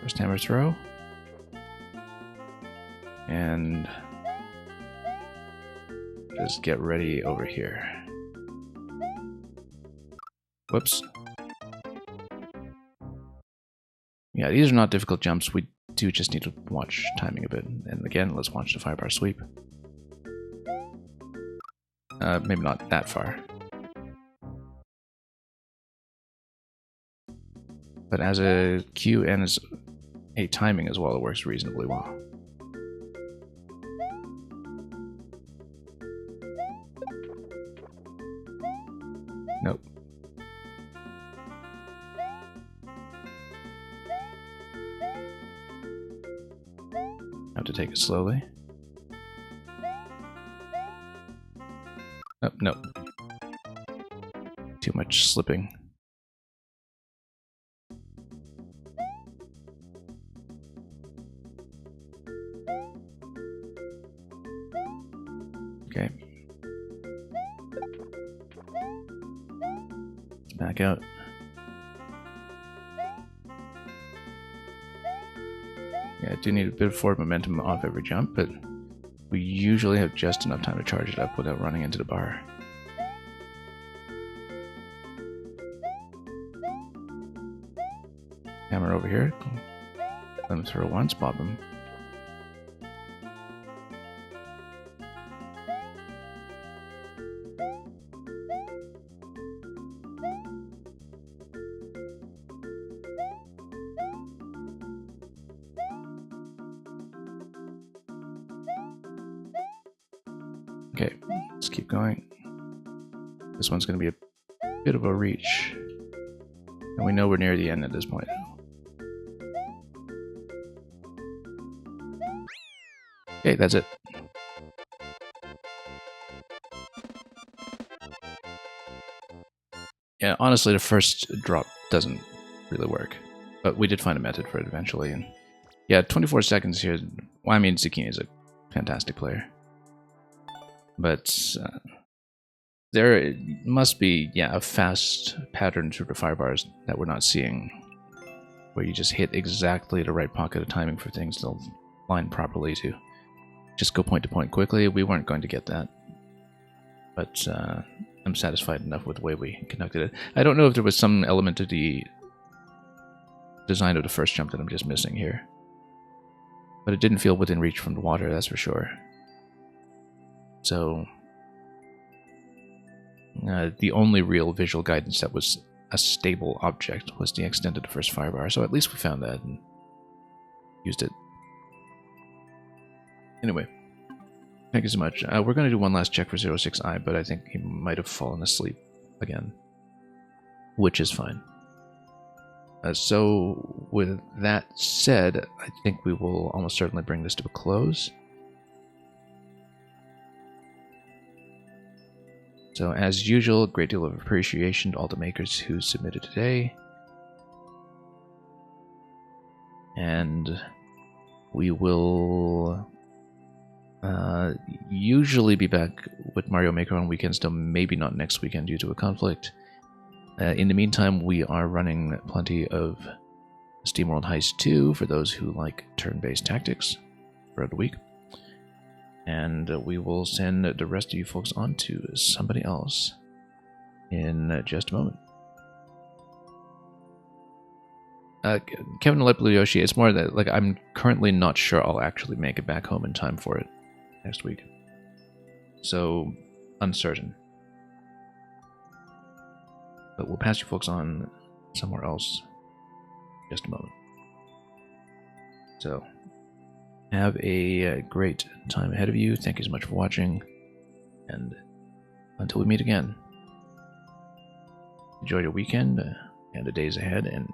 S2: First hammer throw. And just get ready over here. Whoops. Yeah, these are not difficult jumps. We do just need to watch timing a bit. And again, let's watch the firebar sweep. Maybe not that far. But as a cue and as a timing as well, it works reasonably well. Nope. Have to take it slowly. Oh, no. Too much slipping. Okay. Let's back out. Yeah, I do need a bit of forward momentum off every jump, but we usually have just enough time to charge it up without running into the bar. Hammer over here. Let him throw once, bob him. Okay, let's keep going. This one's going to be a bit of a reach. And we know we're near the end at this point. Okay, that's it. Yeah, honestly, the first drop doesn't really work. But we did find a method for it eventually. And yeah, 24 seconds here. Well, I mean, Zucchini is a fantastic player. But there must be, yeah, a fast pattern through the firebars that we're not seeing, where you just hit exactly the right pocket of timing for things to line properly to just go point to point quickly. We weren't going to get that, but I'm satisfied enough with the way we conducted it. I don't know if there was some element of the design of the first jump that I'm just missing here, but it didn't feel within reach from the water, that's for sure. So the only real visual guidance that was a stable object was the extent of the first firebar, so at least we found that and used it. Anyway, thank you so much. We're going to do one last check for 06i, but I think he might have fallen asleep again, which is fine. So with that said, I think we will almost certainly bring this to a close. So as usual, a great deal of appreciation to all the makers who submitted today. And we will usually be back with Mario Maker on weekends, though maybe not next weekend due to a conflict. In the meantime, we are running plenty of SteamWorld Heist 2 for those who like turn-based tactics throughout the week. And we will send the rest of you folks on to somebody else in just a moment. Kevin Let Blue Yoshi, it's more that like I'm currently not sure I'll actually make it back home in time for it next week. So, uncertain. But we'll pass you folks on somewhere else in just a moment. So, have a great time ahead of you. Thank you so much for watching. And until we meet again, enjoy your weekend and the days ahead and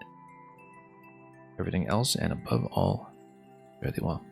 S2: everything else. And above all, fare thee well.